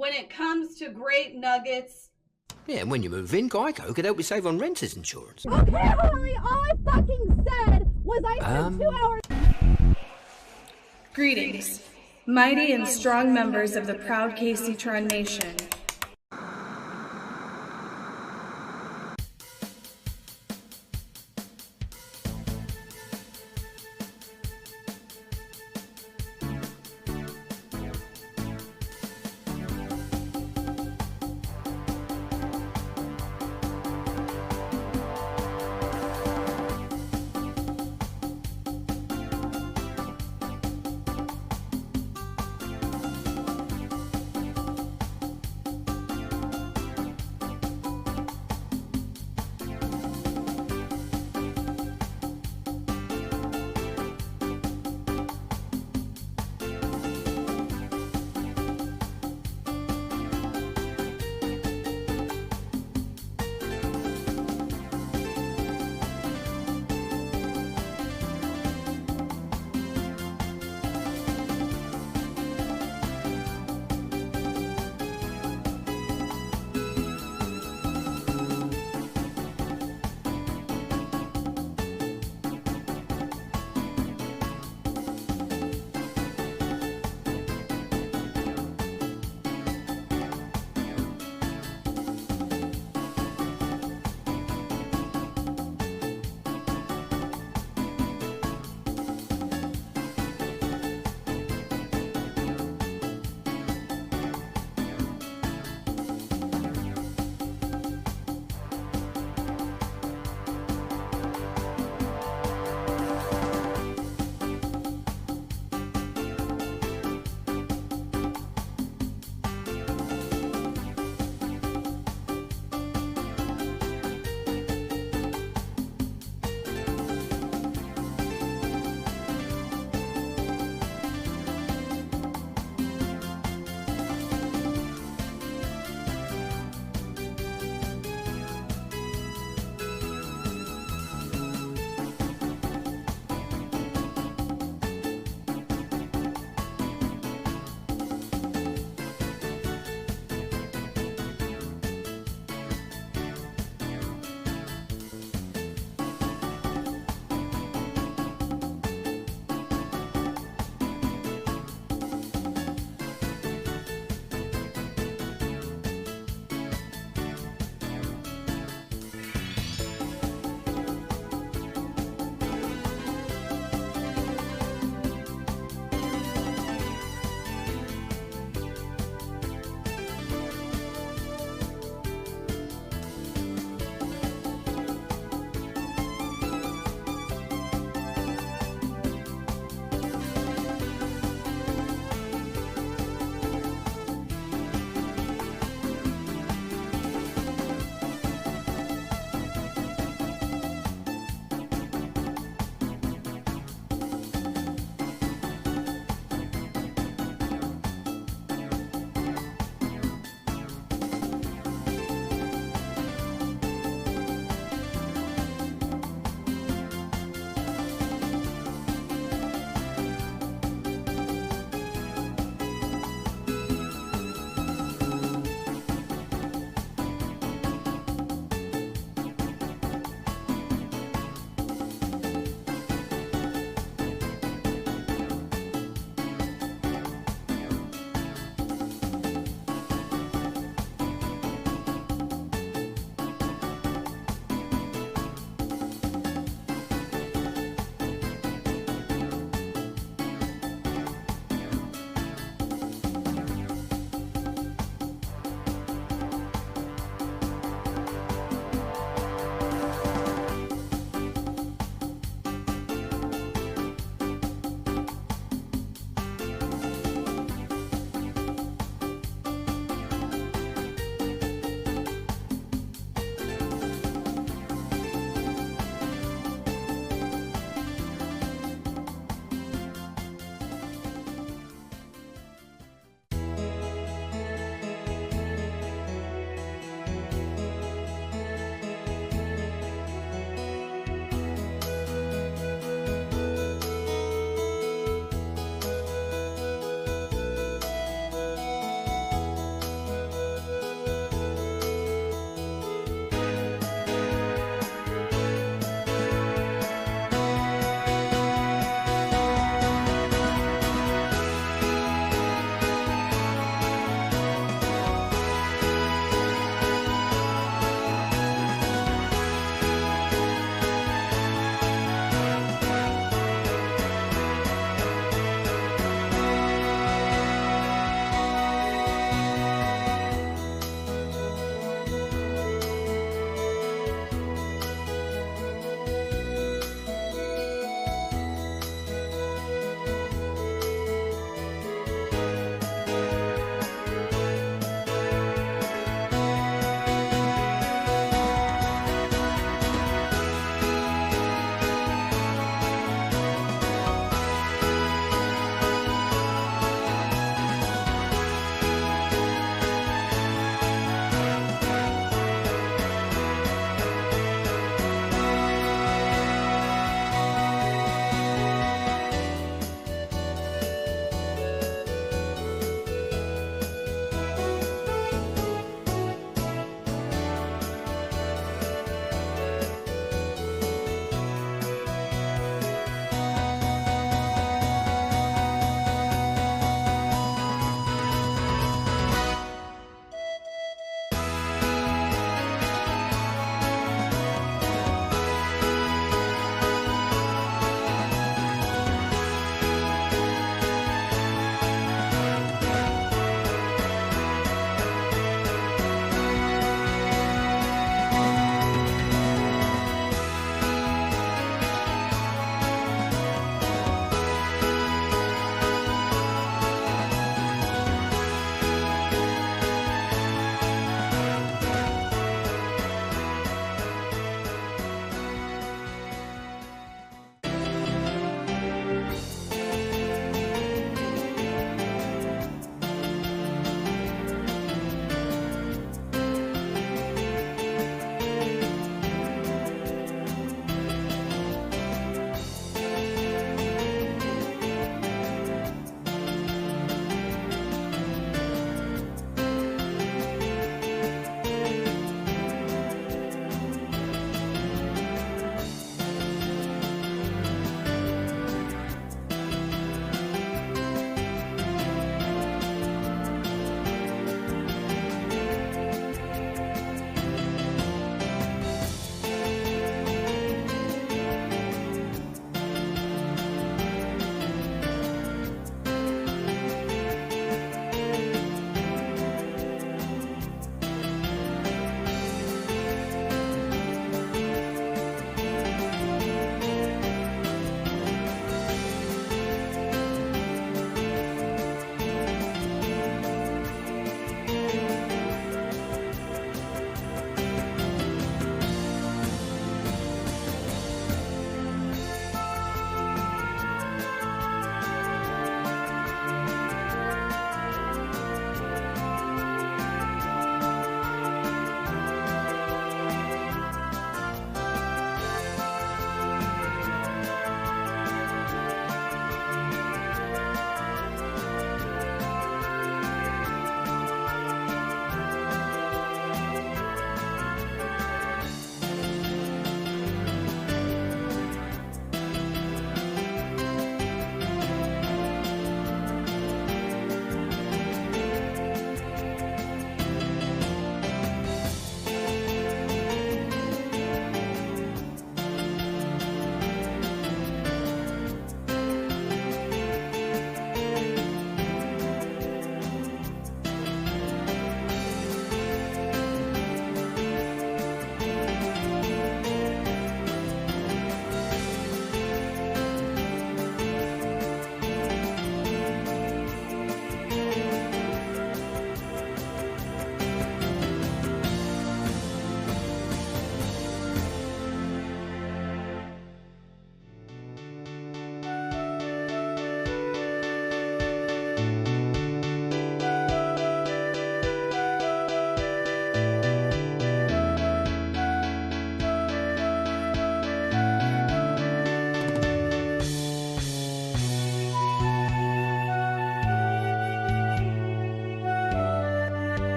When it comes to great nuggets... Yeah, and when you move in, Geico could help you save on renter's insurance. Okay, Harley, all I fucking said was I spent 2 hours... Greetings, mighty and strong members of the proud Kaceytron Nation.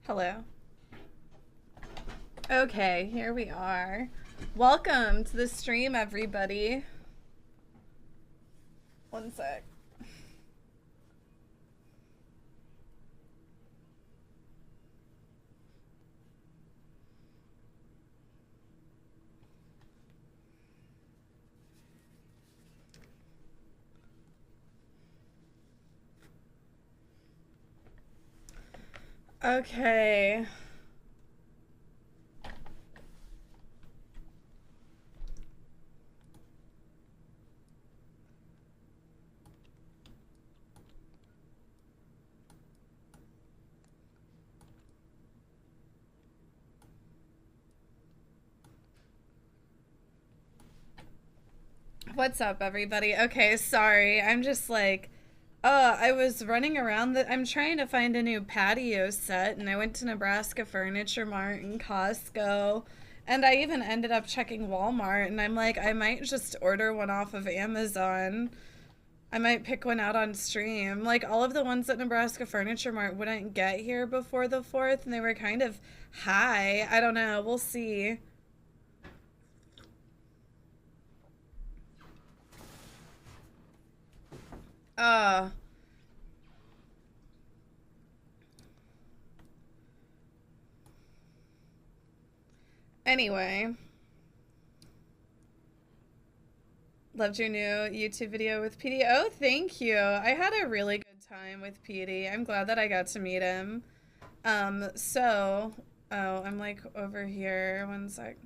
Hello. Okay, here we are. Welcome to the stream, everybody. One sec. Okay. What's up, everybody? Okay, sorry. I'm just like, I was running around I'm trying to find a new patio set, and I went to Nebraska Furniture Mart and Costco, and I even ended up checking Walmart, and I'm like, I might just order one off of Amazon. I might pick one out on stream. Like, all of the ones at Nebraska Furniture Mart wouldn't get here before the 4th, and they were kind of high. I don't know. We'll see. Anyway. Loved your new YouTube video with PD. Oh, thank you. I had a really good time with PD. I'm glad that I got to meet him. I'm like over here. One sec.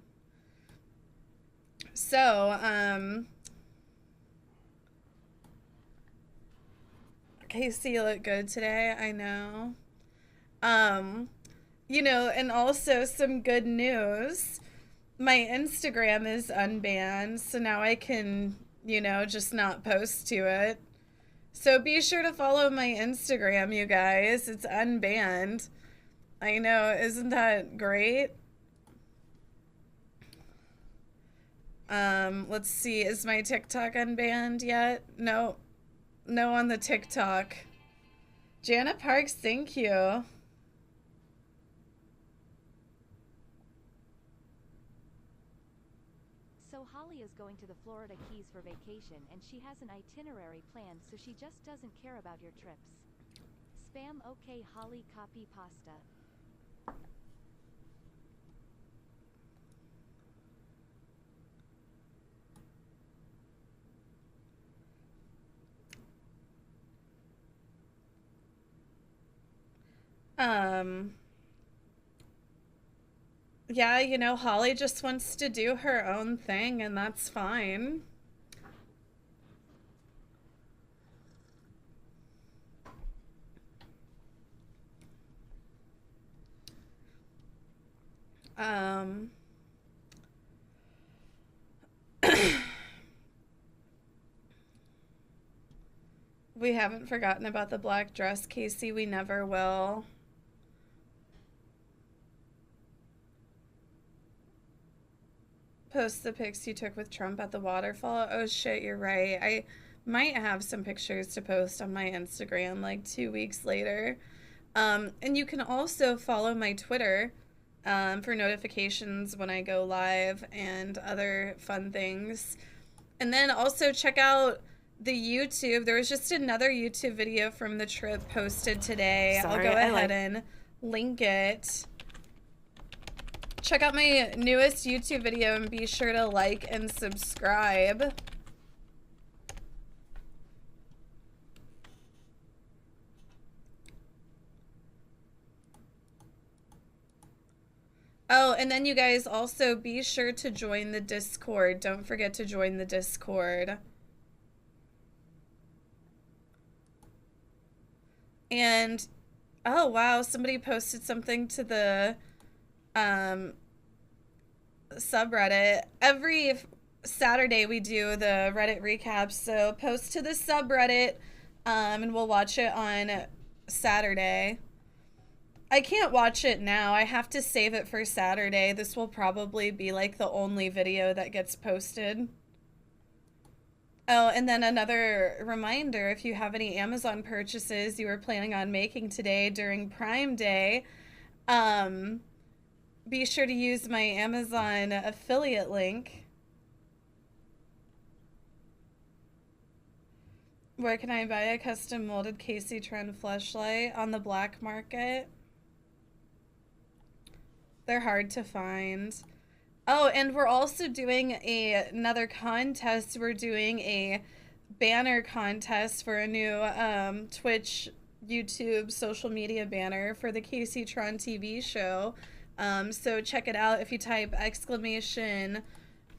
Casey, you look good today. I know. You know, and also some good news. My Instagram is unbanned, so now I can, you know, just not post to it. So be sure to follow my Instagram, you guys. It's unbanned. I know, isn't that great? Let's see, is my TikTok unbanned yet? No. No on the TikTok. Jana Parks, thank you. So Holly is going to the Florida Keys for vacation, and she has an itinerary planned, so she just doesn't care about your trips. Spam okay Holly copy pasta. Yeah, you know, Holly just wants to do her own thing, and that's fine. We haven't forgotten about the black dress, Casey. We never will. Post the pics you took with Trump at the waterfall. Oh shit, you're right. I might have some pictures to post on my Instagram like 2 weeks later. And you can also follow my Twitter for notifications when I go live and other fun things. And then also check out the YouTube. There was just another YouTube video from the trip posted today. Sorry, I'll go ahead and link it. Check out my newest YouTube video and be sure to like and subscribe. Oh, and then you guys also be sure to join the Discord. Don't forget to join the Discord. And, oh wow, somebody posted something to the subreddit. Every Saturday we do the Reddit recaps, so post to the subreddit and we'll watch it on Saturday. I can't watch it now. I have to save it for Saturday. This will probably be like the only video that gets posted. Oh, and then another reminder, if you have any Amazon purchases you were planning on making today during Prime Day, Be sure to use my Amazon affiliate link. Where can I buy a custom molded Kaceytron fleshlight? On the black market. They're hard to find. Oh, and we're also doing another contest. We're doing a banner contest for a new Twitch, YouTube, social media banner for the Kaceytron TV show. So check it out if you type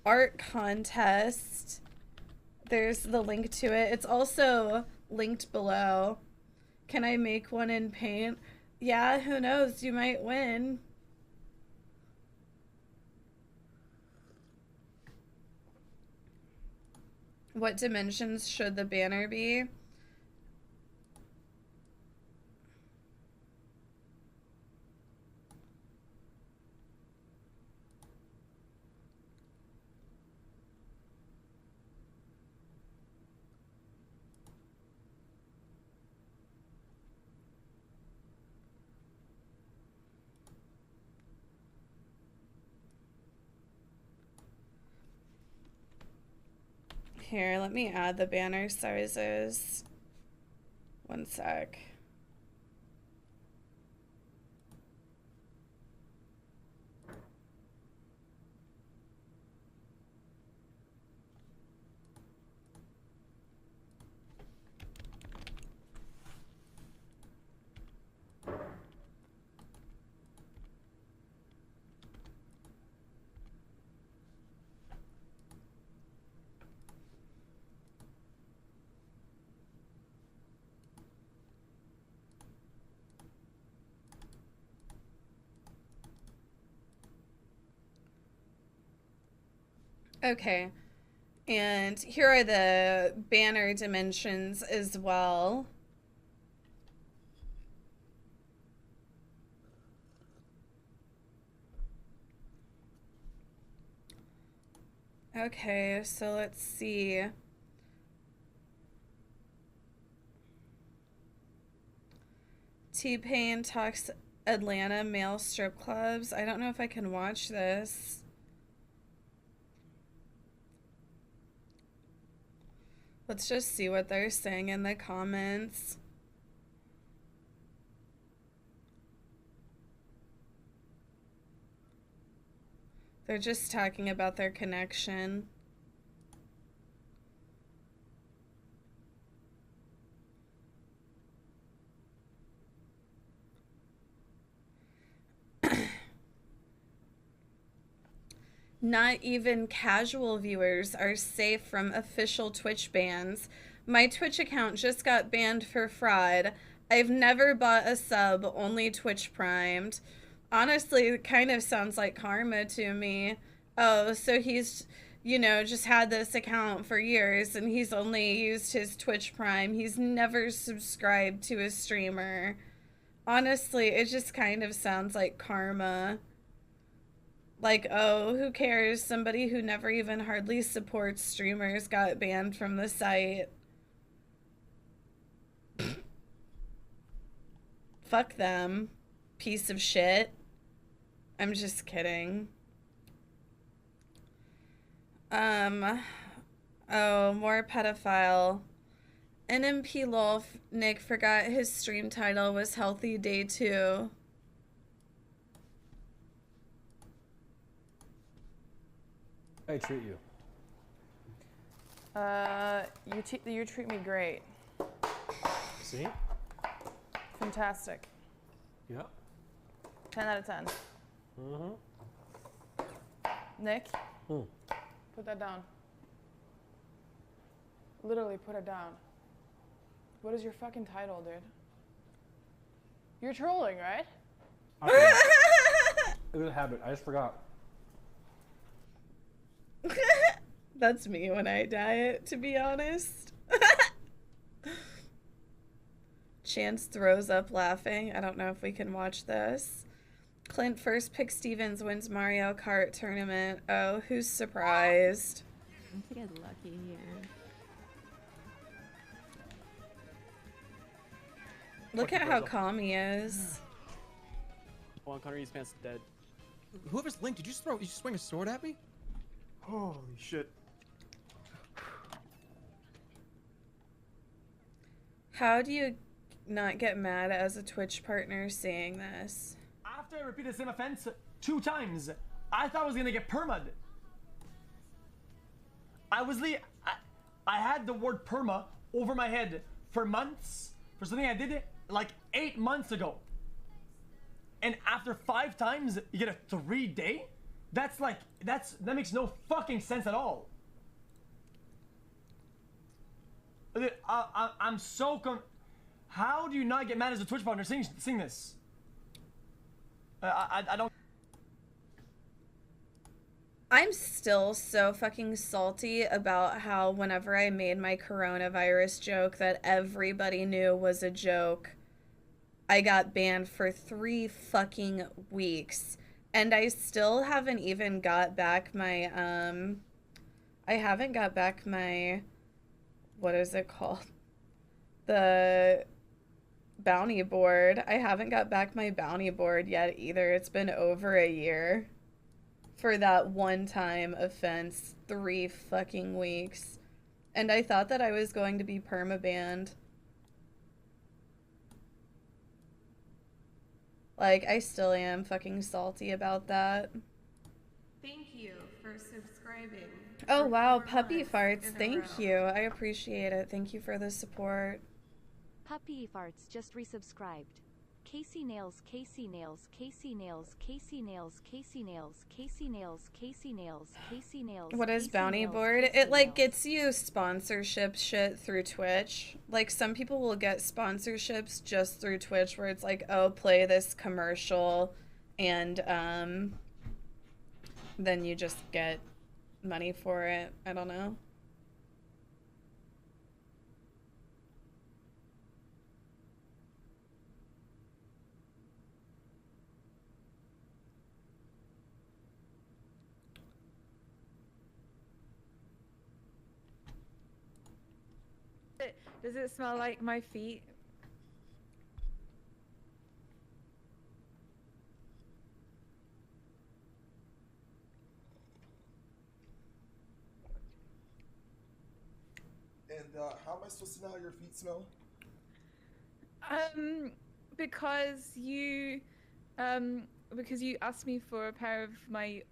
!art contest. There's the link to it. It's also linked below. Can I make one in paint? Yeah, who knows? You might win. What dimensions should the banner be? Here, let me add the banner sizes. One sec. Okay, and here are the banner dimensions as well. Okay, so let's see. T-Pain talks Atlanta male strip clubs. I don't know if I can watch this. Let's just see what they're saying in the comments. They're just talking about their connection. Not even casual viewers are safe from official Twitch bans. My Twitch account just got banned for fraud. I've never bought a sub, only Twitch primed. Honestly, it kind of sounds like karma to me. Oh, so he's, you know, just had this account for years and he's only used his Twitch Prime. He's never subscribed to a streamer. Honestly, it just kind of sounds like karma. Like, oh, who cares? Somebody who never even hardly supports streamers got banned from the site. Fuck them. Piece of shit. I'm just kidding. Oh, more pedophile. NMP Lolf Nick forgot his stream title was Healthy Day 2. I treat you. You treat me great. See? Fantastic. Yep. 10 out of 10. Nick, put that down. Literally put it down. What is your fucking title, dude? You're trolling, right? It was a habit. I just forgot. That's me when I diet, to be honest. Chance throws up laughing. I don't know if we can watch this. Clint first pick Stevens wins Mario Kart tournament. Oh, who's surprised? I get lucky here. Look at how calm he is. Hold on, Connor Eastman's dead. Whoever's Link, did you swing a sword at me? Holy shit. How do you not get mad as a Twitch partner seeing this? After I repeated the same offense 2 times, I thought I was gonna get perma'd. I had the word perma over my head for months for something I did like 8 months ago. And after 5 times, you get a 3-day? That makes no fucking sense at all. I'm so how do you not get mad as a Twitch partner seeing this? I don't. I'm still so fucking salty about how whenever I made my coronavirus joke that everybody knew was a joke, I got banned for 3 fucking weeks. And I still haven't even got back my, what is it called? The bounty board. I haven't got back my bounty board yet either. It's been over a year for that one-time offense. 3 fucking weeks. And I thought that I was going to be permabanned. Like, I still am fucking salty about that. Thank you for subscribing. Oh wow, puppy farts. Thank you. I appreciate it. Thank you for the support. Puppy Farts just resubscribed. Casey Nails, Casey Nails, Casey Nails, Casey Nails, Casey Nails, Casey Nails, Casey Nails, Casey Nails. What is Casey bounty Nails, board? Casey It like Nails. gets you sponsorship shit through Twitch. Like some people will get sponsorships just through Twitch where it's like, oh, play this commercial and then you just get money for it. I don't know. Does it smell like my feet? And how am I supposed to know how your feet smell? Because you asked me for a pair of my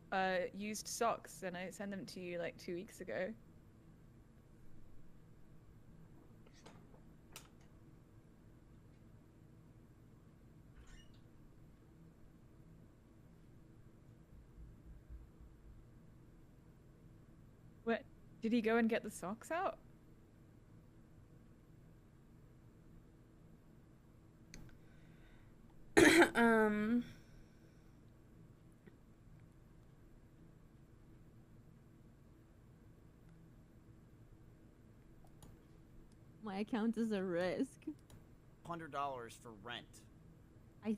used socks, and I sent them to you like 2 weeks ago. What? Did he go and get the socks out? My account is a risk. $100 for rent. I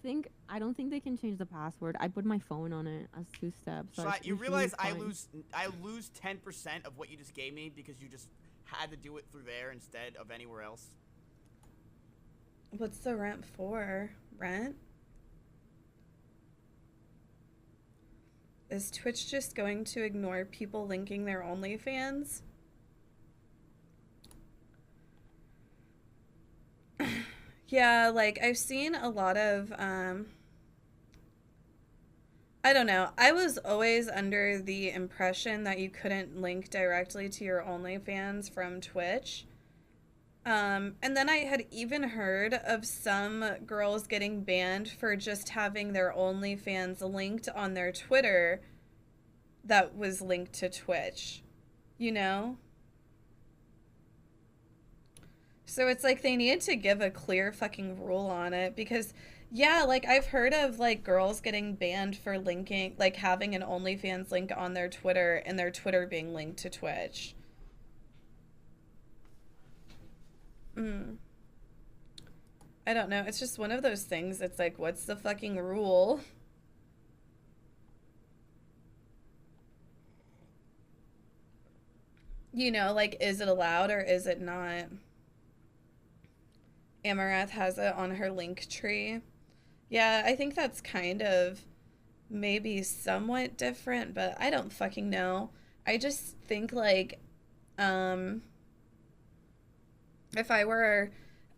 don't think they can change the password. I put my phone on it as 2 steps. So you realize I lose 10% of what you just gave me because you just had to do it through there instead of anywhere else. What's the rent for? Rent? Is Twitch just going to ignore people linking their OnlyFans? Yeah, like, I've seen a lot of, I don't know. I was always under the impression that you couldn't link directly to your OnlyFans from Twitch. And then I had even heard of some girls getting banned for just having their OnlyFans linked on their Twitter that was linked to Twitch, you know? So it's like they need to give a clear fucking rule on it because, yeah, like I've heard of like girls getting banned for linking, like having an OnlyFans link on their Twitter and their Twitter being linked to Twitch. I don't know. It's just one of those things. It's like, what's the fucking rule? You know, like, is it allowed or is it not? Amaranth has it on her link tree. Yeah, I think that's kind of maybe somewhat different, but I don't fucking know. I just think like if I were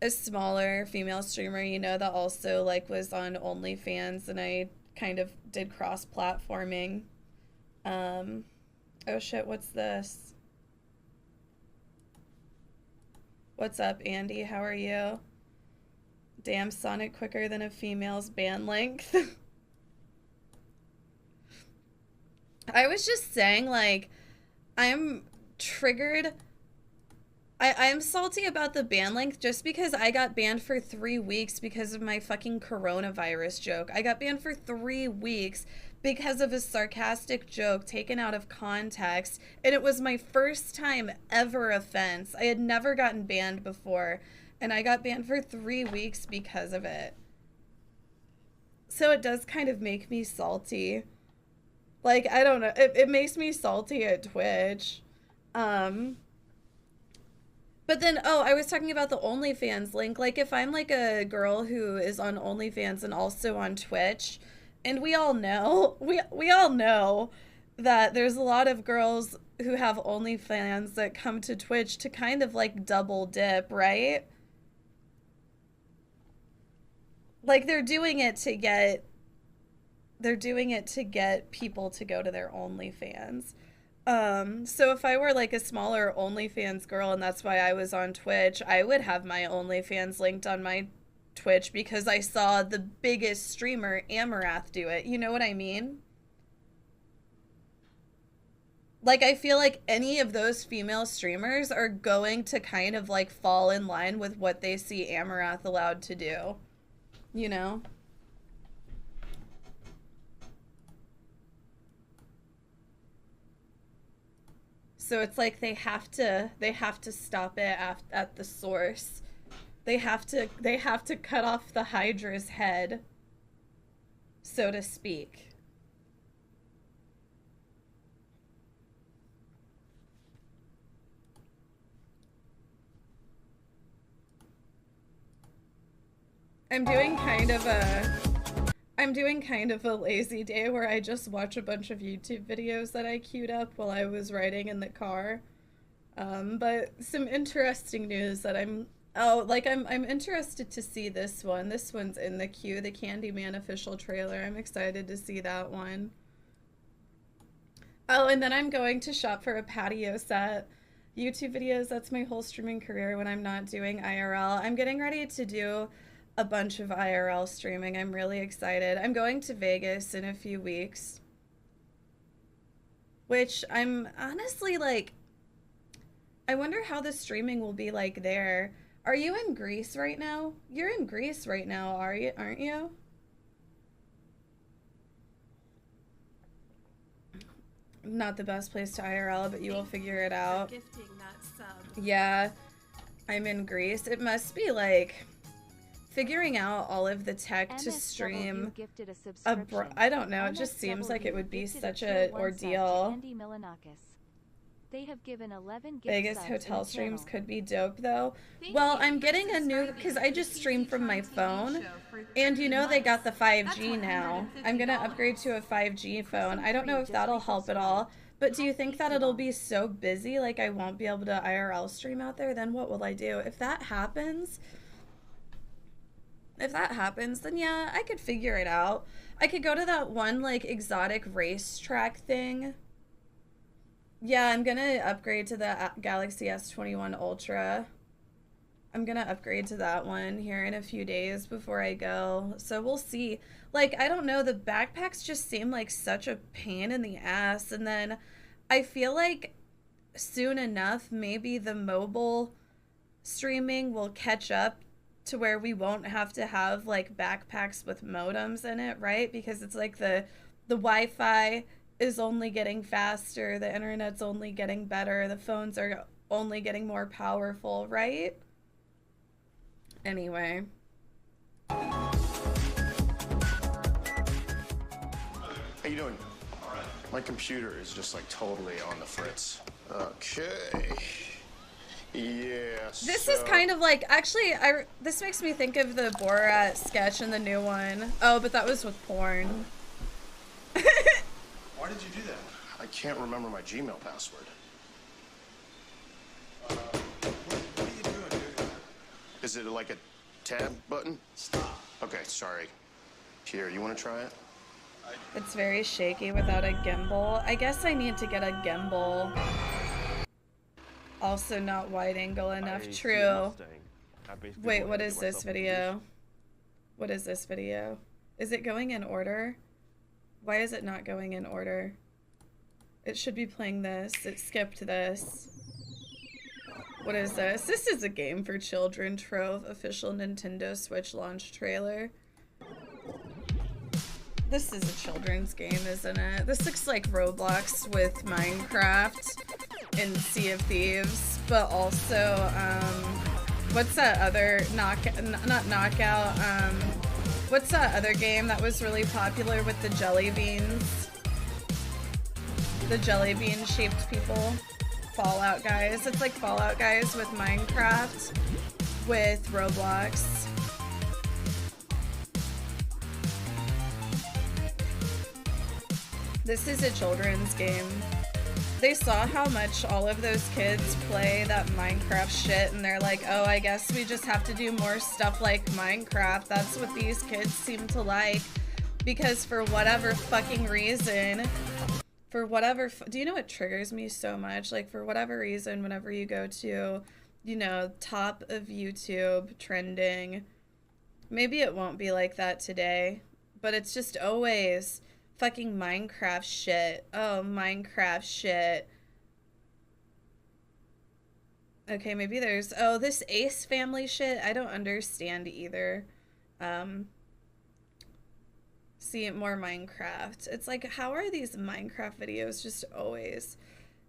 a smaller female streamer, you know, that also like was on OnlyFans and I kind of did cross-platforming. Oh shit, what's this? What's up, Andy? How are you? Damn, Sonic quicker than a female's band length. I was just saying, like, I'm triggered. I'm salty about the ban length just because I got banned for 3 weeks because of my fucking coronavirus joke. I got banned for 3 weeks because of a sarcastic joke taken out of context, and it was my first time ever offense. I had never gotten banned before, and I got banned for 3 weeks because of it. So it does kind of make me salty. Like, I don't know. It makes me salty at Twitch. But then, oh, I was talking about the OnlyFans link. Like, if I'm like a girl who is on OnlyFans and also on Twitch, and we all know, we all know that there's a lot of girls who have OnlyFans that come to Twitch to kind of like double dip, right? Like, they're doing it to get people to go to their OnlyFans. So if I were like a smaller OnlyFans girl and that's why I was on Twitch, I would have my OnlyFans linked on my Twitch because I saw the biggest streamer, Amarath, do it. You know what I mean? Like, I feel like any of those female streamers are going to kind of like fall in line with what they see Amarath allowed to do. You know? So it's like they have to stop it at the source. They have to cut off the Hydra's head, so to speak. I'm doing kind of a lazy day where I just watch a bunch of YouTube videos that I queued up while I was riding in the car. But some interesting news that I'm interested to see this one. This one's in the queue, the Candyman official trailer. I'm excited to see that one. Oh, and then I'm going to shop for a patio set. YouTube videos, that's my whole streaming career when I'm not doing IRL. I'm getting ready to do a bunch of IRL streaming. I'm really excited. I'm going to Vegas in a few weeks, which I'm honestly like, I wonder how the streaming will be like there. Are you in Greece right now? You're in Greece right now, aren't you? Not the best place to IRL, but you will figure it out. Yeah, I'm in Greece. It must be like figuring out all of the tech to stream I don't know, it just seems like it would be such an ordeal. They have given 11 Vegas hotel streams could be dope though. Well, I'm getting a new, because I just stream from my phone, and you know they got the 5G now. I'm gonna upgrade to a 5G phone. I don't know if that'll help at all, but do you think that it'll be so busy like I won't be able to IRL stream out there? Then what will I do? If that happens, then yeah, I could figure it out. I could go to that one, like, exotic racetrack thing. Yeah, I'm gonna upgrade to the Galaxy S21 Ultra. I'm gonna upgrade to that one here in a few days before I go. So we'll see. Like, I don't know, the backpacks just seem like such a pain in the ass. And then I feel like soon enough, maybe the mobile streaming will catch up to where we won't have to have like backpacks with modems in it, right? Because it's like the Wi-Fi is only getting faster, the internet's only getting better, the phones are only getting more powerful, right? Anyway. How you doing? All right. My computer is just like totally on the fritz. Okay. Yeah. This is kind of like, actually, this makes me think of the Borat sketch in the new one. Oh, but that was with porn. Why did you do that? I can't remember my Gmail password. What are you doing, dude? Is it like a tab button? Stop. Okay, sorry. Here, you want to try it? It's very shaky without a gimbal. I guess I need to get a gimbal. Also not wide angle enough. True. Wait, what is this video? What is this video? Is it going in order? Why is it not going in order? It should be playing this. It skipped this. What is this? This is a game for children. Trove official Nintendo Switch launch trailer. This is a children's game, isn't it? This looks like Roblox with Minecraft and Sea of Thieves, but also, what's that other not Knockout, what's that other game that was really popular with the jelly beans? The jelly bean shaped people? Fallout Guys. It's like Fallout Guys with Minecraft with Roblox. This is a children's game. They saw how much all of those kids play that Minecraft shit, and they're like, oh, I guess we just have to do more stuff like Minecraft. That's what these kids seem to like. Because for whatever fucking reason, do you know what triggers me so much? Like, for whatever reason, whenever you go to, you know, top of YouTube trending, maybe it won't be like that today, but it's just always fucking Minecraft shit. Oh, Minecraft shit. Okay, maybe there's... Oh, this Ace Family shit, I don't understand either. See, more Minecraft. It's like, how are these Minecraft videos just always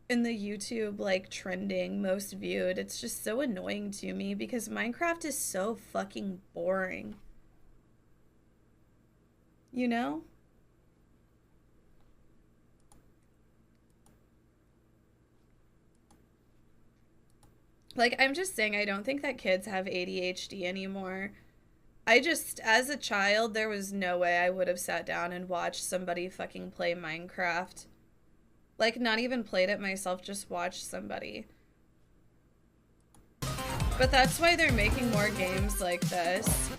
in the YouTube, like, trending, most viewed? It's just so annoying to me because Minecraft is so fucking boring. You know? Like, I'm just saying, I don't think that kids have ADHD anymore. I just, as a child, there was no way I would have sat down and watched somebody fucking play Minecraft. Like, not even played it myself, just watched somebody. But that's why they're making more games like this.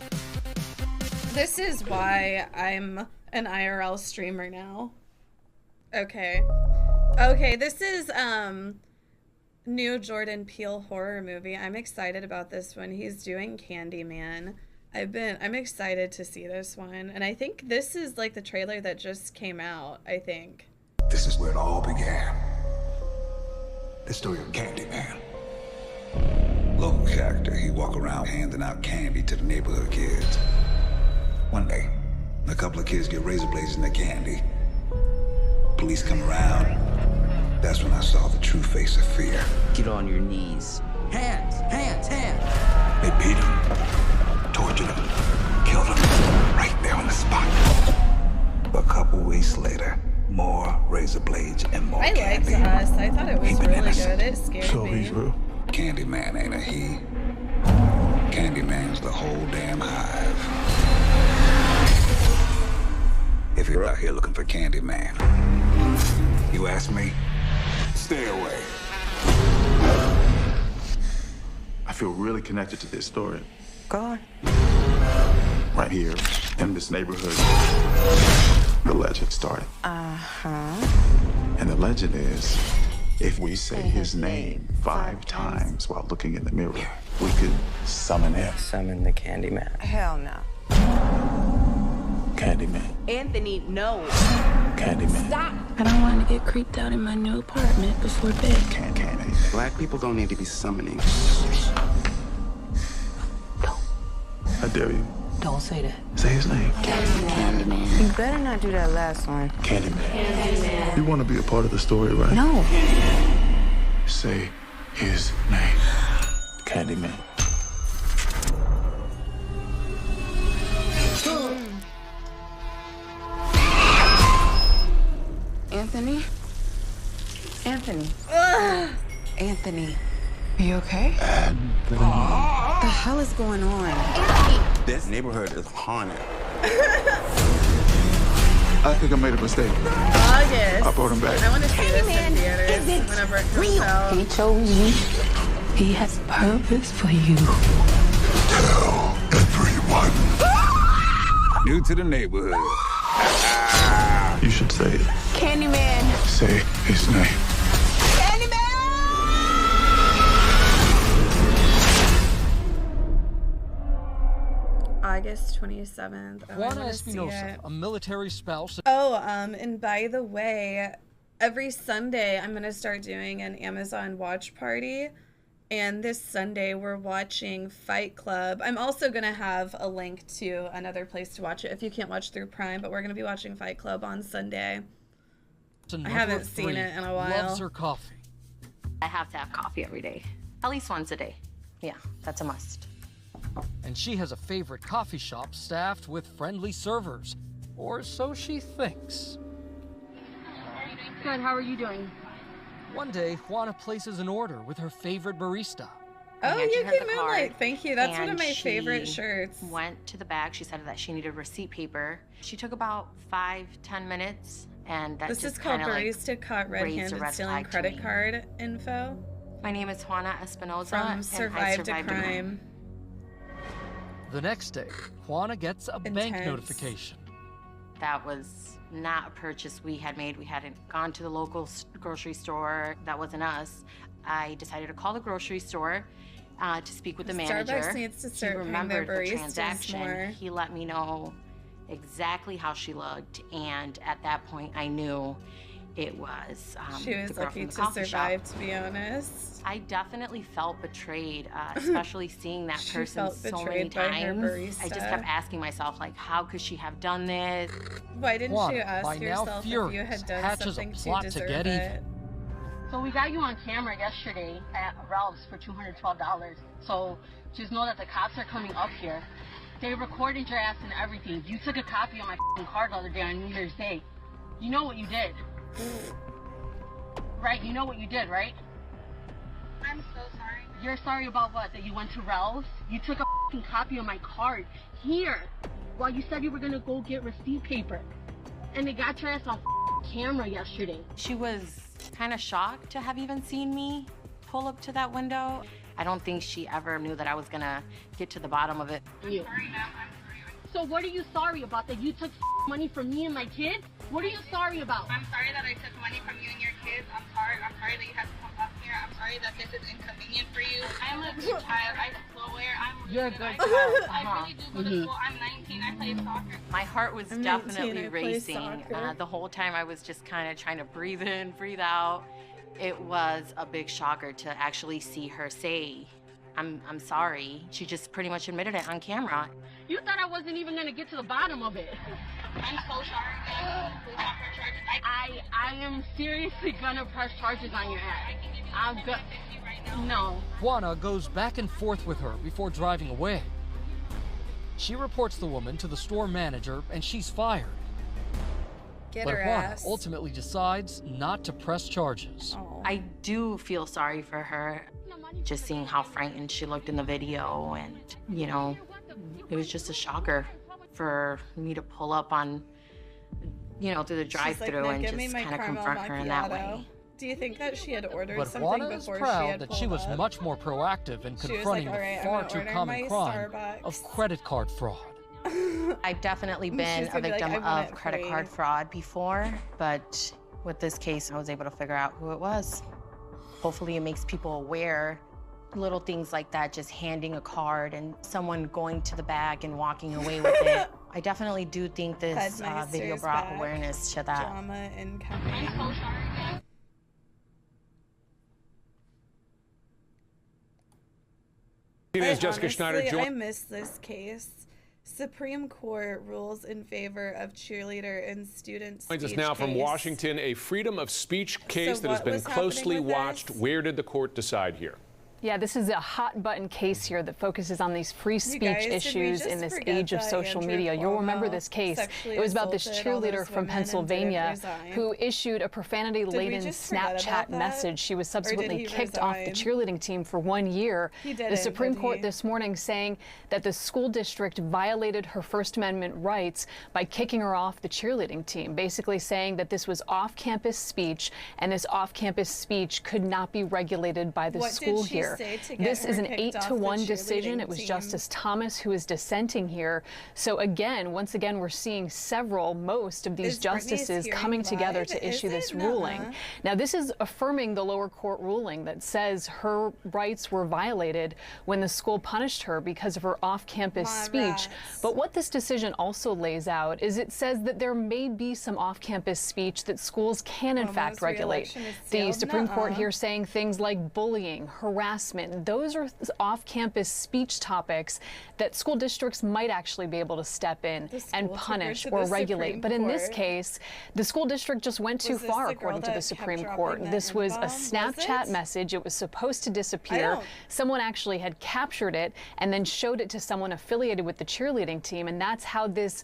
This is why I'm an IRL streamer now. Okay. Okay, this is, new Jordan Peele horror movie. I'm excited about this one. He's doing Candyman. I'm excited to see this one. And I think this is like the trailer that just came out, I think. This is where it all began. The story of Candyman. Local character, he walk around handing out candy to the neighborhood kids. One day, a couple of kids get razor blades in their candy. Police come around. That's when I saw the true face of fear. Get on your knees. Hands, hands, hands. They beat him, tortured him, killed him right there on the spot. A couple weeks later, more razor blades and more candy. I liked Us. I thought it was really good. It scared me. So he's real. Candyman ain't a he. Candyman's the whole damn hive. If you're out here looking for Candyman, you ask me, stay away. I feel really connected to this story. Go on. Right here, in this neighborhood, the legend started. Uh-huh. And the legend is, if we say his name 5 times while looking in the mirror, we could summon him. Summon the Candyman. Hell no. Candyman. Anthony, no. Candyman. Stop. I don't want to get creeped out in my new apartment before bed. Candyman. Black people don't need to be summoning. I dare you. Don't say that. Say his name. Candyman. You better not do that last one. Candyman. Candyman. You want to be a part of the story, right? No. Say his name. Candyman. Anthony? Anthony. Ugh. Anthony. Are you okay? And What the hell is going on? this neighborhood is haunted. I think I made a mistake. August. I brought him back. I want to see this in theaters whenever it comes out. He chose you. He has purpose for you. Tell everyone. New to the neighborhood. You should say it. Candyman. Say his name. August 27th. Oh, I Juana wanna see Espinosa, it. a military spouse. Oh, and by the way, every Sunday I'm gonna start doing an Amazon watch party, and this Sunday we're watching Fight Club. I'm also gonna have a link to another place to watch it if you can't watch through Prime, but we're gonna be watching Fight Club on Sunday. I haven't seen it in a while. Loves her coffee. I have to have coffee every day, at least once a day. Yeah, that's a must. And she has a favorite coffee shop staffed with friendly servers. Or so she thinks. Good, how are you doing? One day, Juana places an order with her favorite barista. Oh, handed you her can the Moonlight. card, Thank you. That's one of and my favorite she shirts. Went to the bag. She said that she needed receipt paper. She took about 5-10 minutes, and that This just is called kinda, like, Barista Caught raised a Red-Handed red Stealing flag to Credit me. Card Info. My name is Juana Espinosa, From and I Survived a survived a Crime. The next day, Juana gets a bank notification. That was not a purchase we had made. We hadn't gone to the local grocery store. That wasn't us. I decided to call the grocery store to speak with the manager. Starbucks needs to start He paying their remembered the baristas transaction. more. He let me know exactly how she looked, and at that point, I knew it was She was the girl lucky from the to coffee survive, shop. to be honest. I definitely felt betrayed, especially seeing that She person felt so many betrayed by her times. I just barista. kept asking myself, like, how could she have done this? Why didn't Juana, you ask by now yourself if you furious, had done hatches a something to plot to deserve get it? So we got you on camera yesterday at Ralph's for $212. So just know that the cops are coming up here. They recorded your ass and everything. You took a copy of my f***ing card the other day on New Year's Day. You know what you did. Right, you know what you did, right? I'm so sorry. You're sorry about what? That you went to Ralph's? You took a f***ing copy of my card here while you said you were gonna go get receipt paper. And they got your ass on f***ing camera yesterday. She was kind of shocked to have even seen me pull up to that window. I don't think she ever knew that I was gonna get to the bottom of it. You. So what are you sorry about? That you took money from me and my kids? What are you sorry about? I'm sorry that I took money from you and your kids. I'm sorry that you had to come up here. I'm sorry that this is inconvenient for you. I'm a good child. I swear I'm You're a really good good. child. I really do go to school. I'm 19. I play soccer. My heart was I'm 19, definitely I play racing. soccer. The whole time I was just kind of trying to breathe in, breathe out. It was a big shocker to actually see her say, I'm sorry. She just pretty much admitted it on camera. You thought I wasn't even gonna get to the bottom of it. I'm so sorry, guys. Please don't press charges. I am seriously gonna press charges on your ass. I'm good. No. Juana goes back and forth with her before driving away. She reports the woman to the store manager and she's fired. Get But her Juana ass. ultimately decides not to press charges. I do feel sorry for her. Just seeing how frightened she looked in the video, and, you know, it was just a shocker for me to pull up on, you know, through the She's like, drive-through "Now and give me just my kind of caramel confront her in that macchiato." way. Do you think that she had ordered But something Juana is before she proud had that she pulled was up? much more proactive in She was confronting like, "All right, the I'm far gonna too order common my crime Starbucks." of credit card fraud. I've definitely She's been gonna a be like, victim "I want of it credit free." card fraud before, but with this case, I was able to figure out who it was. Hopefully it makes people aware. Little things like that, just handing a card and someone going to the bag and walking away with it. I definitely do think this video Headmeister's brought back. awareness to that. Drama incoming. I'm so sorry, guys. Jessica Schneider Honestly, I joined. miss this case. Supreme Court rules in favor of cheerleader and student speech Joins us now from case. Washington, a freedom of speech case So that has what been was happening closely with watched. this? Where did the court decide here? Yeah, this is a hot button case here that focuses on these free speech guys, did we issues just in this forget age of that social Andrew media. You'll remember Cuomo this case. sexually It was about this assaulted all cheerleader those from women and Pennsylvania didn't resign? who issued a Did profanity-laden we just forget Snapchat about that? message. She was Or did subsequently he kicked off the resign? cheerleading team for 1 year. He The didn't, Supreme did Court he? this morning saying that the school district violated her First Amendment rights by kicking her off the cheerleading team, basically saying that this was off-campus speech and this off-campus speech could not be regulated by the What did school she here. say to get This is her an kicked off the 8-to-1 decision. cheerleading It was team? Justice Thomas who is dissenting here. So again, once again, we're seeing most of these Is Britney's justices hearing coming together live? to Is issue it? this Nuh-uh. ruling. Now, this is affirming the lower court ruling that says her rights were violated when the school punished her because of her off-campus speech. But what this decision also lays out is it says that there may be some off-campus speech that schools can in fact regulate. re-election is The sealed? Supreme Court Nuh-uh. here saying things like bullying, harassment, those are off-campus speech topics that school districts might actually be able to step in and punish or regulate. But in this case, the school district just went too Was this far, the girl according to the that Supreme kept Court. dropping This the was a N-bomb? Was Snapchat it? message. It was supposed to disappear. don't- Someone actually had captured it and then showed it to someone affiliated with the cheerleading team, and that's how this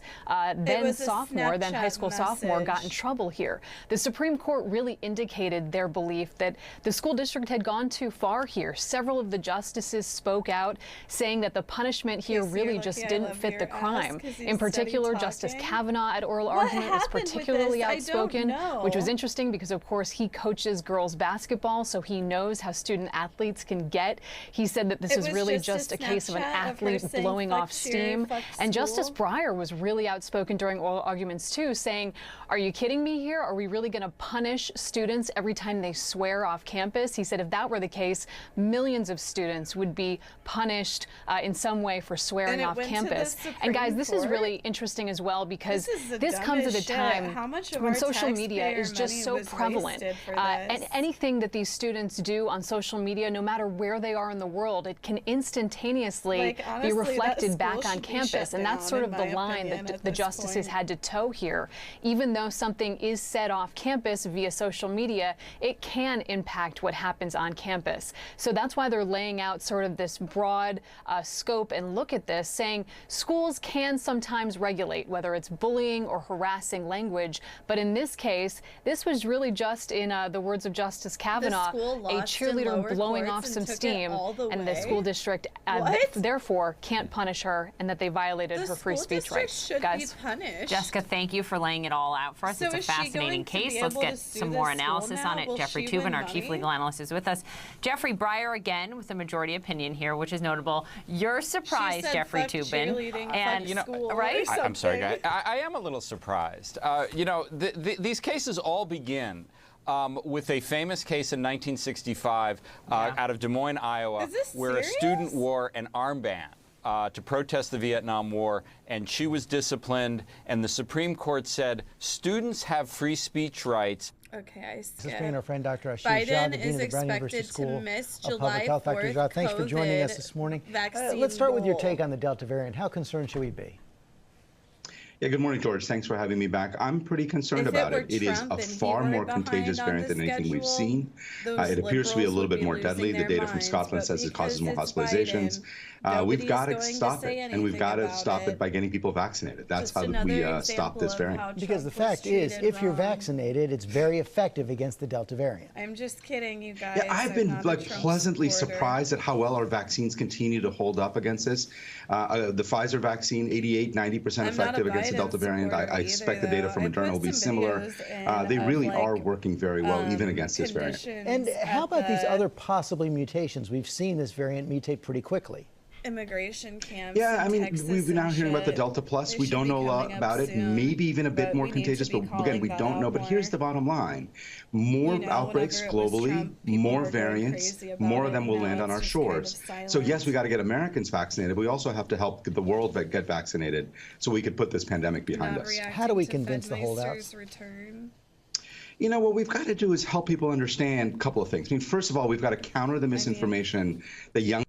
then was a sophomore, then high Snapchat school sophomore, got in message. trouble here. The Supreme Court really indicated their belief that the school district had gone too far here. Several of the justices spoke out, saying that the punishment here Casey, really you're just lucky I didn't love fit the your ass crime. 'cause you In steady particular, Justice talking. Kavanaugh at oral What argument was happened with particularly this? I don't outspoken, which was know. interesting because, of course, he coaches girls basketball, so he knows how student athletes can get. He said that this It was was really just just a a case of an Snapchat of her athlete saying, blowing "Fuck off cheer, steam. fuck And Justice school." Breyer was really outspoken during oral arguments too, saying, are you kidding me here? Are we really going to punish students every time they swear off campus? He said if that were the case, millions of students would be punished in some way for swearing And it off went to the campus. And guys, Supreme this is Court? really interesting as well because This is the this comes at dumbest a shit. time How much of when our social media taxpayer is just money so was prevalent. wasted for And this? anything that these students do on social media, no matter where they are in the world, it can instantaneously Like, honestly, be that reflected back school on should be campus. shut And that's down, sort in of the my line opinion, that at the this justices point. had to toe here. Even though something is said off campus via social media, it can impact what happens on campus. So that's why they're laying out sort of this broad scope and look at this, saying schools can sometimes regulate, whether it's bullying or harassing language. But in this case, this was really just, in the words of Justice Kavanaugh, school a lost in cheerleader lower blowing courts off some and took it steam, all the and the way? school district What? therefore can't punish her, and that they violated The her free school speech district rights. should Guys. be punished. Jessica, thank you for laying it all out for us. So It's a is she fascinating going to be case. Let's able get to sue some the more school analysis on now? it. Will Jeffrey she Toobin, win our chief money? legal analyst, is with us. Jeffrey Breyer, again, with the majority opinion here, which is notable. You're surprised, said, Jeffrey "Fuck Toobin. cheerleading, And, fuck school," or right? I'm sorry, guys. something. I am a little surprised. These cases all begin with a famous case in 1965 out of Des Moines, Iowa, Is this where a serious? student wore an armband to protest the Vietnam War, and she was disciplined, and the Supreme Court said students have free speech rights. Okay, I This skip. has been our friend Dr. Ashish Jha, Biden the Dean is of the Brown University expected to School miss of July Public Health. Dr. 4th Jha, thanks for joining us COVID this morning. vaccine Let's start with your bowl. take on the Delta variant. How concerned should we be? Yeah, good morning, George. Thanks for having me back. I'm pretty concerned If it about were it. It is Trump a and he far were more behind contagious on variant the than anything we've schedule, seen. those It appears to be a liberals little would bit be more losing deadly. The their data from minds, Scotland but says it causes more because it's hospitalizations. Biden, We've got to nobody's going to stop say it, and we've anything got to about stop it. it by getting people vaccinated. That's Just how another we stop example this of variant. how Because the Trump was fact is, treated if you're wrong. vaccinated, it's very effective against the Delta variant. I'm just kidding, you guys. Yeah, I've I'm been not a like Trump pleasantly supporter. surprised at how well our vaccines continue to hold up against this. The Pfizer vaccine, 88-90% I'm not a effective against the Biden Delta variant. supporter I expect the data though. from I Moderna put will be some similar. videos in They of, really like, are working very well, even against this variant. conditions And how at about these the other possibly mutations? We've seen this variant mutate pretty quickly. immigration camps? Yeah, I in mean, Texas we've been and out hearing about the shit? Delta Plus. They We should don't be know a lot coming up about it. soon, Maybe even a bit but more we need to contagious, be but again, calling we that don't know. out But here's more. the bottom line. More You know, outbreaks whenever it was globally, Trump, people more were going variants, crazy about more it, of them and will now land on it's our just kind of shores. So yes, we got to get Americans vaccinated. We also have to help the world get vaccinated so we could put this pandemic behind us. How do we convince the holdouts? Return. You know, what we've got to do is help people understand a couple of things. I mean, first of all, we've got to counter the misinformation that young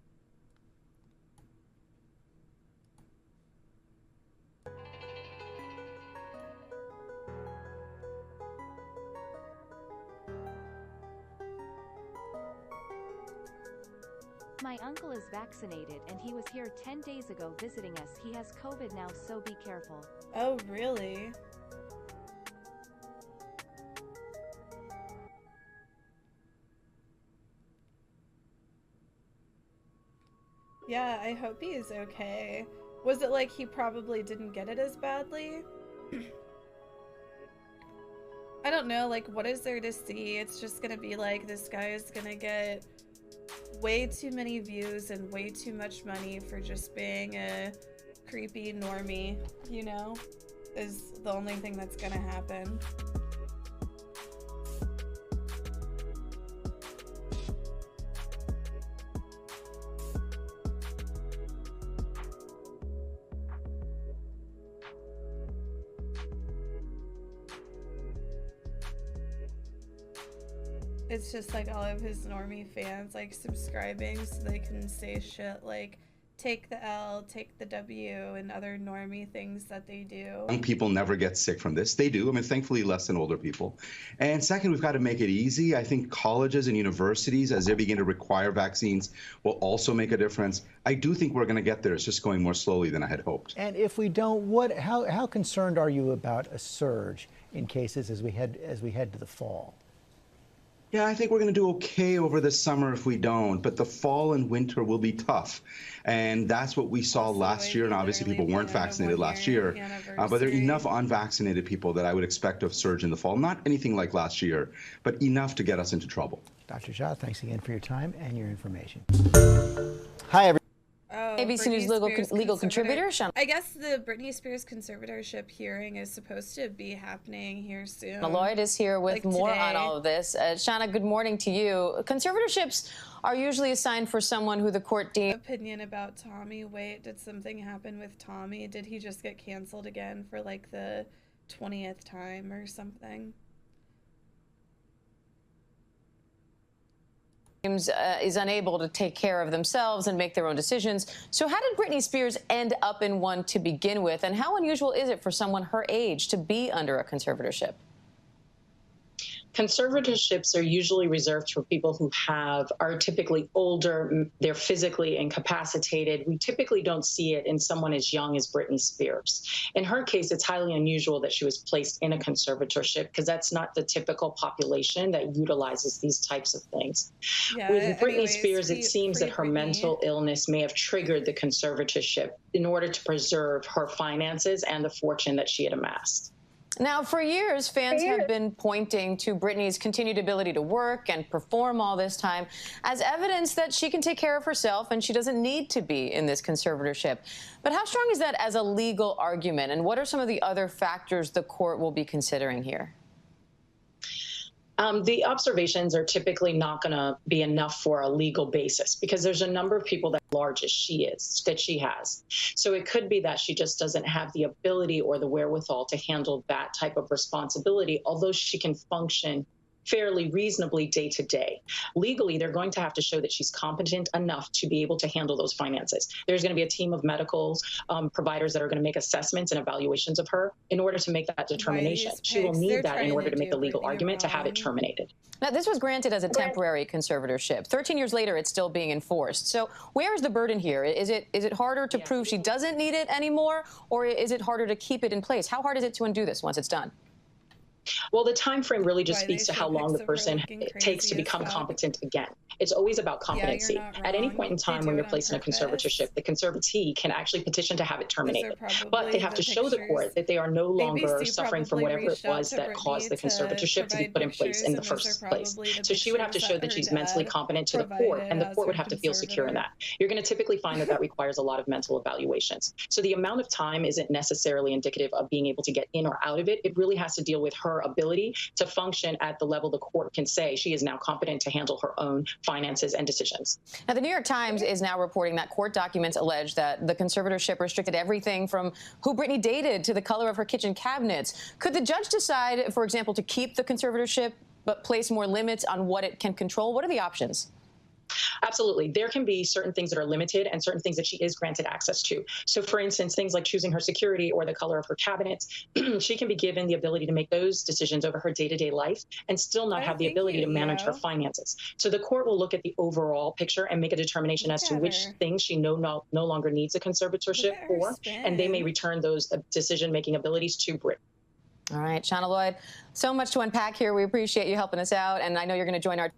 My uncle is vaccinated and he was here 10 days ago visiting us. He has COVID now, so be careful. Oh, really? Yeah, I hope he is okay. Was it like he probably didn't get it as badly? I don't know, like, what is there to see? It's just gonna be like, this guy is gonna get way too many views and way too much money for just being a creepy normie, you know? Is the only thing that's gonna happen. It's just like all of his normie fans like subscribing so they can say shit like take the L, take the W, and other normie things that they do. Young people never get sick from this. They do. I mean, thankfully less than older people. And second, we've got to make it easy. I think colleges and universities, as they begin to require vaccines, will also make a difference. I do think we're going to get there. It's just going more slowly than I had hoped. And if we don't, how concerned are you about a surge in cases as we head to the fall? Yeah, I think we're going to do okay over the summer if we don't, but the fall and winter will be tough. And that's what we saw last year, and obviously people weren't vaccinated last year. But there are enough unvaccinated people that I would expect a surge in the fall. Not anything like last year, but enough to get us into trouble. Dr. Jha, thanks again for your time and your information. Hi, everyone. ABC News legal contributor, Shauna. I guess the Britney Spears conservatorship hearing is supposed to be happening here soon. Lloyd is here with more today. on all of this. Shauna, good morning to you. Conservatorships are usually assigned for someone who the court deems... Opinion about Tommy. Wait, did something happen with Tommy? Did he just get canceled again for like the 20th time or something? Is unable to take care of themselves and make their own decisions. So how did Britney Spears end up in one to begin with? And how unusual is it for someone her age to be under a conservatorship? Conservatorships are usually reserved for people who are typically older, they're physically incapacitated. We typically don't see it in someone as young as Britney Spears. In her case, it's highly unusual that she was placed in a conservatorship because that's not the typical population that utilizes these types of things. Yeah, With Britney Spears, it seems that her mental illness may have triggered the conservatorship in order to preserve her finances and the fortune that she had amassed. Now, for years, fans have been pointing to Britney's continued ability to work and perform all this time as evidence that she can take care of herself and she doesn't need to be in this conservatorship. But how strong is that as a legal argument? And what are some of the other factors the court will be considering here? The observations are typically not going to be enough for a legal basis because there's a number of people that are large as she has. So it could be that she just doesn't have the ability or the wherewithal to handle that type of responsibility, although she can function fairly reasonably day to day. Legally, they're going to have to show that she's competent enough to be able to handle those finances. There's going to be a team of medical providers that are going to make assessments and evaluations of her in order to make that determination. She will need that in order to make the legal argument to have it terminated. Now, this was granted as a temporary conservatorship. 13 years later, it's still being enforced. So where is the burden here? Is it harder to prove she doesn't need it anymore, or is it harder to keep it in place? How hard is it to undo this once it's done? Well, the time frame really just speaks to how long the person takes to become competent again. It's always about competency. At any point in time when you're placed in a conservatorship, the conservatee can actually petition to have it terminated. But they have to show the court that they are no longer suffering from whatever it was that caused the conservatorship to be put in place in the first place. So she would have to show that she's mentally competent to the court, and the court would have to feel secure in that. You're going to typically find that that requires a lot of mental evaluations. So the amount of time isn't necessarily indicative of being able to get in or out of it. It really has to deal with her ability to function at the level the court can say she is now competent to handle her own finances and decisions. Now, the New York Times is now reporting that court documents allege that the conservatorship restricted everything from who Britney dated to the color of her kitchen cabinets. Could the judge decide, for example, to keep the conservatorship but place more limits on what it can control? What are the options? Absolutely. There can be certain things that are limited and certain things that she is granted access to. So for instance, things like choosing her security or the color of her cabinets, she can be given the ability to make those decisions over her day-to-day life and still not have the ability to manage her finances. So the court will look at the overall picture and make a determination as to which things she no longer needs a conservatorship for, and they may return those decision-making abilities to Brit. All right, Shauna Lloyd, so much to unpack here. We appreciate you helping us out, and I know you're going to join our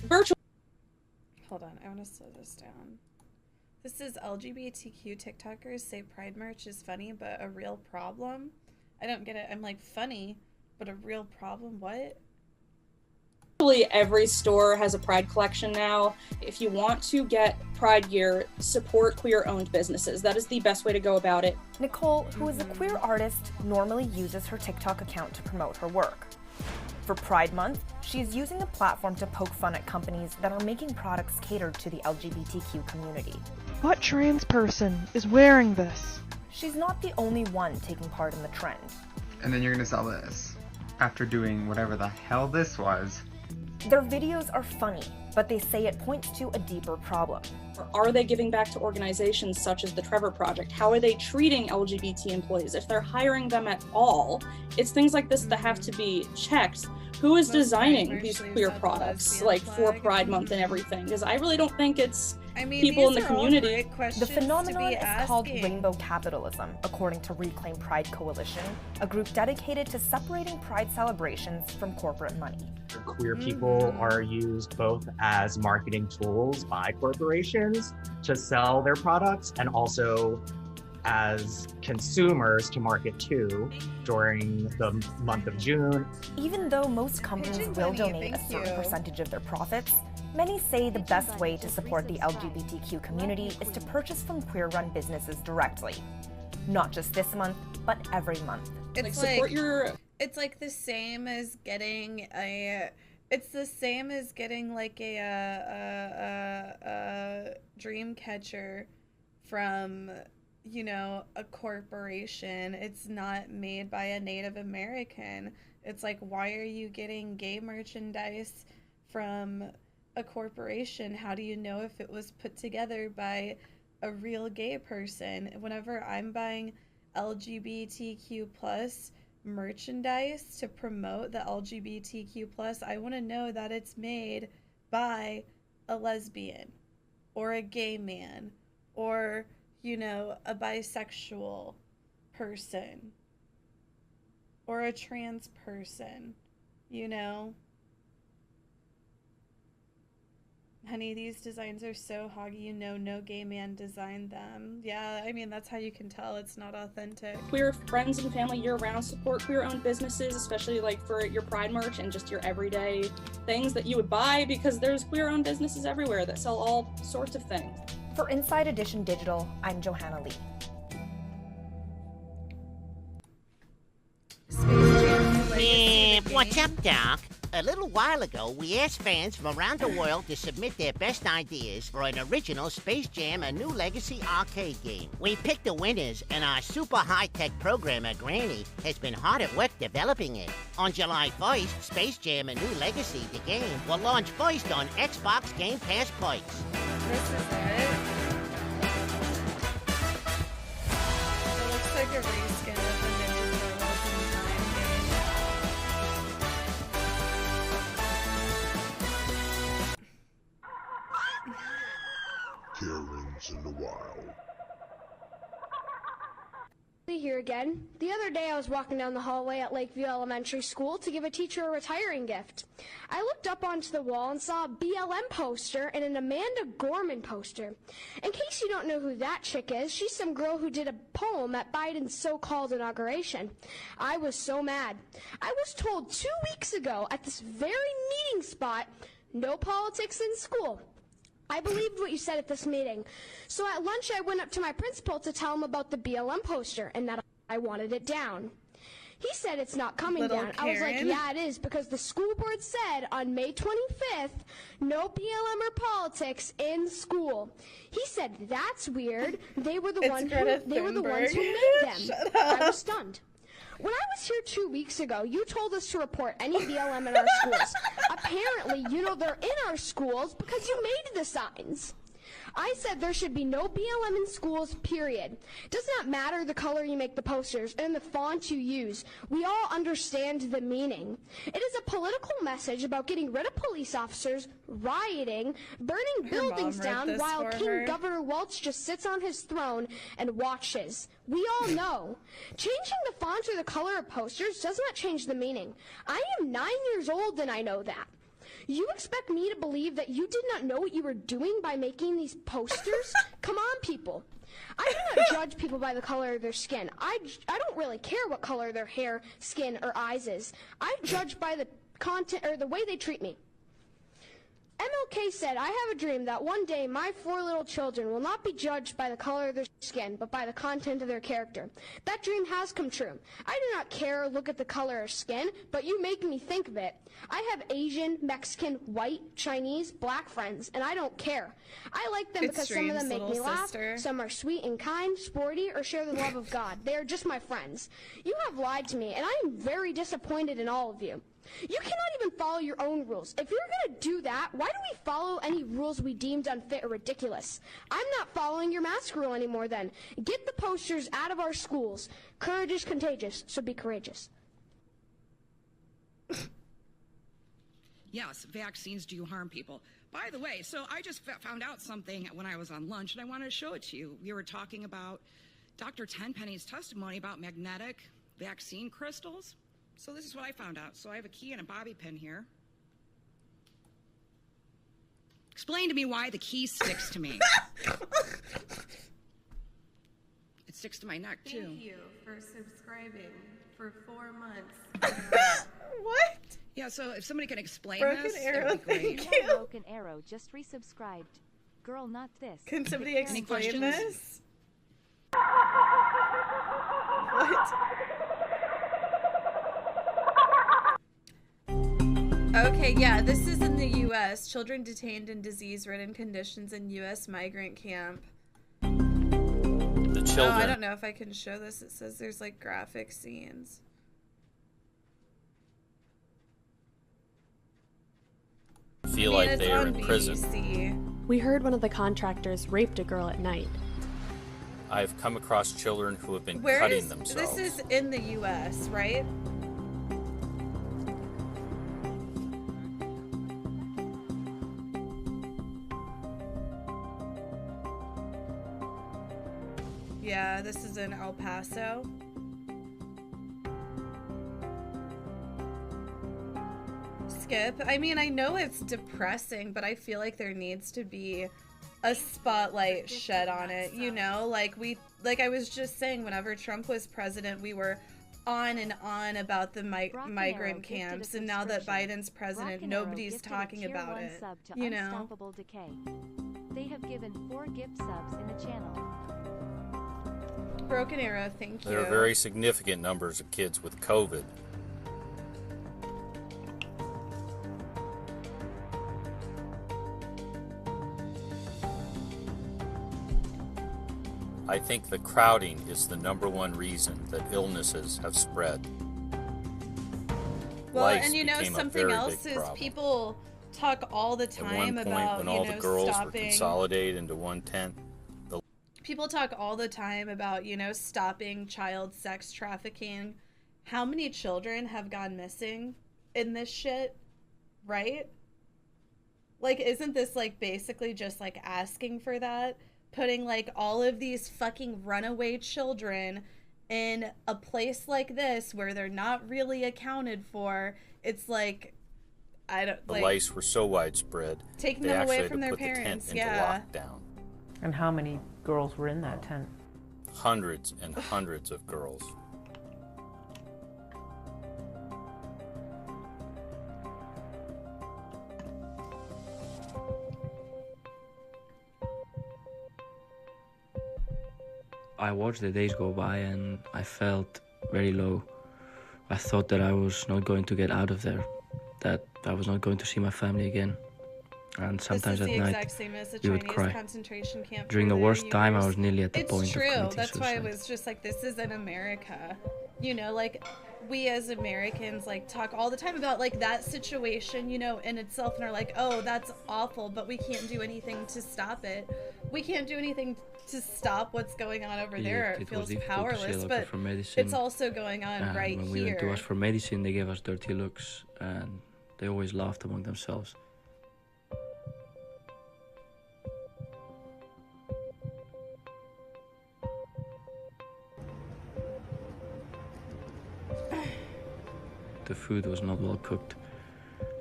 virtual. Hold on, I want to slow this down. This is LGBTQ TikTokers say Pride merch is funny, but a real problem. I don't get it. I'm like, funny, but a real problem? What? Every store has a Pride collection now. If you want to get Pride gear, support queer-owned businesses. That is the best way to go about it. Nicole, who is a queer artist, normally uses her TikTok account to promote her work. For Pride Month, she is using the platform to poke fun at companies that are making products catered to the LGBTQ community. What trans person is wearing this? She's not the only one taking part in the trend. And then you're gonna sell this after doing whatever the hell this was. Their videos are funny, but they say it points to a deeper problem. Are they giving back to organizations such as the Trevor Project? How are they treating LGBT employees? If they're hiring them at all, it's things like this that have to be checked. Who is designing these queer products, like for Pride Month and everything? Because I really don't think it's people in the community. The phenomenon is called rainbow capitalism, according to Reclaim Pride Coalition, a group dedicated to separating Pride celebrations from corporate money. Queer people are used both as marketing tools by corporations to sell their products and also as consumers to market to during the month of June. Even though most companies will donate a certain percentage of their profits, many say the best way to support the LGBTQ community is to purchase from queer-run businesses directly. Not just this month, but every month. It's support your... It's like the same as getting a... It's the same as getting like a dream catcher from, you know, a corporation. It's not made by a Native American. It's like, why are you getting gay merchandise from a corporation? How do you know if it was put together by a real gay person? Whenever I'm buying LGBTQ plus merchandise to promote the LGBTQ plus, I want to know that it's made by a lesbian or a gay man or, you know, a bisexual person or a trans person, you know? Honey, these designs are so hoggy, you know no gay man designed them. Yeah, I mean, that's how you can tell it's not authentic. Queer friends and family year-round support queer-owned businesses, especially like for your Pride merch and just your everyday things that you would buy, because there's queer-owned businesses everywhere that sell all sorts of things. For Inside Edition Digital, I'm Johanna Lee. What's up, Doc? A little while ago, we asked fans from around the world to submit their best ideas for an original Space Jam: A New Legacy arcade game. We picked the winners, and our super high-tech programmer, Granny, has been hard at work developing it. On July 1st, Space Jam: A New Legacy, the game, will launch first on Xbox Game Pass Points. This is it. It looks like a reskin of the Ninja Turtles in time game. Karen's in the wild. Here again. The other day I was walking down the hallway at Lakeview Elementary School to give a teacher a retiring gift. I looked up onto the wall and saw a BLM poster and an Amanda Gorman poster. In case you don't know who that chick is, she's some girl who did a poem at Biden's so-called inauguration. I was so mad. I was told 2 weeks ago at this very meeting spot, no politics in school. I believed what you said at this meeting. So at lunch, I went up to my principal to tell him about the BLM poster and that I wanted it down. He said it's not coming Little down. I was like, Karen. yeah, it is, because the school board said on May 25th, no BLM or politics in school. He said, that's weird. They were the ones who made them. Shut I up. was stunned. When I was here 2 weeks ago, you told us to report any BLM in our schools. Apparently, you know they're in our schools because you made the signs. I said there should be no BLM in schools, period. It does not matter the color you make the posters and the font you use. We all understand the meaning. It is a political message about getting rid of police officers, rioting, burning buildings down while King Governor Welch just sits on his throne and watches. We all know. Changing the font or the color of posters does not change the meaning. I am 9 years old and I know that. You expect me to believe that you did not know what you were doing by making these posters? Come on, people. I do not judge people by the color of their skin. I don't really care what color their hair, skin, or eyes is. I judge by the content or the way they treat me. MLK said, I have a dream that one day my 4 little children will not be judged by the color of their skin, but by the content of their character. That dream has come true. I do not care or look at the color of skin, but you make me think of it. I have Asian, Mexican, white, Chinese, black friends, and I don't care. I like them because some of them make me laugh, some are sweet and kind, sporty, or share the love of God. They are just my friends. You have lied to me, and I am very disappointed in all of you. You cannot even follow your own rules. If you're going to do that, why do we follow any rules we deemed unfit or ridiculous? I'm not following your mask rule anymore then. Get the posters out of our schools. Courage is contagious, so be courageous. Yes, vaccines do harm people. By the way, so I just found out something when I was on lunch, and I wanted to show it to you. We were talking about Dr. Tenpenny's testimony about magnetic vaccine crystals. So this is what I found out. So I have a key and a bobby pin here. Explain to me why the key sticks to me. It sticks to my neck, too. Thank you for subscribing for 4 months. What? Yeah, so if somebody can explain Broken this, Arrow, that'd be great. thank you. Broken Arrow just resubscribed. Girl, not this. Can somebody Any explain questions? this? What? Okay, yeah, this is in the U.S. Children detained in disease-ridden conditions in U.S. migrant camp. The children. Oh, I don't know if I can show this. It says there's like graphic scenes. Feel like they are in prison. We heard one of the contractors raped a girl at night. I've come across children who have been Where cutting is themselves. this? Is in the U.S., right? Yeah, this is in El Paso. Skip. I mean, I know it's depressing, but I feel like there needs to be a spotlight shed on it, you know? Like I was just saying, whenever Trump was president, we were on and on about the migrant camps, and now that Biden's president, nobody's talking about it, you know? They have given 4 gift subs in the channel. Broken Arrow, thank you. There are very significant numbers of kids with COVID. I think the crowding is the #1 reason that illnesses have spread. Well, Lice and you know became a something very else big is problem. people talk all the At one time point, about, when you all know, the girls were stopping. consolidated into one tent, People talk all the time about, you know, stopping child sex trafficking. How many children have gone missing in this shit, right? Like, isn't this, like, basically just, like, asking for that? Putting, like, all of these fucking runaway children in a place like this where they're not really accounted for. It's like, I don't, the like, lice were so widespread, taking they them away actually from had to their put parents, the tent yeah. into lockdown. And how many girls were in that tent? Hundreds and hundreds of girls. I watched the days go by and I felt very low. I thought that I was not going to get out of there, that I was not going to see my family again. And sometimes at this is the night exact same as the we would Chinese cry. concentration camp. During for the worst time, I Uyghurs. was nearly at the It's point true. of committing That's why I suicide. was just like, this is in America. You know, like, we as Americans, like, talk all the time about, like, that situation, you know, in itself, and are like, oh, that's awful, but we can't do anything to stop it. We can't do anything to stop what's going on over there. It It was feels difficult to powerless, see a but doctor for medicine. it's also going on And right when we went to here. ask for medicine, they gave us dirty looks, and they always laughed among themselves. The food was not well cooked.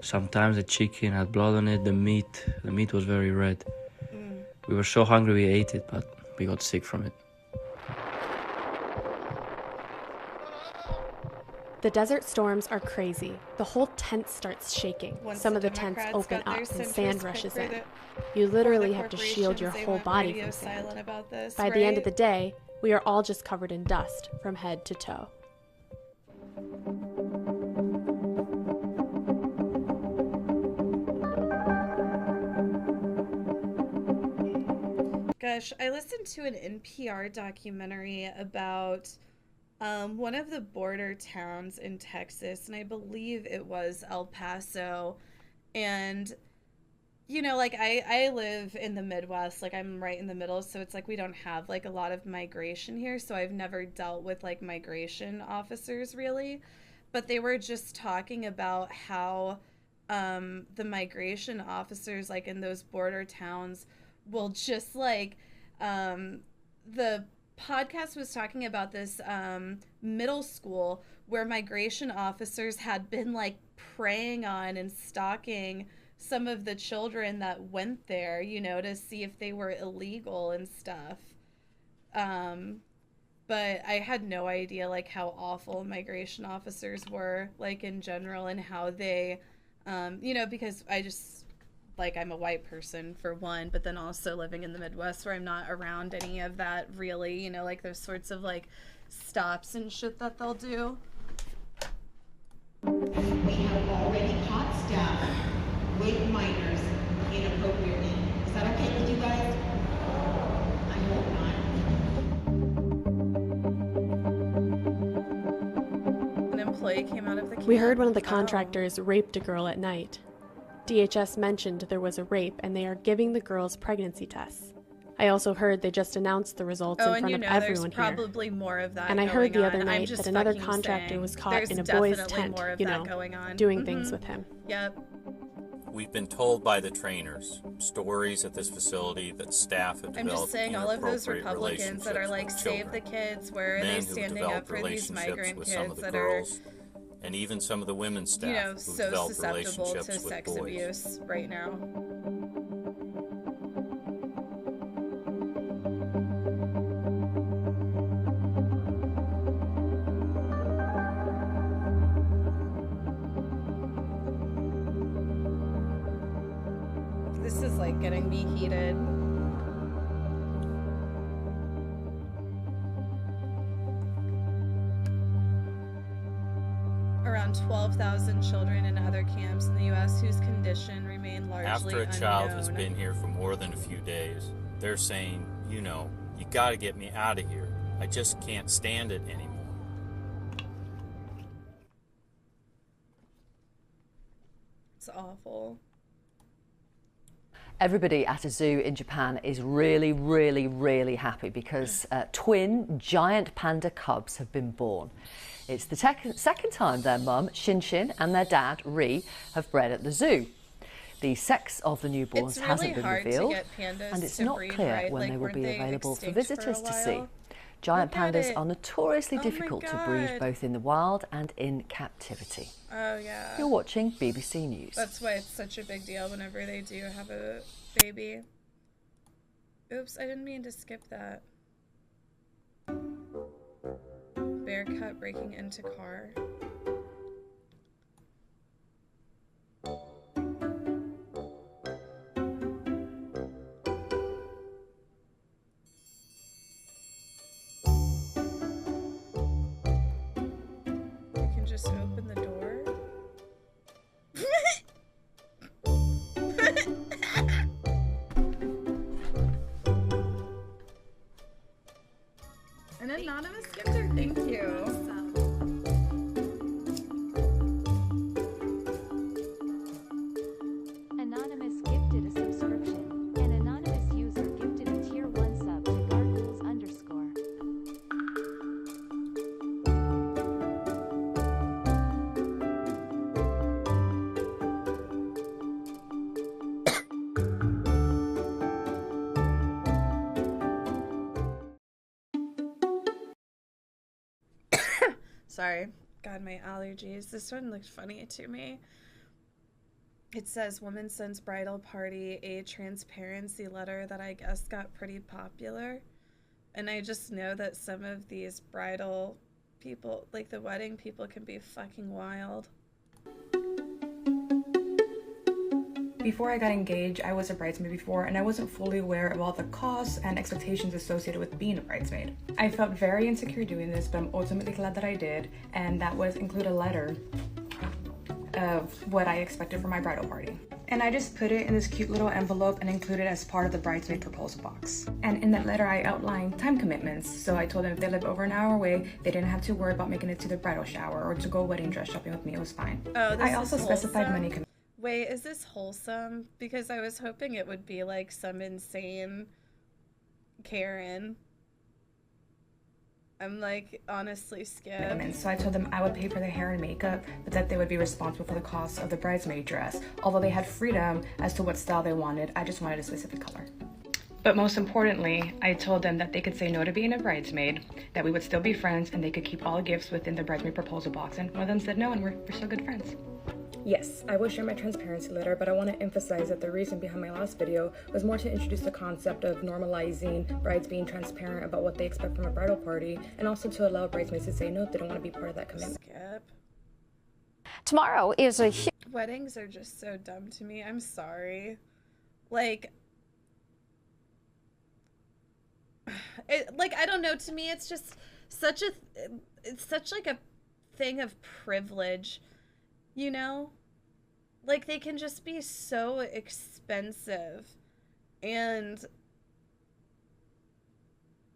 Sometimes the chicken had blood on it, the meat was very red. We were so hungry we ate it, but we got sick from it. The desert storms are crazy. The whole tent starts shaking. Once Some the of the tents Democrats open got their up and centers sand picked rushes for in. the- You for literally the have to shield your corporations, they whole went body radio from sand. silent about this, By the end of right? the day, we are all just covered in dust from head to toe. Gosh, I listened to an NPR documentary about one of the border towns in Texas, and I believe it was El Paso. And, you know, like, I live in the Midwest, like, I'm right in the middle, so it's like we don't have, like, a lot of migration here, so I've never dealt with, like, migration officers, really. But they were just talking about how the migration officers, like, in those border towns will just, like, the podcast was talking about this middle school where migration officers had been, like, preying on and stalking some of the children that went there, you know, to see if they were illegal and stuff. But I had no idea, like, how awful migration officers were, like, in general, and how they, you know, because I just, like, I'm a white person, for one, but then also living in the Midwest where I'm not around any of that, really, you know, like, those sorts of, like, stops and shit that they'll do. We have already caught staff with minors inappropriately. Is that okay with you guys? I hope not. An employee came out of the camp. We heard one of the contractors raped a girl at night. DHS mentioned there was a rape and they are giving the girls pregnancy tests. I also heard they just announced the results in front of everyone there's here. probably more of that. And I heard the other going on. night that another contractor was caught in a boy's tent, you know, doing things with him. Yep. We've been told by the trainers stories at this facility that staff have I'm developed just saying, all of those inappropriate Republicans that are like, relationships with save children. the kids, where are Men they who've standing developed up for these relationships migrant with some of kids the that girls, and even some of the women's staff are, you know, who've so developed susceptible to relationships with sex boys. abuse right now? This is like getting me heated. Around 12,000 children in other camps in the U.S. whose condition remain largely After a unknown. child has been here for more than a few days, they're saying, you know, you gotta get me out of here. I just can't stand it anymore. It's awful. Everybody at a zoo in Japan is really, really, really happy because twin giant panda cubs have been born. It's the second time their mum, Shinshin, and their dad, Ri, have bred at the zoo. The sex of the newborns hasn't been revealed, and it's not clear when they will be available for visitors to see. Giant pandas are notoriously difficult to breed both in the wild and in captivity. Oh, yeah. You're watching BBC News. That's why it's such a big deal whenever they do have a baby. Oops, I didn't mean to skip that. Bear cut breaking into car. We can just open the door. Anonymous gifter, thank you. Anonymous gifted a subscription. An anonymous user gifted a tier 1 sub to Gargoyles _. Sorry. God, my allergies. This one looked funny to me. It says, woman sends bridal party a transparency letter that I guess got pretty popular. And I just know that some of these bridal people, like the wedding people, can be fucking wild. Before I got engaged, I was a bridesmaid before, and I wasn't fully aware of all the costs and expectations associated with being a bridesmaid. I felt very insecure doing this, but I'm ultimately glad that I did, and that was include a letter of what I expected for my bridal party. And I just put it in this cute little envelope and included it as part of the bridesmaid proposal box. And in that letter, I outlined time commitments. So I told them if they live over an hour away, they didn't have to worry about making it to the bridal shower or to go wedding dress shopping with me. It was fine. Oh, this I also specified money commitments. Wait, is this wholesome? Because I was hoping it would be like some insane Karen. I'm like honestly scared. So I told them I would pay for the hair and makeup, but that they would be responsible for the cost of the bridesmaid dress. Although they had freedom as to what style they wanted, I just wanted a specific color. But most importantly, I told them that they could say no to being a bridesmaid, that we would still be friends, and they could keep all gifts within the bridesmaid proposal box. And one of them said no, and we're still good friends. Yes, I will share my transparency letter, but I want to emphasize that the reason behind my last video was more to introduce the concept of normalizing brides being transparent about what they expect from a bridal party, and also to allow bridesmaids to say no if they don't want to be part of that commitment. Skip. Tomorrow is a Weddings are just so dumb to me. I'm sorry. Like, I don't know, to me it's just such a thing of privilege. You know, like they can just be so expensive, and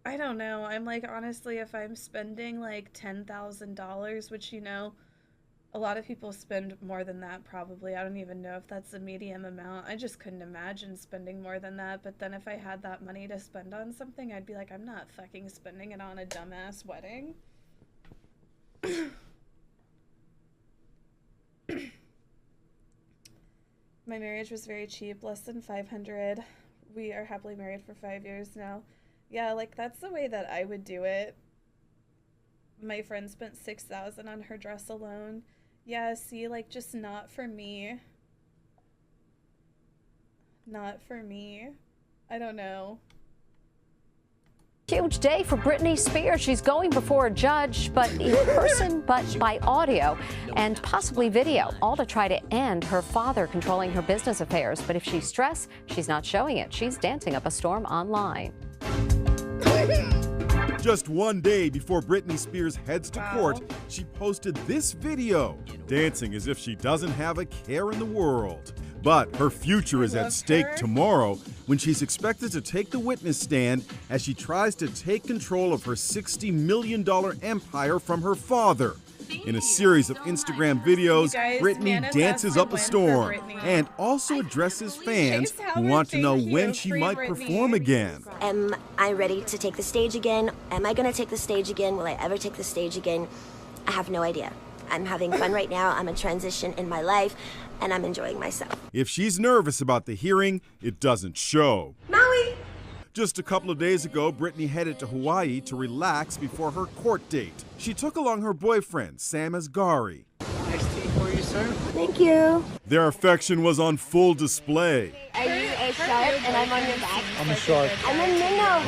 I don't know. I'm like, honestly, if I'm spending like $10,000, which, you know, a lot of people spend more than that probably. I don't even know if that's a medium amount. I just couldn't imagine spending more than that. But then if I had that money to spend on something, I'd be like, I'm not fucking spending it on a dumbass wedding. My marriage was very cheap, less than $500. We are happily married for 5 years now. Yeah, like that's the way that I would do it. My friend spent $6,000 on her dress alone. Yeah, see, like just not for me. Not for me. I don't know. Huge day for Britney Spears. She's going before a judge, but in person, but by audio and possibly video, all to try to end her father controlling her business affairs. But if she's stressed, she's not showing it. She's dancing up a storm online. Just one day before Britney Spears heads to court, she posted this video, dancing as if she doesn't have a care in the world. But her future is at stake tomorrow when she's expected to take the witness stand as she tries to take control of her $60 million empire from her father. In a series of Instagram videos, Britney dances up a storm and also addresses fans who want to know when she might perform again. Am I ready to take the stage again? Am I going to take the stage again? Will I ever take the stage again? I have no idea. I'm having fun right now. I'm in transition in my life, and I'm enjoying myself. If she's nervous about the hearing, it doesn't show. Maui! Just a couple of days ago, Britney headed to Hawaii to relax before her court date. She took along her boyfriend, Sam Asghari. Nice tea for you, sir. Thank you. Their affection was on full display. Are you a shark and I'm on your back? I'm a shark. I'm a minnow.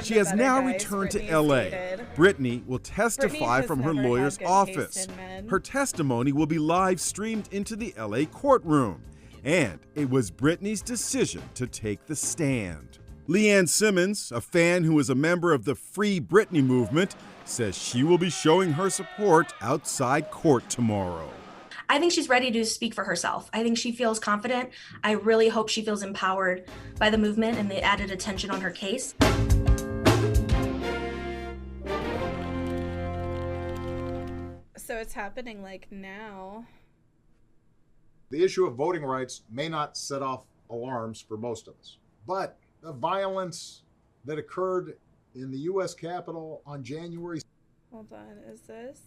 She has now returned to L.A. Britney will testify from her lawyer's office. Her testimony will be live streamed into the L.A. courtroom. And it was Britney's decision to take the stand. Leanne Simmons, a fan who is a member of the Free Britney movement, says she will be showing her support outside court tomorrow. I think she's ready to speak for herself. I think she feels confident. I really hope she feels empowered by the movement and the added attention on her case. so it's happening like now. The issue of voting rights may not set off alarms for most of us, but the violence that occurred in the U.S. Capitol on January. Hold on, is this?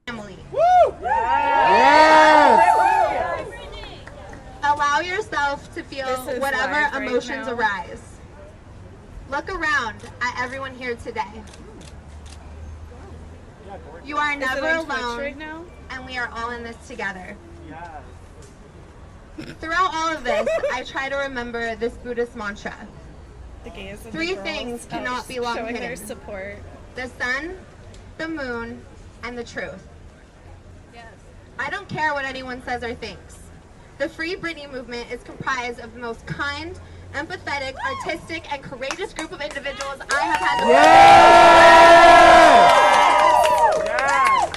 Family. Woo! Yes! Allow yourself to feel whatever emotions arise. Look around at everyone here today. You are never alone, right now? and we are all in this together. Throughout all of this, I try to remember this Buddhist mantra. The gays and Three the girls things cannot be long showing hidden. their support. The sun, the moon, and the truth. Yes. I don't care what anyone says or thinks. The Free Britney movement is comprised of the most kind, empathetic, artistic, and courageous group of individuals I have had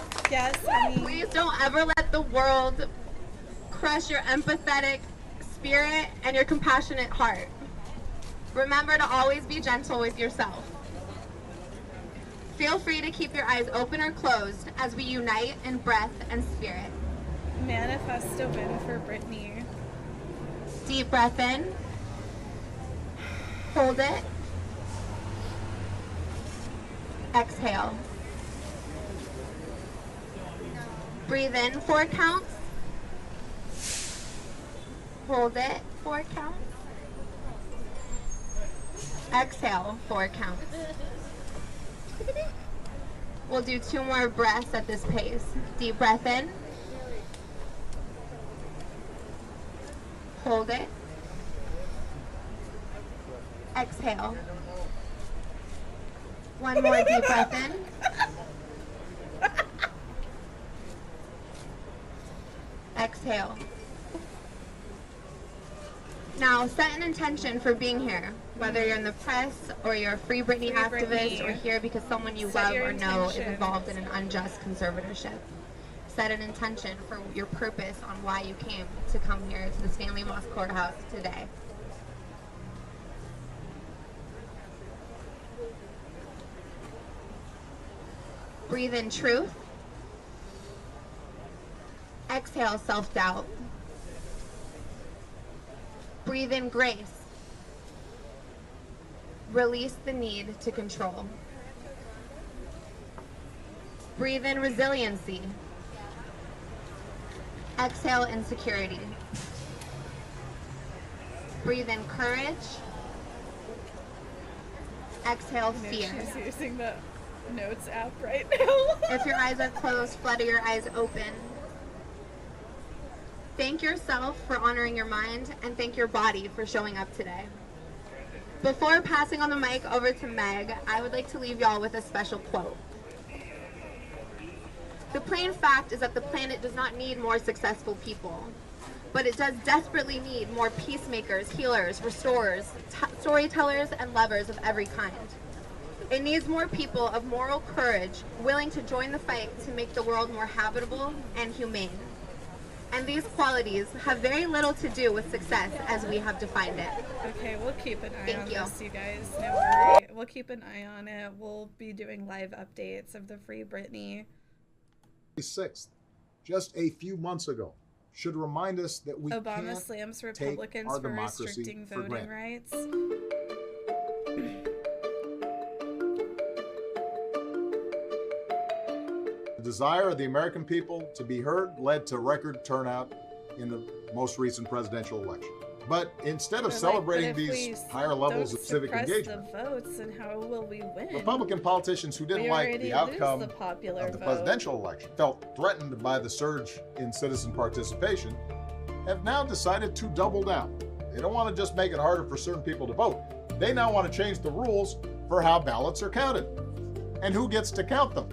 the Yes, honey. Please don't ever let the world crush your empathetic spirit and your compassionate heart. Remember to always be gentle with yourself. Feel free to keep your eyes open or closed as we unite in breath and spirit. Manifest a win for Britney. Deep breath in. Hold it. Exhale. Breathe in 4 counts. Hold it 4 counts. Exhale 4 counts. We'll do 2 more breaths at this pace. Deep breath in. Hold it. Exhale. 1 more deep breath in. Exhale. Now set an intention for being here, whether you're in the press or you're a Free Britney activist or here because someone you love or know is involved in an unjust conservatorship. Set an intention for your purpose on why you came to come here to the Stanley Moss Courthouse today. Breathe in truth. Exhale self-doubt. Breathe in grace. Release the need to control. Breathe in resiliency. Exhale insecurity. Breathe in courage. Exhale fear. She's using the Notes app right now. If your eyes are closed, flutter your eyes open. Thank yourself for honoring your mind and thank your body for showing up today. Before passing on the mic over to Meg, I would like to leave y'all with a special quote. The plain fact is that the planet does not need more successful people, but it does desperately need more peacemakers, healers, restorers, storytellers, and lovers of every kind. It needs more people of moral courage willing to join the fight to make the world more habitable and humane. And these qualities have very little to do with success as we have defined it. Okay, we'll keep an eye on this, you guys. No worry. We'll keep an eye on it. We'll be doing live updates of the Free Britney. 6th, just a few months ago, should remind us that we Obama can't slams take Republicans our for democracy restricting for voting granted. rights. The desire of the American people to be heard led to record turnout in the most recent presidential election. But instead of celebrating these higher levels of civic engagement, the votes, and how will we win? Republican politicians who didn't like the outcome of the presidential election, felt threatened by the surge in citizen participation, have now decided to double down. They don't want to just make it harder for certain people to vote. They now want to change the rules for how ballots are counted and who gets to count them.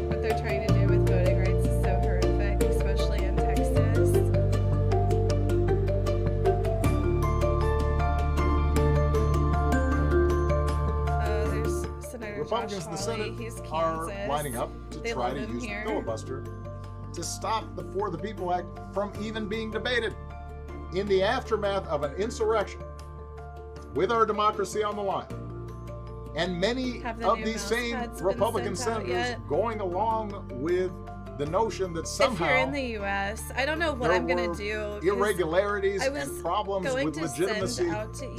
What they're trying to do with voting rights is so horrific, especially in Texas. There's Senator Republicans in the Senate are lining up to They try love to him use here. the filibuster to stop the For the People Act from even being debated. in the aftermath of an insurrection with our democracy on the line, and many of these same Republican senators going along with the notion that somehow, if you're in the U.S., I don't know what I'm going to do. Irregularities and problems with legitimacy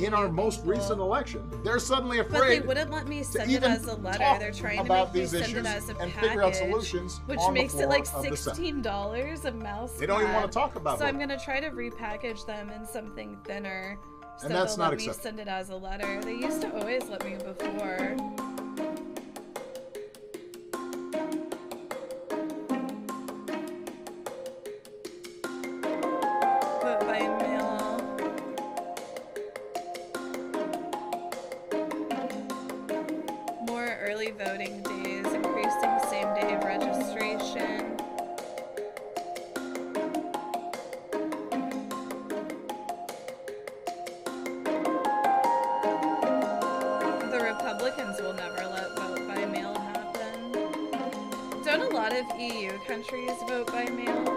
in our most recent election. They're suddenly afraid. But they wouldn't let me send it as a letter. They're trying to make me send it as a package, which makes it like $16 a mouse pad. They don't even want to talk about it. So I'm going to try to repackage them in something thinner. So and that's they'll not let me send it as a letter. They used to always let me before. Voting days, increasing same-day registration. The Republicans will never let vote by mail happen. Don't a lot of EU countries vote by mail?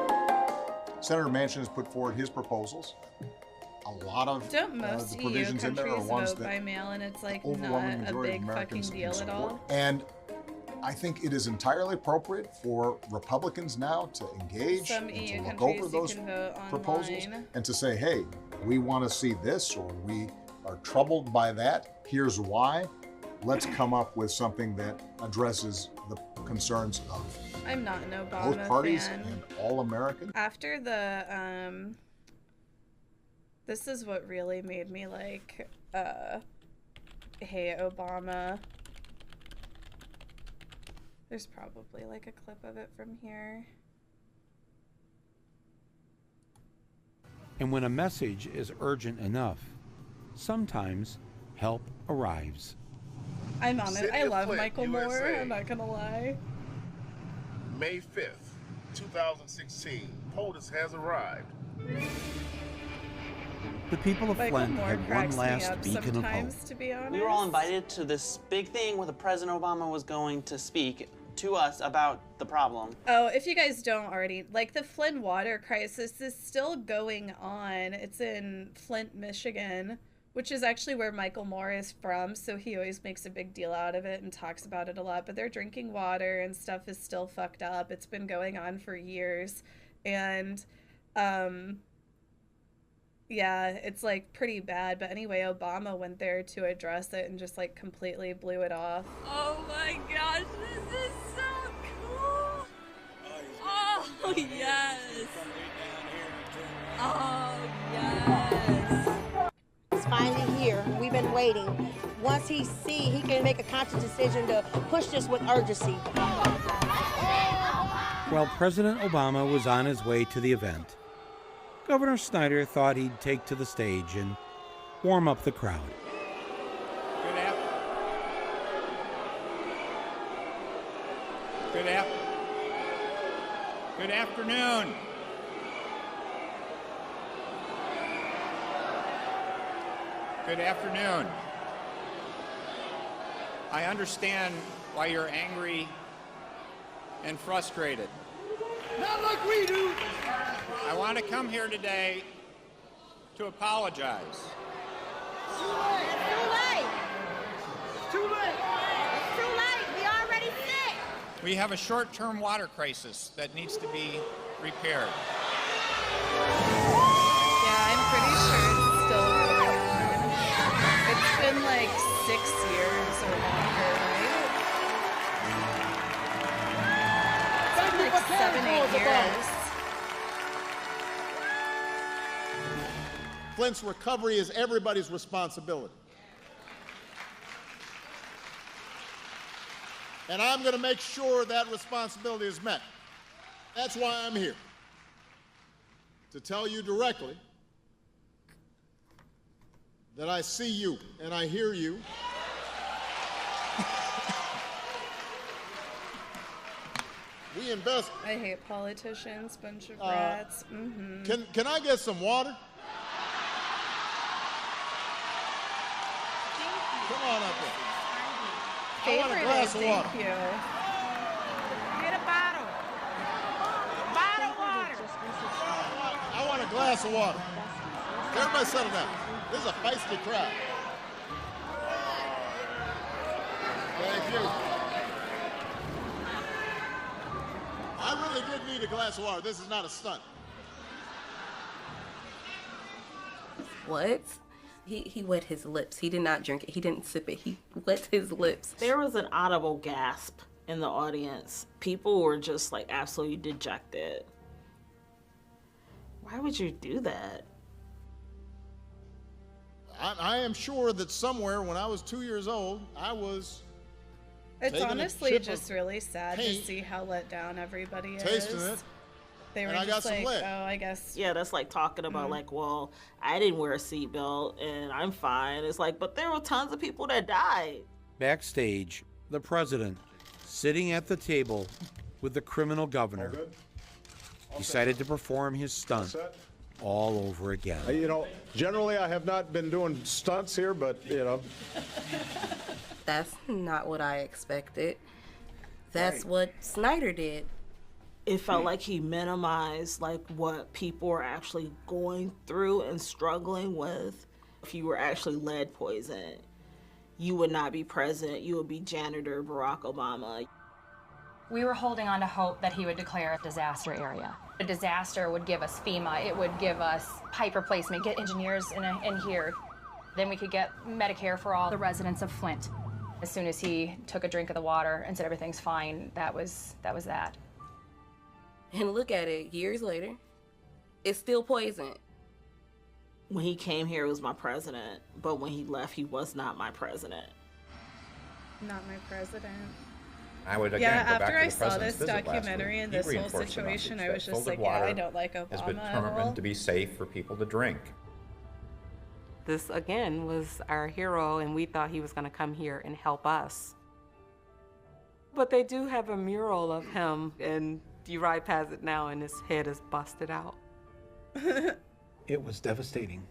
Senator Manchin has put forward his proposals. A lot of don't most the EU provisions in there are countries ones vote by mail, and it's like overwhelming not a majority of big fucking Americans deal can at all. support. And I think it is entirely appropriate for Republicans now to engage Some and EU to look countries over those you can vote proposals online. and to say, hey, we want to see this, or we are troubled by that. Here's why. Let's come up with something that addresses the concerns of I'm not an Obama both parties fan. and all Americans. After the this is what really made me like hate Obama. There's probably like a clip of it from here. And when a message is urgent enough, sometimes help arrives. I'm on it. I love Flint, Michael USA. Moore, I'm not gonna lie. May 5th, 2016, POTUS has arrived. The people of Michael Flint Moore had one cracks me last up beacon of hope. sometimes, to be honest. We were all invited to this big thing where the President Obama was going to speak to us about the problem. Oh, if you guys don't already, like the Flint water crisis is still going on. It's in Flint, Michigan, which is actually where Michael Moore is from, so he always makes a big deal out of it and talks about it a lot. But their drinking water and stuff is still fucked up. It's been going on for years. And yeah, it's like pretty bad. But anyway, Obama went there to address it and just like completely blew it off. Oh my gosh, this is so cool! Oh yes! Oh yes! It's finally here. We've been waiting. Once he can make a conscious decision to push this with urgency. While President Obama was on his way to the event, Governor Snyder thought he'd take to the stage and warm up the crowd. Good afternoon. Good afternoon. I understand why you're angry and frustrated. Not like we do. I want to come here today to apologize. Too late. Too late. It's too late. We already sick. We have a short-term water crisis that needs to be repaired. Yeah, I'm pretty sure it's still going on. It's been like 6 years or longer, right? It's been like 7-8 years. Flint's recovery is everybody's responsibility. And I'm going to make sure that responsibility is met. That's why I'm here. To tell you directly that I see you and I hear you. We invest. I hate politicians, bunch of rats. Can I get some water? Come on up here. I want a glass of water. Thank you. Get a bottle. Bottle water. I want a glass of water. Everybody settle down. This is a feisty crowd. Thank you. I really did need a glass of water. This is not a stunt. What? He wet his lips. He did not drink it. He didn't sip it. He wet his lips. There was an audible gasp in the audience. People were just like absolutely dejected. Why would you do that? I am sure that somewhere when I was 2 years old, I was It's honestly just really sad to see how let down everybody is. Tasting it. They were and I got just some like, lead. oh, I guess. Yeah, that's like talking about like, well, I didn't wear a seatbelt and I'm fine. It's like, but there were tons of people that died. Backstage, the president, sitting at the table with the criminal governor, decided to perform his stunt all over again. You know, generally I have not been doing stunts here, but, you know. That's not what I expected. That's what Snyder did. It felt like he minimized like what people are actually going through and struggling with. If you were actually lead poisoned, you would not be president. You would be janitor Barack Obama. We were holding on to hope that he would declare a disaster area. A disaster would give us FEMA. It would give us pipe replacement, get engineers in here. Then we could get Medicare for all the residents of Flint. As soon as he took a drink of the water and said everything's fine, that was that. And look at it, years later, it's still poison. When he came here, it was my president, but when he left, he was not my president. Not my president. I would again Yeah, go back after to I the saw president's this visit last documentary week. and He this whole reinforced the situation, message I was that just filtered like, yeah, water I don't like Obama has been at all. determined to be safe for people to drink. This, again, was our hero, and we thought he was going to come here and help us. But they do have a mural of him, and you ride past it now, and his head is busted out. It was devastating,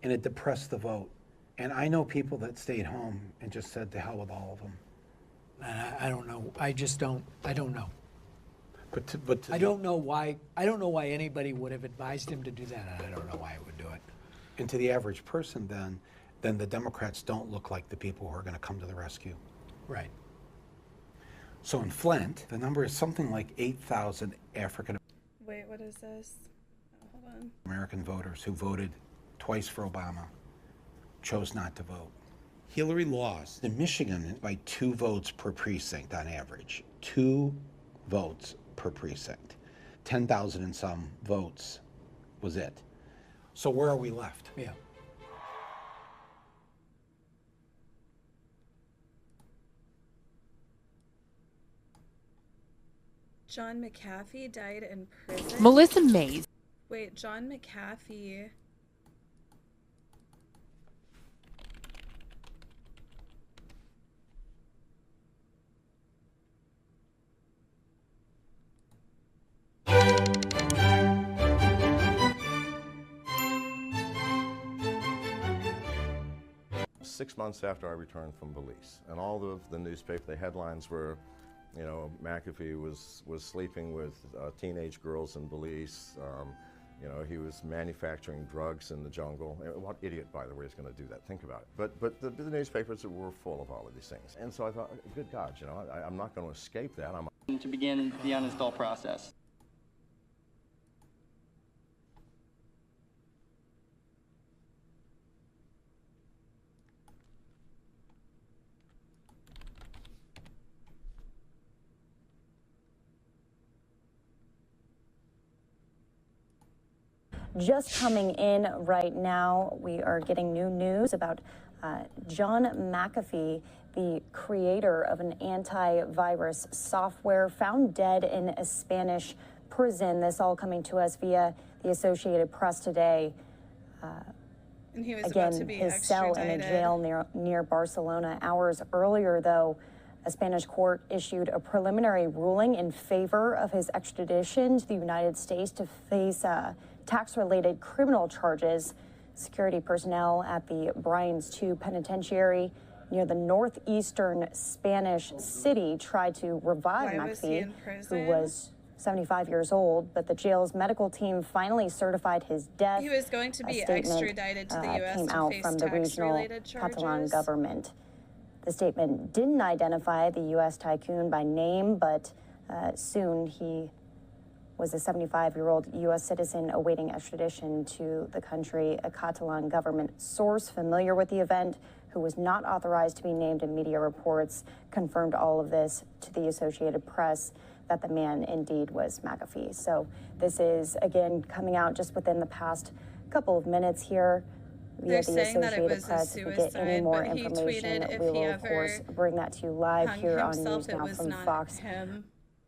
and it depressed the vote. And I know people that stayed home and just said to hell with all of them. I don't know. I don't know. But I don't know why. I don't know why anybody would have advised him to do that. And I don't know why he would do it. And to the average person, then the Democrats don't look like the people who are going to come to the rescue. Right. So in Flint, the number is something like 8,000 African Wait, what is this? Oh, hold on. American voters who voted twice for Obama chose not to vote. Hillary lost in Michigan by 2 votes per precinct on average. 2 votes per precinct. 10,000 and some votes was it. So where are we left? Yeah. John McAfee died in prison. Melissa Mays. Wait, John McAfee. Six months after I returned from Belize, and all of the newspaper, the headlines were, you know, McAfee was sleeping with teenage girls in Belize. You know, he was manufacturing drugs in the jungle. What idiot, by the way, is going to do that? Think about it. But the newspapers were full of all of these things. And so I thought, good God, you know, I'm not going to escape that. To begin the uninstall process. Just coming in right now, we are getting new news about John McAfee, the creator of an antivirus software, found dead in a Spanish prison. This all coming to us via the Associated Press today. And he was Again, about to be his cell in a extradited. jail near Barcelona. Hours earlier, though, a Spanish court issued a preliminary ruling in favor of his extradition to the United States to face tax-related criminal charges. Security personnel at the Bryans II Penitentiary near the northeastern Spanish city tried to revive Why was he in McAfee, prison? who was 75 years old, but the jail's medical team finally certified his death. He was going to be extradited to the U.S. came to out face from the regional tax-related charges. Catalan government. The statement didn't identify the U.S. tycoon by name, but soon he was a 75-year-old U.S. citizen awaiting extradition to the country. A Catalan government source familiar with the event, who was not authorized to be named in media reports, confirmed all of this to the Associated Press, that the man indeed was McAfee. So this is, again, coming out just within the past couple of minutes here via the Associated Press. If we get any more information, we will, of course, bring that to you live here on News Now from Fox.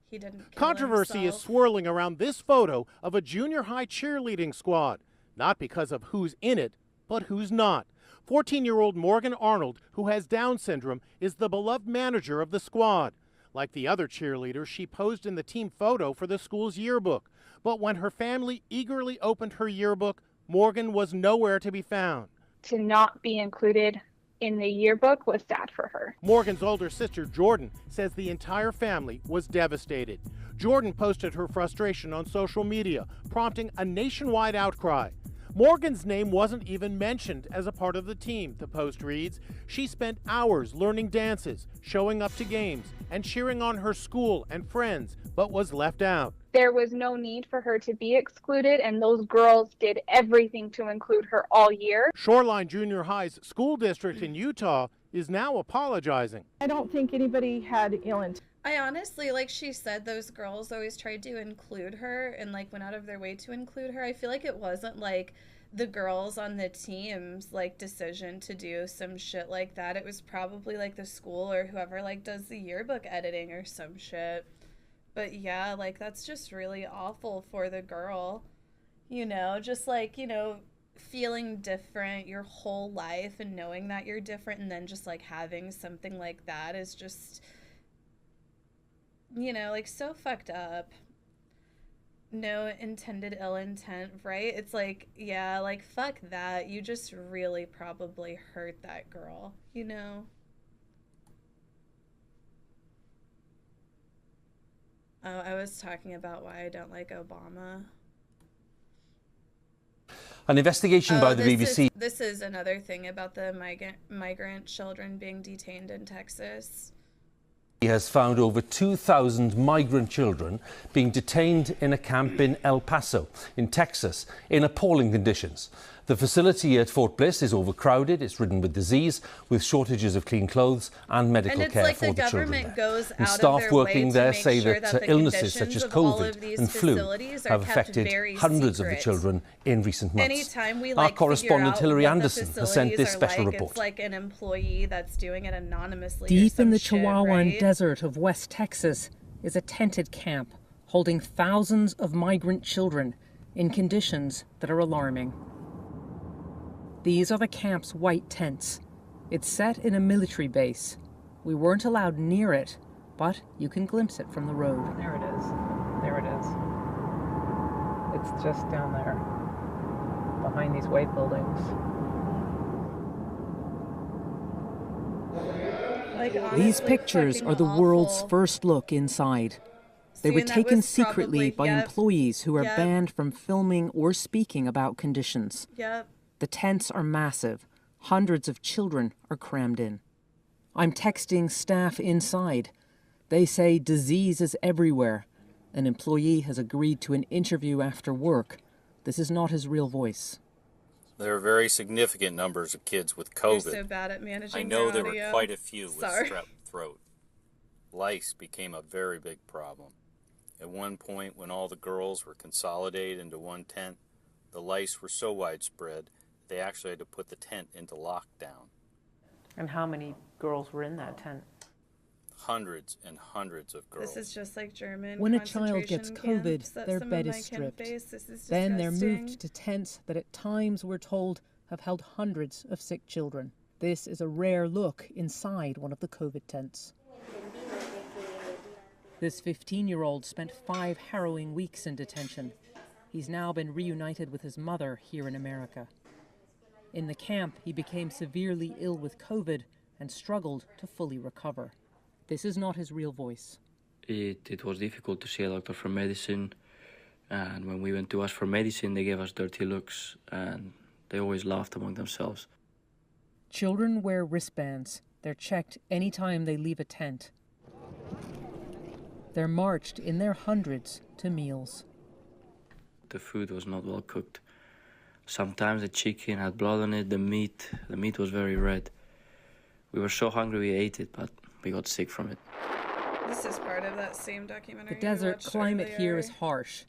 He didn't kill Controversy himself. is swirling around this photo of a junior high cheerleading squad, not because of who's in it, but who's not. 14-year-old Morgan Arnold, who has Down syndrome, is the beloved manager of the squad. Like the other cheerleaders, she posed in the team photo for the school's yearbook. But when her family eagerly opened her yearbook, Morgan was nowhere to be found. To not be included in the yearbook was sad for her. Morgan's older sister, Jordan, says the entire family was devastated. Jordan posted her frustration on social media, prompting a nationwide outcry. Morgan's name wasn't even mentioned as a part of the team, the post reads. She spent hours learning dances, showing up to games, and cheering on her school and friends, but was left out. There was no need for her to be excluded, and those girls did everything to include her all year. Shoreline Junior High's school district in Utah is now apologizing. I don't think anybody had ill intent. I honestly, like she said, those girls always tried to include her and like went out of their way to include her. I feel like it wasn't like the girls on the team's like decision to do some shit like that. It was probably like the school or whoever like does the yearbook editing or some shit. But yeah, like that's just really awful for the girl, you know, just like, you know, feeling different your whole life and knowing that you're different and then just like having something like that is just, you know, like so fucked up. No intended ill intent, right? It's like, yeah, like fuck that. You just really probably hurt that girl, you know? Oh, I was talking about why I don't like Obama. An investigation by the BBC. This is another thing about the migrant children being detained in Texas. He has found over 2,000 migrant children being detained in a camp in El Paso, in Texas, in appalling conditions. The facility at Fort Bliss is overcrowded, it's ridden with disease, with shortages of clean clothes and medical care for the children there. And staff working there say that illnesses such as COVID and flu have affected hundreds of the children in recent months. Our correspondent Hilary Anderson has sent this special report. It's like an employee that's doing it anonymously. Deep in the Chihuahuan desert of West Texas is a tented camp holding thousands of migrant children in conditions that are alarming. These are the camp's white tents. It's set in a military base. We weren't allowed near it, but you can glimpse it from the road. There it is. There it is. It's just down there, behind these white buildings. Like, honestly, these pictures are the world's first look inside. They were taken secretly by employees who are banned from filming or speaking about conditions. Yep. The tents are massive. Hundreds of children are crammed in. I'm texting staff inside. They say disease is everywhere. An employee has agreed to an interview after work. This is not his real voice. There are very significant numbers of kids with COVID. You're so bad at managing I know there audio. were quite a few with Sorry. strep throat. Lice became a very big problem. At one point, when all the girls were consolidated into one tent, the lice were so widespread they actually had to put the tent into lockdown. And how many girls were in that tent? Hundreds and hundreds of girls. This is just like German When a child gets COVID, their bed is stripped. Then they're moved to tents that at times, we're told, have held hundreds of sick children. This is a rare look inside one of the COVID tents. This 15-year-old spent 5 harrowing weeks in detention. He's now been reunited with his mother here in America. In the camp, he became severely ill with COVID and struggled to fully recover. This is not his real voice. It was difficult to see a doctor for medicine, and when we went to ask for medicine, they gave us dirty looks, and they always laughed among themselves. Children wear wristbands. They're checked anytime they leave a tent. They're marched in their hundreds to meals. The food was not well cooked. Sometimes the chicken had blood on it, the meat was very red. We were so hungry we ate it, but we got sick from it. This is part of that same documentary. The desert climate here is harsh.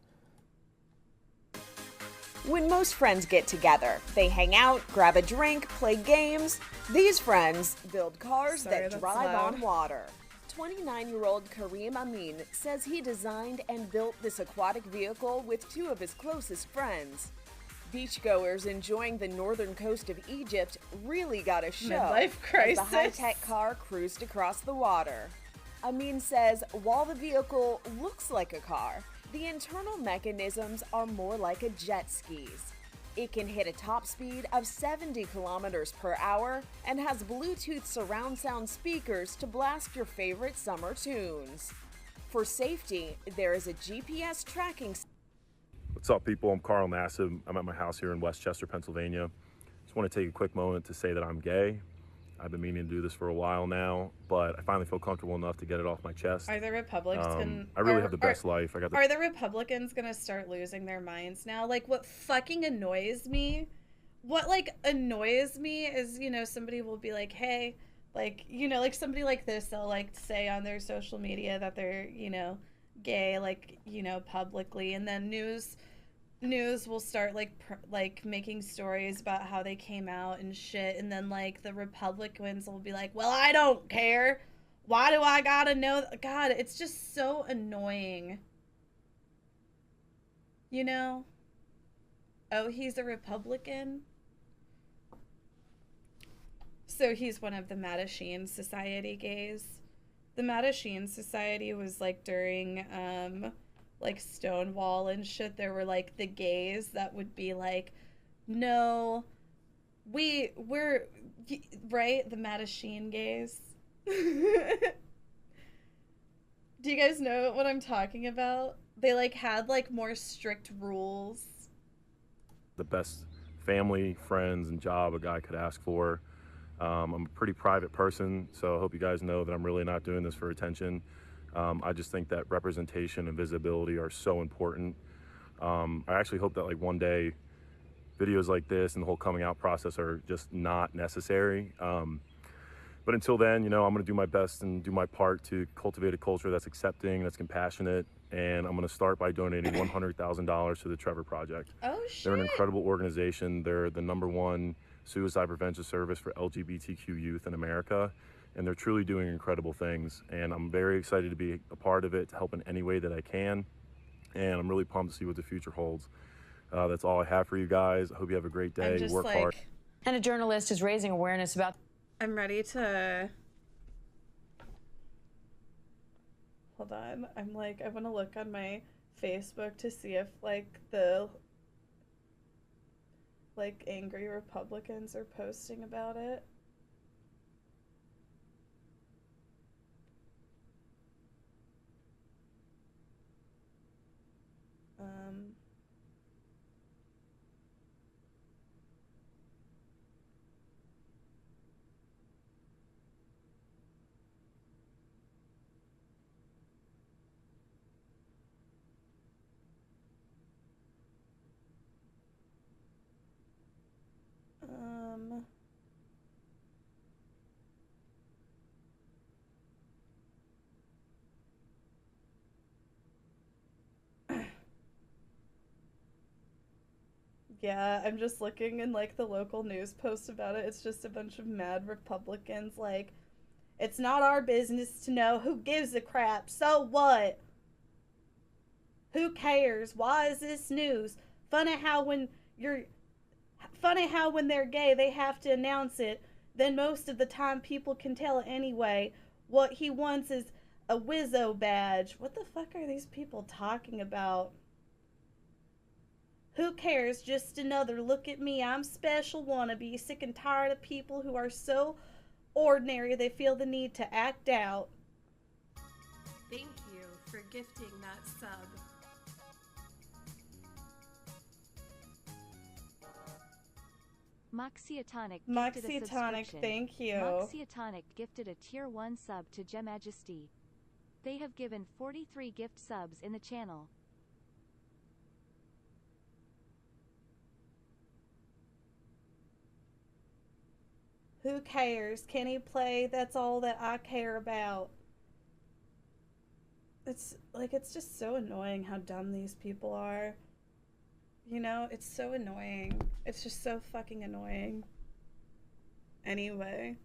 When most friends get together, they hang out, grab a drink, play games. These friends build cars that drive on water. 29-year-old Kareem Amin says he designed and built this aquatic vehicle with two of his closest friends. Beachgoers enjoying the northern coast of Egypt really got a show Midlife crisis. as the high-tech car cruised across the water. Amin says while the vehicle looks like a car, the internal mechanisms are more like a jet skis. It can hit a top speed of 70 kilometers per hour and has Bluetooth surround sound speakers to blast your favorite summer tunes. For safety, there is a GPS tracking. What's up, people? I'm Carl Nassib. I'm at my house here in Westchester, Pennsylvania. Just want to take a quick moment to say that I'm gay. I've been meaning to do this for a while now, but I finally feel comfortable enough to get it off my chest. Are the Republicans I really have the best life. Are the Republicans gonna start losing their minds now? Like, what fucking annoys me? What like annoys me is, you know, somebody will be like, hey, like, you know, like somebody like this, they'll like say on their social media that they're, you know, gay, like, you know, publicly, and then news will start like making stories about how they came out and shit, and then like the Republicans will be like, well, I don't care, why do I gotta know? God, it's just so annoying, you know. Oh, he's a Republican, so he's one of the Mattachine Society gays. The Mattachine Society was like during like Stonewall and shit. There were like the gays that would be like, no, we're right, the Mattachine gays. Do you guys know what I'm talking about? They like had like more strict rules. The best family, friends, and job a guy could ask for. I'm a pretty private person, so I hope you guys know that I'm really not doing this for attention. I just think that representation and visibility are so important. I actually hope that like one day videos like this and the whole coming out process are just not necessary. But until then, you know, I'm going to do my best and do my part to cultivate a culture that's accepting, that's compassionate, and I'm going to start by donating $100,000 to the Trevor Project. Oh, shit. They're an incredible organization. They're the #1 suicide prevention service for LGBTQ youth in America. And they're truly doing incredible things, and I'm very excited to be a part of it, to help in any way that I can, and I'm really pumped to see what the future holds. That's all I have for you guys. I hope you have a great day. Work hard. And a journalist is raising awareness about... I'm ready to... Hold on. I'm like, I want to look on my Facebook to see if like the like angry Republicans are posting about it. Yeah, I'm just looking in like the local news posts about it. It's just a bunch of mad Republicans like, it's not our business to know, who gives a crap, so what? Who cares? Why is this news? Funny how when they're gay they have to announce it. Then most of the time people can tell it anyway. What he wants is a Wizzo badge. What the fuck are these people talking about? Who cares? Just another look at me, I'm special wannabe. Sick and tired of people who are so ordinary they feel the need to act out. Thank you. for gifting that sub. Moxiatonic, Moxiatonic, thank you. Moxiatonic gifted a Tier 1 sub to Gemajesty. They have given 43 gift subs in the channel. Who cares? Can he play? That's all that I care about. It's like, it's just so annoying how dumb these people are. You know, it's so annoying. It's just so fucking annoying. Anyway,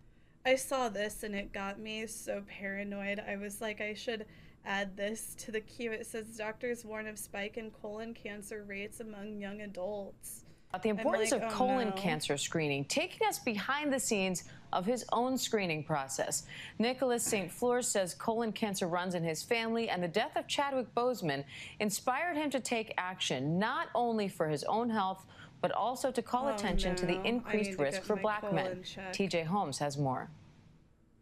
I saw this and it got me so paranoid. I was like, I should add this to the queue. It says doctors warn of spike in colon cancer rates among young adults. The importance I'm like, of oh, colon no. cancer screening, taking us behind the scenes of his own screening process. Nicholas St. Fleur says colon cancer runs in his family, and the death of Chadwick Boseman inspired him to take action, not only for his own health, but also to call attention to the increased risk for black men. TJ Holmes has more.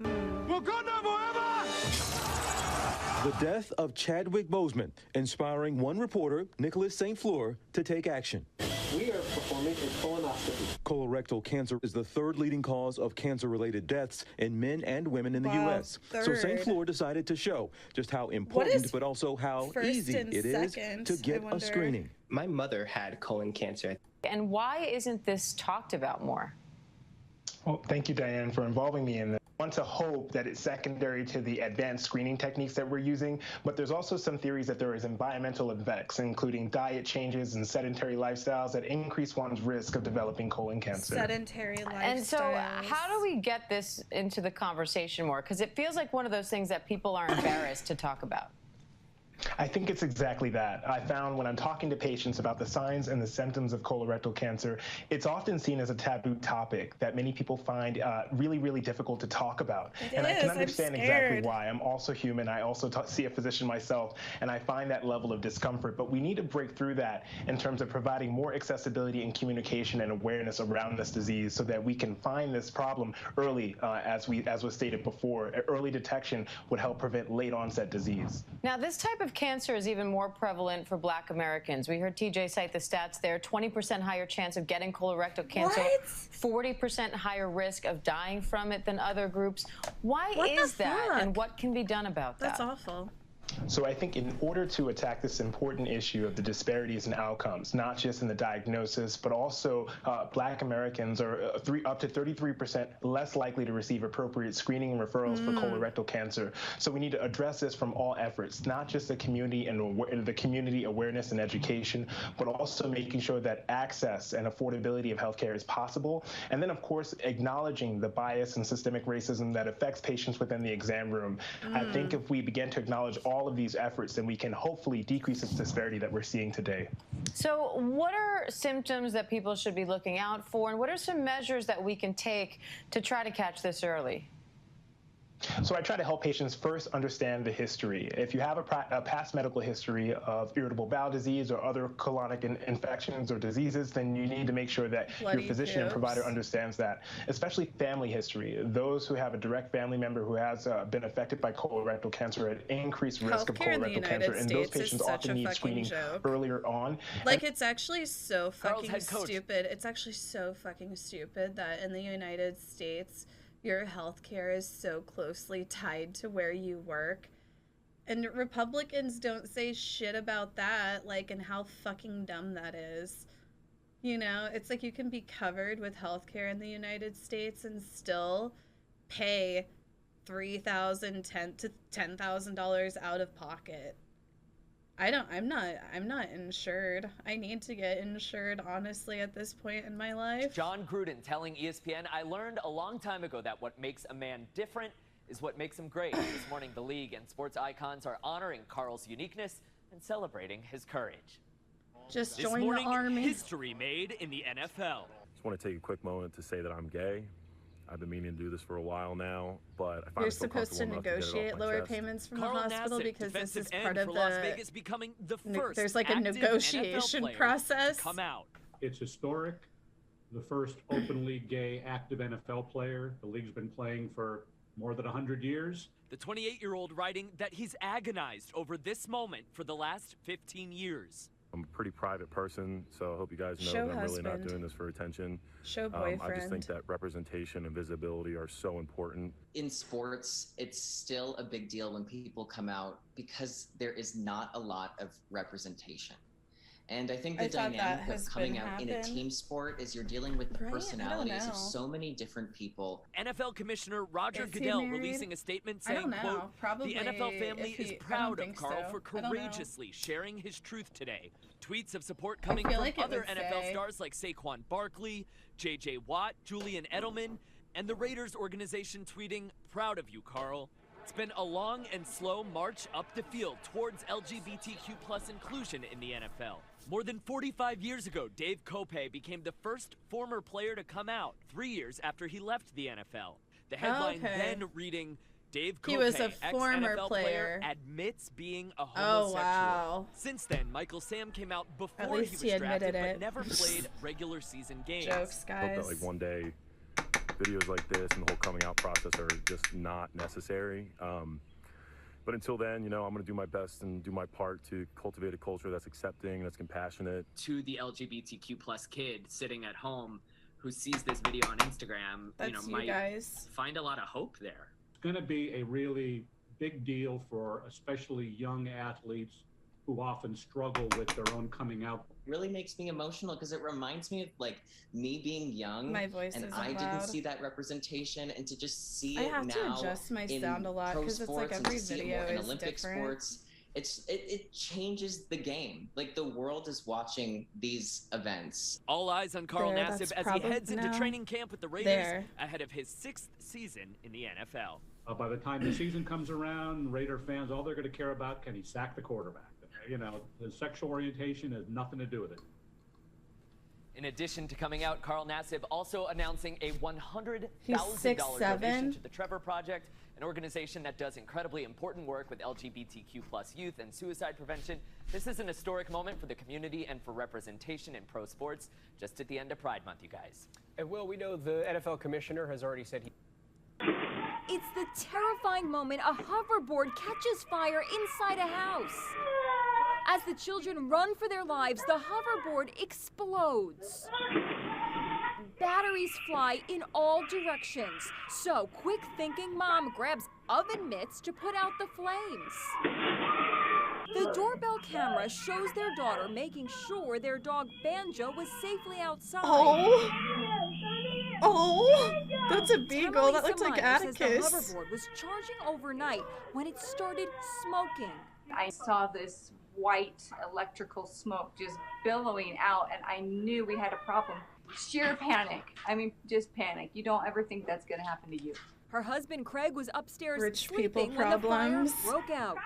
Wakanda forever! The death of Chadwick Boseman, inspiring one reporter, Nicholas St. Fleur, to take action. We are performing a colonoscopy. Colorectal cancer is the third leading cause of cancer-related deaths in men and women in the U.S. So St. Fleur decided to show just how important, but also how easy it is to get a screening. My mother had colon cancer. And why isn't this talked about more? Well, thank you, Diane, for involving me in this. I want to hope that it's secondary to the advanced screening techniques that we're using, but there's also some theories that there is environmental effects, including diet changes and sedentary lifestyles that increase one's risk of developing colon cancer. Sedentary lifestyles. And so how do we get this into the conversation more? Because it feels like one of those things that people are embarrassed to talk about. I think it's exactly that. I found when I'm talking to patients about the signs and the symptoms of colorectal cancer, it's often seen as a taboo topic that many people find really, really difficult to talk about. And I can understand exactly why. I'm also human. I also see a physician myself, and I find that level of discomfort. But we need to break through that in terms of providing more accessibility and communication and awareness around this disease so that we can find this problem early, as was stated before. Early detection would help prevent late onset disease. Now, this type of cancer is even more prevalent for Black Americans. We heard TJ cite the stats there. 20% higher chance of getting colorectal cancer, 40% higher risk of dying from it than other groups. Why is that, and what can be done about that? That's awful. So I think in order to attack this important issue of the disparities in outcomes, not just in the diagnosis, but also Black Americans are up to 33% less likely to receive appropriate screening and referrals for colorectal cancer. So we need to address this from all efforts, not just the community and the community awareness and education, but also making sure that access and affordability of healthcare is possible. And then, of course, acknowledging the bias and systemic racism that affects patients within the exam room. I think if we begin to acknowledge all of these efforts, then we can hopefully decrease this disparity that we're seeing today. So what are symptoms that people should be looking out for, and what are some measures that we can take to try to catch this early? So I try to help patients first understand the history. If you have a past medical history of irritable bowel disease or other colonic infections or diseases, then you need to make sure that your physician and provider understands that, especially family history. Those who have a direct family member who has been affected by colorectal cancer at increased risk of colorectal cancer, and those patients often need screening earlier on. Like, it's actually so fucking stupid. It's actually so fucking stupid that in the United States, your health care is so closely tied to where you work. And Republicans don't say shit about that, like, and how fucking dumb that is. You know, it's like you can be covered with health care in the United States and still pay $3,000 to $10,000 out of pocket. I'm not insured. I need to get insured, honestly, at this point in my life. John Gruden telling ESPN, I learned a long time ago that what makes a man different is what makes him great. This morning, the league and sports icons are honoring Carl's uniqueness and celebrating his courage. Just this join morning, the army. History made in the NFL. Just want to take a quick moment to say that I'm gay. I've been meaning to do this for a while now, but I find You're supposed to negotiate lower payments from the hospital because this is part of Las Vegas becoming the first there's like a negotiation process. Come out. It's historic. The first openly gay active NFL player. The league's been playing for more than 100 years. The 28-year-old writing that he's agonized over this moment for the last 15 years. I'm a pretty private person, so I hope you guys know Show that I'm really not husband. doing this for attention. Show I just boyfriend. think that representation and visibility are so important. In sports, it's still a big deal when people come out because there is not a lot of representation. And I think the dynamic of coming out in a team sport is you're dealing with the personalities of so many different people. NFL Commissioner Roger Goodell releasing a statement saying, quote, Probably the NFL family if is he- proud I of don't Carl think so. for I don't know. courageously sharing his truth today. Tweets of support coming feel from like it other would NFL say- stars like Saquon Barkley, J.J. Watt, Julian Edelman, and the Raiders organization tweeting, proud of you, Carl. It's been a long and slow march up the field towards LGBTQ plus inclusion in the NFL. More than 45 years ago, Dave Kopay became the first former player to come out 3 years after he left the NFL. The headline then reading, Dave Kopay, He was a former ex-NFL player. Admits being a Oh, homosexual. wow. Since then, Michael Sam came out before least he he was drafted, admitted but it. never played regular season games. Jokes, I hope that like one day videos like this and the whole coming out process are just not necessary. But until then, you know, I'm going to do my best and do my part to cultivate a culture that's accepting, that's compassionate. To the LGBTQ plus kid sitting at home who sees this video on Instagram, That's you might guys. find a lot of hope there. It's going to be a really big deal for especially young athletes who often struggle with their own coming out. Really makes me emotional because it reminds me of like me being young. My voice and isn't I didn't loud. see that representation, and to just see I it have now to adjust my in sound a lot pro because it's like sports and every to see it video more in is Olympic different. sports, it changes the game. Like the world is watching these events. All eyes on Carl There, Nassib that's as he probably- heads into no. training camp with the Raiders There. ahead of his 6th season in the NFL. By the time the season comes around, Raider fans, all they're going to care about, can he sack the quarterback? You know, his sexual orientation has nothing to do with it. In addition to coming out, Carl Nassib also announcing a $100,000 He's donation 6'7". to the Trevor Project, an organization that does incredibly important work with LGBTQ plus youth and suicide prevention. This is an historic moment for the community and for representation in pro sports, just at the end of Pride Month, you guys. And Will, we know the NFL commissioner has already said he... It's the terrifying moment a hoverboard catches fire inside a house. As the children run for their lives, the hoverboard explodes. Batteries fly in all directions. So, quick-thinking mom grabs oven mitts to put out the flames. The doorbell camera shows their daughter making sure their dog Banjo was safely outside. Oh, that's a beagle. That looks like Tamara says the Atticus. hoverboard was charging overnight when it started smoking. I saw this white electrical smoke just billowing out, and I knew we had a problem. Sheer panic. I mean, just panic. You don't ever think that's going to happen to you. Her husband Craig was upstairs Rich sleeping people when the problems. fire broke out.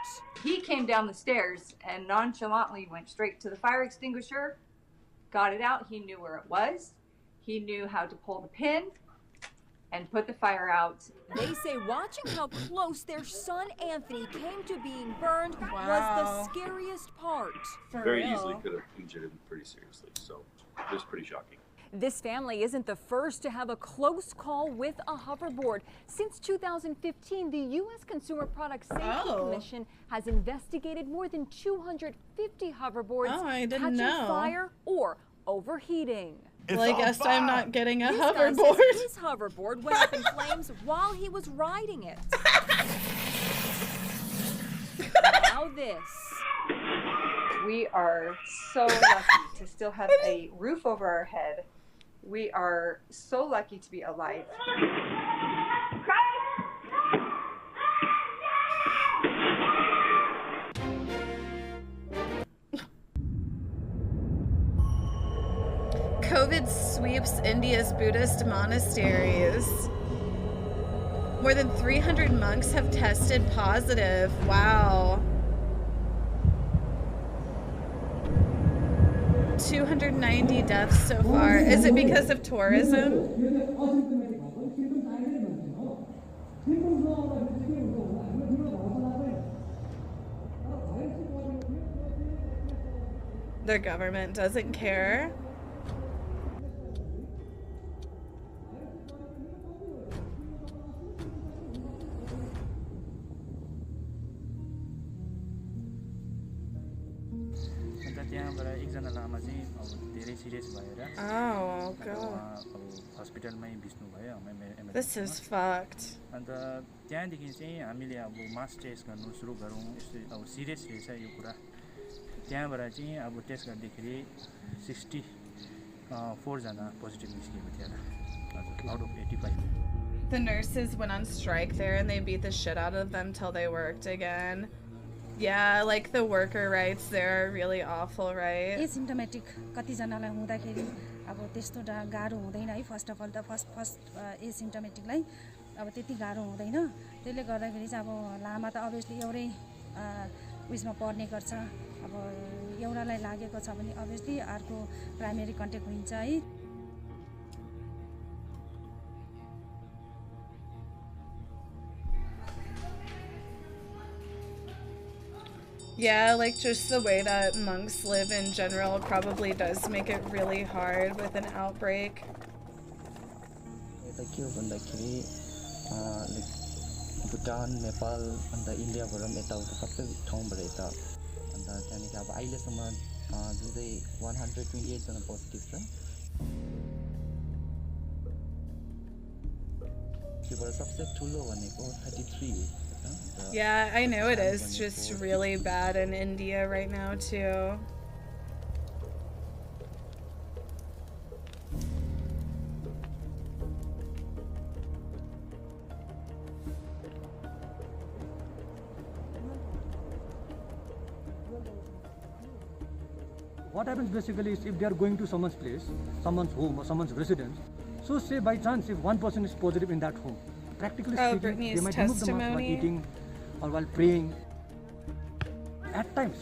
He came down the stairs and nonchalantly went straight to the fire extinguisher, got it out. He knew where it was. He knew how to pull the pin and put the fire out. They say watching how close their son Anthony came to being burned was Wow. the scariest part. Very easily could have injured him pretty seriously, so it was pretty shocking. This family isn't the first to have a close call with a hoverboard. Since 2015, the U.S. Consumer Product Safety Commission has investigated more than 250 hoverboards I didn't catching know. fire or overheating. Well, I guess I'm not getting a This guy says hoverboard. his hoverboard went up in flames while he was riding it. Now this. We are so lucky to still have a roof over our head. We are so lucky to be alive. COVID sweeps India's Buddhist monasteries. More than 300 monks have tested positive. Wow. 290 deaths so far. Is it because of tourism? Their government doesn't care. अन्त त्यहाँबाट एकजना लामा चाहिँ अब धेरै serious भएर Oh god. अब हस्पिटलमै बिस्नु भयो This is fucked. अन्त त्यहाँदेखि चाहिँ हामीले अब मास टेस्ट गर्नु सुरु गरौँ यस्तो अब सिरियस रहेछ यो कुरा त्यहाँबाट चाहिँ अब टेस्ट गर्दाखेरि 64 जना पोजिटिभ निस्किएको थियो होला out of 85. The nurses went on strike there and they beat the shit out of them till they worked again. Yeah, like the worker rights there are really awful, right? Asymptomatic कतिजनालाई हुँदाखेरि अब त्यस्तो गाह्रो हुँदैन है first of all त first एसिम्टोमेटिकलाई अब त्यति गाह्रो हुँदैन त्यसले गर्दाखेरि चाहिँ अब लामा त अभियसली एउटै उइसमा पर्ने गर्छ अब एउटालाई लागेको छ भने अभियसली अर्को प्राइमेरी कन्ट्याक्ट हुन्छ है Yeah, like just the way that monks live in general probably does make it really hard with an outbreak. Bhutan, Nepal, and the India were on the top and the have Islesama, do they 128 on a positive, sir? You were a subset too low and 33. Yeah, I know it is just really bad in India right now too. What happens basically is if they are going to someone's place, someone's home or someone's residence, so say by chance if one person is positive in that home, practically speaking, Brittany's they might remove the mask while eating or while praying. At times,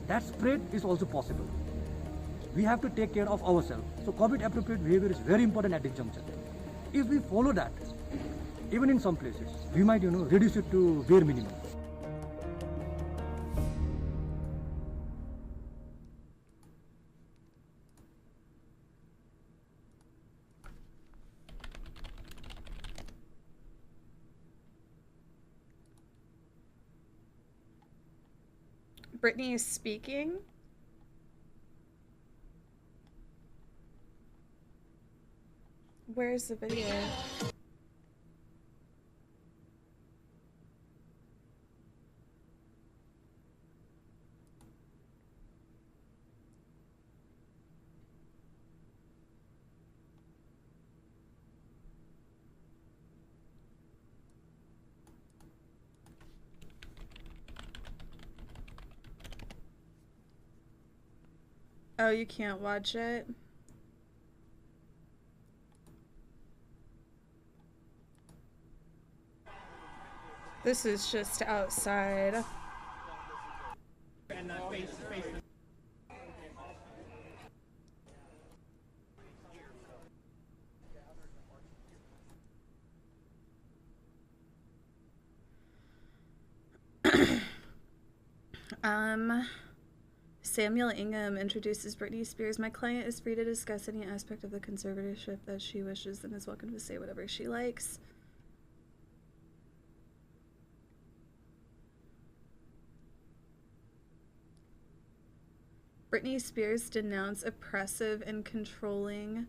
that spread is also possible. We have to take care of ourselves. So COVID appropriate behavior is very important at this juncture. If we follow that, even in some places, we might, reduce it to bare minimum. Brittany is speaking. Where's the video? Oh, you can't watch it? This is just outside. Samuel Ingham introduces Britney Spears. My client is free to discuss any aspect of the conservatorship that she wishes and is welcome to say whatever she likes. Britney Spears denounced oppressive and controlling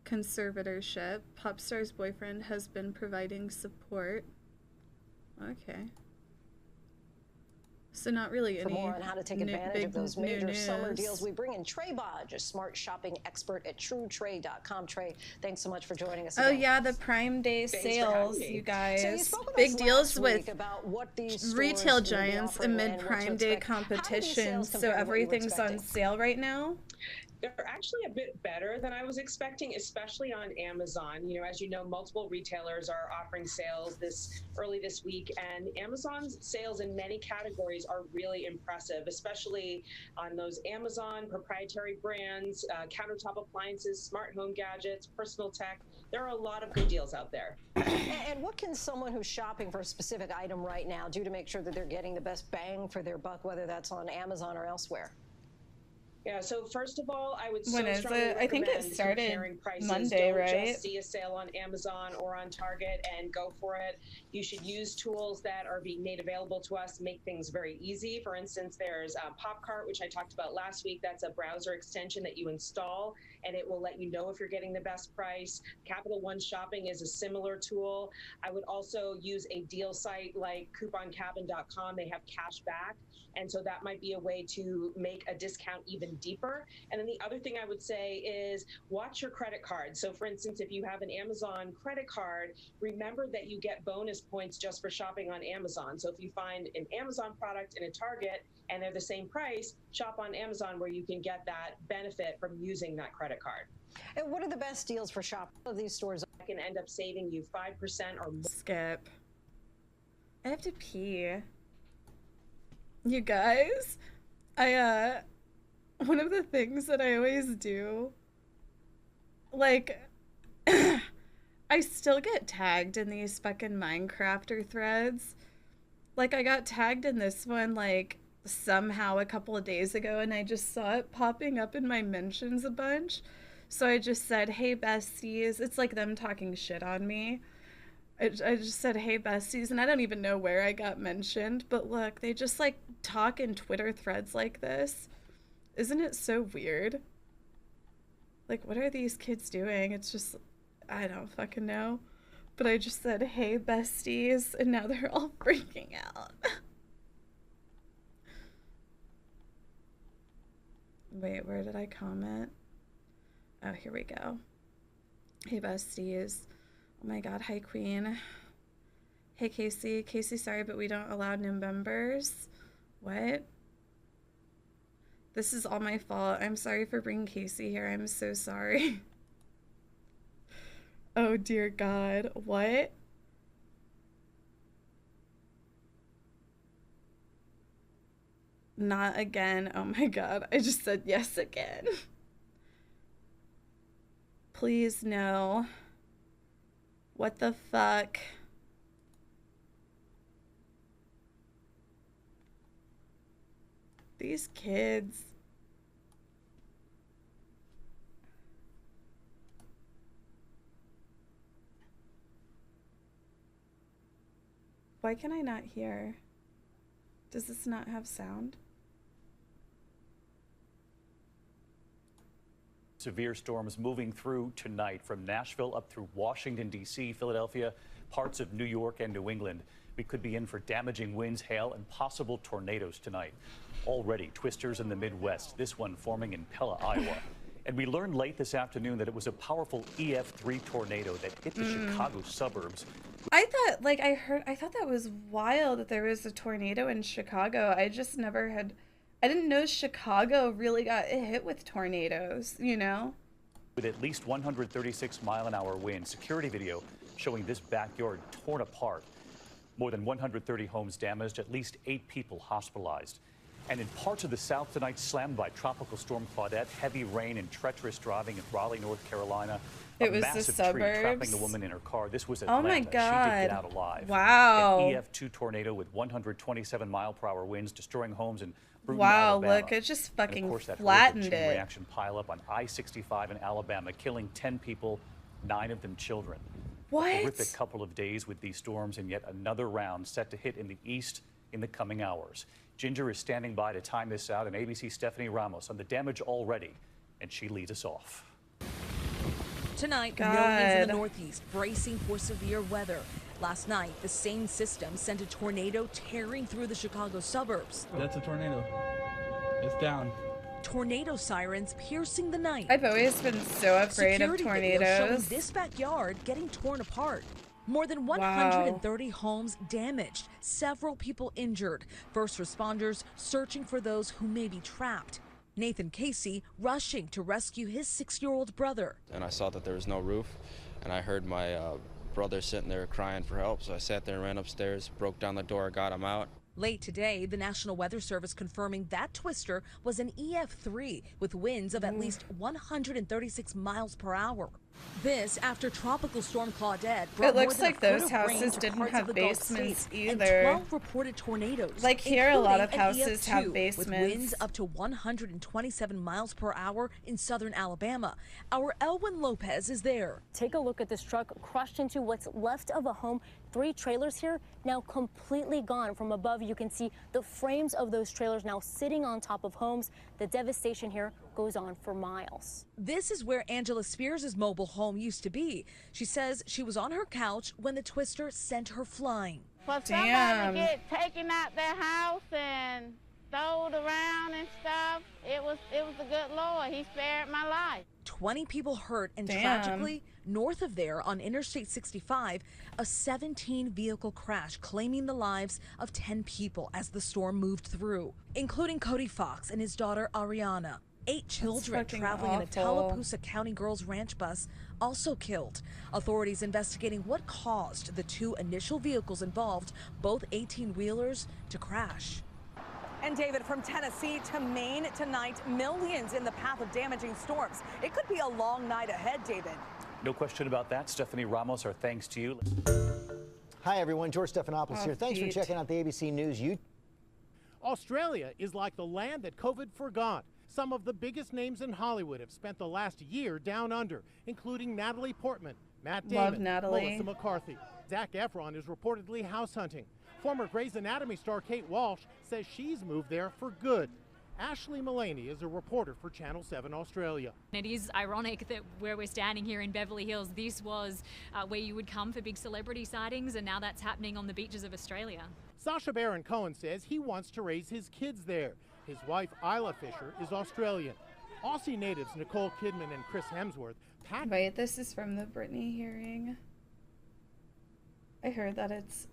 conservatorship. Pop star's boyfriend has been providing support. Okay. So not really For any more on how to take advantage of those major summer deals, we bring in Trey Bodge, a smart shopping expert at TrueTrade.com. Trey, thanks so much for joining us. Oh again. yeah, the Prime Day sales, you guys. So you spoke with Big us deals last with week about what these retail stores will be giants offering amid and what to Prime Day expect. How do these competition. sales So compare to what you were everything's on expecting? sale right now. They're actually a bit better than I was expecting, especially on Amazon. As you know, multiple retailers are offering sales early this week, and Amazon's sales in many categories are really impressive, especially on those Amazon proprietary brands, countertop appliances, smart home gadgets, personal tech. There are a lot of good deals out there. And what can someone who's shopping for a specific item right now do to make sure that they're getting the best bang for their buck, whether that's on Amazon or elsewhere? Yeah, so first of all, I would When is it? I think it started Monday, Don't right? just see a sale on Amazon or on Target and go for it. You should use tools that are being made available to us, make things very easy. For instance, there's PopCart, which I talked about last week. That's a browser extension that you install, and it will let you know if you're getting the best price. Capital One Shopping is a similar tool. I would also use a deal site like couponcabin.com. They have cash back. And so that might be a way to make a discount even deeper. And then the other thing I would say is watch your credit card. So for instance, if you have an Amazon credit card, remember that you get bonus points just for shopping on Amazon. So if you find an Amazon product in a Target and they're the same price, shop on Amazon where you can get that benefit from using that credit card. And what are the best deals for shopping of these stores? I can end up saving you 5% or more. Skip. I have to pee. You guys, one of the things that I always do, like, I still get tagged in these fucking Minecrafter threads. Like, I got tagged in this one, like, somehow a couple of days ago, and I just saw it popping up in my mentions a bunch. So I just said, hey, besties. It's like them talking shit on me. I just said, hey, besties, and I don't even know where I got mentioned, but look, they just, like, talk in Twitter threads like this. Isn't it so weird? Like, what are these kids doing? It's just, I don't fucking know. But I just said, hey, besties, and now they're all freaking out. Wait, where did I comment? Oh, here we go. Hey, besties. Oh my god, hi Queen. Hey Casey. Casey, sorry, but we don't allow new members. What? This is all my fault. I'm sorry for bringing Casey here. I'm so sorry. Oh dear god. What? Not again. Oh my god. I just said yes again. Please no. What the fuck? These kids. Why can I not hear? Does this not have sound? Severe storms moving through tonight from Nashville up through Washington, D.C., Philadelphia, parts of New York and New England. We could be in for damaging winds, hail, and possible tornadoes tonight. Already twisters in the Midwest, this one forming in Pella, Iowa. And we learned late this afternoon that it was a powerful EF3 tornado that hit the Chicago suburbs. I thought that was wild that there was a tornado in Chicago. I just never had... I didn't know Chicago really got hit with tornadoes, you know? With at least 136-mile-an-hour winds, security video showing this backyard torn apart. More than 130 homes damaged, at least 8 people hospitalized. And in parts of the South tonight, slammed by Tropical Storm Claudette, heavy rain and treacherous driving in Raleigh, North Carolina. It was massive the tree suburbs. trapping the woman in her car. This was Atlanta. Oh my God. She did get out alive. Wow. An EF2 tornado with 127-mile-per-hour winds destroying homes in Bruton, wow, Alabama. look, it just fucking and of course, that flattened horrific chain it. reaction pile up on I-65 in Alabama, killing 10 people, 9 of them children. What? A horrific couple of days with these storms, and yet another round set to hit in the east in the coming hours. Ginger is standing by to time this out, and ABC's Stephanie Ramos on the damage already, and she leads us off. Tonight, millions in the Northeast bracing for severe weather. Last night, the same system sent a tornado tearing through the Chicago suburbs. That's a tornado. It's down. Tornado sirens piercing the night. I've always been so afraid of Security video showing tornadoes. this backyard getting torn apart. More than 130 homes damaged, several people injured. First responders searching for those who may be trapped. Nathan Casey rushing to rescue his 6-year-old brother. And I saw that there was no roof, and I heard my brother sitting there crying for help, so I sat there and ran upstairs, broke down the door, got him out. Late today, the National Weather Service confirming that twister was an EF3 with winds of at least 136 miles per hour. This after Tropical Storm Claudette brought It looks more than like a foot those of rain houses to didn't parts have of the Gulf basements states and either. 12 reported tornadoes. Like here, a lot of including an houses have EF2 basements. with winds up to 127 miles per hour in southern Alabama. Our Elwin Lopez is there. Take a look at this truck crushed into what's left of a home. 3 trailers here now completely gone. From above, you can see the frames of those trailers now sitting on top of homes. The devastation here goes on for miles. This is where Angela Spears' mobile home used to be. She says she was on her couch when the twister sent her flying. For somebody to get taken out their house and thrown around and stuff, it was the good Lord. He spared my life. 20 people hurt, and tragically, north of there on Interstate 65, a 17-vehicle crash claiming the lives of 10 people as the storm moved through, including Cody Fox and his daughter Ariana. 8 children traveling in a Tallapoosa County Girls Ranch bus also killed. Authorities investigating what caused the 2 initial vehicles involved, both 18-wheelers, to crash. And David, from Tennessee to Maine tonight, millions in the path of damaging storms. It could be a long night ahead, David. No question about that. Stephanie Ramos, our thanks to you. Hi, everyone. George Stephanopoulos here. Thanks for checking out the ABC News. Australia is like the land that COVID forgot. Some of the biggest names in Hollywood have spent the last year down under, including Natalie Portman, Matt Damon, Melissa McCarthy. Zac Efron is reportedly house hunting. Former Grey's Anatomy star Kate Walsh says she's moved there for good. Ashley Mullaney is a reporter for Channel 7 Australia. It is ironic that where we're standing here in Beverly Hills, this was where you would come for big celebrity sightings, and now that's happening on the beaches of Australia. Sacha Baron Cohen says he wants to raise his kids there. His wife, Isla Fisher, is Australian. Aussie natives Nicole Kidman and Chris Hemsworth packed. Wait, this is from the Britney hearing. I heard that it's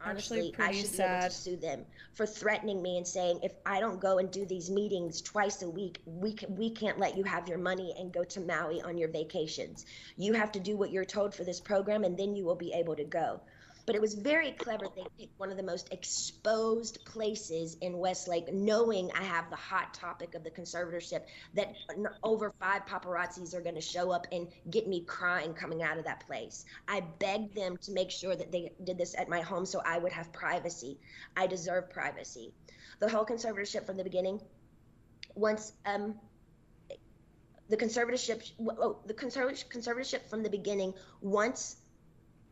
Honestly, I should be able to sue them for threatening me and saying, if I don't go and do these meetings twice a week, we can't let you have your money and go to Maui on your vacations. You have to do what you're told for this program, and then you will be able to go. But it was very clever. They picked one of the most exposed places in Westlake, knowing I have the hot topic of the conservatorship, that over 5 paparazzis are going to show up and get me crying coming out of that place. I begged them to make sure that they did this at my home so I would have privacy. I deserve privacy. The whole conservatorship from the beginning, once the conservatorship from the beginning, once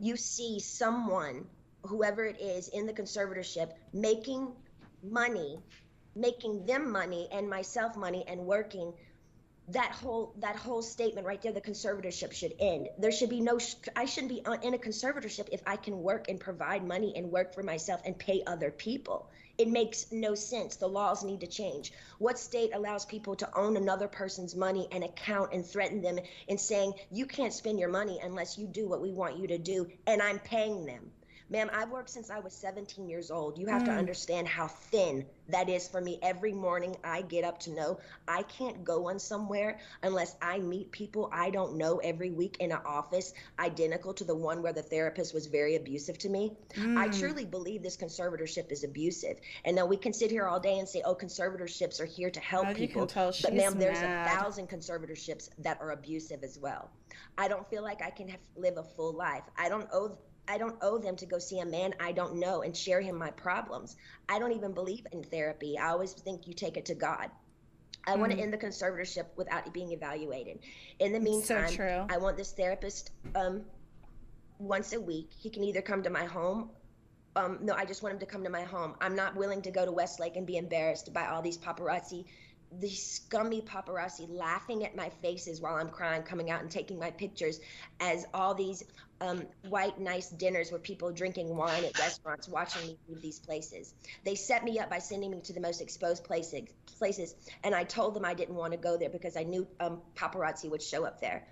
you see someone, whoever it is in the conservatorship, making them money and myself money and working, that whole statement right there, the conservatorship should end. There should be I shouldn't be in a conservatorship if I can work and provide money and work for myself and pay other people. It makes no sense. The laws need to change. What state allows people to own another person's money and account and threaten them and saying, you can't spend your money unless you do what we want you to do, and I'm paying them? Ma'am, I've worked since I was 17 years old. You have to understand how thin that is for me. Every morning I get up to know I can't go on somewhere unless I meet people I don't know every week in an office identical to the one where the therapist was very abusive to me. I truly believe this conservatorship is abusive. And now we can sit here all day and say, oh, conservatorships are here to help people. You can tell but ma'am, she's there's mad. 1,000 conservatorships that are abusive as well. I don't feel like I can live a full life. I don't owe them to go see a man I don't know and share him my problems. I don't even believe in therapy. I always think you take it to God. I want to end the conservatorship without being evaluated. In the meantime, I want this therapist once a week. He can either come to my home. No, I just want him to come to my home. I'm not willing to go to Westlake and be embarrassed by all these paparazzi, these scummy paparazzi laughing at my faces while I'm crying, coming out and taking my pictures as all these white, nice dinners with people drinking wine at restaurants, watching me leave these places. They set me up by sending me to the most exposed places, and I told them I didn't want to go there because I knew paparazzi would show up there.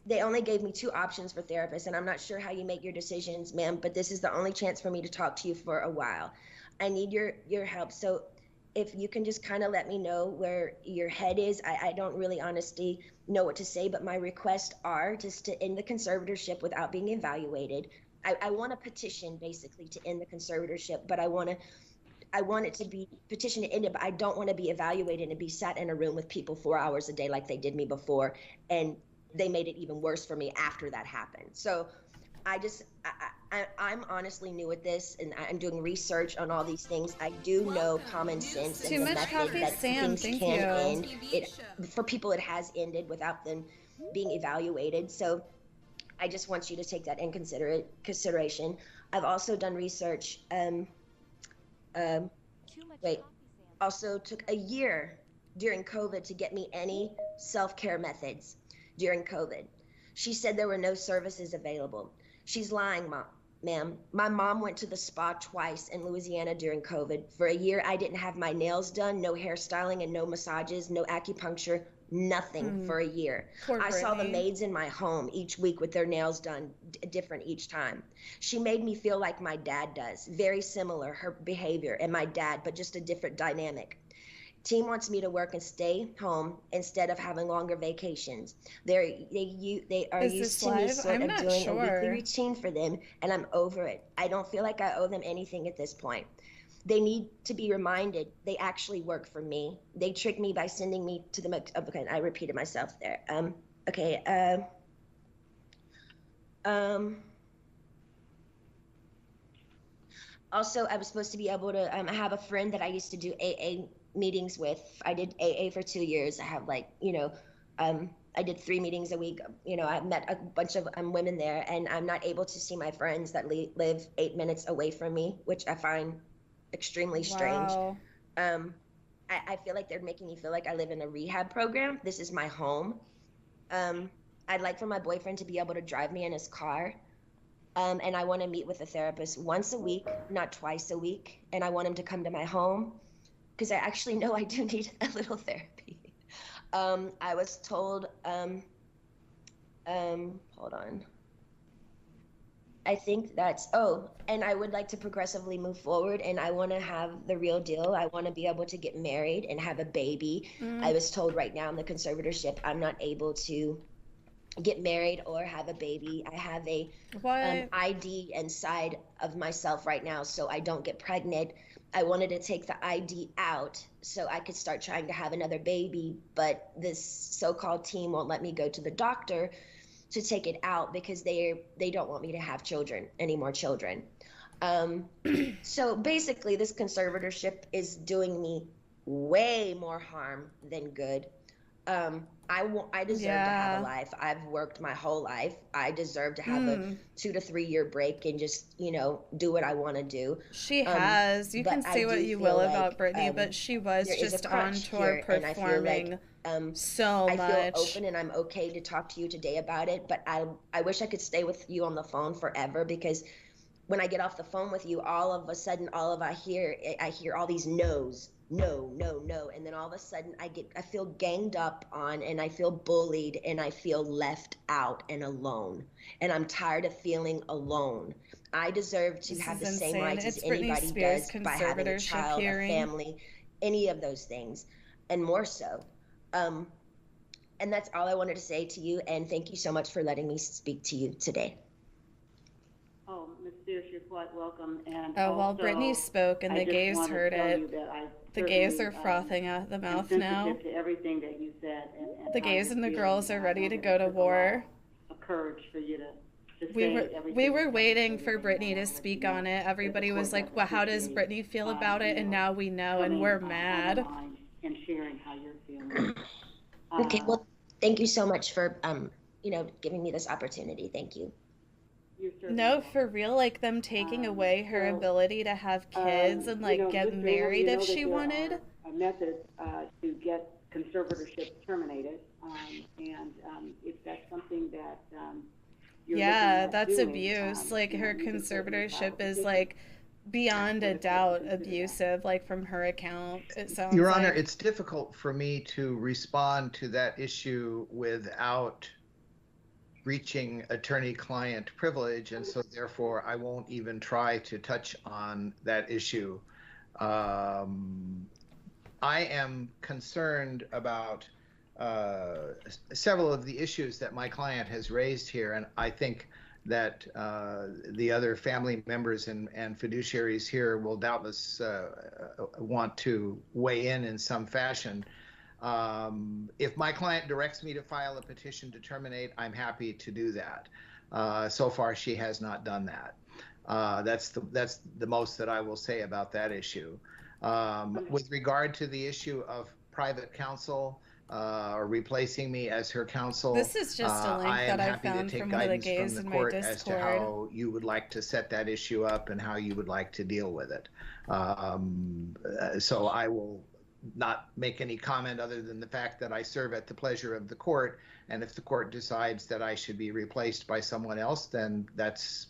They only gave me 2 options for therapists, and I'm not sure how you make your decisions, ma'am, but this is the only chance for me to talk to you for a while. I need your help. So if you can just kind of let me know where your head is. I don't really honestly know what to say, but my requests are just to end the conservatorship without being evaluated. I want a petition basically to end the conservatorship, but I want it to be petitioned to end it, but I don't want to be evaluated and be sat in a room with people 4 hours a day like they did me before, and they made it even worse for me after that happened. So I'm honestly new at this, and I'm doing research on all these things. I do know common sense Too and the much method coffee, that Sam. things Thank can you. end. For people, it has ended without them being evaluated. So I just want you to take that in consideration. I've also done research. Also took a year during COVID to get me any self-care methods during COVID. She said there were no services available. She's lying, ma'am. My mom went to the spa twice in Louisiana during COVID. For a year, I didn't have my nails done, no hairstyling and no massages, no acupuncture, nothing for a year. Poor I saw the Brittany. maids in my home each week with their nails done different each time. She made me feel like my dad does, very similar, her behavior and my dad, but just a different dynamic. Team wants me to work and stay home instead of having longer vacations. They are Is used this to me live? sort I'm of not doing a weekly sure. routine for them, and I'm over it. I don't feel like I owe them anything at this point. They need to be reminded they actually work for me. They tricked me by sending me to the, okay, I repeated myself there. Also, I was supposed to be able to, I have a friend that I used to do AA meetings with. I did AA for 2 years. I have I did 3 meetings a week. I met a bunch of women there, and I'm not able to see my friends that live 8 minutes away from me, which I find extremely strange. Wow. I feel like they're making me feel like I live in a rehab program. This is my home. I'd like for my boyfriend to be able to drive me in his car. And I want to meet with a therapist once a week, not twice a week. And I want him to come to my home because I actually know I do need a little therapy. I was told, hold on. I think that's, and I would like to progressively move forward, and I want to have the real deal. I want to be able to get married and have a baby. I was told right now in the conservatorship, I'm not able to get married or have a baby. I have a ID inside of myself right now, so I don't get pregnant. I wanted to take the ID out so I could start trying to have another baby, but this so-called team won't let me go to the doctor to take it out because they don't want me to have any more children. So basically, this conservatorship is doing me way more harm than good. I deserve to have a life. I've worked my whole life. I deserve to have a 2 to 3 year break and just, do what I want to do. She has. You can say what you will about Brittany, but she was just on tour performing so much. I feel open and I'm okay to talk to you today about it, but I wish I could stay with you on the phone forever, because when I get off the phone with you, all of a sudden, I hear all these no's. No, and then all of a sudden I feel ganged up on, and I feel bullied, and I feel left out and alone, and I'm tired of feeling alone. I deserve to have the same rights as anybody does by having a child, a family, any of those things, and more so. And that's all I wanted to say to you, and thank you so much for letting me speak to you today. Oh, Ms. Fierce, you're quite welcome. And Brittany spoke and the gays heard it. The gays are frothing at the mouth now. To everything that you said. And the gays and the girls are ready to go to war. Courage for you to we were waiting for Brittany to speak on it. Everybody was like, well, how does Brittany feel about it? And now we know, and we're mad. And sharing how you're feeling. Okay, well, thank you so much for giving me this opportunity. Thank you. No, for real, like them taking away her ability to have kids and get married if she wanted. A method to get conservatorship terminated, and if that's something that you're that's doing, abuse. Her conservatorship is beyond a doubt abusive, from her account. It sounds. Your Honor, it's difficult for me to respond to that issue without reaching attorney-client privilege, and so therefore I won't even try to touch on that issue. I am concerned about several of the issues that my client has raised here, and I think that the other family members and fiduciaries here will doubtless want to weigh in some fashion. If my client directs me to file a petition to terminate, I'm happy to do that. So far, she has not done that. That's the most that I will say about that issue. With regard to the issue of private counsel or replacing me as her counsel, This is just a link I am that I happy found to take from one of the guidance gays from in the my court as to Discord. how you would like to set that issue up and how you would like to deal with it. So I will not make any comment other than the fact that I serve at the pleasure of the court, and if the court decides that I should be replaced by someone else, then that's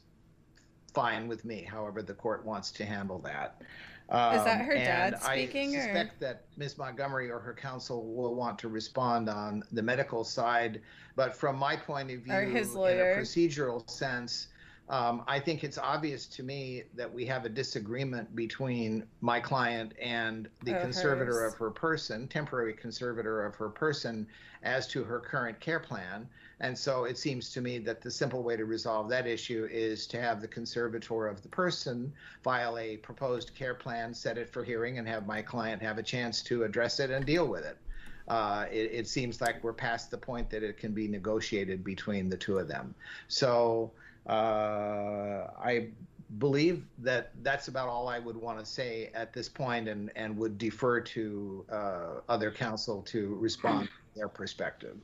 fine with me, however the court wants to handle that. Is that her dad and speaking, I suspect that Ms. Montgomery or her counsel will want to respond on the medical side, but from my point of view, Or his in lawyer. a procedural sense, I think it's obvious to me that we have a disagreement between my client and the conservator hers. of her person, temporary conservator of her person, as to her current care plan. And so it seems to me that the simple way to resolve that issue is to have the conservator of the person file a proposed care plan, set it for hearing, and have my client have a chance to address it and deal with it. It seems like we're past the point that it can be negotiated between the two of them. So I believe that that's about all I would want to say at this point, and would defer to other counsel to respond to their perspective.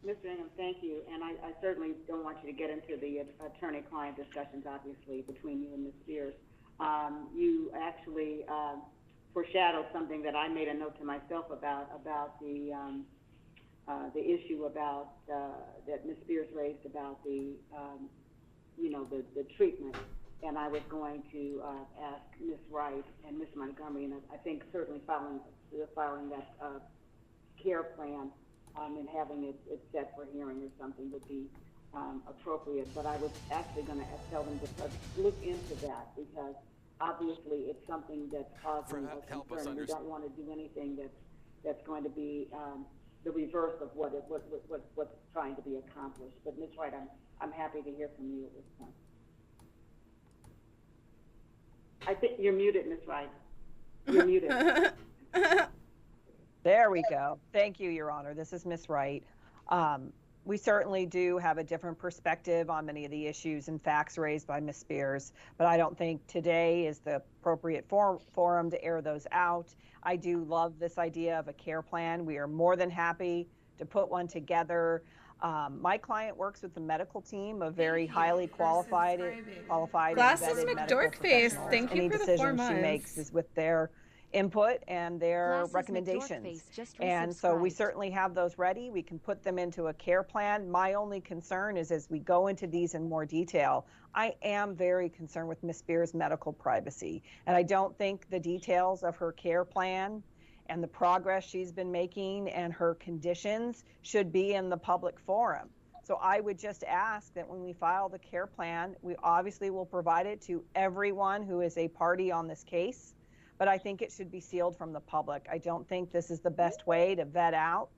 Mr. Ingham, thank you. And I certainly don't want you to get into the attorney-client discussions, obviously, between you and Ms. Spears. You actually foreshadowed something that I made a note to myself about the issue about that Ms. Spears raised about the treatment. And I was going to ask Ms. Wright and Ms. Montgomery, and I think certainly filing that care plan and having it set for hearing or something would be appropriate. But I was actually going to tell them to look into that, because obviously it's something that's causing us concern. We don't want to do anything that's going to be the reverse of what's trying to be accomplished. But Ms. Wright, I'm happy to hear from you at this point. I think you're muted, Ms. Wright. You're muted. There we go. Thank you, Your Honor. This is Ms. Wright. We certainly do have a different perspective on many of the issues and facts raised by Ms. Spears, but I don't think today is the appropriate forum to air those out. I do love this idea of a care plan. We are more than happy to put one together. My client works with the medical team, a very highly qualified Glasses and vetted medical McDorkface, professionals. thank you Any for the 4 decision months. she makes is with their input and their Glasses recommendations. McDorkface just And so we resubscribed. certainly have those ready. We can put them into a care plan. My only concern is, as we go into these in more detail, I am very concerned with Ms. Spears' medical privacy. And I don't think the details of her care plan and the progress she's been making and her conditions should be in the public forum. So I would just ask that when we file the care plan, we obviously will provide it to everyone who is a party on this case, but I think it should be sealed from the public. I don't think this is the best way to vet out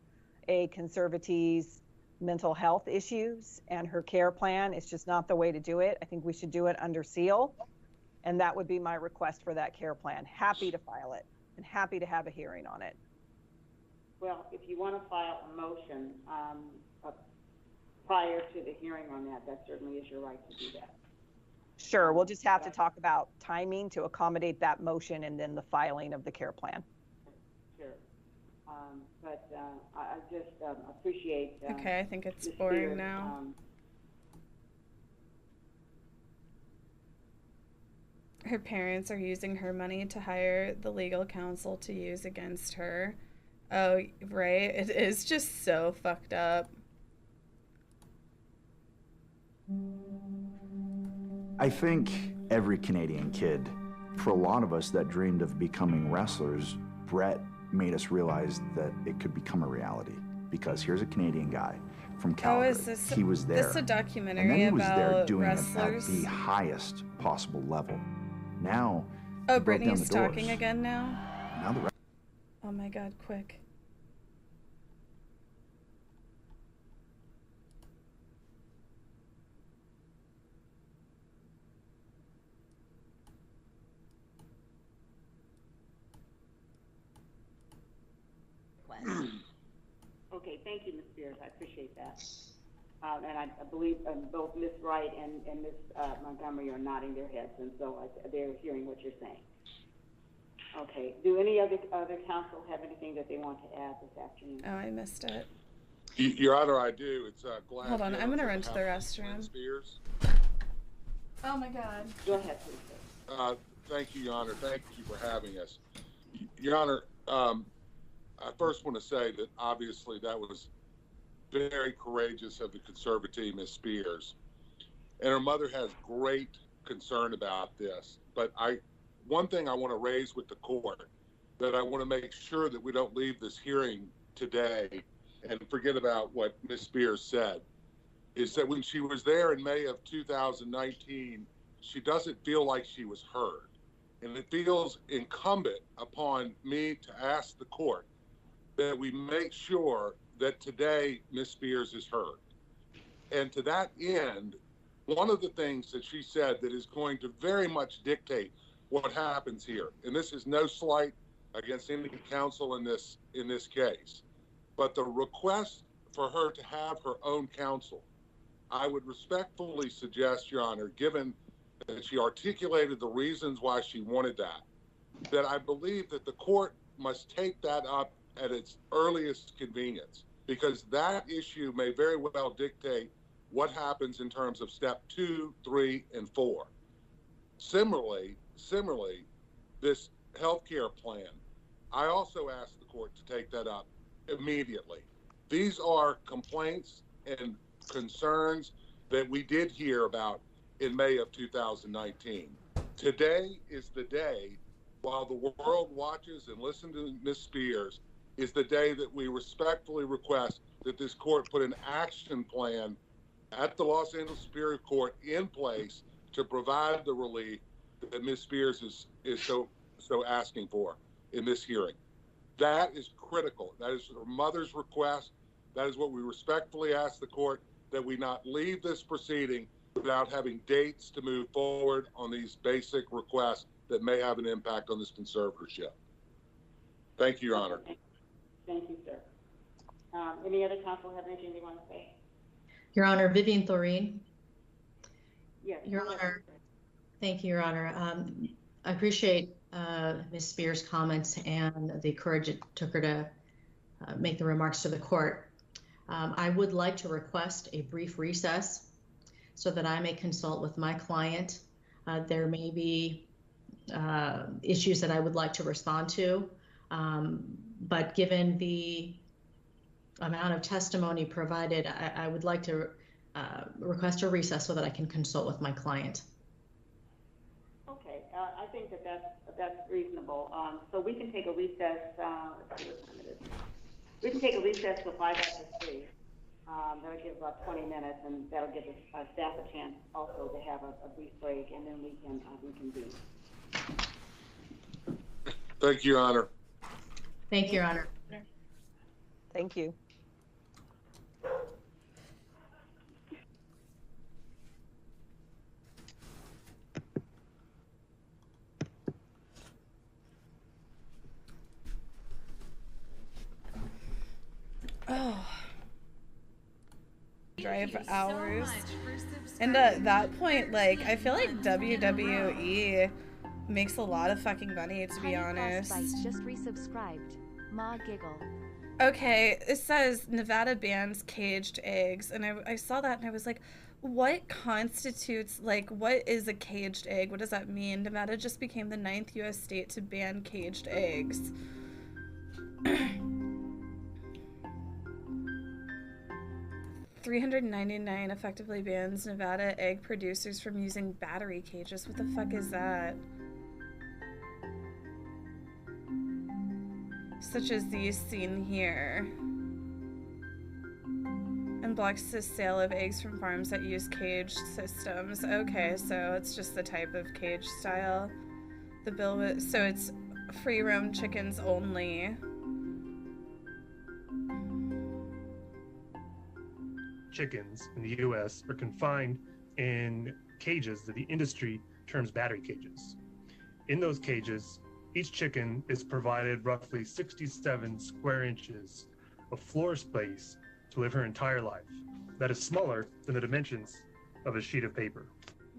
a conservatee's mental health issues and her care plan. It's just not the way to do it. I think we should do it under seal, and that would be my request for that care plan. Happy to file it and happy to have a hearing on it. Well, if you want to file a motion prior to the hearing on that, that certainly is your right to do that. Sure, we'll just have to talk about timing to accommodate that motion and then the filing of the care plan. Sure. But I just appreciate. Okay, I think it's Ms. boring Spears, now. Her parents are using her money to hire the legal counsel to use against her. Oh, right. It is just so fucked up. I think every Canadian kid, for a lot of us that dreamed of becoming wrestlers, Brett made us realize that it could become a reality. Because here's a Canadian guy from Calgary. is this he was there. this a documentary and then he was there about doing wrestlers? it at the highest possible level. Now, Oh, he broke down Brittany's the doors. talking again now? Now the Oh my god, quick. request. Okay, thank you, Ms. Spears. I appreciate that. And I believe both Ms. Wright and Ms. Montgomery are nodding their heads, and so they're hearing what you're saying. Okay. Do any other council have anything that they want to add this afternoon? Oh, I missed it. Your Honor, I do. It's glad. Hold on, I'm gonna run to the restroom. Spears. Oh my God. Go ahead, please. Thank you, Your Honor. Thank you for having us. Your Honor, I first want to say that obviously that was very courageous of the conservatee, Ms. Spears. And her mother has great concern about this. But one thing I want to raise with the court, that I want to make sure that we don't leave this hearing today and forget about what Ms. Spears said, is that when she was there in May of 2019, she doesn't feel like she was heard. And it feels incumbent upon me to ask the court that we make sure that today Ms. Spears is heard. And to that end, one of the things that she said that is going to very much dictate what happens here, and this is no slight against any counsel in this case, but the request for her to have her own counsel, I would respectfully suggest, Your Honor, given that she articulated the reasons why she wanted that I believe that the court must take that up at its earliest convenience, because that issue may very well dictate what happens in terms of step 2, 3, and 4. Similarly, this healthcare plan, I also asked the court to take that up immediately. These are complaints and concerns that we did hear about in May of 2019. Today is the day, while the world watches and listens to Ms. Spears, is the day that we respectfully request that this court put an action plan at the Los Angeles Superior Court in place to provide the relief that Ms. Spears is so asking for in this hearing. That is critical. That is her mother's request. That is what we respectfully ask the court, that we not leave this proceeding without having dates to move forward on these basic requests that may have an impact on this conservatorship. Thank you, Your Honor. Thank you, sir. Any other counsel have anything they want to say? Your Honor, Vivian Thoreen. Yes. Your Honor, thank you, Your Honor. I appreciate Ms. Spears' comments and the courage it took her to make the remarks to the court. I would like to request a brief recess so that I may consult with my client. There may be issues that I would like to respond to, but given the amount of testimony provided, I would like to request a recess so that I can consult with my client. Okay, I think that's reasonable. So we can take a recess. Let's see what time it is. We can take a recess till 3:05. That'll give about 20 minutes, and that'll give the staff a chance also to have a brief break, and then we can reconvene. Thank you, Your Honor. Thank you, Your Honor. Thank you. Oh. Drive hours. And at that point, like, I feel like WWE makes a lot of fucking money, to be honest. Just resubscribed. Ma giggle. Okay, it says Nevada bans caged eggs, and I saw that and I was like, what constitutes, like, what is a caged egg? What does that mean? Nevada just became the 9th U.S. state to ban caged eggs. $399 effectively bans Nevada egg producers from using battery cages. What the fuck is that? Such as these seen here. And blocks the sale of eggs from farms that use caged systems. Okay, so it's just the type of cage style. The bill was, so it's free roam chickens only. Chickens in the U.S. are confined in cages that the industry terms battery cages. In those cages, Each chicken is provided roughly 67 square inches of floor space to live her entire life. That is smaller than the dimensions of a sheet of paper.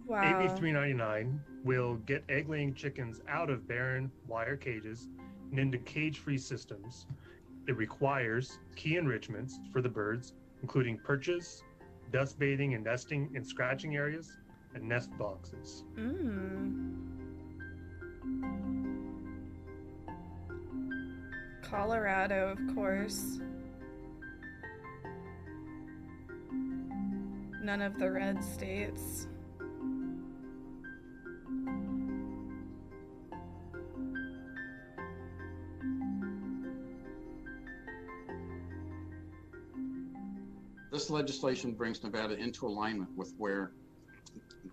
Wow. AB 399 will get egg-laying chickens out of barren wire cages and into cage-free systems. It requires key enrichments for the birds, including perches, dust bathing and nesting in scratching areas, and nest boxes. Colorado, of course. None of the red states. This legislation brings Nevada into alignment with where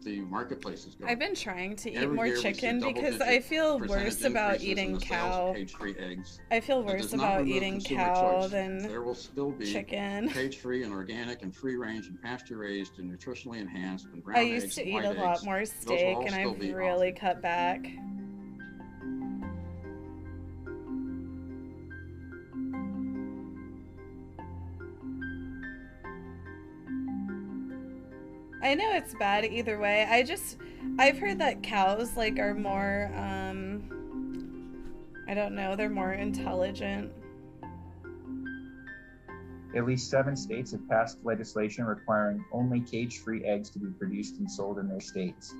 the marketplace is going. I've been trying to eat Every more year we see chicken because I double-digit feel worse percentage about increases in eating the sales cow. of cage-free eggs. I feel It worse does not about remove eating consumer cow choice. than There will still be chicken. cage-free and organic and free-range and pasture-raised and nutritionally enhanced and brown I eggs used to and eat white a lot eggs. more Those will steak all and still I've be really cut back. I know it's bad either way. I've heard that cows like are more I don't know, they're more intelligent. At least 7 states have passed legislation requiring only cage-free eggs to be produced and sold in their states.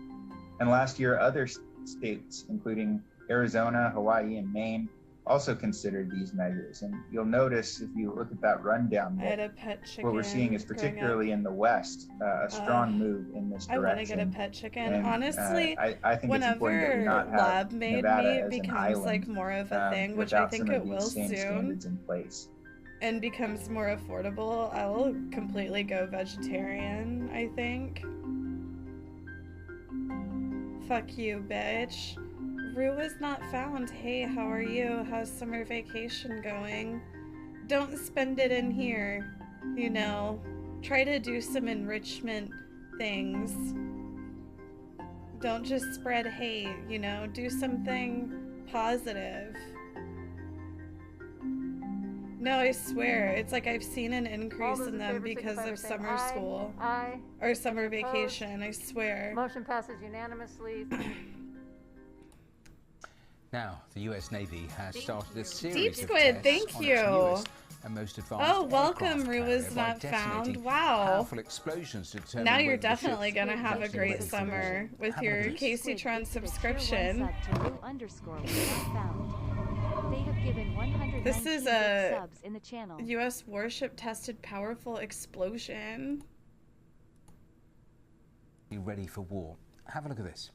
And last year, other states, including Arizona, Hawaii, and Maine, also considered these measures. And you'll notice if you look at that rundown, I had a pet chicken. what we're seeing is particularly in the West, a strong move in this direction. I want to get a pet chicken. And, honestly, I think it's important that we not have lab-made Nevada meat as an becomes island, like more of a thing, which I without think some it of these will same soon, standards in place. and becomes more affordable, I will completely go vegetarian, I think. Fuck you, bitch. Rue was not found. Hey, how are you? How's summer vacation going? Don't spend it in here. You know, try to do some enrichment things. Don't just spread hate, you know, do something positive. No, I swear, it's like I've seen an increase in them because of summer school. Or summer vacation, I swear. Motion passes unanimously. Now, the US Navy has started a series Deep of Squid, tests thank on you. its newest and most advanced Oh, welcome, aircraft Rue carrier was by not found. detonating Wow. powerful explosions to determine Now you're whether the ship definitely gonna have a was great ready for summer war. with Have a your look at this. Kaceytron subscription. They have given 119 This is a subs in the channel. US warship tested powerful explosion. Be ready for war. Have a look at this.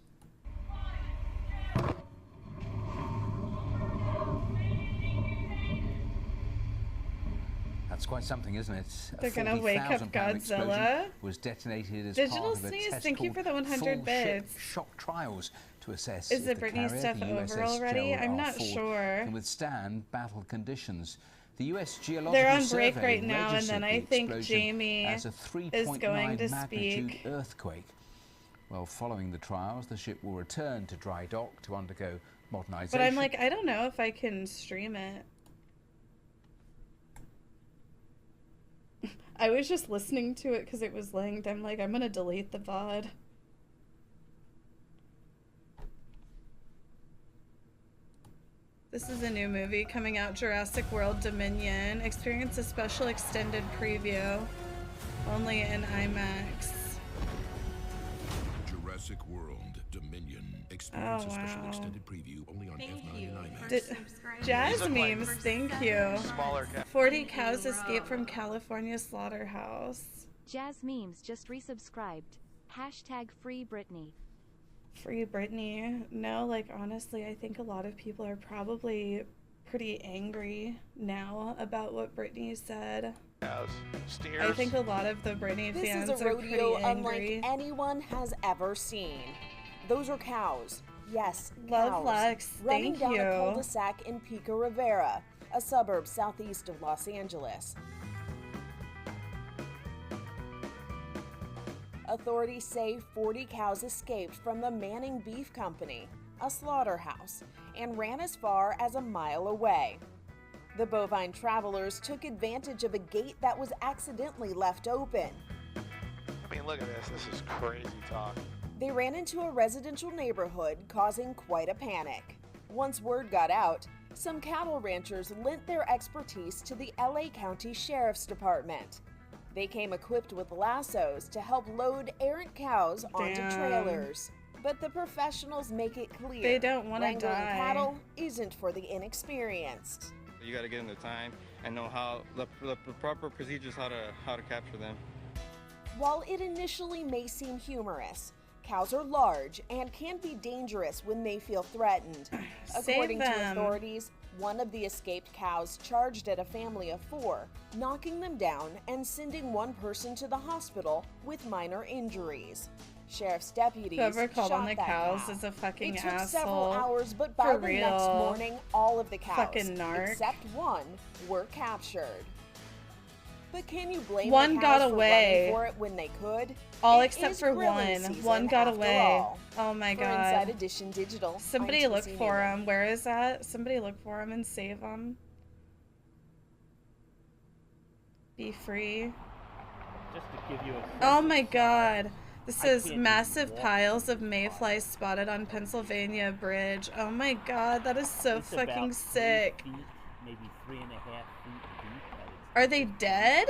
That's quite something, isn't it? They're gonna wake up Godzilla. Was detonated as Digital part of a Sneeze, test thank you called for the 100 full bits. ship shock trials to assess Is if the the Britney carrier, stuff the over USS already? I'm Gerald not R. Ford, sure. can withstand battle conditions. The US Geological They're on break Survey right now, and registered then the I think explosion Jamie as a is 3.9 going to magnitude speak. earthquake. Well, following the trials, the ship will return to dry dock to undergo modernization. But I'm like, I don't know if I can stream it. I was just listening to it because it was linked. I'm like, I'm gonna delete the VOD. This is a new movie coming out, Jurassic World Dominion. Experience a special extended preview. Only in IMAX. Jurassic World Dominion. Experience a special extended preview only on F9 and IMAX. Jazz memes, thank you. 40 cows escape from California slaughterhouse. Jazz memes just resubscribed. Hashtag Free Britney. Free Britney. No, like honestly, I think a lot of people are probably pretty angry now about what Britney said. I think a lot of the Britney fans This is a are pretty rodeo angry. unlike anyone has ever seen. Those are cows. Yes, Love cows. Lex, Running thank down you. a cul-de-sac in Pico Rivera, a suburb southeast of Los Angeles. Authorities say 40 cows escaped from the Manning Beef Company, a slaughterhouse, and ran as far as a mile away. The bovine travelers took advantage of a gate that was accidentally left open. I mean, look at this. This is crazy talk. They ran into a residential neighborhood, causing quite a panic. Once word got out, some cattle ranchers lent their expertise to the LA County Sheriff's Department. They came equipped with lassos to help load errant cows onto trailers. But the professionals make it clear they don't want to wrangling die. cattle isn't for the inexperienced. You got to get in the time and know how the proper procedures how to capture them. While it initially may seem humorous, cows are large and can be dangerous when they feel threatened. According to authorities, one of the escaped cows charged at a family of 4, knocking them down and sending one person to the hospital with minor injuries. Sheriff's deputies Whoever called on the shot that cows cow. is a fucking It took asshole. several hours, but by For the real. next morning, all of the cows, Fucking narc. except one, were captured. But can you blame One the cows got for away. running for it when they could? All It except is for grilling one. season One got after away. all. Oh my For god. Inside Edition Digital, Somebody I'm look Tracy for Newman. him. Where is that? Somebody look for him and save him. Be free. Just to give you a sense Oh of my size, god. This I is can't even massive walk piles through of this mayflies spotted on Pennsylvania Bridge. Oh my god, that is so It's fucking about 3 sick. feet, maybe 3.5 feet deep at its Are they dead?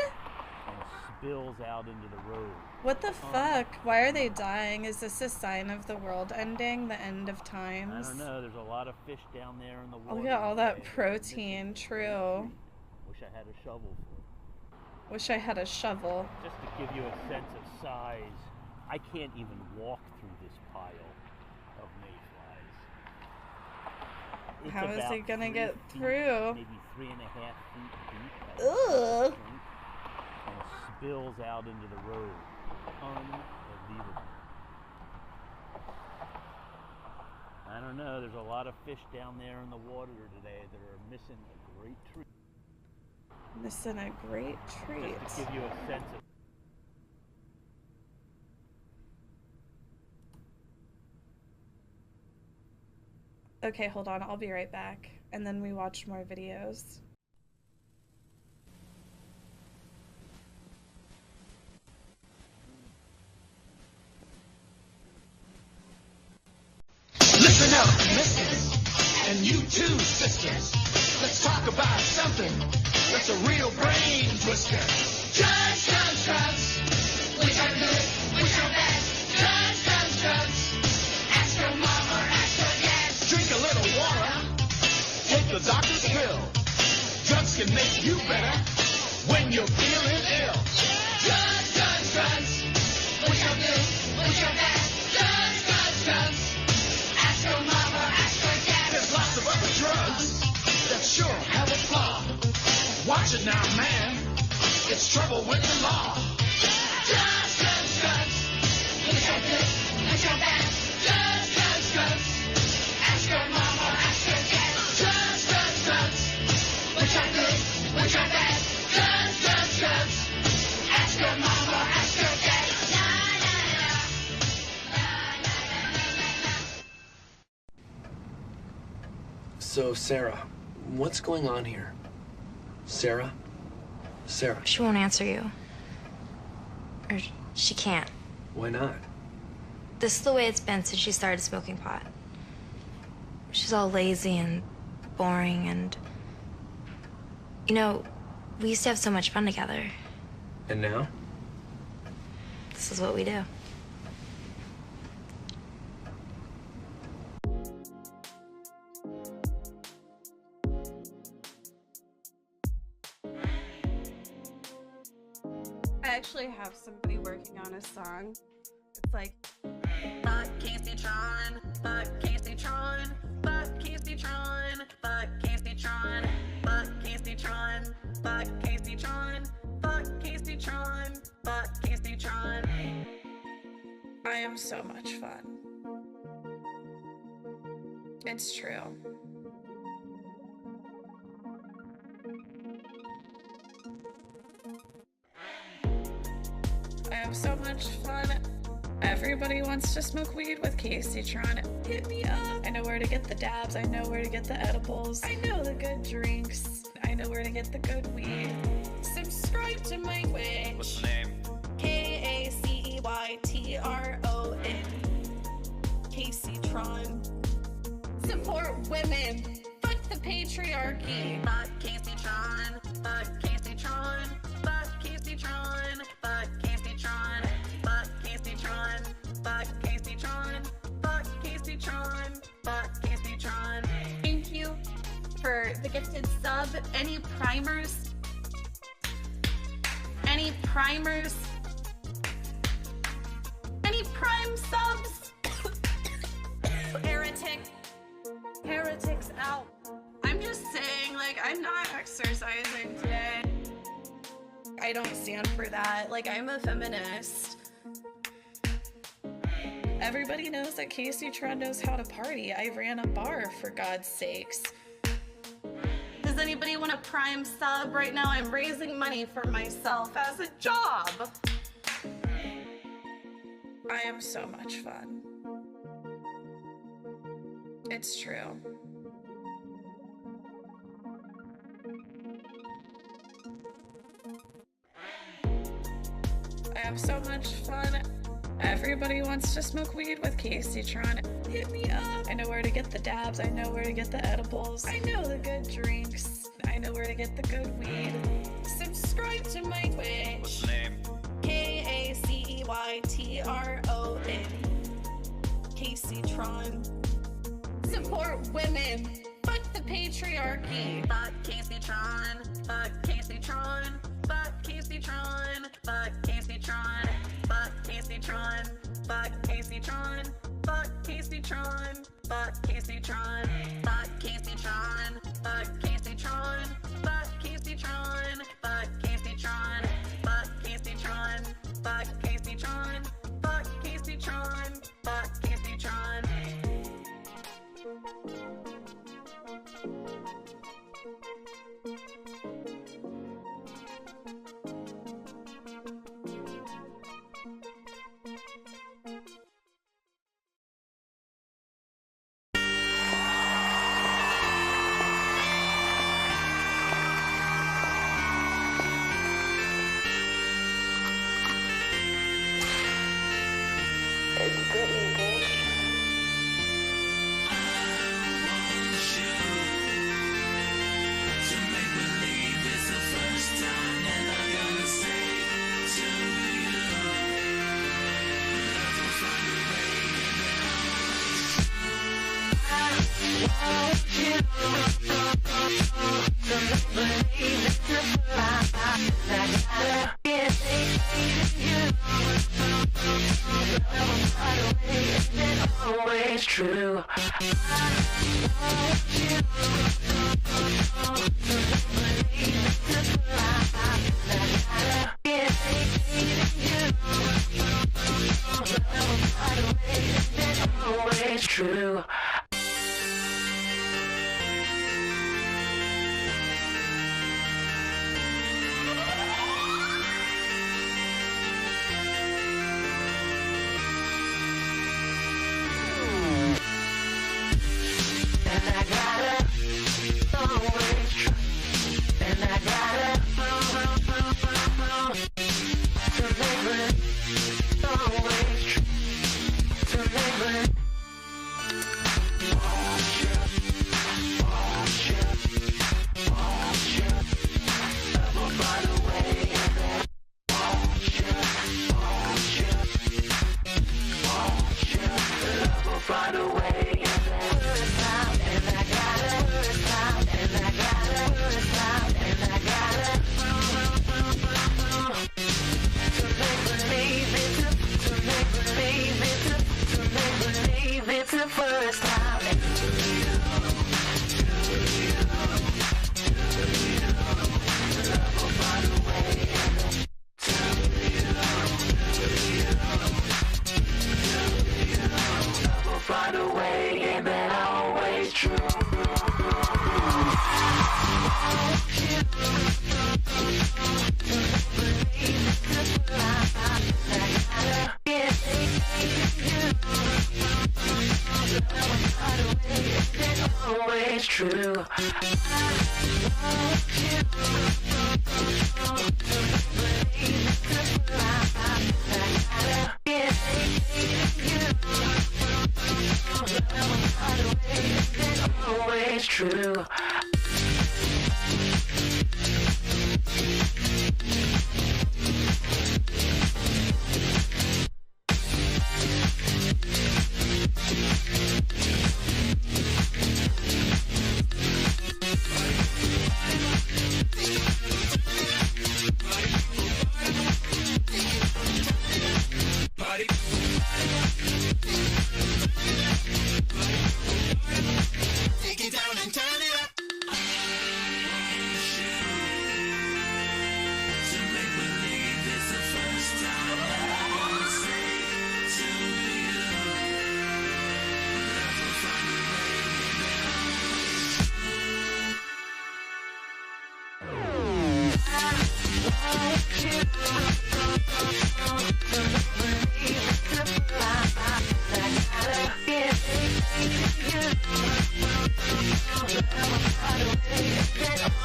and spills out into the road. What the fuck? Why are they dying? Is this a sign of the world ending? The end of I times? don't know. There's a lot of fish down there in the water. Look at all that today are protein. missing True. Wish I had a shovel for it. Wish I had a shovel. Just to give you a sense of size, I can't even walk through this pile of mayflies. It's How is about it gonna 3 get feet, through? Maybe 3.5 feet deep. at its Ugh. deepest point, and spills out into the road. Unbelievable. I don't know. There's a lot of fish down there in the water today that are missing a great treat. Missing a great treat. Just to give you a sense of. Okay, hold on. I'll be right back. And then we watch more videos. Listen up, misters, and you too, sisters. Let's talk about something that's a real brain twister. Drugs, drugs, drugs. Which are good, which are bad. Drugs, drugs, drugs. Ask your mom or ask your dad. Drink a little water. Take the doctor's pill. Drugs can make you better when you're feeling ill. Drugs, drugs, drugs. Which are good, which are bad. Drugs, drugs, drugs. Ask your mama, ask your dad. There's lots of other drugs that sure have a flaw. Watch it now, man. It's trouble with the law. Drugs, drugs, drugs. Which are good, which are bad. Drugs, drugs, drugs. Ask your mama, ask your dad. Drugs, drugs, drugs. Which are good, which are bad. Drugs, drugs, drugs. Ask your mama, ask your dad. So, Sarah, what's going on here? Sarah? Sarah? She won't answer you. Or she can't. Why not? This is the way it's been since she started smoking pot. She's all lazy and boring and... You know, we used to have so much fun together. And now? This is what we do. I actually have somebody working on a song. It's like, Fuck Kaceytron, fuck Kaceytron, fuck Kaceytron, fuck Kaceytron, fuck Kaceytron, fuck Kaceytron, fuck Kaceytron, fuck Kaceytron. I am so much fun. It's true. I have so much much fun. Everybody wants to smoke weed with Kaceytron. Hit me up. I know where to get the dabs. I know where to get the edibles. I know the good drinks. I know where to get the good weed. Subscribe to my Twitch. What's the name? Kaceytron. Kaceytron. Support women. Fuck the patriarchy. Fuck Kaceytron. Fuck Kaceytron. Fuck Kaceytron. Fuck Kaceytron. Fuck Kaceytron. Fuck Kaceytron. Fuck Kaceytron. Fuck Kaceytron. Thank you for the gifted sub. Any primers? Any primers? Any prime subs? Heretic. Heretics out. I'm just saying, like, I'm not exercising today. I don't stand for that. Like, I'm a feminist. Everybody knows that Kaceytron knows how to party. I ran a bar, for God's sakes. Does anybody want a prime sub? Right now I'm raising money for myself as a job. I am so much fun. It's true. I have so much fun. Everybody wants to smoke weed with Kaceytron. Hit me up. I know where to get the dabs. I know where to get the edibles. I know the good drinks. I know where to get the good weed. Subscribe to my Twitch. What's the name? Kaceytron. Kaceytron. Support women. Fuck the patriarchy. Fuck Kaceytron. Fuck Kaceytron. Fuck Kaceytron. Fuck Kaceytron. Fuck Kaceytron. Fuck Kaceytron. Fuck Kaceytron. Fuck Kaceytron. Fuck Kaceytron. Fuck Kaceytron. Fuck Kaceytron. Fuck Kaceytron. Fuck Kaceytron. Fuck Kaceytron. Fuck Kaceytron. Fuck Kaceytron. Always true. Always true. Always true. Always true. Take it down and turn it up. To make believe it's the first time I wanna say to you, love will find a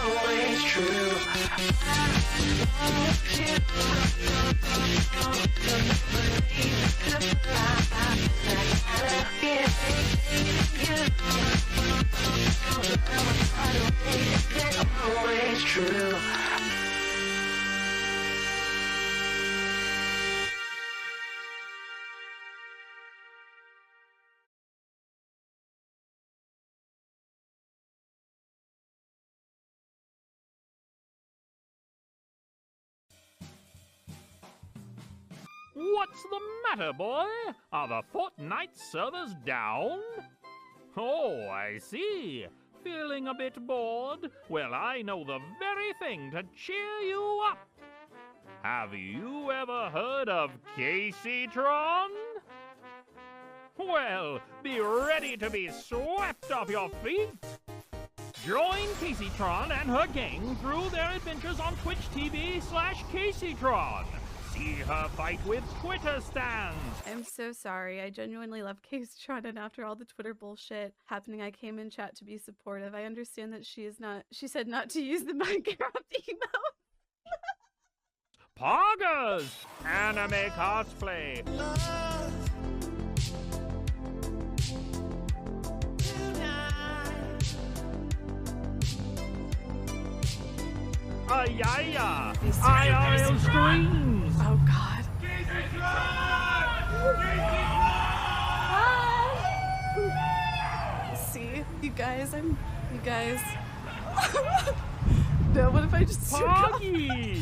Always true. Always true. What's the matter, boy? Are the Fortnite servers down? Oh, I see. Feeling a bit bored? Well, I know the very thing to cheer you up. Have you ever heard of Kaceytron? Well, be ready to be swept off your feet. Join Kaceytron and her gang through their adventures on Twitch TV/Kaceytron. See her fight with Twitter stands. I'm so sorry. I genuinely love Kaceytron, and after all the Twitter bullshit happening, I came in chat to be supportive. I understand that she said not to use the Minecraft emote. Poggers! Anime cosplay. Ayaya! IRL streams! Oh god. See? You guys. No, what if I just Poggies!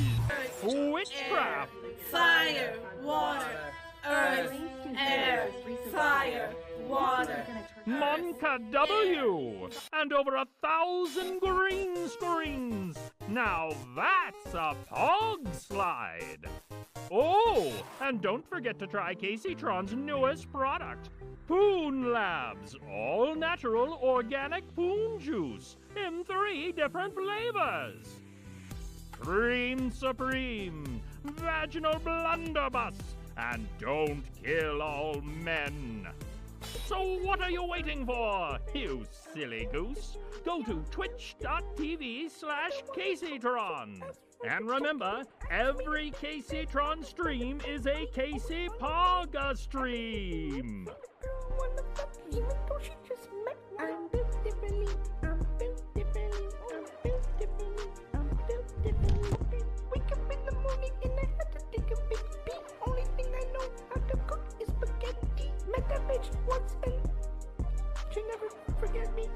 Witchcraft! Fire, water, earth, air, fire, water. Monka W! And over 1,000 green screens! Now that's a Pog slide! Oh, and don't forget to try Kaceytron's newest product, Poon Labs, all-natural organic poon juice in 3 different flavors. Cream Supreme, Vaginal Blunderbuss, and Don't Kill All Men. So what are you waiting for, you silly goose? Go to twitch.tv/Kaceytron. And remember, every Kaceytron stream is a Kacey Paga stream. Once and she never forget me.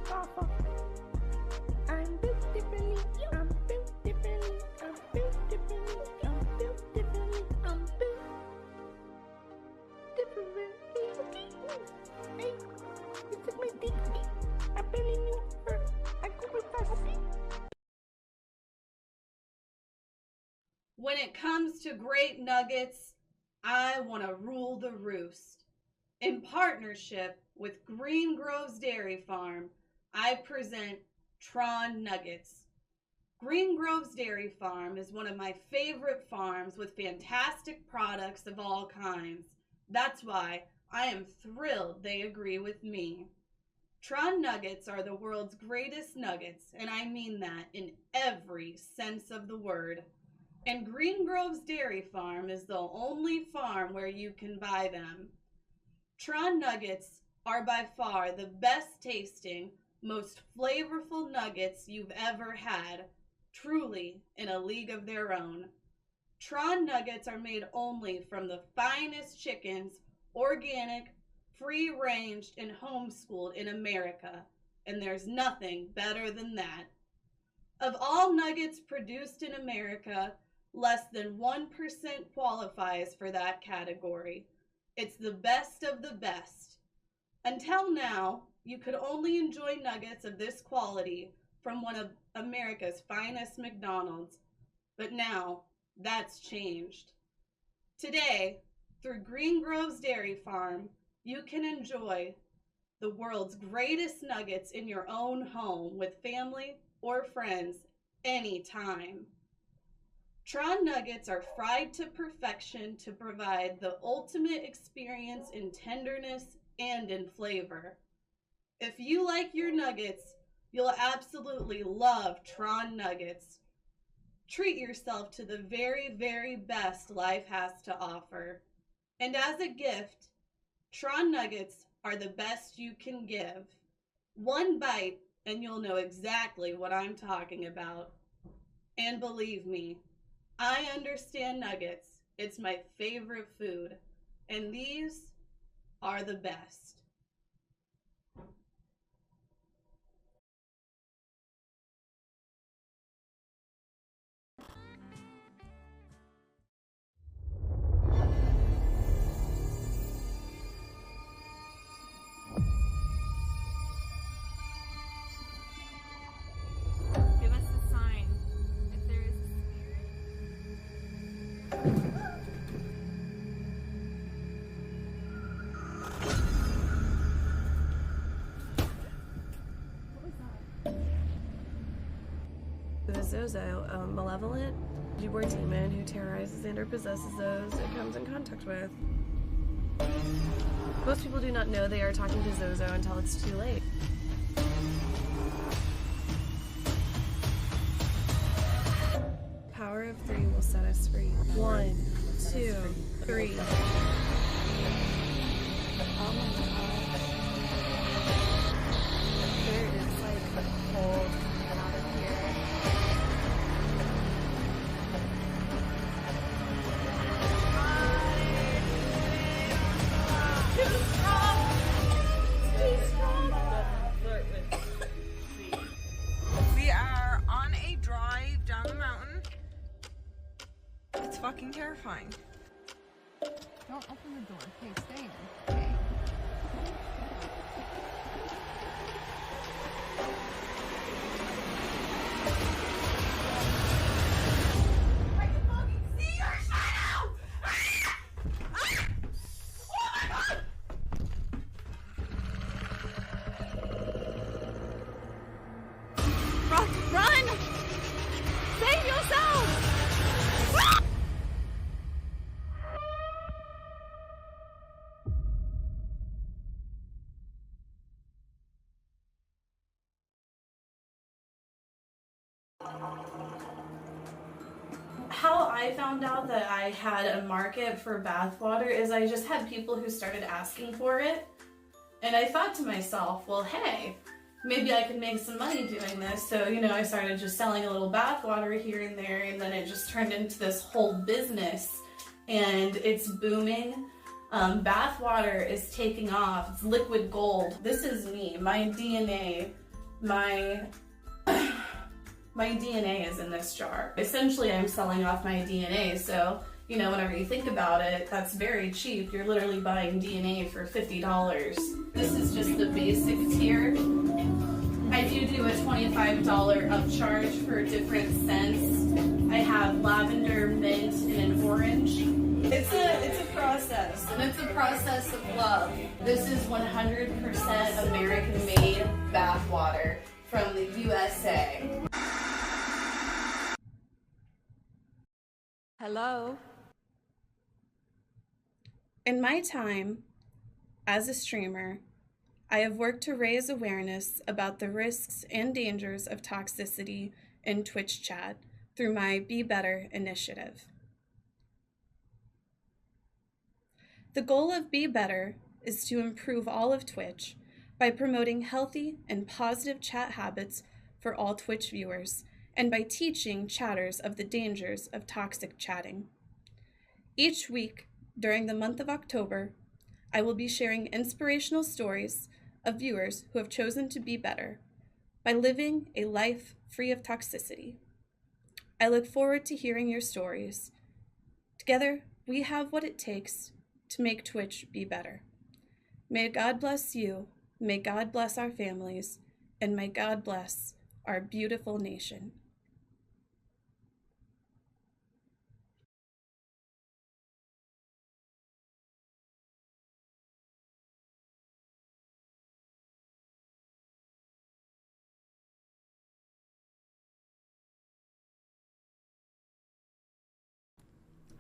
I'm built differently. I'm built differently. I'm built differently. I'm built differently. I'm built differently. Hey, you took my dignity. I barely knew her. I go with fast. When it comes to great nuggets, I want to rule the roost. In partnership with Green Grove's Dairy Farm, I present Tron Nuggets. Green Grove's Dairy Farm is one of my favorite farms with fantastic products of all kinds. That's why I am thrilled they agree with me. Tron nuggets are the world's greatest nuggets, and I mean that in every sense of the word. And Green Grove's Dairy Farm is the only farm where you can buy them. Tron nuggets are by far the best tasting, most flavorful nuggets you've ever had, truly in a league of their own. Tron nuggets are made only from the finest chickens, organic, free-ranged, and homeschooled in America, and there's nothing better than that. Of all nuggets produced in America, less than 1% qualifies for that category. It's the best of the best. Until now, you could only enjoy nuggets of this quality from one of America's finest McDonald's, but now that's changed. Today, through Green Grove's Dairy Farm, you can enjoy the world's greatest nuggets in your own home with family or friends anytime. Tron nuggets are fried to perfection to provide the ultimate experience in tenderness and in flavor. If you like your nuggets, you'll absolutely love Tron nuggets. Treat yourself to the very, very best life has to offer. And as a gift, Tron nuggets are the best you can give. One bite and you'll know exactly what I'm talking about. And believe me, I understand nuggets. It's my favorite food. And these are the best. Give us a sign if there is a The Zozo, a malevolent, newborn demon who terrorizes and or possesses those it comes in contact with. Most people do not know they are talking to Zozo until it's too late. Power of 3 will set us free. 1, 2, 3. Oh my gosh. There is like a cold out of here. We are on a drive down the mountain. It's fucking terrifying. Don't open the door. Okay, stay in. Okay. I can fucking see your shadow! Oh my god! Run! Save yourself! How I found out that I had a market for bathwater is I just had people who started asking for it. And I thought to myself, well, hey, maybe I could make some money doing this. So, I started just selling a little bathwater here and there, and then it just turned into this whole business. And it's booming. Bathwater is taking off. It's liquid gold. This is me. My DNA, my DNA is in this jar. Essentially, I'm selling off my DNA. So, whenever you think about it, that's very cheap. You're literally buying DNA for $50. This is just the basic tier. I do a $25 upcharge for different scents. I have lavender, mint, and an orange. It's a process, and it's a process of love. This is 100% American-made bathwater from the USA. Hello? In my time as a streamer, I have worked to raise awareness about the risks and dangers of toxicity in Twitch chat through my Be Better initiative. The goal of Be Better is to improve all of Twitch by promoting healthy and positive chat habits for all Twitch viewers and by teaching chatters of the dangers of toxic chatting. Each week during the month of October, I will be sharing inspirational stories of viewers who have chosen to be better by living a life free of toxicity. I look forward to hearing your stories. Together, we have what it takes to make Twitch be better. May God bless you, may God bless our families, and may God bless our beautiful nation.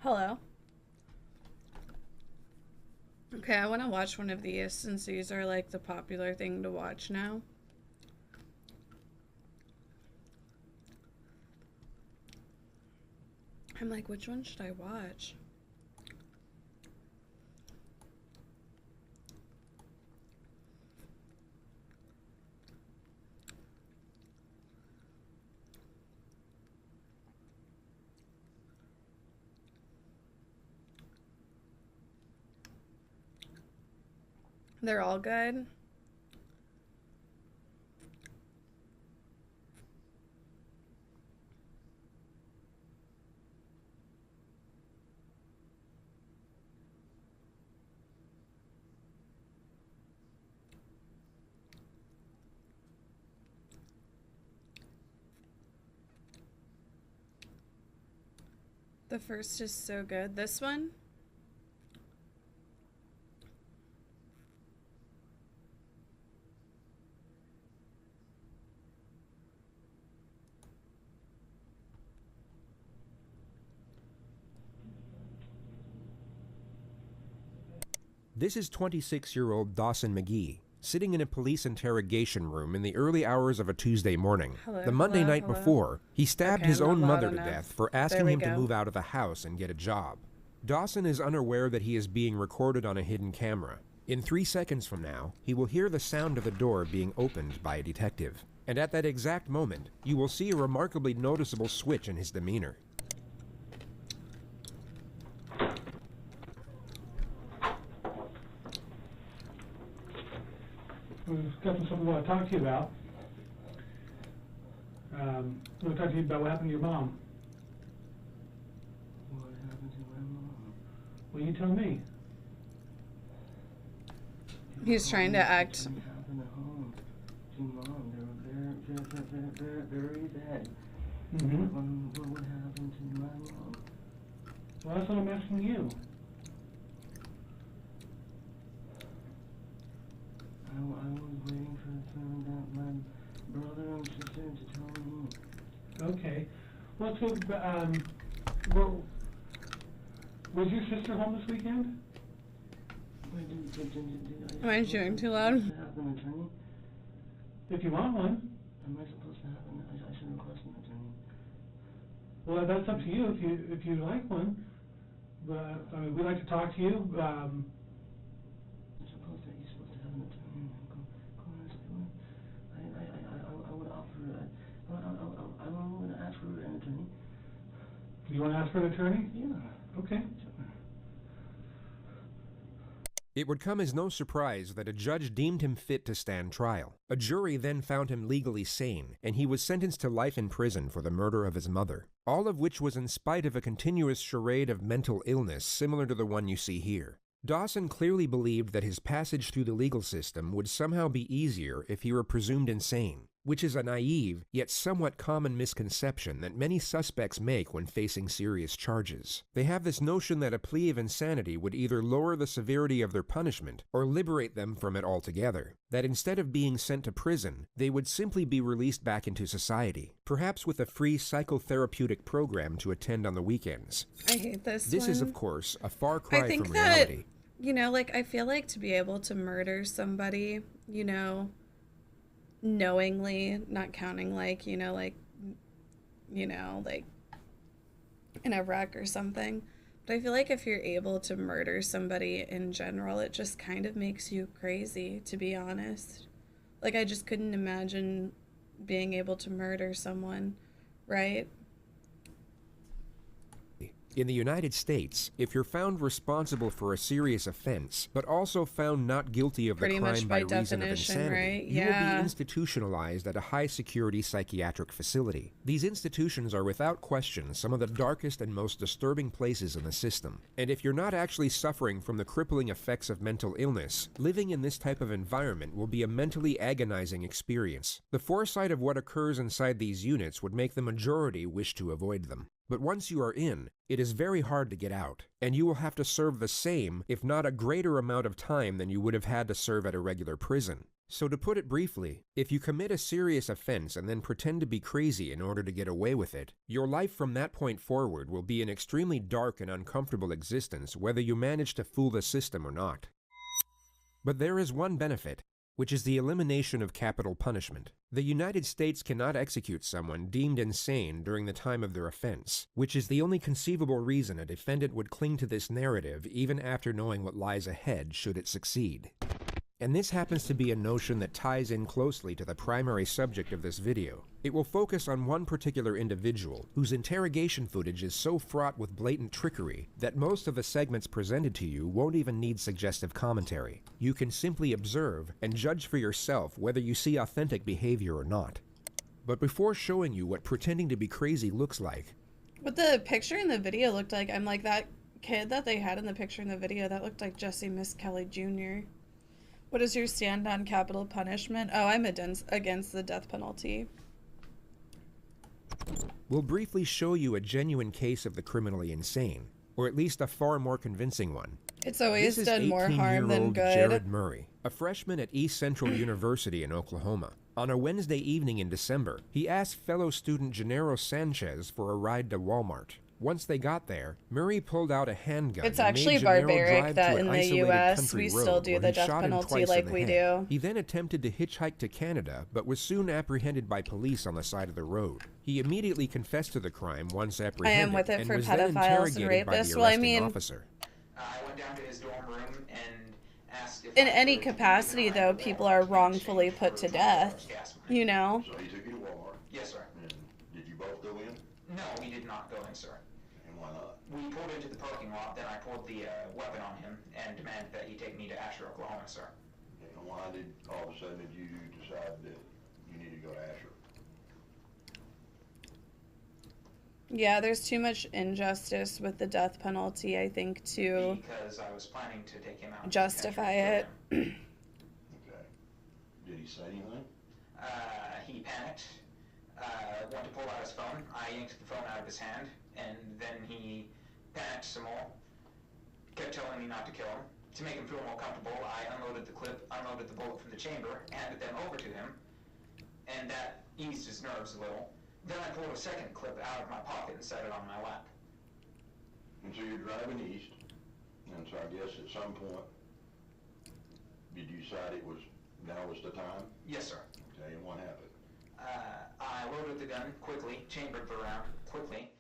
Hello. Okay, I want to watch one of these since these are like the popular thing to watch now. I'm like, which one should I watch? They're all good. The first is so good. This one? This is 26-year-old Dawson McGee, sitting in a police interrogation room in the early hours of a Tuesday morning. The Monday night before, he stabbed his own mother to death for asking him to move out of the house and get a job. Dawson is unaware that he is being recorded on a hidden camera. In 3 seconds from now, he will hear the sound of the door being opened by a detective. And at that exact moment, you will see a remarkably noticeable switch in his demeanor. We've got something we want to talk to you about. We want to talk to you about what happened to your mom. What happened to my mom? Well, you tell me. He's trying to act. What happened at home to Mom? They were very bad. Mm-hmm. What happened to my mom? Well, that's what I'm asking you. I was waiting for my brother and sister to tell me. Okay. Well, so, was your sister home this weekend? Wait, Am I chewing too loud? Have an attorney? If you want one. Am I supposed to have I should request an attorney. Well, that's up to you if you like one. But I mean, we'd like to talk to you. You're supposed to have an attorney. Go and ask for it. I would offer. I want to ask for an attorney. Do you want to ask for an attorney? Yeah. Okay. It would come as no surprise that a judge deemed him fit to stand trial. A jury then found him legally sane, and he was sentenced to life in prison for the murder of his mother. All of which was in spite of a continuous charade of mental illness similar to the one you see here. Dawson clearly believed that his passage through the legal system would somehow be easier if he were presumed insane, which is a naive, yet somewhat common misconception that many suspects make when facing serious charges. They have this notion that a plea of insanity would either lower the severity of their punishment or liberate them from it altogether. That instead of being sent to prison, they would simply be released back into society, perhaps with a free psychotherapeutic program to attend on the weekends. I hate this This one. is, of course, a far cry I think from that reality. you know, like, I feel like to be able to murder somebody, you know, knowingly, not counting, like, you know, like in a wreck or something. But I feel like if you're able to murder somebody in general, it just kind of makes you crazy, to be honest. Like, I just couldn't imagine being able to murder someone, right? In the United States, if you're found responsible for a serious offense, but also found not guilty of the Pretty crime much by by reason of definition, insanity, right? you will Yeah. be institutionalized at a high-security psychiatric facility. These institutions are without question some of the darkest and most disturbing places in the system. And if you're not actually suffering from the crippling effects of mental illness, living in this type of environment will be a mentally agonizing experience. The foresight of what occurs inside these units would make the majority wish to avoid them. But once you are in, it is very hard to get out, and you will have to serve the same, if not a greater amount of time than you would have had to serve at a regular prison. So to put it briefly, if you commit a serious offense and then pretend to be crazy in order to get away with it, your life from that point forward will be an extremely dark and uncomfortable existence whether you manage to fool the system or not. But there is one benefit, which is the elimination of capital punishment. The United States cannot execute someone deemed insane during the time of their offense, which is the only conceivable reason a defendant would cling to this narrative even after knowing what lies ahead should it succeed. And this happens to be a notion that ties in closely to the primary subject of this video. It will focus on one particular individual whose interrogation footage is so fraught with blatant trickery that most of the segments presented to you won't even need suggestive commentary. You can simply observe and judge for yourself whether you see authentic behavior or not. But before showing you what pretending to be crazy looks like, What the picture in the video looked like, I'm like, that kid that they had in the picture in the video, that looked like Jesse Miss Kelly Jr. What is your stand on capital punishment? Oh, I'm against the death penalty. we'll briefly show you a genuine case of the criminally insane, or at least a far more convincing one. It's always This is done more harm than 18-year-old good. Jared Murray, a freshman at East Central University in Oklahoma. On a Wednesday evening in December, he asked fellow student Gennaro Sanchez for a ride to Walmart. Once they got there, Murray pulled out a handgun. It's and actually made Gennaro barbaric drive that to in an the isolated US country we road still do where the he death shot him penalty twice in like the we head. do. He then attempted to hitchhike to Canada, but was soon apprehended by police on the side of the road. He immediately confessed to the crime once apprehended, with it and for was then pedophiles and interrogated by the rapists. Well, I arresting mean, officer. I went down to his dorm room and asked if in any capacity, though, people are wrongfully put to death. You know? So he took you to Walmart? Yes, sir. And did you both go in? No, we did not go in, sir. And why not? We pulled into the parking lot, then I pulled the weapon on him and demanded that he take me to Asher, Oklahoma, sir. And why did all of a sudden did you decide that you needed to go to Asher? Yeah, there's too much injustice with the death penalty, I think, to Because I was planning to take him out. justify it. Okay. Did he say anything? He panicked, went to pull out his phone. I yanked the phone out of his hand, and then he panicked some more, kept telling me not to kill him. To make him feel more comfortable, I unloaded the clip, unloaded the bullet from the chamber, handed them over to him, and that eased his nerves a little. Then I pulled a second clip out of my pocket and set it on my lap. And so you're driving east, and so I guess at some point, did you decide now was the time? Yes, sir. Okay, and what happened? I loaded the gun quickly, chambered the round quickly,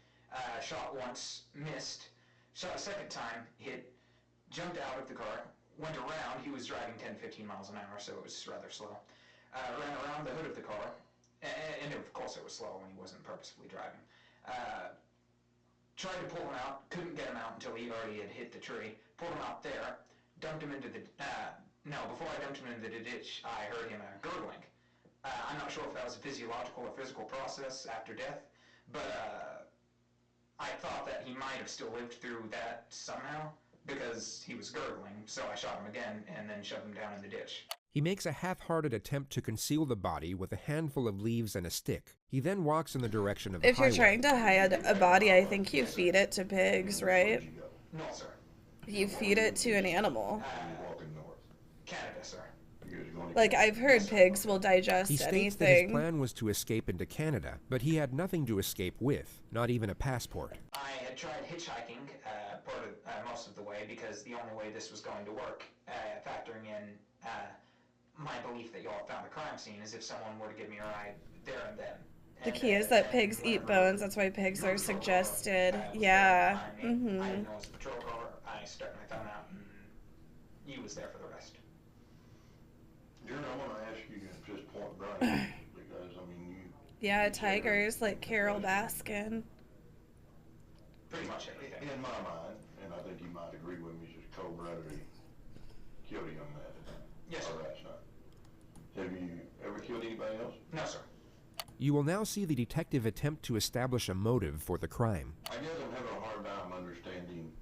shot once, missed, shot a second time, hit, jumped out of the car, went around. He was driving 10-15 miles an hour, so it was rather slow. Ran around the hood of the car, and of course it was slow when he wasn't purposefully driving. Tried to pull him out, couldn't get him out until he already had hit the tree. Pulled him out there, dumped him into the, before I dumped him into the ditch, I heard him gurgling. I'm not sure if that was a physiological or physical process after death, but I thought that he might have still lived through that somehow, because he was gurgling, so I shot him again and then shoved him down in the ditch. He makes a half-hearted attempt to conceal the body with a handful of leaves and a stick. He then walks in the direction of the If you're highway. trying to hide a body, I think you feed it to pigs, right? No, sir. You feed it to an animal. Canada, sir. Like, I've heard pigs will digest He states anything. that his plan was to escape into Canada, but he had nothing to escape with, not even a passport. I had tried hitchhiking most of the way because the only way this was going to work, factoring in my belief that y'all found the crime scene, is if someone were to give me a ride there and then. The key is that pigs eat bones. That's why pigs are suggested. Yeah. I didn't know it was the patrol car. I stuck my thumb out, and you was there for the rest. Jared, I want to ask you just point blank, because, I mean, you... Yeah, tigers like Carol Baskin. Pretty much everything. In my mind, and I think you might agree with me, just cold-bloodedly killed a young man. Yes, sir. Last night. Have you ever killed anybody else? No, sir. You will now see the detective attempt to establish a motive for the crime. I guess I'm having a hard time understanding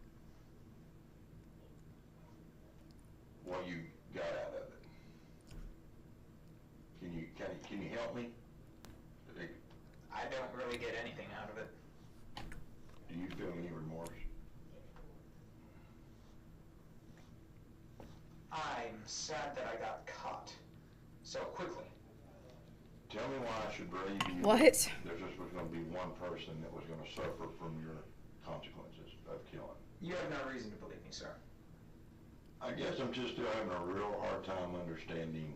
what you got out of it. Can you help me? I don't really get anything out of it. Do you feel any remorse? I'm sad that I got caught so quickly. Tell me why I should believe you. What? There just was going to be one person that was going to suffer from your consequences of killing. You have no reason to believe me, sir. I guess I'm just still having a real hard time understanding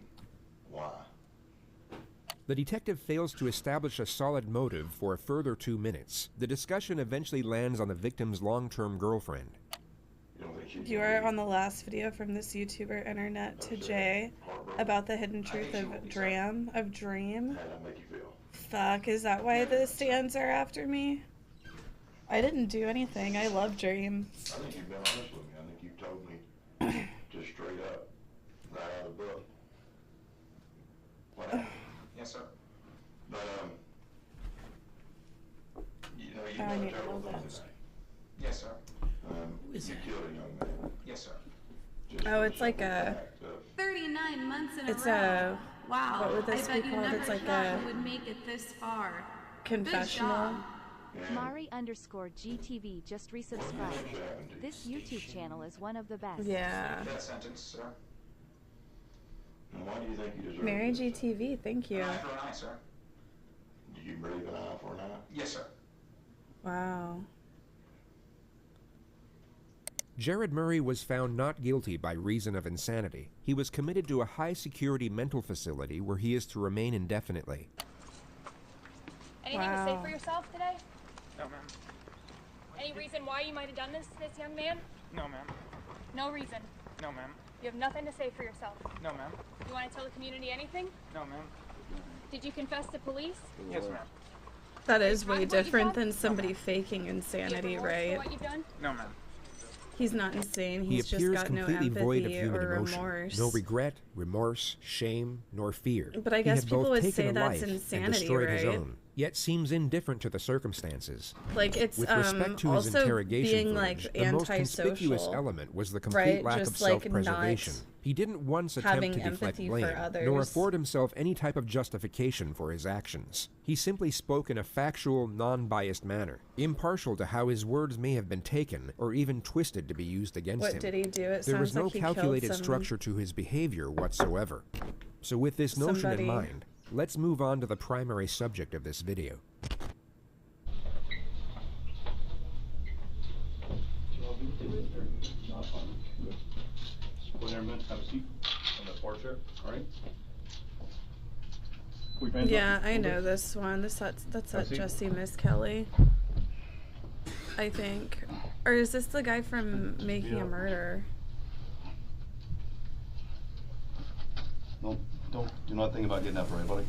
why. The detective fails to establish a solid motive for a further 2 minutes. The discussion eventually lands on the victim's long-term girlfriend. You are on the last video from this YouTuber Internet to Jay about the hidden truth of Dream. How did that make you feel? Fuck, is that why the stands are after me? I didn't do anything. I love Dream. I think you've been honest with me. I think you told me just straight up, right out of the book. What happened? Yes, sir. But, you know, you've I done need a to terrible know thing that. today. Yes, sir. You killed a young man. Yes, sir. Oh, it's like a... 39 months in It's a row. a... Wow. What would this I be bet you called? never It's like thought a... you would make it this far. confessional. Mari_GTV just resubscribed. This YouTube channel is one of the best. Yeah. That sentence, sir. And why do you think you deserve Mary this? GTV, thank you. An eye for an eye, sir. Do you believe an eye for an eye? Yes, sir. Wow. Jared Murray was found not guilty by reason of insanity. He was committed to a high-security mental facility where he is to remain indefinitely. Anything to say for yourself today? No, ma'am. Any reason why you might have done this to this young man? No, ma'am. No reason. No, ma'am. You have nothing to say for yourself. No, ma'am. You want to tell the community anything? No, ma'am. Did you confess to police? Yes, ma'am. That is way different than somebody faking Do you have insanity, remorse for right? what you've done? No, ma'am. He's not insane. He He's just appears got no completely void of empathy human or emotion. remorse. No regret, remorse, shame, nor fear. But I He guess had people both would taken say a that's life and insanity, destroyed his right? own, yet seems indifferent to the circumstances. Like, it's With respect to his also interrogation being footage, like the most conspicuous antisocial, element was the complete right? lack Just of like self-preservation. not He didn't once having attempt to deflect empathy for blame, others. nor afford himself any type of justification for his actions. He simply spoke in a factual, non-biased manner, impartial to how his words may have been taken, or even twisted to be used against him. What did he do? It There was sounds no like he killed calculated some- structure to his behavior whatsoever. So with this notion somebody. in mind, let's move on to the primary subject of this video. Go there, man. Have a seat on the bar chair. All right. Yeah, I know this one. That's that Jesse Miss Kelly. I think. Or is this the guy from Making a Murder? No, do not think about getting up, right, buddy?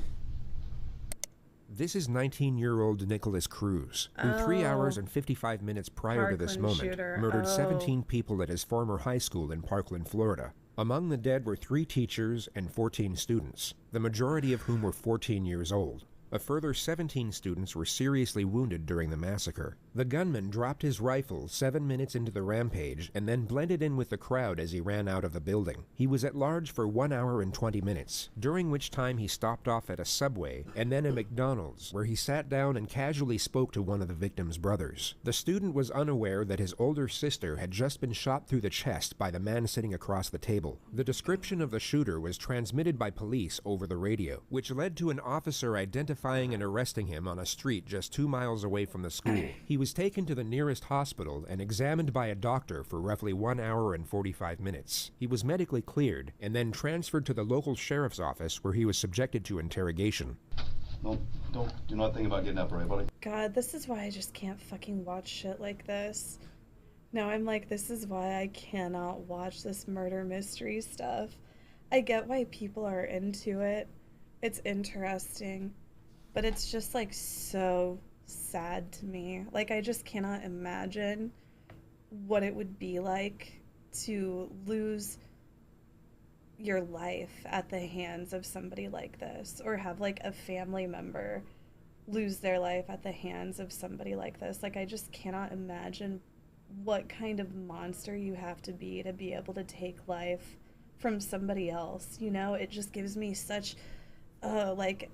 This is 19-year-old Nicholas Cruz, who 3 hours and 55 minutes prior to this Parkland moment shooter. murdered Oh. 17 people at his former high school in Parkland, Florida. Among the dead were 3 teachers and 14 students, the majority of whom were 14 years old. A further 17 students were seriously wounded during the massacre. The gunman dropped his rifle 7 minutes into the rampage and then blended in with the crowd as he ran out of the building. He was at large for 1 hour and 20 minutes, during which time he stopped off at a Subway and then a McDonald's, where he sat down and casually spoke to one of the victim's brothers. The student was unaware that his older sister had just been shot through the chest by the man sitting across the table. The description of the shooter was transmitted by police over the radio, which led to an officer identifying identifying and arresting him on a street just 2 miles away from the school. He was taken to the nearest hospital and examined by a doctor for roughly 1 hour and 45 minutes. He was medically cleared and then transferred to the local sheriff's office where he was subjected to interrogation. Do not think about getting up, right, buddy? God, this is why I just can't fucking watch shit like this. Now I'm like, this is why I cannot watch this murder mystery stuff. I get why people are into it. It's interesting. But it's just like so sad to me. Like, I just cannot imagine what it would be like to lose your life at the hands of somebody like this, or have like a family member lose their life at the hands of somebody like this. Like, I just cannot imagine what kind of monster you have to be able to take life from somebody else, you know? It just gives me such like,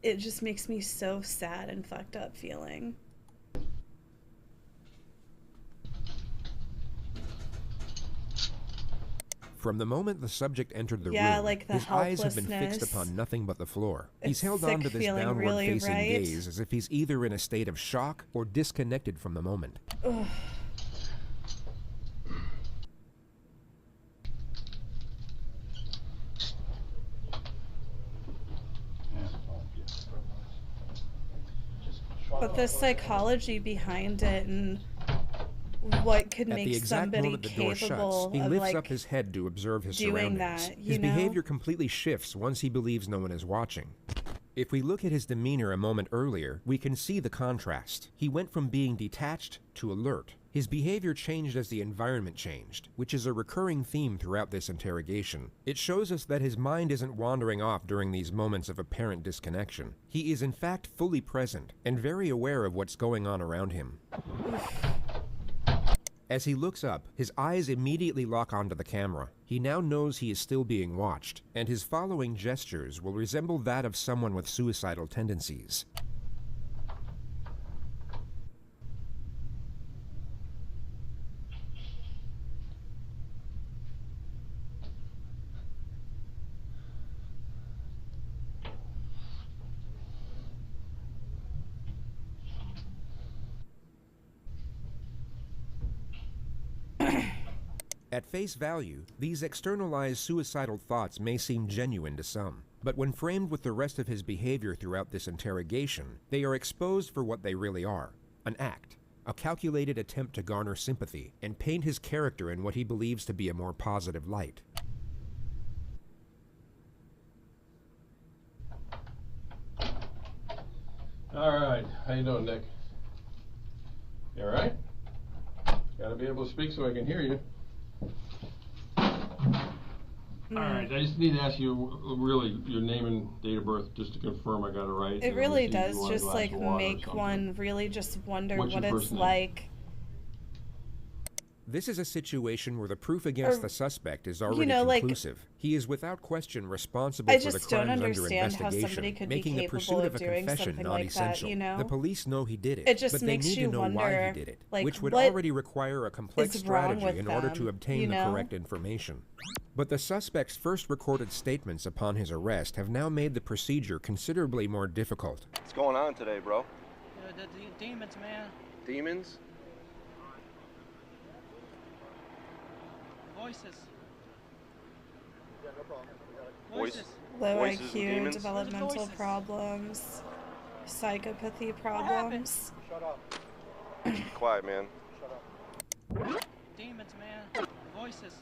it just makes me so sad and fucked up feeling. From the moment the subject entered the room, like the his eyes have been fixed helplessness. upon nothing but the floor. It's He's held sick on to this feeling, downward-facing really, right? gaze as if he's either in a state of shock or disconnected from the moment. Ugh. But the psychology behind it and what could At the make exact somebody moment the door shuts, capable he of lifts like up his head to observe his doing surroundings. that, His you know? behavior completely shifts once he believes no one is watching. If we look at his demeanor a moment earlier, we can see the contrast. He went from being detached to alert. His behavior changed as the environment changed, which is a recurring theme throughout this interrogation. It shows us that his mind isn't wandering off during these moments of apparent disconnection. He is in fact fully present and very aware of what's going on around him. As he looks up, his eyes immediately lock onto the camera. He now knows he is still being watched, and his following gestures will resemble that of someone with suicidal tendencies. At face value, these externalized suicidal thoughts may seem genuine to some, but when framed with the rest of his behavior throughout this interrogation, they are exposed for what they really are: an act, a calculated attempt to garner sympathy and paint his character in what he believes to be a more positive light. All right, how you doing, Nick? You all right? Gotta be able to speak so I can hear you. All right, I just need to ask you really your name and date of birth just to confirm I got it right. It really does just like make one really just wonder What's what your it's first name? like. This is a situation where the proof against the suspect is already like, conclusive. He is without question responsible I for the just don't crimes under understand how investigation, somebody could be making the capable pursuit of of a doing confession something not like that, essential. you know? The police know he did it, It just but they makes need you to know why wonder, he did it, like, which would what already require a complex is wrong strategy with in order to them, obtain you the know? correct information. But the suspect's first recorded statements upon his arrest have now made the procedure considerably more difficult. What's going on today, bro? The demons, man. Demons? Voices. Yeah, no problem. Voices. Low Voices and IQ, demons? developmental Voices. problems, psychopathy problems. Shut up. Be quiet, man. Demons, man. Voices.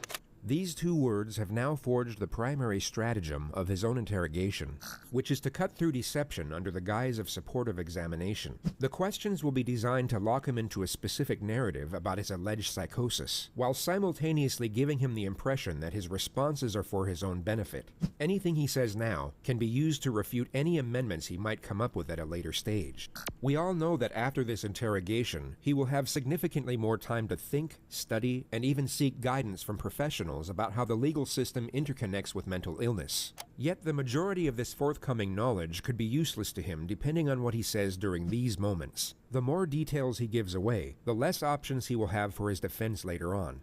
These two words have now forged the primary stratagem of his own interrogation, which is to cut through deception under the guise of supportive examination. The questions will be designed to lock him into a specific narrative about his alleged psychosis, while simultaneously giving him the impression that his responses are for his own benefit. Anything he says now can be used to refute any amendments he might come up with at a later stage. We all know that after this interrogation, he will have significantly more time to think, study, and even seek guidance from professionals about how the legal system interconnects with mental illness. Yet the majority of this forthcoming knowledge could be useless to him depending on what he says during these moments. The more details he gives away, the less options he will have for his defense later on.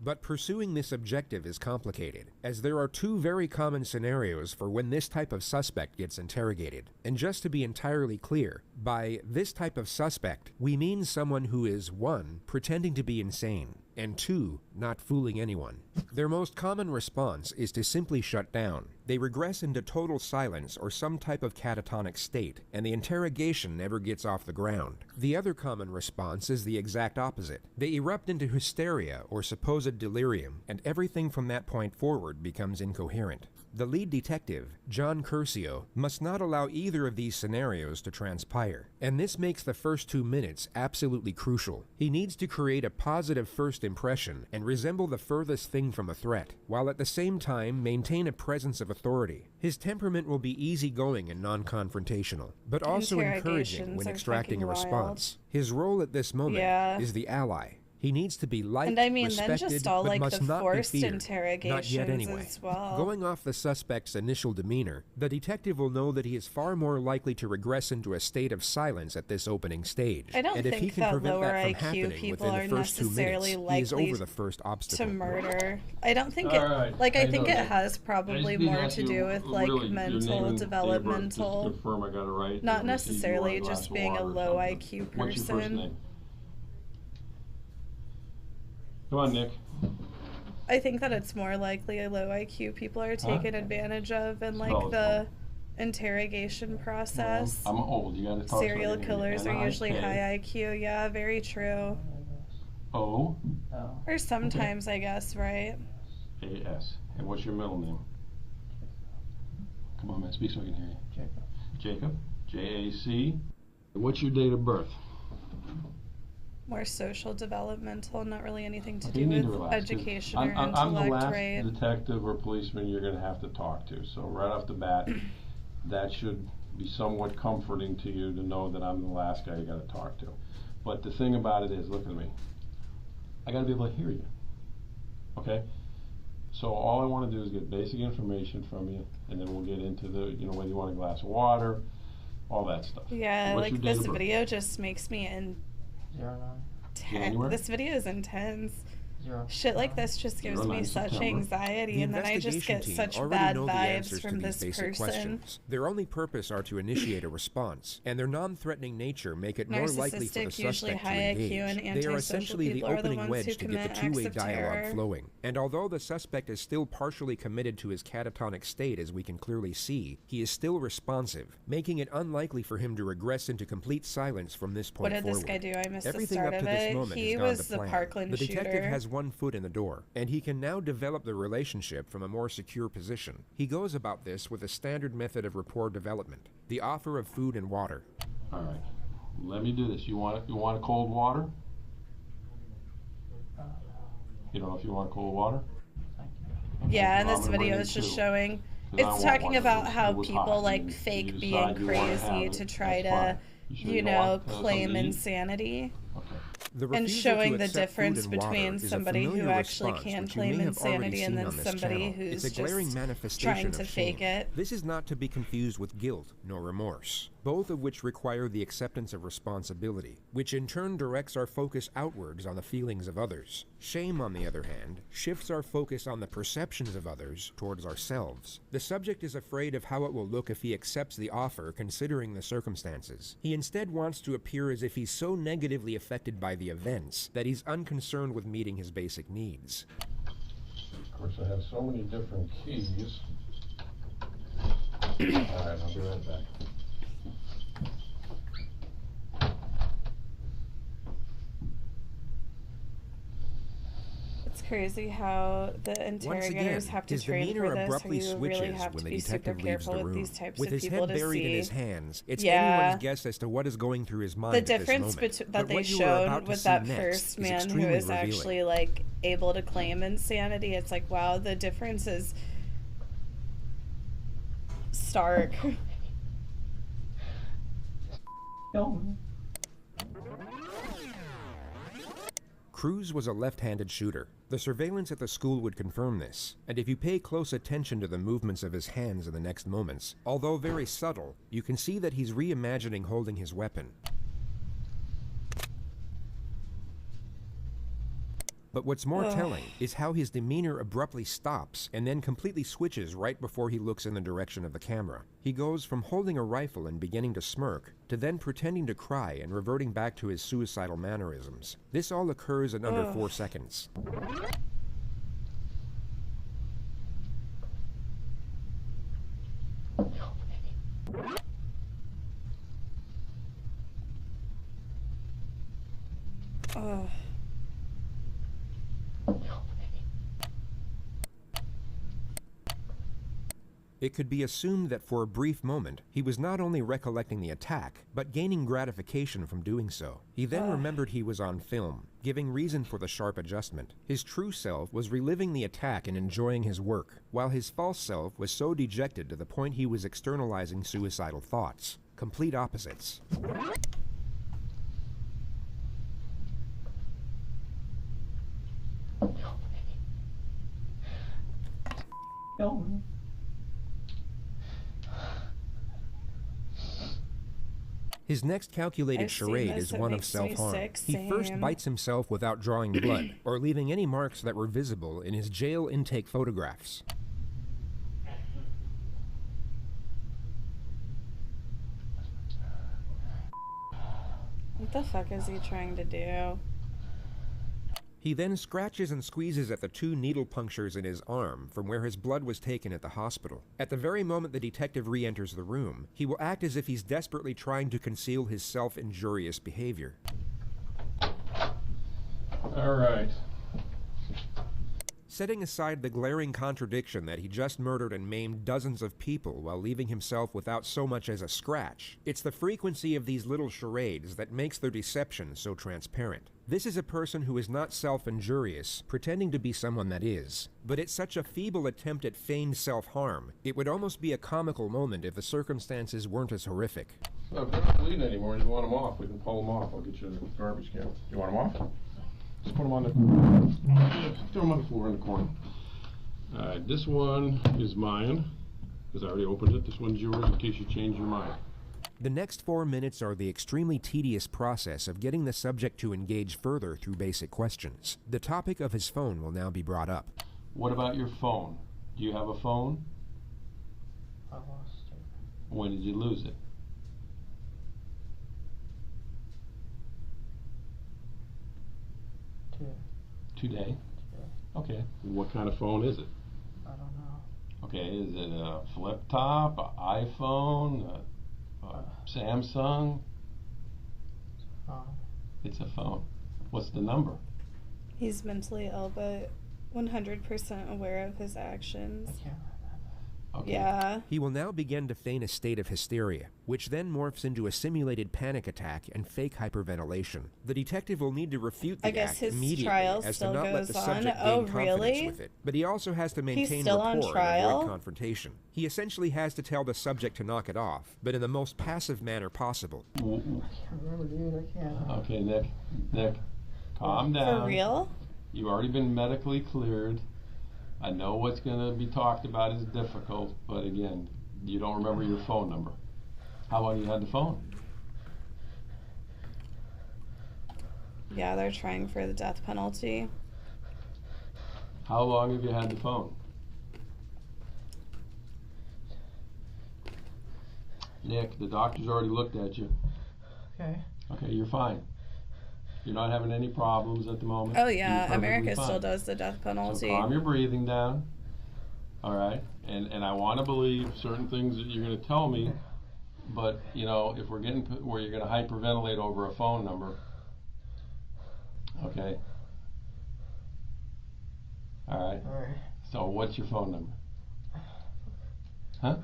But pursuing this objective is complicated, as there are two very common scenarios for when this type of suspect gets interrogated. And just to be entirely clear, by this type of suspect, we mean someone who is 1. Pretending to be insane, and 2. Not fooling anyone. Their most common response is to simply shut down. They regress into total silence or some type of catatonic state, and the interrogation never gets off the ground. The other common response is the exact opposite. They erupt into hysteria or supposed delirium, and everything from that point forward becomes incoherent. The lead detective, John Curcio, must not allow either of these scenarios to transpire, and this makes the first 2 minutes absolutely crucial. He needs to create a positive first impression and resemble the furthest thing from a threat, while at the same time maintain a presence of authority. His temperament will be easygoing and non-confrontational, but also encouraging when extracting a response. His role at this moment is the ally. He needs to be liked, and I mean, respected, then just all but like must the not forced be feared. interrogations Not yet anyway. as well. Going off the suspect's initial demeanor, the detective will know that he is far more likely to regress into a state of silence at this opening stage. I don't and if he think can that prevent lower that from IQ happening people within are the first 2 necessarily minutes, he is likely over the first obstacle. to murder. I don't think All it. right. Like I I think know it that. has I probably just need to more ask to you, do with like really, your name mental and date of birth, developmental. Just to confirm I got it right. Not and receive you necessarily a glass just of being a water or low something. IQ What's your first person. name? Come on, Nick. I think that it's more likely a low IQ people are taken advantage of in like Spell it the interrogation process. I'm old. You gotta talk. Serial so I can hear you. killers are usually N-I-K. high IQ. Yeah, very true. O Or sometimes, I guess, right? A-S. And what's your middle name? Come on, man. Speak so I can hear you. Jacob. Jacob. J-A-C. What's your date of birth? More social developmental, not really anything to You do need to with relax, 'cause education or I'm the intellect, last right? detective or policeman you're going to have to talk to. So right off the bat, that should be somewhat comforting to you to know that I'm the last guy you got to talk to. But the thing about it is, look at me. I got to be able to hear you. Okay? So all I want to do is get basic information from you, and then we'll get into the, whether you want a glass of water, all that stuff. Yeah, What's your like date this of birth? video just makes me January? This video is intense. 0. Shit like this just gives me 09 such September. anxiety, The and then I just investigation get team such already bad know the vibes answers from to this these basic person. questions. Their only purpose are to initiate a response, and their non-threatening nature make it more likely for the Narcissistic, usually suspect to high engage. IQ and They are antisocial essentially the people are the opening ones wedge who to get commit the acts two-way of dialogue terror. flowing. And although the suspect is still partially committed to his catatonic state, as we can clearly see, he is still responsive, making it unlikely for him to regress into complete silence from this point What did forward. this guy do? I missed Everything the start up to of this it. moment He has gone was to the plan. Parkland The detective shooter. has one foot in the door, and he can now develop the relationship from a more secure position. He goes about this with a standard method of rapport development, the offer of food and water. All right. Let me do this. You want a cold water? You don't know if you want cold water? Yeah, and I'm this gonna video bring is in just two. showing. 'Cause I It's want talking one of about those. how It was people hot. like You fake decide being you wanna have crazy it, to that's try to, fine. You sure you don't want something claim to eat? insanity. The And refusal showing to the accept food difference and water between is a somebody who familiar actually response can which you claim may have already insanity and seen then on this somebody channel. who's It's a glaring just manifestation trying to of fake shame. it. This is not to be confused with guilt nor remorse, both of which require the acceptance of responsibility, which in turn directs our focus outwards on the feelings of others. Shame, on the other hand, shifts our focus on the perceptions of others towards ourselves. The subject is afraid of how it will look if he accepts the offer considering the circumstances. He instead wants to appear as if he's so negatively affected by the events that he's unconcerned with meeting his basic needs. Of course, I have so many different keys. All right, I'll be right back. It's crazy how the Once interrogators again, have to his train demeanor for this, or abruptly you really switches have when to the be super detective leaves careful the with room. these types With of his people head to buried see. in his hands, it's Yeah. anyone's guess as to what is going through his mind The at this difference moment. that But they what you are about showed to with see that next first is man who extremely is revealing. actually like able to claim insanity, it's like, wow, the difference is stark. Cruz was a left-handed shooter. The surveillance at the school would confirm this, and if you pay close attention to the movements of his hands in the next moments, although very subtle, you can see that he's reimagining holding his weapon. But what's more Ugh. telling is how his demeanor abruptly stops and then completely switches right before he looks in the direction of the camera. He goes from holding a rifle and beginning to smirk, to then pretending to cry and reverting back to his suicidal mannerisms. This all occurs in under 4 seconds. Ugh. It could be assumed that for a brief moment, he was not only recollecting the attack, but gaining gratification from doing so. He then remembered he was on film, giving reason for the sharp adjustment. His true self was reliving the attack and enjoying his work, while his false self was so dejected to the point he was externalizing suicidal thoughts. Complete opposites. No. His next calculated I've seen charade this, is it one of makes me self-harm. sick, He first same. bites himself without drawing blood, or leaving any marks that were visible in his jail intake photographs. What the fuck is he trying to do? He then scratches and squeezes at the 2 needle punctures in his arm from where his blood was taken at the hospital. At the very moment the detective re-enters the room, he will act as if he's desperately trying to conceal his self-injurious behavior. All right. Setting aside the glaring contradiction that he just murdered and maimed dozens of people while leaving himself without so much as a scratch, it's the frequency of these little charades that makes their deception so transparent. This is a person who is not self-injurious, pretending to be someone that is. But it's such a feeble attempt at feigned self-harm, it would almost be a comical moment if the circumstances weren't as horrific. So if they're not bleeding anymore, you want them off, we can pull them off. I'll get you a garbage can. You want them off? Just put them on the, throw them on the floor in the corner. All right, this one is mine, because I already opened it. This one's yours in case you change your mind. The next 4 minutes are the extremely tedious process of getting the subject to engage further through basic questions. The topic of his phone will now be brought up. What about your phone? Do you have a phone? I lost it. When did you lose it? Today? Okay. What kind of phone is it? I don't know. Okay, is it a flip top, an iPhone, a Samsung? It's a phone. What's the number? He's mentally ill, but 100% aware of his actions. Okay. Yeah. He will now begin to feign a state of hysteria, which then morphs into a simulated panic attack and fake hyperventilation. The detective will need to refute the I guess act his immediately trial as to still not let goes the on. subject Oh, gain confidence really? with it. But he also has to maintain still on rapport and trial? avoid confrontation. He essentially has to tell the subject to knock it off, but in the most passive manner possible. I can't remember, dude. I can't. Okay, Nick, calm down. For real? You've already been medically cleared. I know what's going to be talked about is difficult, but again, you don't remember your phone number. How long you had the phone? Yeah, they're trying for the death penalty. How long have you had the phone? Nick, the doctor's already looked at you. Okay. Okay, you're fine. You're not having any problems at the moment. Oh You're yeah, perfectly America fine. still does the death penalty. So calm your breathing down. All right, and I want to believe certain things that you're going to tell me, but you know, if we're getting where you're going to hyperventilate over a phone number, okay. All right. All right. So what's your phone number? Huh?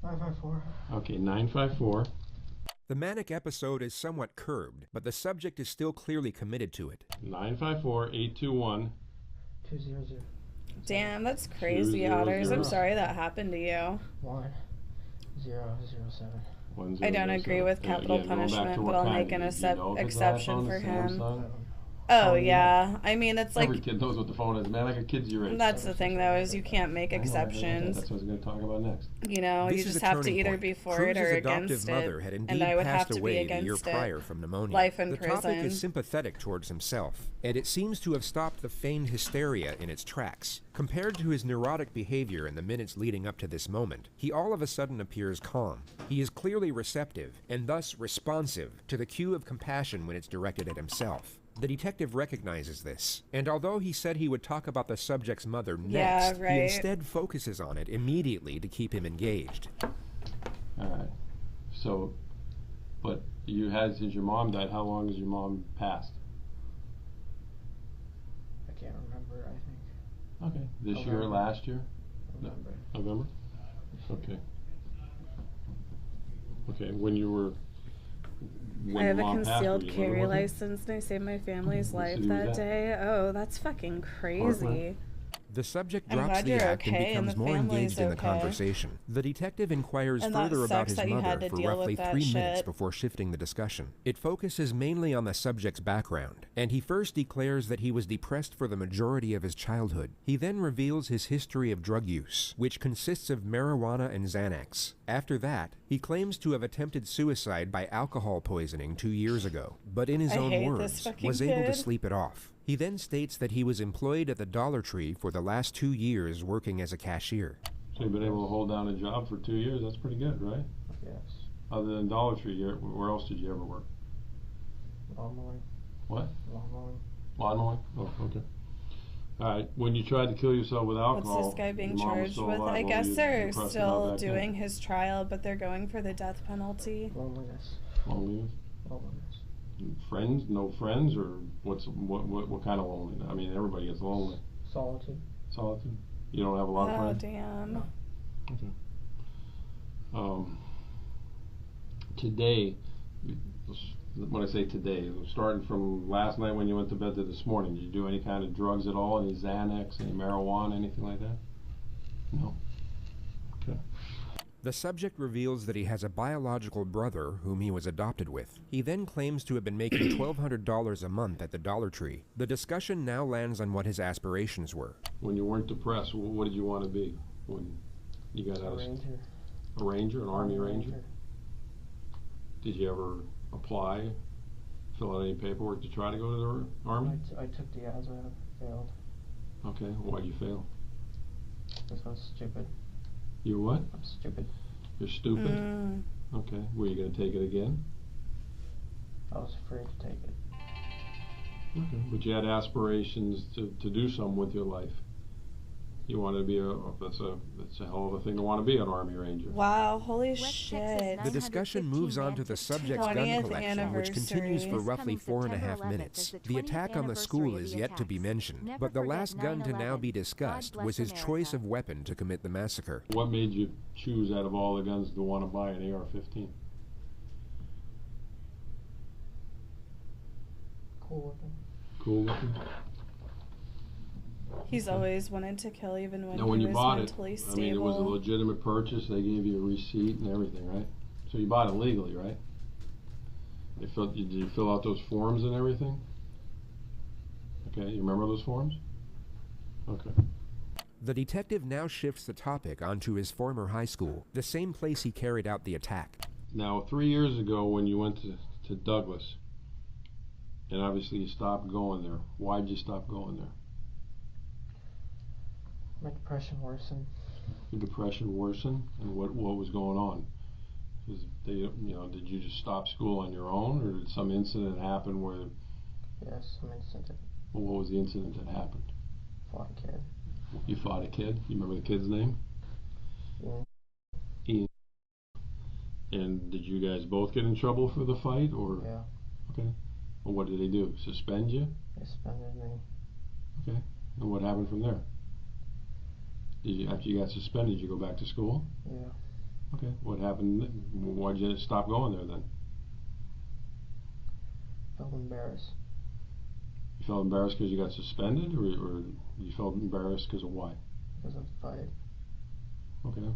954. Okay, 954. The manic episode is somewhat curbed, but the subject is still clearly committed to it. 954-821. 200. Damn, that's crazy, 200. Otters. I'm sorry that happened to you. 1007. I don't agree with capital punishment, but I'll make an exception for him. Oh, yeah. I mean, it's like... Every kid knows what the phone is, man. I got kids your age. That's the thing, though, is you can't make exceptions. That's what I was going to talk about next. You know, This you is just a have to turning either point. be for Cruz's it or adoptive against mother it. had And indeed I would passed have to away be the year against prior it. from pneumonia. Life in the prison. topic is sympathetic towards himself, and it seems to have stopped the feigned hysteria in its tracks. Compared to his neurotic behavior in the minutes leading up to this moment, he all of a sudden appears calm. He is clearly receptive, and thus responsive, to the cue of compassion when it's directed at himself. The detective recognizes this, and although he said he would talk about the subject's mother next, he instead focuses on it immediately to keep him engaged. Alright. So, but you had, since your mom died, how long has your mom passed? I can't remember, I think. Okay. This year, November. last year? November. November? Okay. Okay, when you were... I have a concealed carry license and I saved my family's life that day. Oh, that's fucking crazy. The subject I'm drops glad the you're act okay and and becomes the more family's engaged in the okay. conversation. The detective inquires And that further about sucks his that you had mother to for deal with roughly that 3 minutes shit. before shifting the discussion. It focuses mainly on the subject's background, and he first declares that he was depressed for the majority of his childhood. He then reveals his history of drug use, which consists of marijuana and Xanax. After that, he claims to have attempted suicide by alcohol poisoning 2 years ago, but in his I own hate words, this fucking was able to kid. sleep it off. He then states that he was employed at the Dollar Tree for the last 2 years working as a cashier. So you've been able to hold down a job for 2 years, that's pretty good, right? Yes. Other than Dollar Tree, where else did you ever work? Lawn mowing. What? Lawn mowing. Lawn mowing? Oh, okay. Alright, when you tried to kill yourself with alcohol... What's this guy being your mom was charged still with? alive. I What guess were you they're depressed about still back then? doing his trial, but they're going for the death penalty. Loneliness. Loneliness? Loneliness. Friends? No friends? Or what kind of loneliness? I mean, everybody gets lonely. Solitude. Solitude? You don't have a lot of Oh, friends? damn. Okay. Today, when I say today, starting from last night when you went to bed to this morning, did you do any kind of drugs at all? Any Xanax, any marijuana, anything like that? No? Okay. The subject reveals that he has a biological brother whom he was adopted with. He then claims to have been making $1,200 a month at the Dollar Tree. The discussion now lands on what his aspirations were. When you weren't depressed, what did you want to be when you got out of school? Ranger. A ranger? An Army Ranger? Did you ever apply, fill out any paperwork to try to go to the Army? I took the ASVAB, failed. Okay, why'd you fail? Because I was stupid. You what? I'm stupid. You're stupid? Okay, were you going to take it again? I was afraid to take it. Okay, but you had aspirations to do something with your life. You wanted to be that's a hell of a thing to want to be an Army Ranger. Wow, holy shit. The discussion moves on to the subject's gun 20th collection, which continues for anniversary. roughly 4.5 minutes. The attack on the school is yet to be mentioned, but the last gun to now be discussed was his choice of weapon to commit the massacre. What made you choose out of all the guns to want to buy an AR-15? Cool looking. Cool looking? He's always wanted to kill even when Now, when he you was bought it, mentally stable. I mean, it was a legitimate purchase. They gave you a receipt and everything, right? So you bought it legally, right? Did you fill out those forms and everything? Okay, you remember those forms? Okay. The detective now shifts the topic onto his former high school, the same place he carried out the attack. Now, 3 years ago when you went to Douglas, and obviously you stopped going there, why'd you stop going there? My depression worsened. Your depression worsened? And what was going on? Did you just stop school on your own, or did some incident happen where... Yes, some incident. Well, what was the incident that happened? Fought a kid. You fought a kid? You remember the kid's name? Ian. Ian. And did you guys both get in trouble for the fight, or? Yeah. Okay. Well, what did they do? Suspend you? They suspended me. Okay. And what happened from there? After you got suspended, did you go back to school? Yeah. Okay. What happened? Why'd you stop going there then? Felt embarrassed. You felt embarrassed because you got suspended, or you felt embarrassed because of why? Because of the fight. Okay.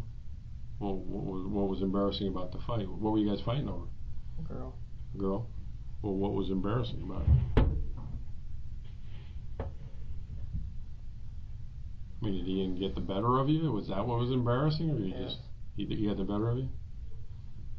Well, what was embarrassing about the fight? What were you guys fighting over? A girl. A girl? Well, what was embarrassing about it? I mean, did he get the better of you? Was that what was embarrassing, or you just he had the better of you?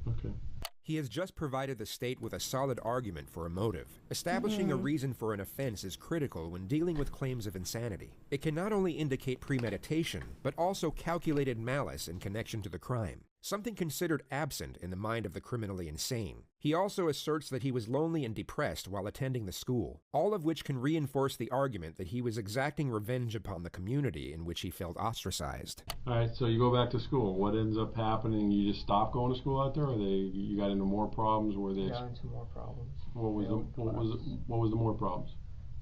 Okay. He has just provided the state with a solid argument for a motive. Establishing a reason for an offense is critical when dealing with claims of insanity. It can not only indicate premeditation, but also calculated malice in connection to the crime, something considered absent in the mind of the criminally insane. He also asserts that he was lonely and depressed while attending the school, all of which can reinforce the argument that he was exacting revenge upon the community in which he felt ostracized. Alright, so you go back to school. What ends up happening? You just stop going to school out there, or you got into more problems? Where they got into more problems. What was the more problems?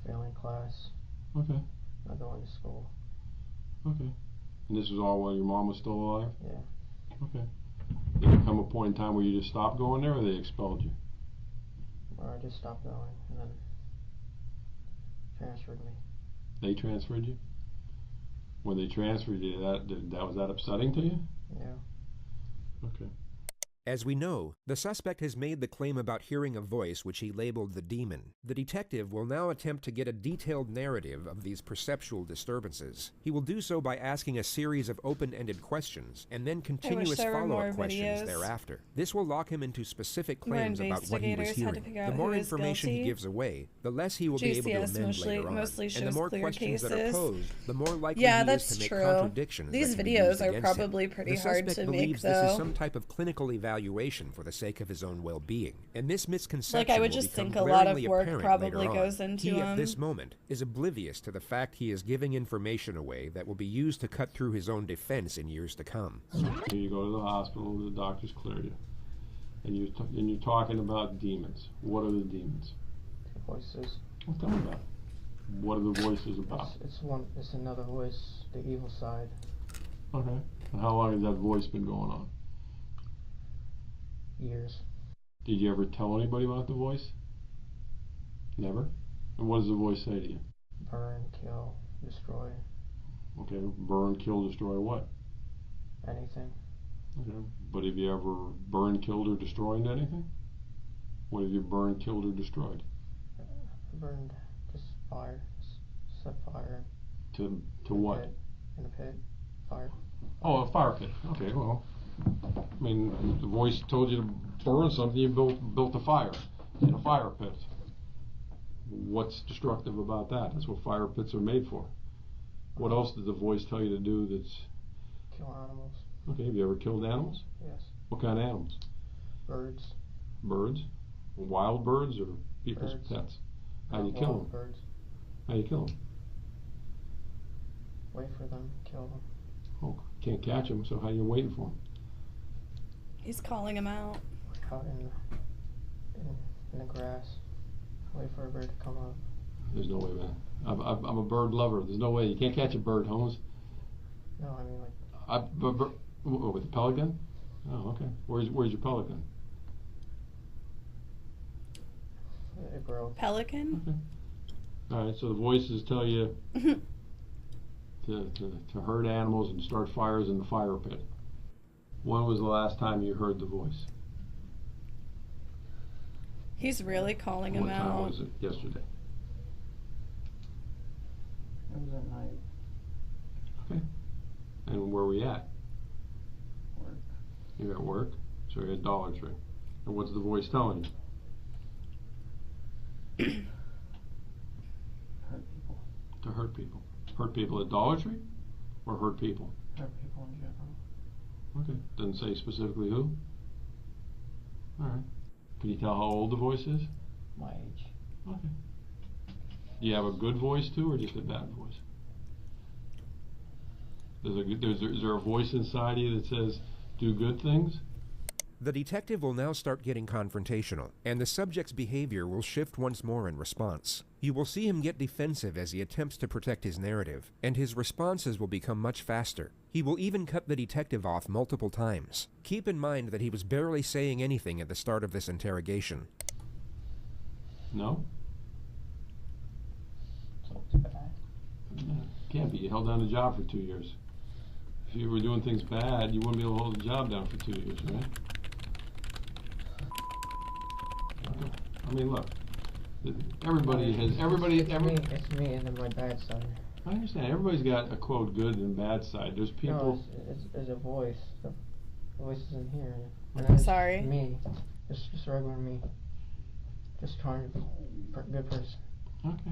Failing class. Okay. Not going to school. Okay. And this was all while your mom was still alive? Yeah. Okay. Did there come a point in time where you just stopped going there, or they expelled you? Or I just stopped going and then transferred me. They transferred you? When they transferred you, was that upsetting to you? Yeah. Okay. As we know, the suspect has made the claim about hearing a voice which he labeled the demon. The detective will now attempt to get a detailed narrative of these perceptual disturbances. He will do so by asking a series of open-ended questions and then continuous follow-up questions thereafter. This will lock him into specific claims about what he was hearing. The more information he gives away, the less he will be able to amend later on. And the more questions that are posed, the more likely he is to make contradictions. These videos are probably pretty hard to make, though. The suspect believes this is some type of clinical evaluation for the sake of his own well-being, and this misconception I would just think a lot of work probably goes into him. He at this moment is oblivious to the fact he is giving information away that will be used to cut through his own defense in years to come. You go to the hospital, the doctors clear you, and you're talking about demons. What are the demons? Voices. Well, tell me about it. What are the voices about? It's another voice, the evil side. Okay. And how long has that voice been going on? Years. Did you ever tell anybody about the voice? Never? And what does the voice say to you? Burn, kill, destroy. Okay, burn, kill, destroy what? Anything. Okay, but have you ever burned, killed, or destroyed anything? What have you burned, killed, or destroyed? Burned, just fire, set fire. To what? In a pit, fire. Oh, a fire pit. Okay, well, I mean, the voice told you to burn something, you built a fire in a fire pit. What's destructive about that? That's what fire pits are made for. What else did the voice tell you to do that's... Kill animals. Okay, have you ever killed animals? Yes. What kind of animals? Birds. Birds? Wild birds or people's pets? How do you kill them? Birds. How do you kill them? Wait for them, kill them. Oh, can't catch them, so how are you waiting for them? He's calling him out. Caught in the grass. Wait for a bird to come up. There's no way, man. I'm a bird lover. There's no way. You can't catch a bird, Holmes. No, I mean like... with a pellet gun? Oh, okay. Where's your pellet gun? It broke. Pelican? Okay. Alright, so the voices tell you to hurt animals and start fires in the fire pit. When was the last time you heard the voice? He's really calling him out. What time was it yesterday? It was at night. Okay. And where were we at? Work. You're at work? So you're at Dollar Tree. And what's the voice telling you? Hurt people. To hurt people. Hurt people at Dollar Tree? Or hurt people? Hurt people in general. Okay. Doesn't say specifically who? Alright. Can you tell how old the voice is? My age. Okay. Do you have a good voice too, or just a bad voice? Is there a voice inside you that says, do good things? The detective will now start getting confrontational, and the subject's behavior will shift once more in response. You will see him get defensive as he attempts to protect his narrative, and his responses will become much faster. He will even cut the detective off multiple times. Keep in mind that he was barely saying anything at the start of this interrogation. No? So it's bad. Can't be. You held down the job for 2 years. If you were doing things bad, you wouldn't be able to hold the job down for 2 years, right? I mean, look. Everybody has. It's me and then my dad's son. I understand. Everybody's got a quote good and bad side. There's people. No, it's a voice. The voice is in here. And I'm it's sorry. Me. Just regular me. Just trying to be a good person. Okay.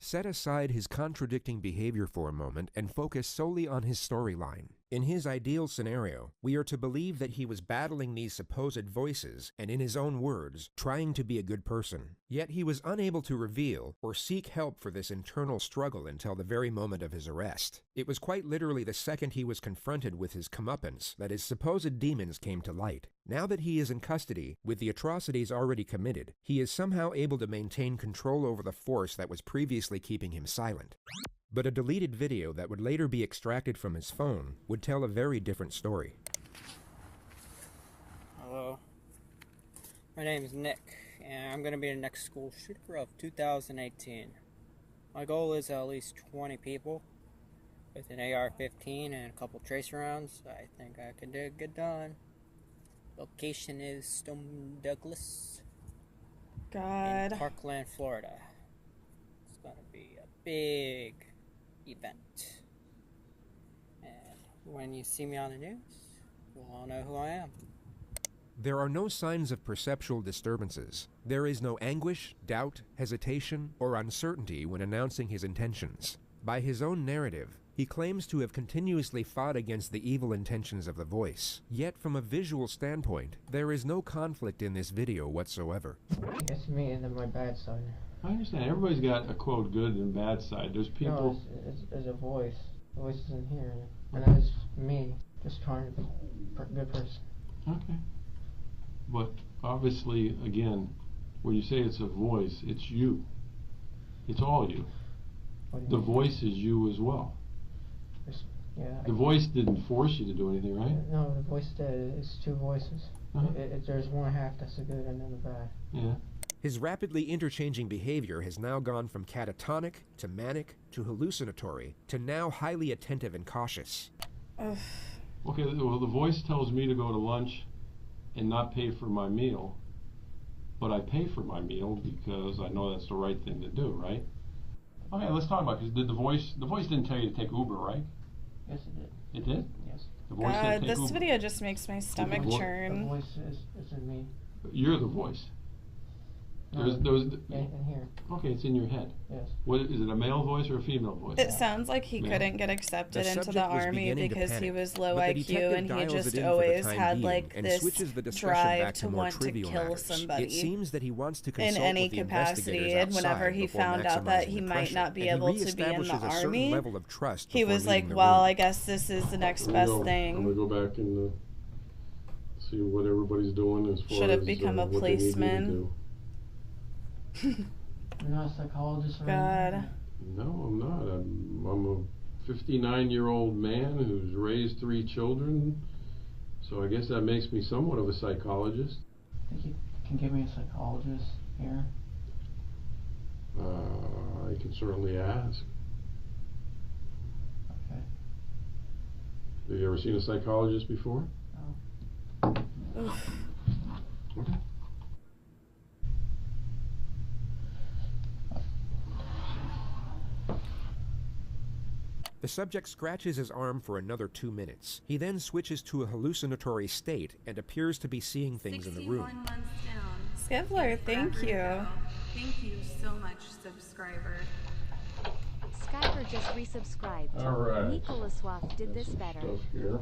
Set aside his contradicting behavior for a moment and focus solely on his storyline. In his ideal scenario, we are to believe that he was battling these supposed voices and, in his own words, trying to be a good person. Yet he was unable to reveal or seek help for this internal struggle until the very moment of his arrest. It was quite literally the second he was confronted with his comeuppance that his supposed demons came to light. Now that he is in custody, with the atrocities already committed, he is somehow able to maintain control over the force that was previously keeping him silent. But a deleted video that would later be extracted from his phone would tell a very different story. Hello. My name is Nick, and I'm going to be the next school shooter of 2018. My goal is at least 20 people with an AR-15 and a couple tracer rounds. I think I can get done. Location is Stone Douglas. God. In Parkland, Florida. It's going to be a big event. And when you see me on the news, you'll all know who I am. There are no signs of perceptual disturbances. There is no anguish, doubt, hesitation, or uncertainty when announcing his intentions. By his own narrative, he claims to have continuously fought against the evil intentions of the voice. Yet from a visual standpoint, there is no conflict in this video whatsoever. It's me and then my bad side. I understand. Everybody's got a quote good and bad side. There's people. No, it's a voice. The voice is in here. And it's me. Just trying to be a good person. Okay. But obviously, again, when you say it's a voice, it's you. It's all you. The voice is you as well. Yeah. The voice didn't force you to do anything, right? No, the voice did. It's two voices. There's one half that's the good and then the bad. Yeah. His rapidly interchanging behavior has now gone from catatonic to manic to hallucinatory to now highly attentive and cautious. Okay, well, the voice tells me to go to lunch and not pay for my meal, but I pay for my meal because I know that's the right thing to do, right? Okay, let's talk about it. Did the voice didn't tell you to take Uber, right? Yes, it did. It did? Yes. The voice said take This Uber. video just makes my stomach churn. The voice is in me. You're the voice. No, in here. Okay, it's in your head. Yes. What is it? A male voice or a female voice? It sounds like he couldn't get accepted into the army because he was low IQ and he just always had like this drive to want to kill somebody It seems that he wants to in any capacity, and whenever he found out that he might not be able to be in the army, he was like, well, I guess this is the next best thing. I'm going to go back and see what everybody's doing as far as should have become a what they need you to policeman. do. You're not a psychologist or God. anything? No, I'm not. I'm a 59-year-old man who's raised 3 children, so I guess that makes me somewhat of a psychologist. Think you can give me a psychologist here? I can certainly ask. Okay. Have you ever seen a psychologist before? No. Okay. The subject scratches his arm for another 2 minutes. He then switches to a hallucinatory state and appears to be seeing things in the room. 61 months down. Skivler, thank you. Thank you so much, subscriber. Skyper just resubscribed. All right. Nicholas Waff did this better. Stuff here.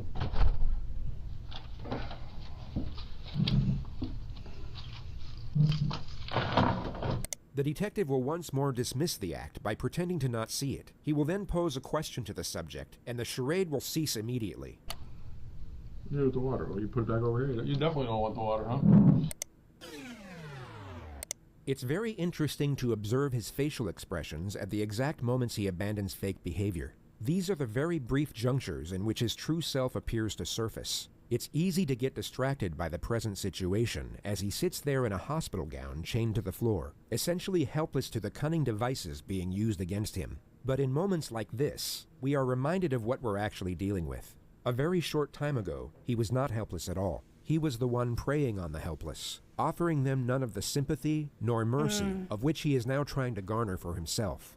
The detective will once more dismiss the act by pretending to not see it. He will then pose a question to the subject, and the charade will cease immediately. You do with the water? You put it back over here? You definitely don't want the water, huh? It's very interesting to observe his facial expressions at the exact moments he abandons fake behavior. These are the very brief junctures in which his true self appears to surface. It's easy to get distracted by the present situation as he sits there in a hospital gown chained to the floor, essentially helpless to the cunning devices being used against him. But in moments like this, we are reminded of what we're actually dealing with. A very short time ago, he was not helpless at all. He was the one preying on the helpless, offering them none of the sympathy nor mercy of which he is now trying to garner for himself.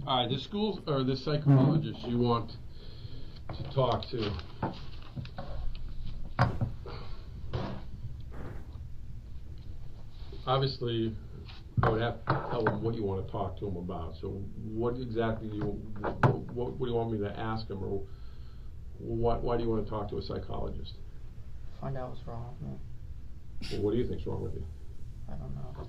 All right, this school or this psychologist you want to talk to. Obviously, I would have to tell him what you want to talk to him about. So, what exactly what do you want me to ask him, or why do you want to talk to a psychologist? Find out what's wrong with me. Well, what do you think's wrong with you? I don't know.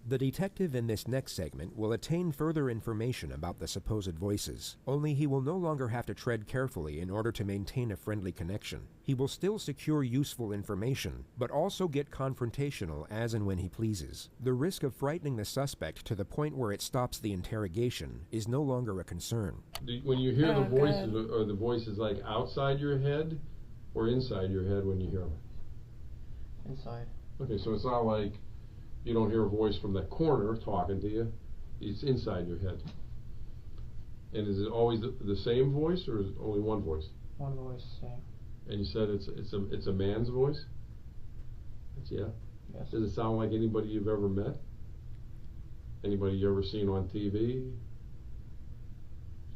The detective in this next segment will attain further information about the supposed voices, only he will no longer have to tread carefully in order to maintain a friendly connection. He will still secure useful information, but also get confrontational as and when he pleases. The risk of frightening the suspect to the point where it stops the interrogation is no longer a concern. When you hear the voices, are the voices like outside your head or inside your head when you hear them? Inside. Okay, so it's not like you don't hear a voice from that corner talking to you. It's inside your head. And is it always the same voice, or is it only one voice? One voice, same. And you said it's a man's voice? Yeah? Yes. Does it sound like anybody you've ever met? Anybody you ever seen on TV?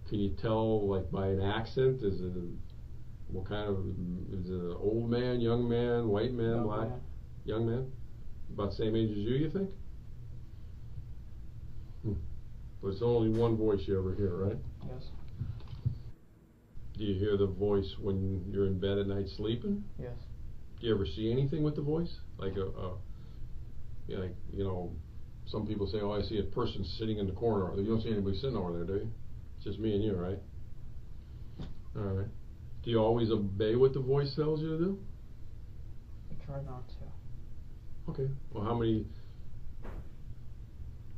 Can you tell, like, by an accent? Is it what kind of, is it an old man, young man, white man, Young black? man. Young man? About the same age as you think? But it's only one voice you ever hear, right? Yes. Do you hear the voice when you're in bed at night sleeping? Yes. Do you ever see anything with the voice? Like like, you know, some people say, oh, I see a person sitting in the corner. You don't see anybody sitting over there, do you? It's just me and you, right? All right. Do you always obey what the voice tells you to do? I try not to. Okay. Well, how many,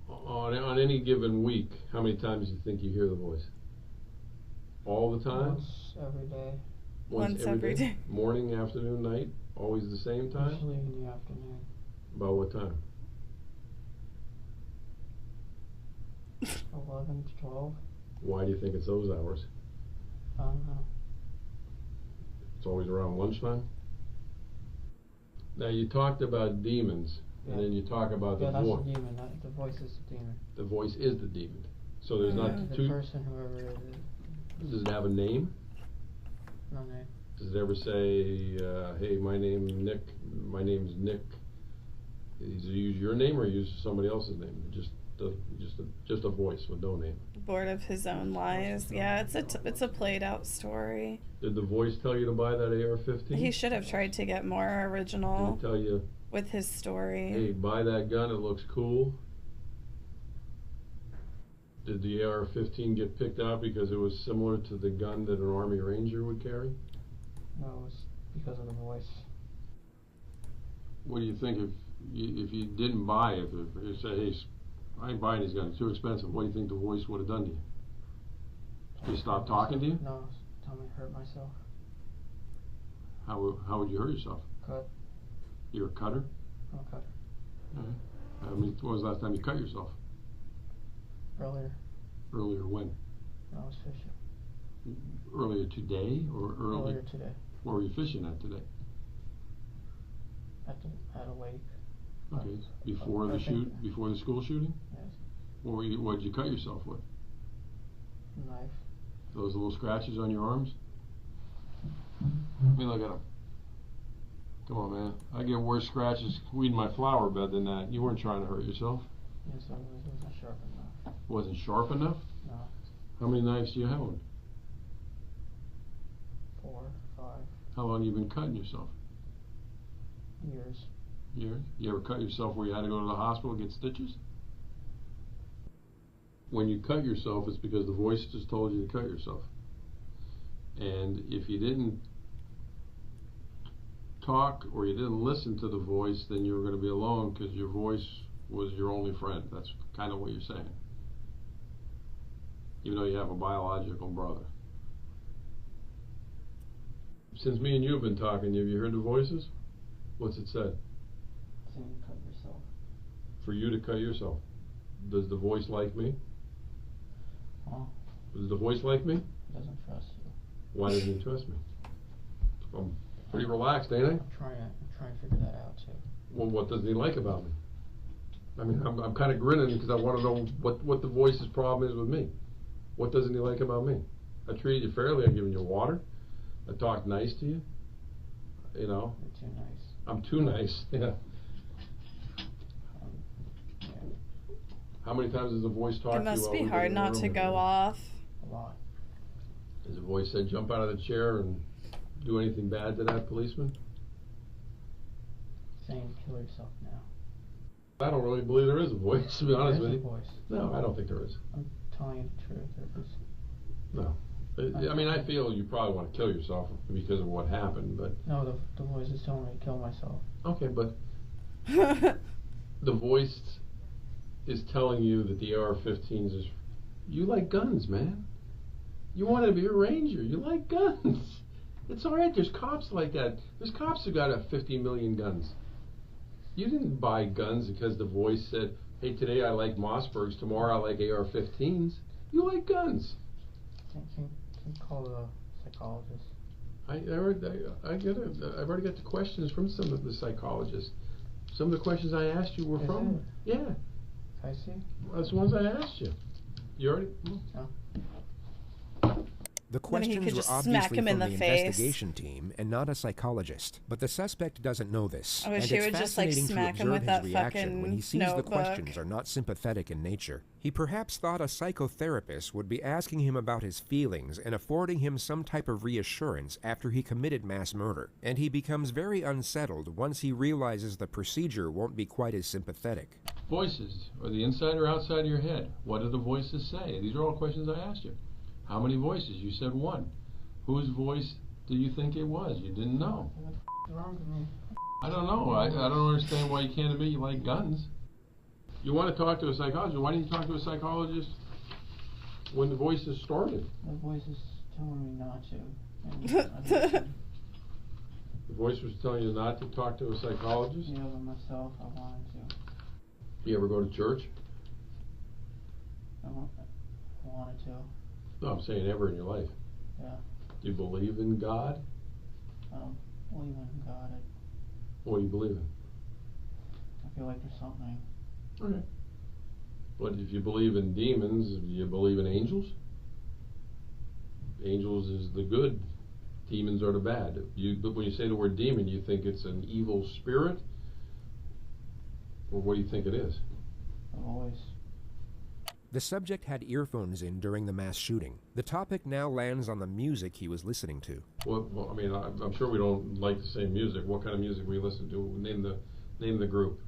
on any given week, how many times do you think you hear the voice? All the time? Once every day. Once every day. Morning, afternoon, night? Always the same time? Usually in the afternoon. About what time? 11 to 12. Why do you think it's those hours? I don't know. It's always around lunchtime? Now, you talked about demons, and then you talk about the that's voice. the demon. The voice is the demon. The voice is the demon. So there's not the two. person, whoever it is. Does it have a name? No name. Does it ever say, hey, my name's Nick, Does it use your name or use somebody else's name? Just a voice with no name. Bored of his own lies. Yeah, it's a played out story. Did the voice tell you to buy that AR-15? He should have tried to get more original. Did it tell you, with his story? hey, buy that gun, it looks cool? Did the AR-15 get picked out because it was similar to the gun that an Army Ranger would carry? No, it was because of the voice. What do you think if you didn't buy it, if you said, hey, I ain't buying these guns, too expensive, what do you think the voice would have done to you? Did he stop talking to you? No, tell me to hurt myself. How would you hurt yourself? Cut. You're a cutter? I'm a cutter. All right. When was the last time you cut yourself? Earlier. Earlier when? When I was fishing. Earlier today or early? Earlier today. Where were you fishing at today? At a lake. Okay. Before the school shooting? Yes. What did you cut yourself with? Knife. Those little scratches on your arms? Let me look at them. Come on, man. I get worse scratches weeding my flower bed than that. You weren't trying to hurt yourself. Yes, it wasn't sharp enough. Wasn't sharp enough? No. How many knives do you have? 4, 5. How long have you been cutting yourself? Years. Years? You ever cut yourself where you had to go to the hospital and get stitches? When you cut yourself, it's because the voice just told you to cut yourself. And if you didn't talk or you didn't listen to the voice, then you were going to be alone because your voice was your only friend. That's kind of what you're saying. Even though you have a biological brother. Since me and you have been talking, have you heard the voices? What's it said? Saying cut yourself. For you to cut yourself. Does the voice like me? Huh? Does the voice like me? He doesn't trust you. Why doesn't he trust me? I'm pretty relaxed, ain't I? I'm trying to figure that out too. Well, what doesn't he like about me? I mean, I'm kind of grinning because I want to know what the voice's problem is with me. What doesn't he like about me? I treated you fairly. I've given you water. I talked nice to you. You know. You're too nice. I'm too nice. Yeah. How many times has the voice talked to you? It must while be we've been hard in the not room to together? go off. A lot. Has the voice said jump out of the chair and do anything bad to that policeman? Saying kill yourself now. I don't really believe there is a voice, to be honest with There's you. a voice. No, I don't think there is. I'm telling you the truth. There is. No. I mean, I feel you probably want to kill yourself because of what happened, but... No, the voice is telling me to kill myself. Okay, but... the voice is telling you that the AR-15s is... You like guns, man. You wanted to be a ranger. You like guns. It's all right. There's cops like that. There's cops who got 50 million guns. You didn't buy guns because the voice said, hey, today I like Mossbergs, tomorrow I like AR-15s. You like guns. Can you call the psychologist? I've already got the questions from some of the psychologists. Some of the questions I asked you were from... Yeah. I see. That's the ones I asked you. You already... No. The Then he questions could were just smack obviously him from in the the face. investigation team and not a psychologist. But the suspect doesn't know this. I wish and he it's would just, like, fascinating smack to him with observe that his reaction fucking when he sees notebook. the questions are not sympathetic in nature. He perhaps thought a psychotherapist would be asking him about his feelings and affording him some type of reassurance after he committed mass murder. And he becomes very unsettled once he realizes the procedure won't be quite as sympathetic. Voices. Are they inside or outside of your head? What do the voices say? These are all questions I asked you. How many voices? You said one. Whose voice do you think it was? You didn't know. What the wrong with me? I don't know. I don't understand why you can't admit you like guns. You want to talk to a psychologist. Why didn't you talk to a psychologist when the voices started? The voice is telling me not to. And The voice was telling you not to talk to a psychologist? Yeah, but myself, I wanted to. You ever go to church? I wanted to. No, I'm saying ever in your life. Yeah. Do you believe in God? I don't believe in God. What do you believe in? I feel like there's something. Okay. But if you believe in demons, do you believe in angels? Angels is the good. Demons are the bad. But when you say the word demon, you think it's an evil spirit? Or what do you think it is? A voice. The subject had earphones in during the mass shooting. The topic now lands on the music he was listening to. Well, I mean, I'm sure we don't like the same music. What kind of music we listen to? Name the group.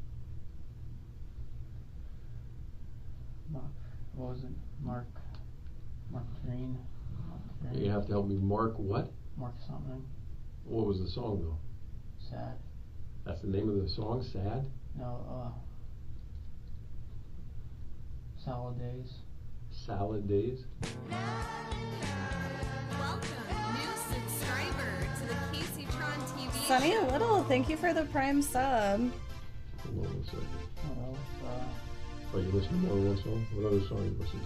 What was it? Mark Green. You have to help me. Mark what? Mark something. What was the song though? Sad. That's the name of the song? Sad? No, Salad Days. Salad Days? Welcome, new subscriber to the Kaceytron TV. Sunny Little, thank you for the prime sub. Hold on a second. What else? Oh, you listen to more than one song? What other song you listen to?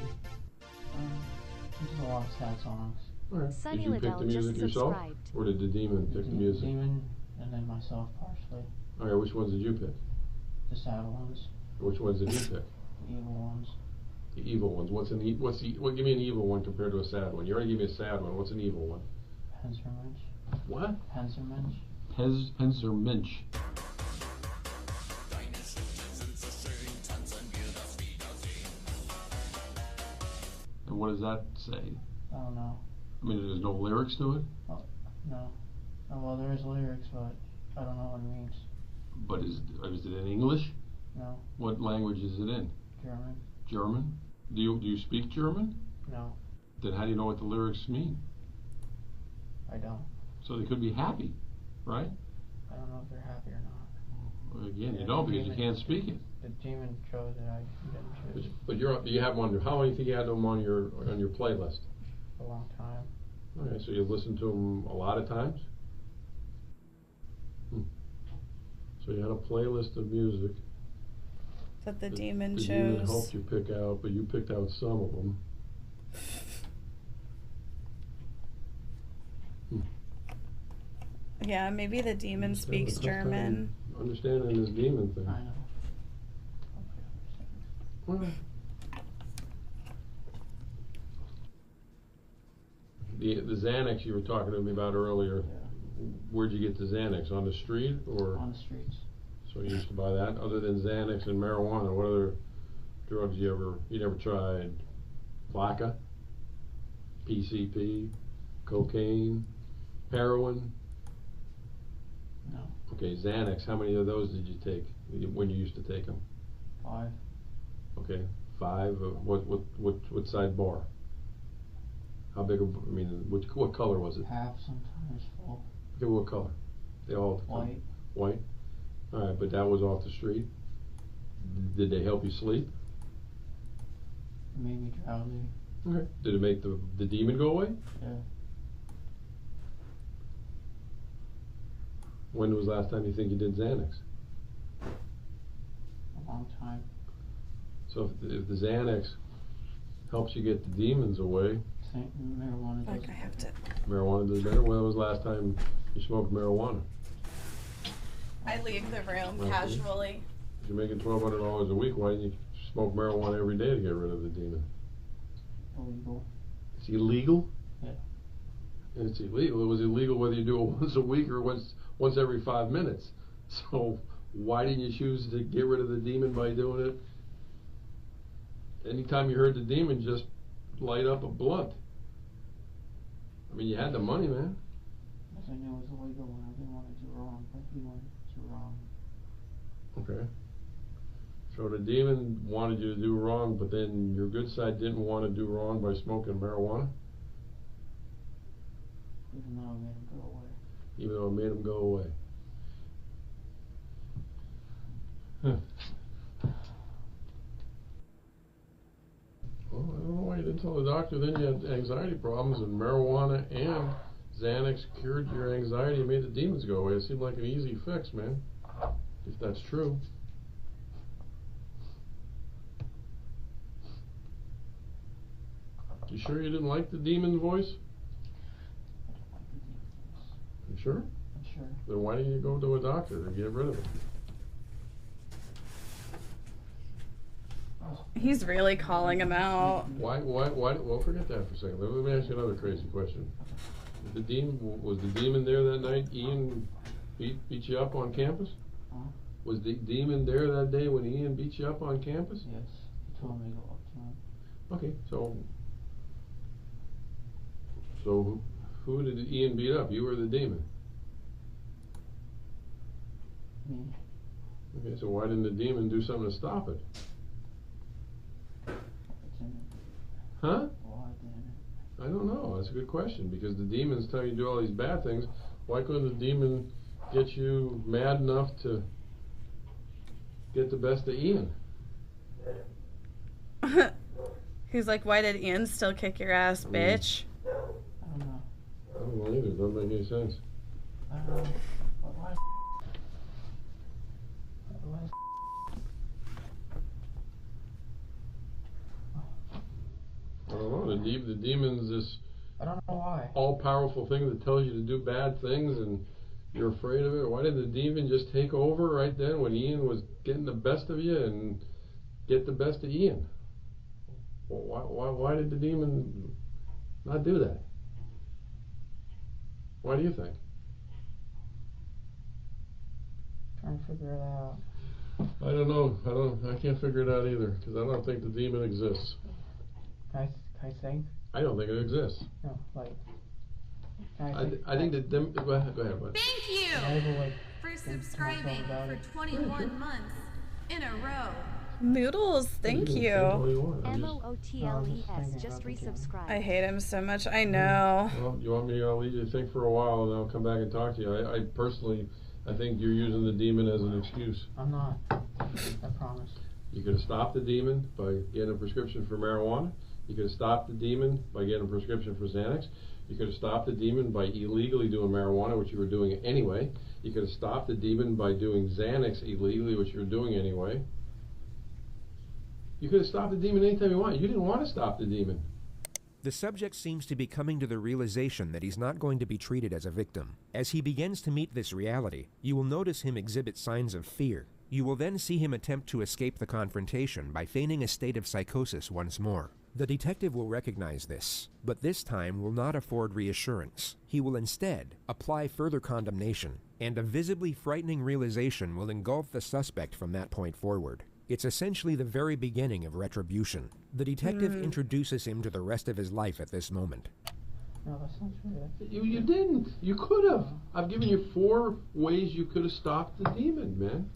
There's a lot of sad songs. Alright. Sunny Did you pick Liddell the music just yourself? subscribed. Or did the demon pick the music? Demon, and then myself partially. Alright, which ones did you pick? The sad ones. Which ones did you pick? The evil ones. The evil ones. Give me an evil one compared to a sad one. You already gave me a sad one. What's an evil one? Panzermensch. What? Panzermensch. Panzermensch. And what does that say? I don't know. I mean, there's no lyrics to it? Oh, no. Oh, well, there is lyrics, but I don't know what it means. But is it in English? No. What language is it in? German. German? Do you speak German? No. Then how do you know what the lyrics mean? I don't. So they could be happy, right? I don't know if they're happy or not. Well, again, you don't because you can't speak it. The demon chose it. I didn't choose. But you have them on how long do you think you had them on your playlist? A long time. Okay, so you've listened to them a lot of times? So you had a playlist of music That the demon the chose. demon helped you pick out, but you picked out some of them. Yeah, maybe the demon speaks German. Understanding this demon thing. I know. Well, The Xanax you were talking to me about earlier, where'd you get the Xanax? On the street or? On the streets. So you used to buy that? Other than Xanax and marijuana, what other drugs you never tried? Flakka? PCP? Cocaine? Heroin? No. Okay, Xanax, how many of those did you take when you used to take them? 5. Okay, 5. What size bar? How big? I mean, what color was it? Half, sometimes full. Okay, what color? They all White. White. All right, but that was off the street. Did they help you sleep? It made me drowsy. Okay. Did it make the demon go away? Yeah. When was the last time you think you did Xanax? A long time. So if the Xanax helps you get the demons away, marijuana does. Like I have to. Marijuana does better. When was the last time you smoked marijuana? I leave the room Okay. casually. If you're making $1,200 a week, why didn't you smoke marijuana every day to get rid of the demon? Illegal. It's illegal? Yeah. It's illegal. It was illegal whether you do it once a week or once every 5 minutes. So why didn't you choose to get rid of the demon by doing it? Anytime you heard the demon, just light up a blunt. I mean, you had the money, man. Yes, I knew it was illegal and I didn't want to do wrong, but he wanted to do wrong. Okay. So the demon wanted you to do wrong, but then your good side didn't want to do wrong by smoking marijuana? Even though it made him go away. Even though it made him go away. Huh. Well, I don't know why you didn't tell the doctor then you had anxiety problems and marijuana and Xanax cured your anxiety and made the demons go away. It seemed like an easy fix, man. If that's true. You sure you didn't like the demon voice? You sure? I'm sure. Then why didn't you go to a doctor to get rid of it? He's really calling him out. Why, well, forget that for a second. Let me ask you another crazy question. Was the demon there that night? Ian beat you up on campus? Huh? Was the demon there that day when Ian beat you up on campus? Yes. He told me to go up to him. Okay, so who did Ian beat up? You or the demon? Me. Okay, so why didn't the demon do something to stop it? Huh? Why didn't it? I don't know. That's a good question, because the demons tell you to do all these bad things. Why couldn't the demon get you mad enough to get the best of Ian? He's like, why did Ian still kick your ass, bitch? I don't know. I don't know either. It doesn't make any sense. I don't know. But why? I don't know. The demon's this I don't know why. all-powerful thing that tells you to do bad things and you're afraid of it. Why did the demon just take over right then when Ian was getting the best of you and get the best of Ian? Well, why did the demon not do that? Why do you think? Trying to figure it out. I don't know. I can't figure it out either, because I don't think the demon exists. Can I think? I don't think it exists. No, like. I think that go ahead, bud. Thank you for subscribing for 21 months in a row. Noodles, thank you. MOOTLES just resubscribed. I hate him so much. I know. Well, you want me to leave you to think for a while and I'll come back and talk to you. I personally, I think you're using the demon as an excuse. I'm not. I promise. You could have stopped the demon by getting a prescription for marijuana. You could have stopped the demon by getting a prescription for Xanax. You could have stopped the demon by illegally doing marijuana, which you were doing anyway. You could have stopped the demon by doing Xanax illegally, which you were doing anyway. You could have stopped the demon anytime you want. You didn't want to stop the demon. The subject seems to be coming to the realization that he's not going to be treated as a victim. As he begins to meet this reality, you will notice him exhibit signs of fear. You will then see him attempt to escape the confrontation by feigning a state of psychosis once more. The detective will recognize this, but this time will not afford reassurance. He will instead apply further condemnation, and a visibly frightening realization will engulf the suspect from that point forward. It's essentially the very beginning of retribution. The detective introduces him to the rest of his life at this moment. No, that's not true. You didn't. You could have. I've given you 4 ways you could have stopped the demon, man.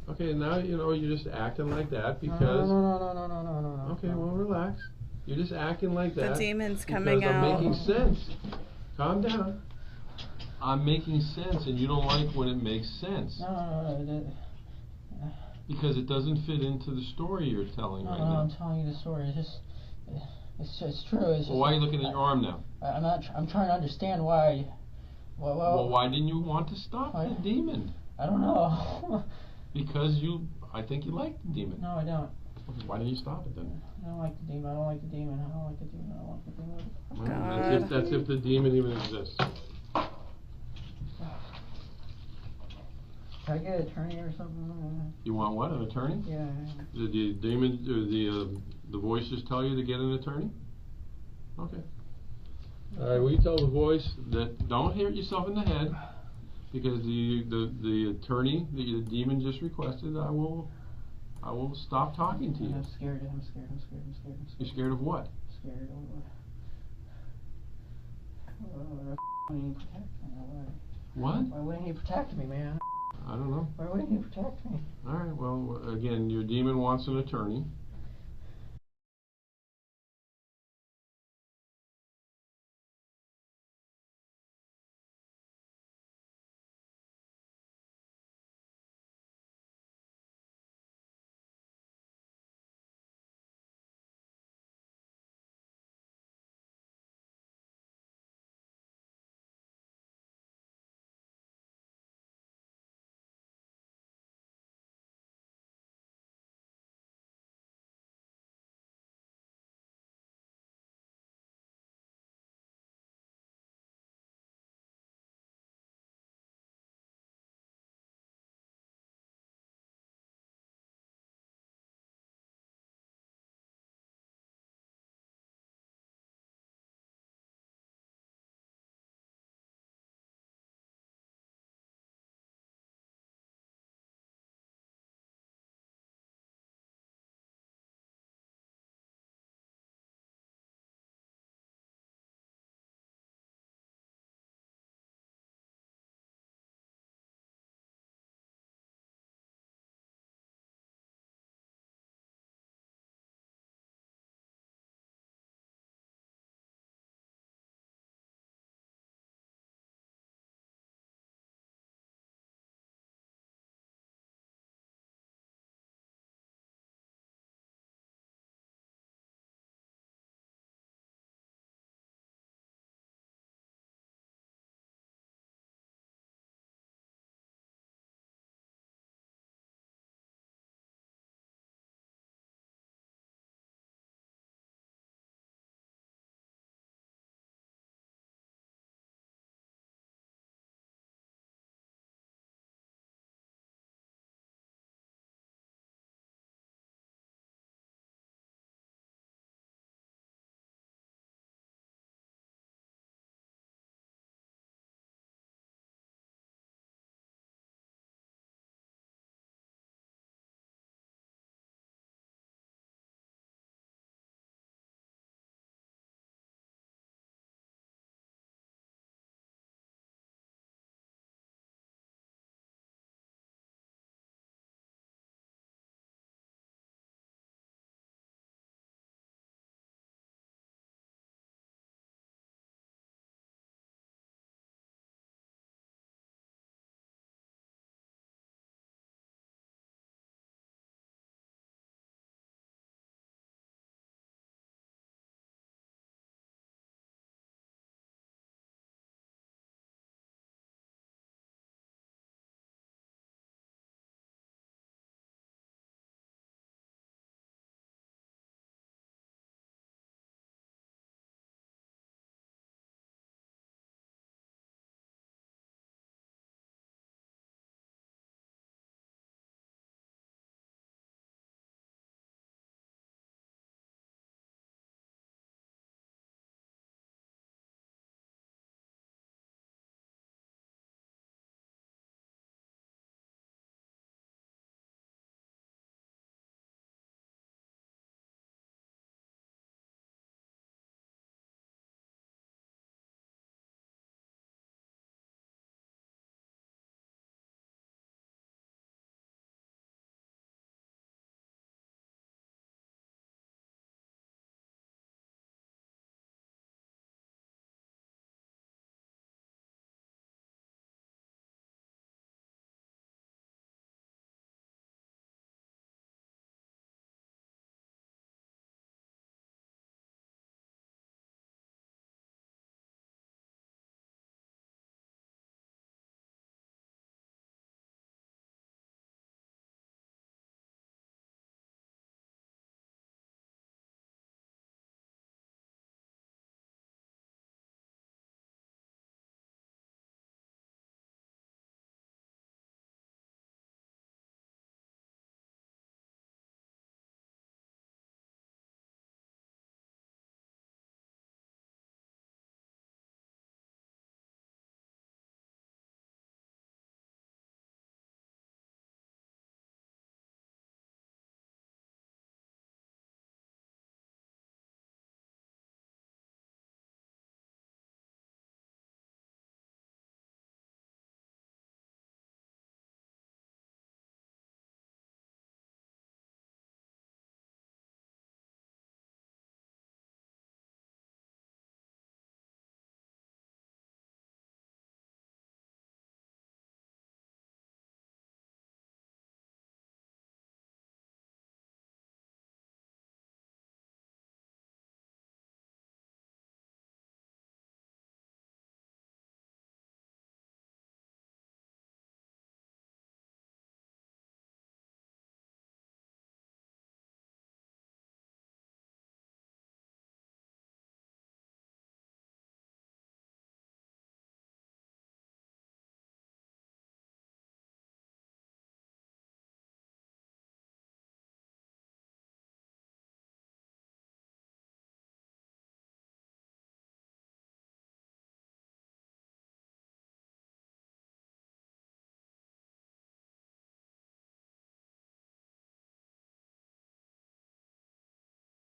Okay, now you know you're just acting like that because. No. Okay, well, relax. You're just acting like that. The demon's coming because out. I'm making sense. Calm down. I'm making sense, and you don't like when it makes sense. No. Because it doesn't fit into the story you're telling right now. I'm telling you the story. It's true. It's just, Well, why are you looking at your arm now? I'm trying to understand why. Well, why didn't you want to stop the demon? I don't know. Because I think you like the demon. No, I don't. Why didn't you stop it then? I don't like the demon. I don't like the demon. Well, that's if the demon even exists. Can I get an attorney or something? You want what? An attorney? Yeah. Did the demon, the voice just tell you to get an attorney? Okay. All right. Will you tell the voice that don't hit yourself in the head, because the attorney the demon just requested, I will stop talking to you. I'm scared. You're scared of what? Scared of what? Why wouldn't he protect me, man? I don't know. Why wouldn't he protect me? All right. Well, again, your demon wants an attorney.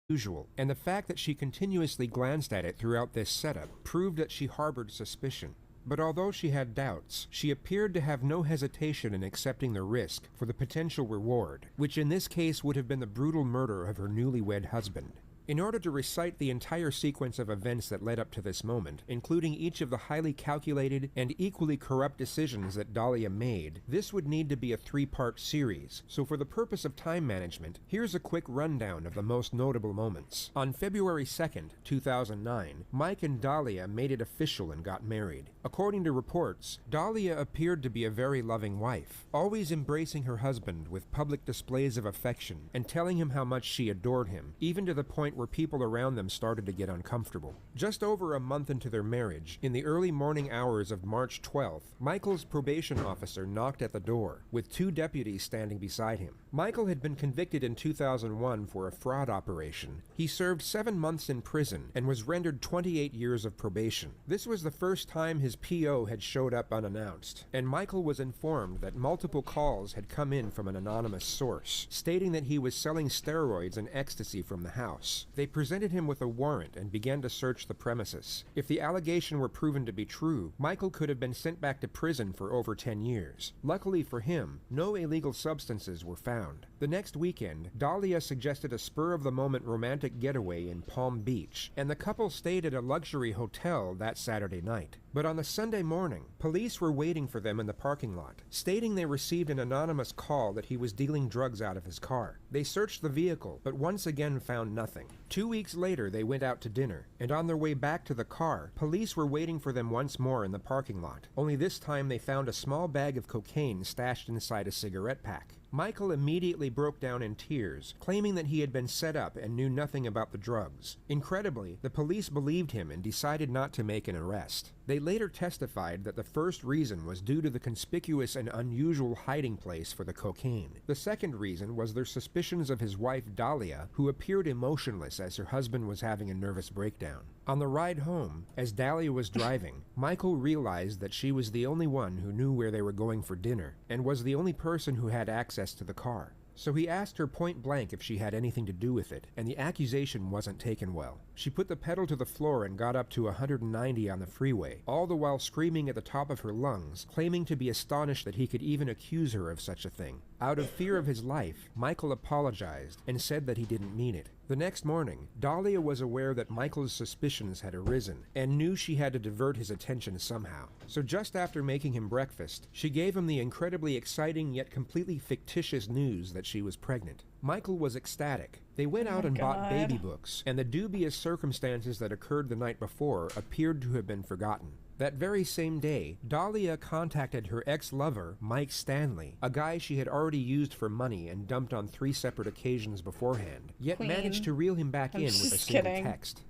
usual, and the fact that she continuously glanced at it throughout this setup proved that she harbored suspicion. But although she had doubts, she appeared to have no hesitation in accepting the risk for the potential reward, which in this case would have been the brutal murder of her newlywed husband. In order to recite the entire sequence of events that led up to this moment, including each of the highly calculated and equally corrupt decisions that Dahlia made, this would need to be a 3-part series, so for the purpose of time management, here's a quick rundown of the most notable moments. On February 2nd, 2009, Mike and Dahlia made it official and got married. According to reports, Dahlia appeared to be a very loving wife, always embracing her husband with public displays of affection and telling him how much she adored him, even to the point where people around them started to get uncomfortable. Just over a month into their marriage, in the early morning hours of March 12th, Michael's probation officer knocked at the door, with 2 deputies standing beside him. Michael had been convicted in 2001 for a fraud operation. He served 7 months in prison and was rendered 28 years of probation. This was the first time his PO had showed up unannounced, and Michael was informed that multiple calls had come in from an anonymous source, stating that he was selling steroids and ecstasy from the house. They presented him with a warrant and began to search the premises. If the allegation were proven to be true, Michael could have been sent back to prison for over 10 years. Luckily for him, no illegal substances were found. The next weekend, Dahlia suggested a spur-of-the-moment romantic getaway in Palm Beach, and the couple stayed at a luxury hotel that Saturday night. But on the Sunday morning, police were waiting for them in the parking lot, stating they received an anonymous call that he was dealing drugs out of his car. They searched the vehicle, but once again found nothing. 2 weeks later, they went out to dinner, and on their way back to the car, police were waiting for them once more in the parking lot. Only this time they found a small bag of cocaine stashed inside a cigarette pack. Michael immediately broke down in tears, claiming that he had been set up and knew nothing about the drugs. Incredibly, the police believed him and decided not to make an arrest. They later testified that the first reason was due to the conspicuous and unusual hiding place for the cocaine. The second reason was their suspicions of his wife Dahlia, who appeared emotionless as her husband was having a nervous breakdown. On the ride home, as Dahlia was driving, Michael realized that she was the only one who knew where they were going for dinner, and was the only person who had access to the car. So he asked her point blank if she had anything to do with it, and the accusation wasn't taken well. She put the pedal to the floor and got up to 190 on the freeway, all the while screaming at the top of her lungs, claiming to be astonished that he could even accuse her of such a thing. Out of fear of his life, Michael apologized and said that he didn't mean it. The next morning, Dahlia was aware that Michael's suspicions had arisen and knew she had to divert his attention somehow. So just after making him breakfast, she gave him the incredibly exciting yet completely fictitious news that she was pregnant. Michael was ecstatic. They went out and bought baby books, and the dubious circumstances that occurred the night before appeared to have been forgotten. That very same day, Dahlia contacted her ex-lover, Mike Stanley, a guy she had already used for money and dumped on 3 separate occasions beforehand, yet managed to reel him back in with a single text.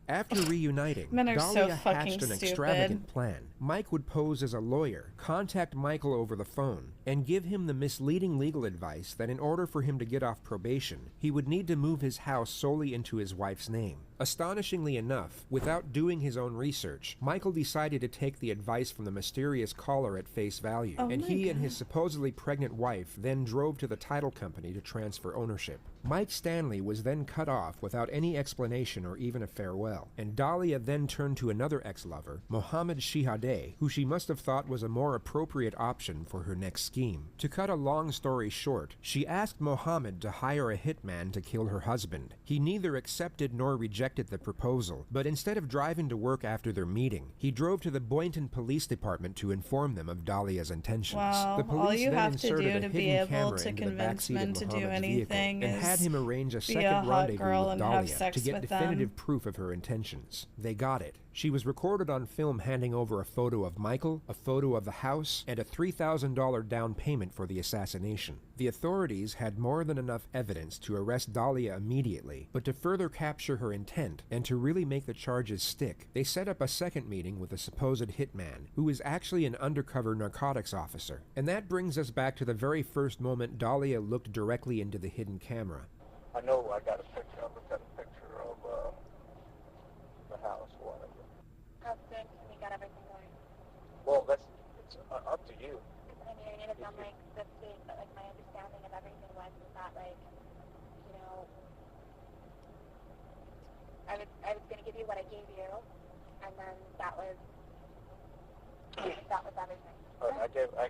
After reuniting, Dahlia hatched an extravagant plan. Mike would pose as a lawyer, contact Michael over the phone, and give him the misleading legal advice that in order for him to get off probation, he would need to move his house solely into his wife's name. Astonishingly enough, without doing his own research, Michael decided to take the advice from the mysterious caller at face value, and he and his supposedly pregnant wife then drove to the title company to transfer ownership. Mike Stanley was then cut off without any explanation or even a farewell, and Dahlia then turned to another ex-lover, Mohammed Shihadeh, who she must have thought was a more appropriate option for her next scheme. To cut a long story short, she asked Mohammed to hire a hitman to kill her husband. He neither accepted nor rejected the proposal, but instead of driving to work after their meeting, he drove to the Boynton Police Department to inform them of Dahlia's intentions. Wow, the police all you then have to inserted do a to be hidden able camera to into the convince backseat men of to do Mohammed's anything vehicle and had is him arrange a be a second hot rendezvous girl with and have Dahlia sex to get with definitive them. proof of her intentions. They got it. She was recorded on film handing over a photo of Michael, a photo of the house, and a $3,000 down payment for the assassination. The authorities had more than enough evidence to arrest Dahlia immediately, but to further capture her intent and to really make the charges stick, they set up a second meeting with a supposed hitman, who is actually an undercover narcotics officer. And that brings us back to the very first moment Dahlia looked directly into the hidden camera. I know I got a picture. I looked at a picture of the house. Whatever. How soon can we get everything going? Well, it's up to you. I mean, I need to tell Mike that my understanding of everything was that, like, know, I was going to give you what I gave you, and then that was everything.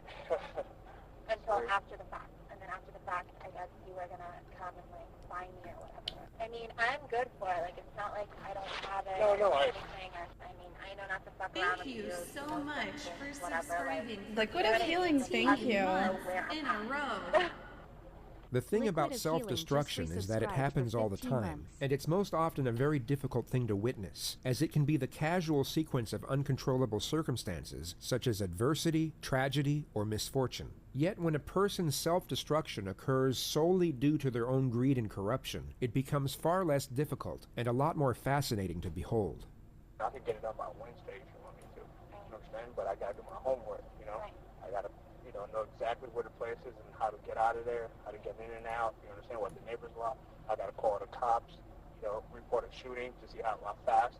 Until after the fact. And then after the fact, I guess you were going to come and, like, find me or whatever. I mean, I'm good for it. Like, it's not like I don't have it or anything. I mean, I know not to fuck around with you. Thank you so much for whatever, subscribing. Liquid of Healing, thank you. In a row. The thing Liquid about of Healing self-destruction just is that it resubscribed for happens all the 15 time, months. and it's most often a very difficult thing to witness, as it can be the casual sequence of uncontrollable circumstances, such as adversity, tragedy, or misfortune. Yet when a person's self-destruction occurs solely due to their own greed and corruption, it becomes far less difficult and a lot more fascinating to behold. I could get it done by Wednesday if you want me to. You understand? But I gotta do my homework, you know? I gotta, know exactly where the place is and how to get out of there, how to get in and out, you understand, what the neighbors want. I gotta call the cops, report a shooting to see how fast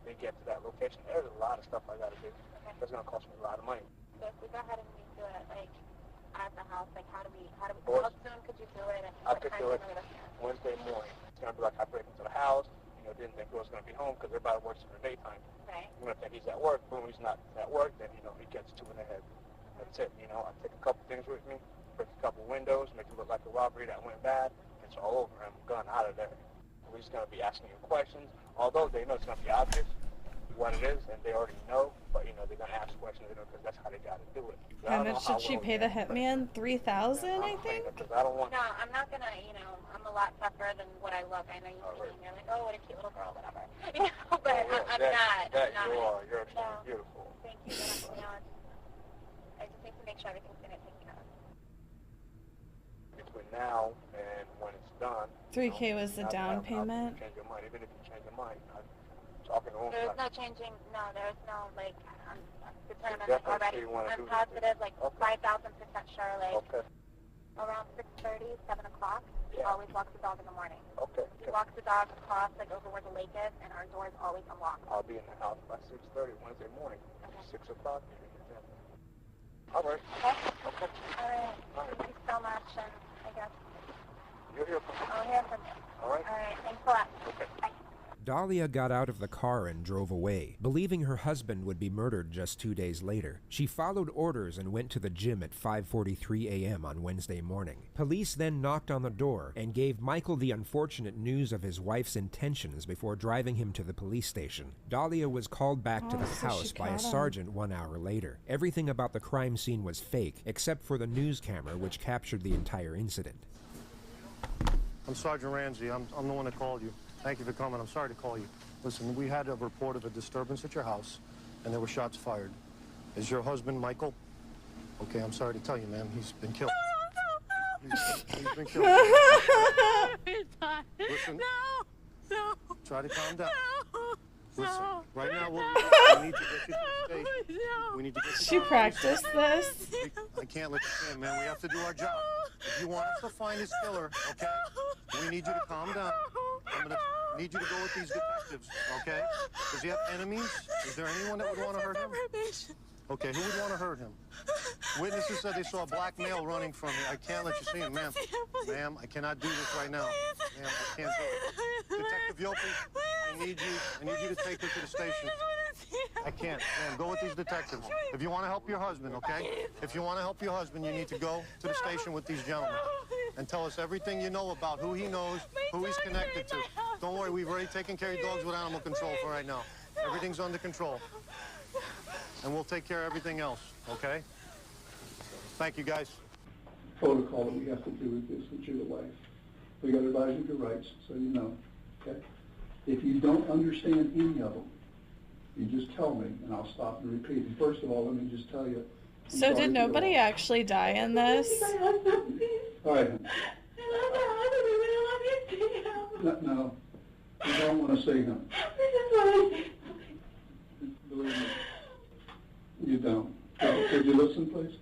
they get to that location. There's a lot of stuff I gotta do. That's gonna cost me a lot of money. So if we go ahead and we do it, like, at the house, like, how soon could you do it? And I could do it Wednesday morning. It's gonna be like I break into the house, didn't think girl's gonna be home because everybody works in the daytime. Right. I'm gonna think he's at work. Boom, he's not at work, then, he gets two in the head. That's it, I take a couple things with me, break a couple windows, make it look like a robbery that went bad. It's all over. I'm gone out of there. We're just gonna be asking you questions, although they know it's gonna be obvious what it is, and they already know, but, they're gonna ask questions, because that's how they gotta do it. How much did she pay the hitman? $3,000, I think? I don't want... No, I'm not gonna, I'm a lot tougher than what I look. I know you see me, you're like, oh, what a cute little girl, whatever. But I'm not. You are. You're extremely beautiful. Thank you, but, I just need to make sure everything's gonna take care of. Between now and when it's done... $3K was the down payment? Change your mind. Even if you change your mind, I'm talking to him. There's no changing, there's no, like, I'm determined already. I'm positive, like, 5,000% sure, like, okay. Around 6:30, 7 o'clock, he always walks the dog in the morning. Okay. He walks the dog across, like, over where the lake is, and our door is always unlocked. I'll be in the house by 6:30 Wednesday morning. Okay. 6 o'clock. All right. Okay? Okay. All right. Thank you so much, and I guess... You'll hear from me. I'll hear from you. All right. All right. Thanks a lot. Okay. Bye. Dahlia got out of the car and drove away, believing her husband would be murdered just 2 days later. She followed orders and went to the gym at 5:43 a.m. on Wednesday morning. Police then knocked on the door and gave Michael the unfortunate news of his wife's intentions before driving him to the police station. Dahlia was called back to the house by a sergeant 1 hour later. Everything about the crime scene was fake, except for the news camera which captured the entire incident. I'm Sergeant Ramsey. I'm the one that called you. Thank you for coming. I'm sorry to call you. Listen, we had a report of a disturbance at your house, and there were shots fired. Is your husband Michael? Okay, I'm sorry to tell you, ma'am. He's been killed. He's been killed. Listen. No. Try to calm down. Listen, right now we need to get you to the station. We need to get you She practiced this? I can't let you in, man. We have to do our job. If you want us to find his killer, okay, we need you to calm down. I'm going to need you to go with these detectives, okay? Does he have enemies? Is there anyone that would want to hurt him? Okay, who would want to hurt him? Witnesses said they saw a black male running from you. I can't let you see him, ma'am. Ma'am, I cannot do this right now. Ma'am, I can't do it. Detective Yopi, I need you to take her to the station. I can't. Ma'am, go with these detectives. If you want to help your husband, okay? If you want to help your husband, you need to go to the station with these gentlemen and tell us everything you know about who he knows, who he's connected to. Don't worry, we've already taken care of your dogs with animal control for right now. Everything's under control. And we'll take care of everything else, okay? Thank you, guys. Protocol that we have to do with this, with your wife. We got to advise you of your rights, so you know, okay? If you don't understand any of them, you just tell me, and I'll stop and repeat. And first of all, let me just tell you. So did nobody actually die in this? All right. No, you don't want to say no. Believe me, you don't. Could you listen, please?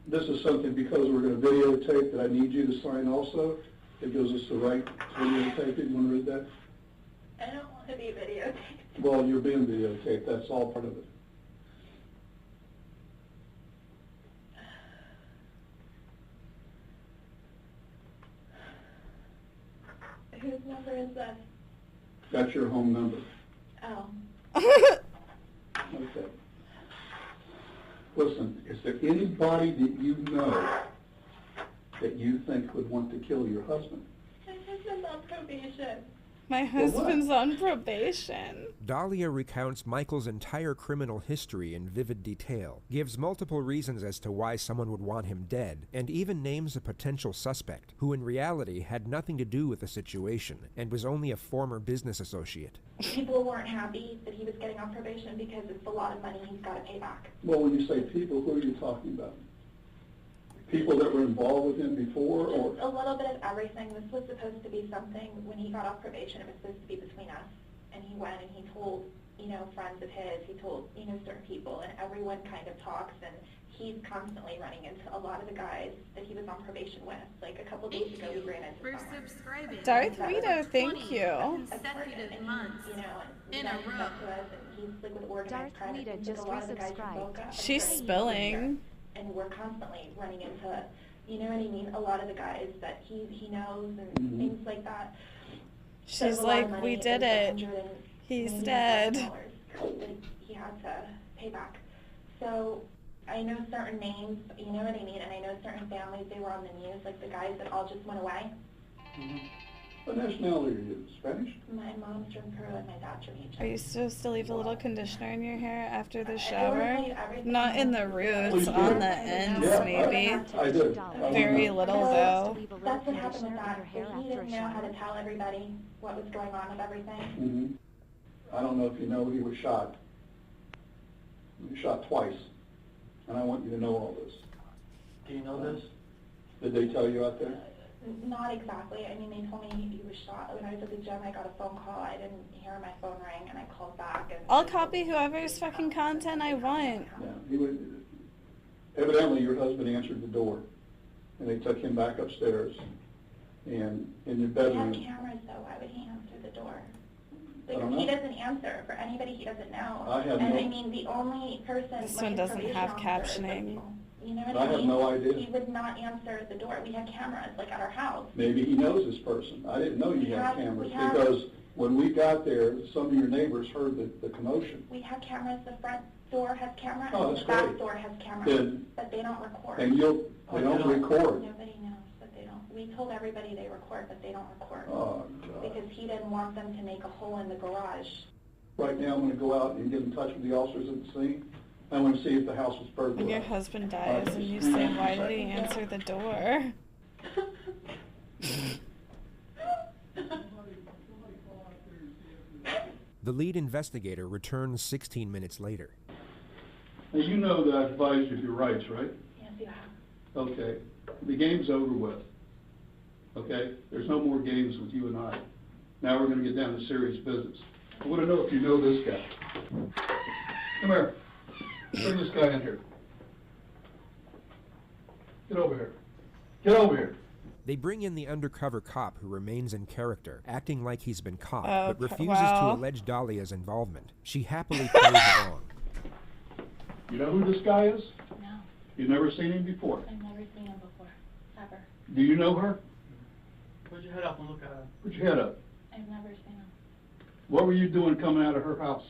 This is something, because we're going to videotape, that I need you to sign also. It gives us the right to videotape it. You want to read that? I don't want to be videotaped. Well, you're being videotaped. That's all part of it. number is this? That's your home number. Oh. Okay. Listen, is there anybody that you know that you think would want to kill your husband? My husband's on probation. My husband's on probation. Dahlia recounts Michael's entire criminal history in vivid detail, gives multiple reasons as to why someone would want him dead, and even names a potential suspect, who in reality had nothing to do with the situation and was only a former business associate. People weren't happy that he was getting on probation because it's a lot of money he's got to pay back. Well, when you say people, who are you talking about? People that were involved with him before, or? Just a little bit of everything. This was supposed to be something, when he got off probation, it was supposed to be between us. And he went and he told, friends of his, he told, certain people, and everyone kind of talks, and he's constantly running into a lot of the guys that he was on probation with. Like a couple days ago, we ran into For someone. subscribing. Darth Vito, thank you. Consecutive months in a row. He's like with organized crime. Vito Like just a lot of the guys from resubscribed. Boca, She's everybody spilling. and we're constantly running into, you know what I mean, a lot of the guys that he knows and things like that. She's like, we did it. He's dead. That he had to pay back. So I know certain names, you know what I mean, and I know certain families, they were on the news, like the guys that all just went away. What nationality are you? Spanish? My mom's from Peru and my dad's from Egypt. Are you supposed to leave a little conditioner in your hair after the I shower? wanna tell you everything. Not in the roots, Please on do. the ends Yeah, maybe. I did. Very little though. That's what happened with that. He didn't know how to tell everybody what was going on with everything. I don't know if you know, he was shot. He was shot twice, and I want you to know all this. Do you know this? Did they tell you out there? Not exactly. I mean, they told me he was shot. When I was at the gym, I got a phone call. I didn't hear my phone ring, and I called back. And I'll copy whoever's fucking content I want. Yeah, he would. Evidently, your husband answered the door, and they took him back upstairs, and in your we bedroom. have cameras, though. Why would he answer the door? I don't Like, he know. doesn't answer for anybody he doesn't know. I have and no- I mean, the only person. This like, one his doesn't probation have officer is, captioning. You know what I I have mean? no idea. He would not answer the door. We had cameras, like, at our house. Maybe he knows this person. I didn't know you We had have- cameras, we have- because when we got there, some of your neighbors heard the commotion. We have cameras. The front door has camera, Oh, and that's the back great. door has camera. Then- But they don't record. And they don't record. Nobody knows that they don't. We told everybody they record, but they don't record. Oh, God. Because he didn't want them to make a hole in the garage. Right now, I'm gonna go out and get in touch with the officers at the scene. I wanna see if the house was burgled. When your husband dies and you say, why did he answer the door? The lead investigator returns 16 minutes later. Now, you know that I've advised you of your rights, right? Yes, you have. Okay. The game's over with. Okay? There's no more games with you and I. Now we're going to get down to serious business. I want to know if you know this guy. Come here. Bring this guy in here. Get over here. Get over here. They bring in the undercover cop who remains in character, acting like he's been caught, Oh, but refuses wow. to allege Dahlia's involvement. She happily plays along. You know who this guy is? No, You've never seen him before. I've never seen him before. Ever. Do you know her? Put your head up and look at her. Put your head up. I've never seen him. What were you doing coming out of her house?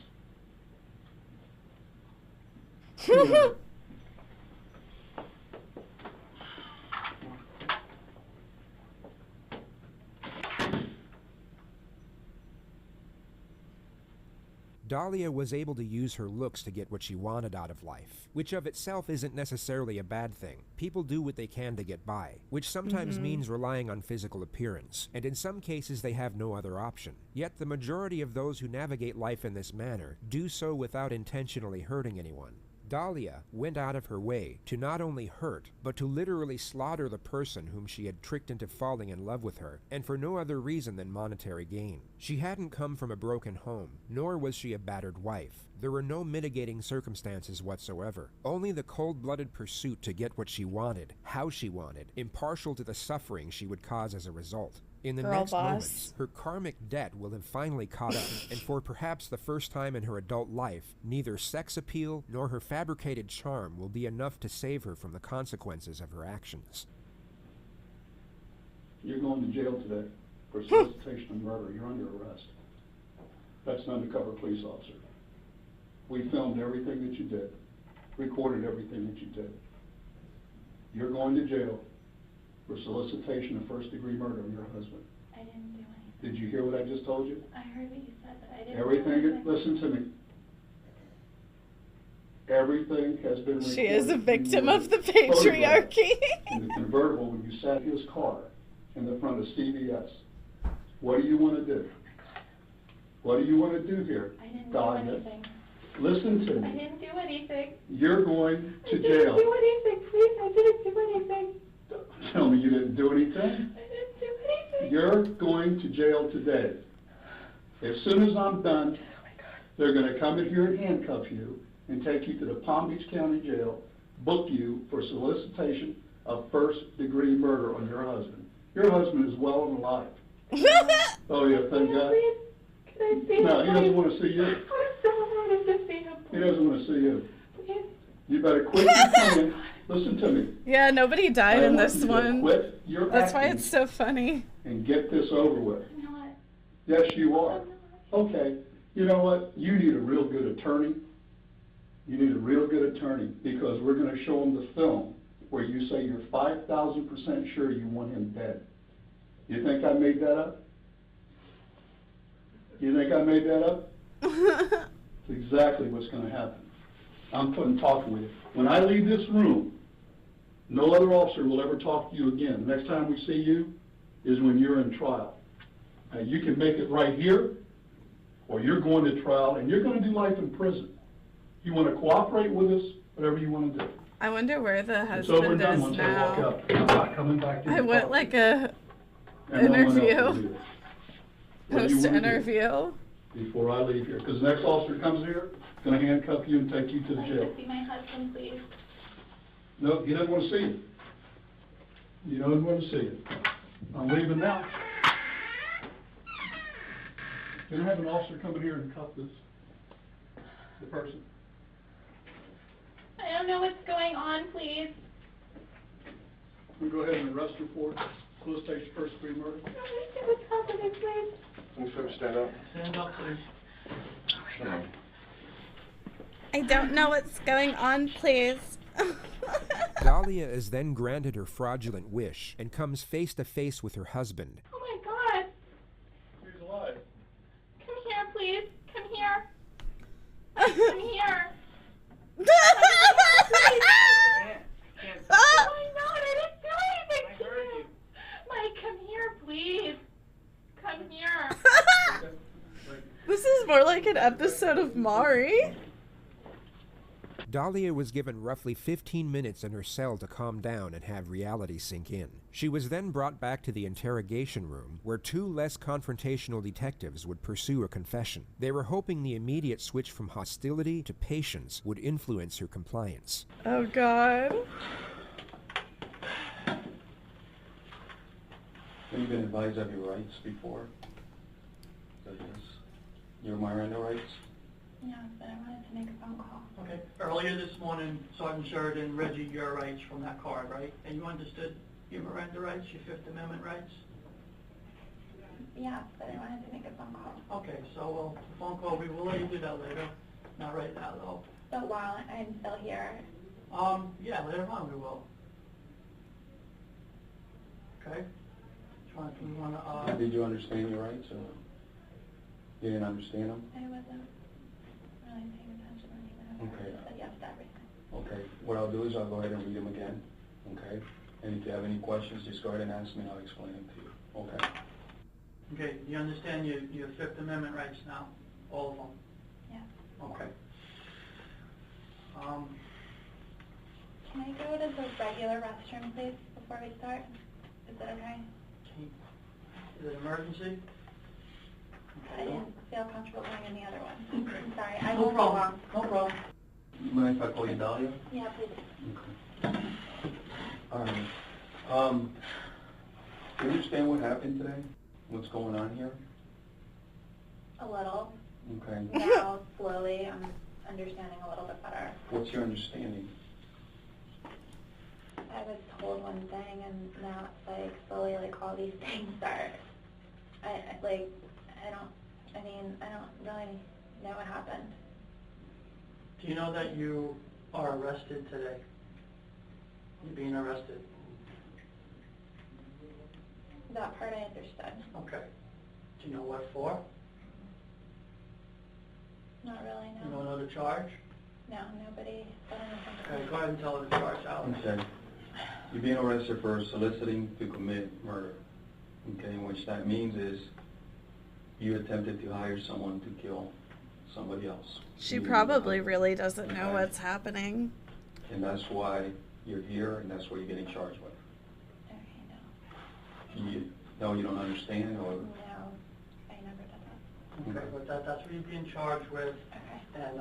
Dahlia was able to use her looks to get what she wanted out of life, which of itself isn't necessarily a bad thing. People do what they can to get by, which sometimes means relying on physical appearance, and in some cases they have no other option. Yet the majority of those who navigate life in this manner do so without intentionally hurting anyone. Dahlia went out of her way to not only hurt, but to literally slaughter the person whom she had tricked into falling in love with her, and for no other reason than monetary gain. She hadn't come from a broken home, nor was she a battered wife. There were no mitigating circumstances whatsoever, only the cold-blooded pursuit to get what she wanted, how she wanted, impartial to the suffering she would cause as a result. In the Girl next boss. moments, her karmic debt will have finally caught up, and for perhaps the first time in her adult life, neither sex appeal nor her fabricated charm will be enough to save her from the consequences of her actions. You're going to jail today. for solicitation of murder. You're under arrest. That's an undercover police officer. We filmed everything that you did, recorded everything that you did. You're going to jail for solicitation of first-degree murder of your husband. I didn't do anything. Did you hear what I just told you? I heard what you said, but I didn't Everything, do anything. listen to me. Everything has been recorded. She is a victim of the patriarchy. In the convertible, when you sat in his car in the front of CVS. What do you want to do? What do you want to do here? I didn't Dahlia? do anything. Listen to I me. didn't do anything. You're going to I jail. didn't do anything, please. I didn't do anything. Tell me you didn't do anything. I didn't do anything. You're going to jail today. As soon as I'm done, they're going to come in here and handcuff you and take you to the Palm Beach County Jail, book you for solicitation of first-degree murder on your husband. Your husband is well and alive. Oh, yeah, thank God. Can I see him? No, he doesn't want to see you. I so wanted to see him. He doesn't want to see you. Please. You better quit your playing. Listen to me. Yeah, nobody died in this one. Quit your That's why acting it's so funny. and get this over with. I'm not. Yes, you are. Okay. You know what? You need a real good attorney. You need a real good attorney because we're going to show them the film where you say you're 5,000% sure you want him dead. You think I made that up? You think I made that up? It's exactly what's going to happen. I'm talking with you. When I leave this room, no other officer will ever talk to you again. The next time we see you is when you're in trial. Now, you can make it right here, or you're going to trial, and you're going to do life in prison. You want to cooperate with us, whatever you want to do. I wonder where the It's over husband and done is once I walk now. up. I'm not coming back to I the went court. like a And no one else will interview. do it. What do you Post wanna do interview. before I leave here? Because the next officer comes here, going to handcuff you and take you to the I jail. can see my husband, please. No, he doesn't want to see you. He doesn't want to see you. I'm leaving now. Can I have an officer come in here and cuff the person? I don't know what's going on, please. We go ahead and arrest her for solicitation of first-degree murder. What's happening, please? Can you folks stand up? Stand up, please. I don't know what's going on, please. Dahlia is then granted her fraudulent wish and comes face to face with her husband. Oh my God. He's alive. Come here, please. Come here. Come here. Oh my God, I didn't do anything to you. Mike, come here, please. Come here. This is more like an episode of Maury. Dahlia was given roughly 15 minutes in her cell to calm down and have reality sink in. She was then brought back to the interrogation room, where two less confrontational detectives would pursue a confession. They were hoping the immediate switch from hostility to patience would influence her compliance. Oh God. Have you been advised of your rights before? So yes, your Miranda rights? Yeah, but I wanted to make a phone call. Okay, earlier this morning, Sergeant Sheridan read you your rights from that card, right? And you understood your Miranda rights, your Fifth Amendment rights? Yeah, but I wanted to make a phone call. Okay, so the phone call, we will let you do that later. Not right now, though. So while I'm still here, Yeah, later on we will. Okay? We wanna, Did you understand your rights, or you didn't understand them? I wasn't really paying attention or anything. Okay. I just said yes to everything. Okay, what I'll do is I'll go ahead and read them again, okay? And if you have any questions, just go ahead and ask me and I'll explain them to you, okay? Okay, you understand your Fifth Amendment rights now? All of them? Yeah. Okay. Can I go to the regular restroom, please, before we start? Is that okay? Is it emergency? I didn't feel comfortable going in the other one. Okay. I'm sorry, I No won't be problem. long. No problem. You mind if I call you Dahlia? Yeah, please. Okay. All right. Do you understand what happened today? What's going on here? A little. Okay. Now, slowly, I'm understanding a little bit better. What's your understanding? I was told one thing, and now it's like slowly, like all these things are I don't really know what happened. Do you know that you are arrested today? You're being arrested. That part I understood. Okay. Do you know what for? Not really, You no. don't know the charge? No, nobody said anything. Okay, go ahead and tell her the charge, Alex. Okay. You're being arrested for soliciting to commit murder. Okay, which that means is you attempted to hire someone to kill somebody else. She probably really doesn't know what's happening. And that's why you're here, and that's what you're getting charged with. You don't understand, or? No, I never did that. Okay, but that's what you're being charged with. Okay. And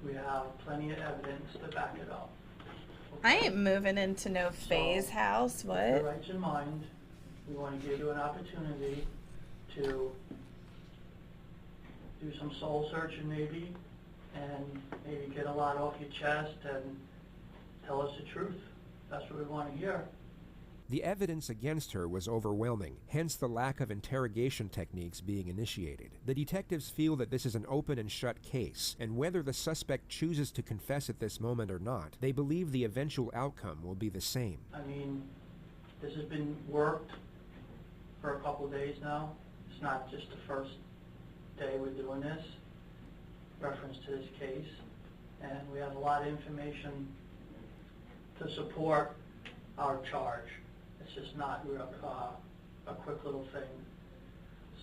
we have plenty of evidence to back it up. I ain't moving into no Faye's house. With your What? rights in mind, we want to give you an opportunity to do some soul searching maybe, and maybe get a lot off your chest and tell us the truth. That's what we want to hear. The evidence against her was overwhelming, hence the lack of interrogation techniques being initiated. The detectives feel that this is an open and shut case, and whether the suspect chooses to confess at this moment or not, they believe the eventual outcome will be the same. I mean, this has been worked for a couple of days now. It's not just the first day we're doing this, reference to this case, and we have a lot of information to support our charge. It's just not a quick little thing.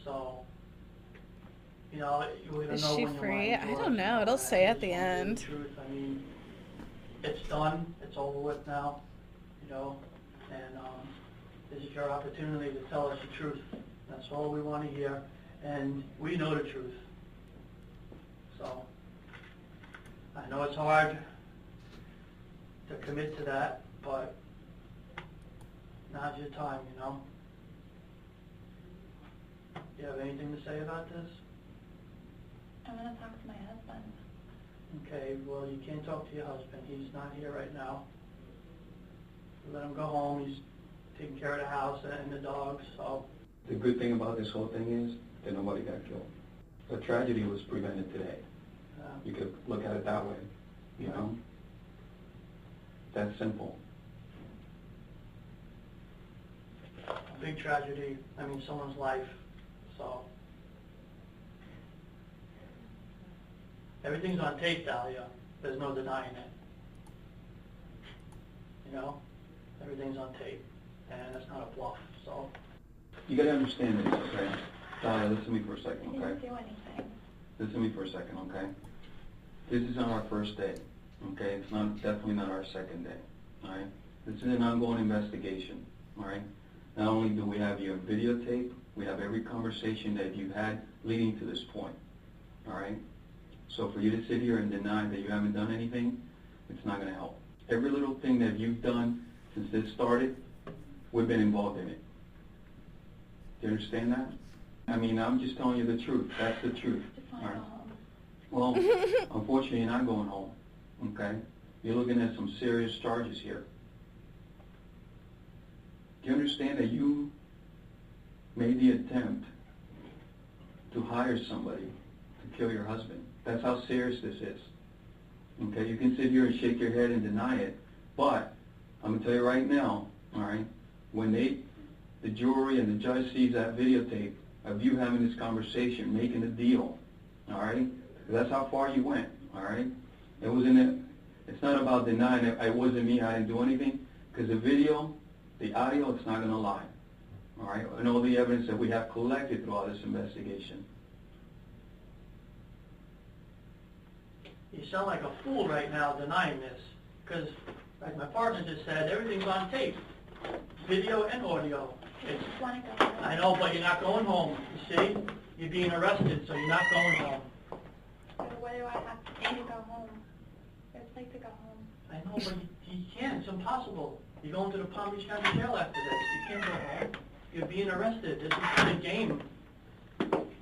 So, you know, we don't Is know she when free? you're I don't know. It'll say at the end. Truth. I mean, it's done. It's over with now. You know, and this is your opportunity to tell us the truth. That's all we want to hear, and we know the truth. So, I know it's hard to commit to that, but now's your time, you know? Do you have anything to say about this? I'm going to talk to my husband. Okay, well, you can't talk to your husband. He's not here right now. Let him go home. He's taking care of the house and the dogs, so. The good thing about this whole thing is that nobody got killed. The tragedy was prevented today. You could look at it that way, you know? That's simple. A big tragedy, I mean, someone's life, so. Everything's on tape, Dahlia. There's no denying it. You know? Everything's on tape, and it's not a bluff, so. You gotta understand this, okay? Dahlia, listen to me for a second, I okay? didn't do anything. Listen to me for a second, okay? This is on our first day, okay? It's definitely not our second day, all right? This is an ongoing investigation, all right? Not only do we have your videotape, we have every conversation that you had leading to this point, all right? So for you to sit here and deny that you haven't done anything, it's not gonna help. Every little thing that you've done since this started, we've been involved in it. Do you understand that? I mean, I'm just telling you the truth. That's the truth, all right? Well, unfortunately, you're not going home, okay? You're looking at some serious charges here. Do you understand that you made the attempt to hire somebody to kill your husband? That's how serious this is, okay? You can sit here and shake your head and deny it, but I'm going to tell you right now, all right, when the jury and the judge sees that videotape of you having this conversation, making a deal, all right? That's how far you went, all right? It's not about denying it wasn't me, I didn't do anything, because the video, the audio, it's not going to lie, all right? And all the evidence that we have collected throughout this investigation. You sound like a fool right now denying this, because, like my partner just said, everything's on tape, video and audio. I know, but you're not going home, you see? You're being arrested, so you're not going home. So what do I have to do to go home? I'd like to go home. I know, but you can't. It's impossible. You're going to the Palm Beach County Jail after this. You can't go home. You're being arrested. This is a game.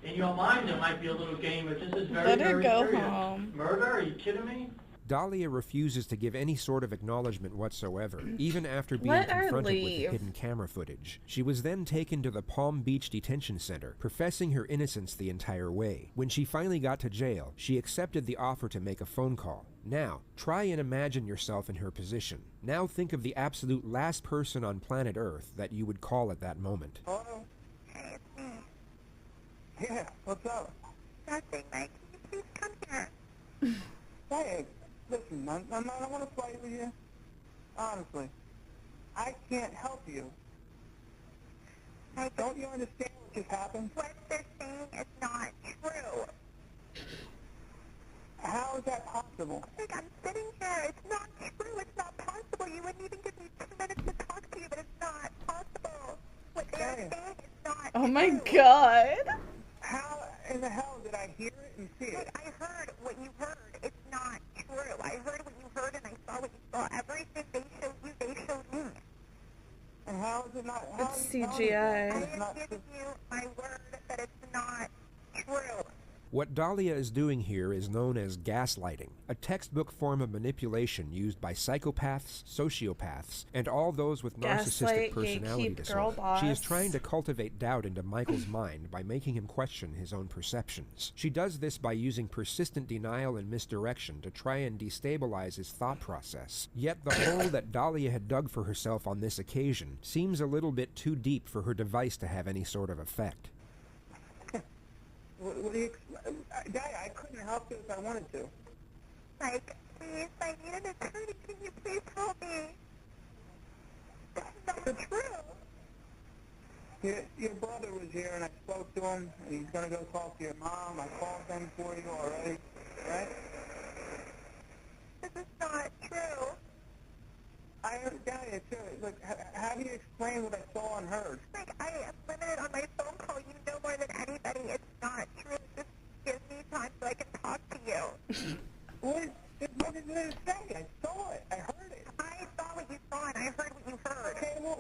In your mind, it might be a little game, but this is very, Let her very go serious. home. Murder? Are you kidding me? Dahlia refuses to give any sort of acknowledgement whatsoever, even after being Let her confronted with the leave. hidden camera footage. She was then taken to the Palm Beach Detention Center, professing her innocence the entire way. When she finally got to jail, she accepted the offer to make a phone call. Now, try and imagine yourself in her position. Now think of the absolute last person on planet Earth that you would call at that moment. Hello? Hey, it's me. Yeah, what's up? Nothing, Mike. Can you please come here? Hey, listen, I don't want to fight with you. Honestly, I can't help you. Don't you understand what just happened? What they're saying is not true. How is that possible? Like, I'm sitting here. It's not true. It's not possible. You wouldn't even give me 2 minutes to talk to you, but it's not possible. What they're saying is not Oh my true. god. How in the hell did I hear it and see it? Like, I heard what you heard. It's not true. I heard what you heard and I saw what you saw. Everything they showed you, they showed me. And how is it not? It's CGI. I am giving you my word that it's not true. What Dahlia is doing here is known as gaslighting, a textbook form of manipulation used by psychopaths, sociopaths, and all those with narcissistic Gaslight, personality gatekeep, girl disorder. She is boss. trying to cultivate doubt into Michael's mind by making him question his own perceptions. She does this by using persistent denial and misdirection to try and destabilize his thought process. Yet the hole that Dahlia had dug for herself on this occasion seems a little bit too deep for her device to have any sort of effect. What do you... Guy, I couldn't help you if I wanted to. Like, please, I need an attorney. Can you please help me? That's not true. Your brother was here and I spoke to him and he's going to go talk to your mom. I called them for you already, right? This is not true. I heard Dahlia too. Look, how do you explain what I saw and heard? Like, I am limited on my phone call. You know more than anybody. It's not true. Just give me time so I can talk to you. What did it say? I saw it. I heard it. I saw what you saw and I heard what you heard. Okay, what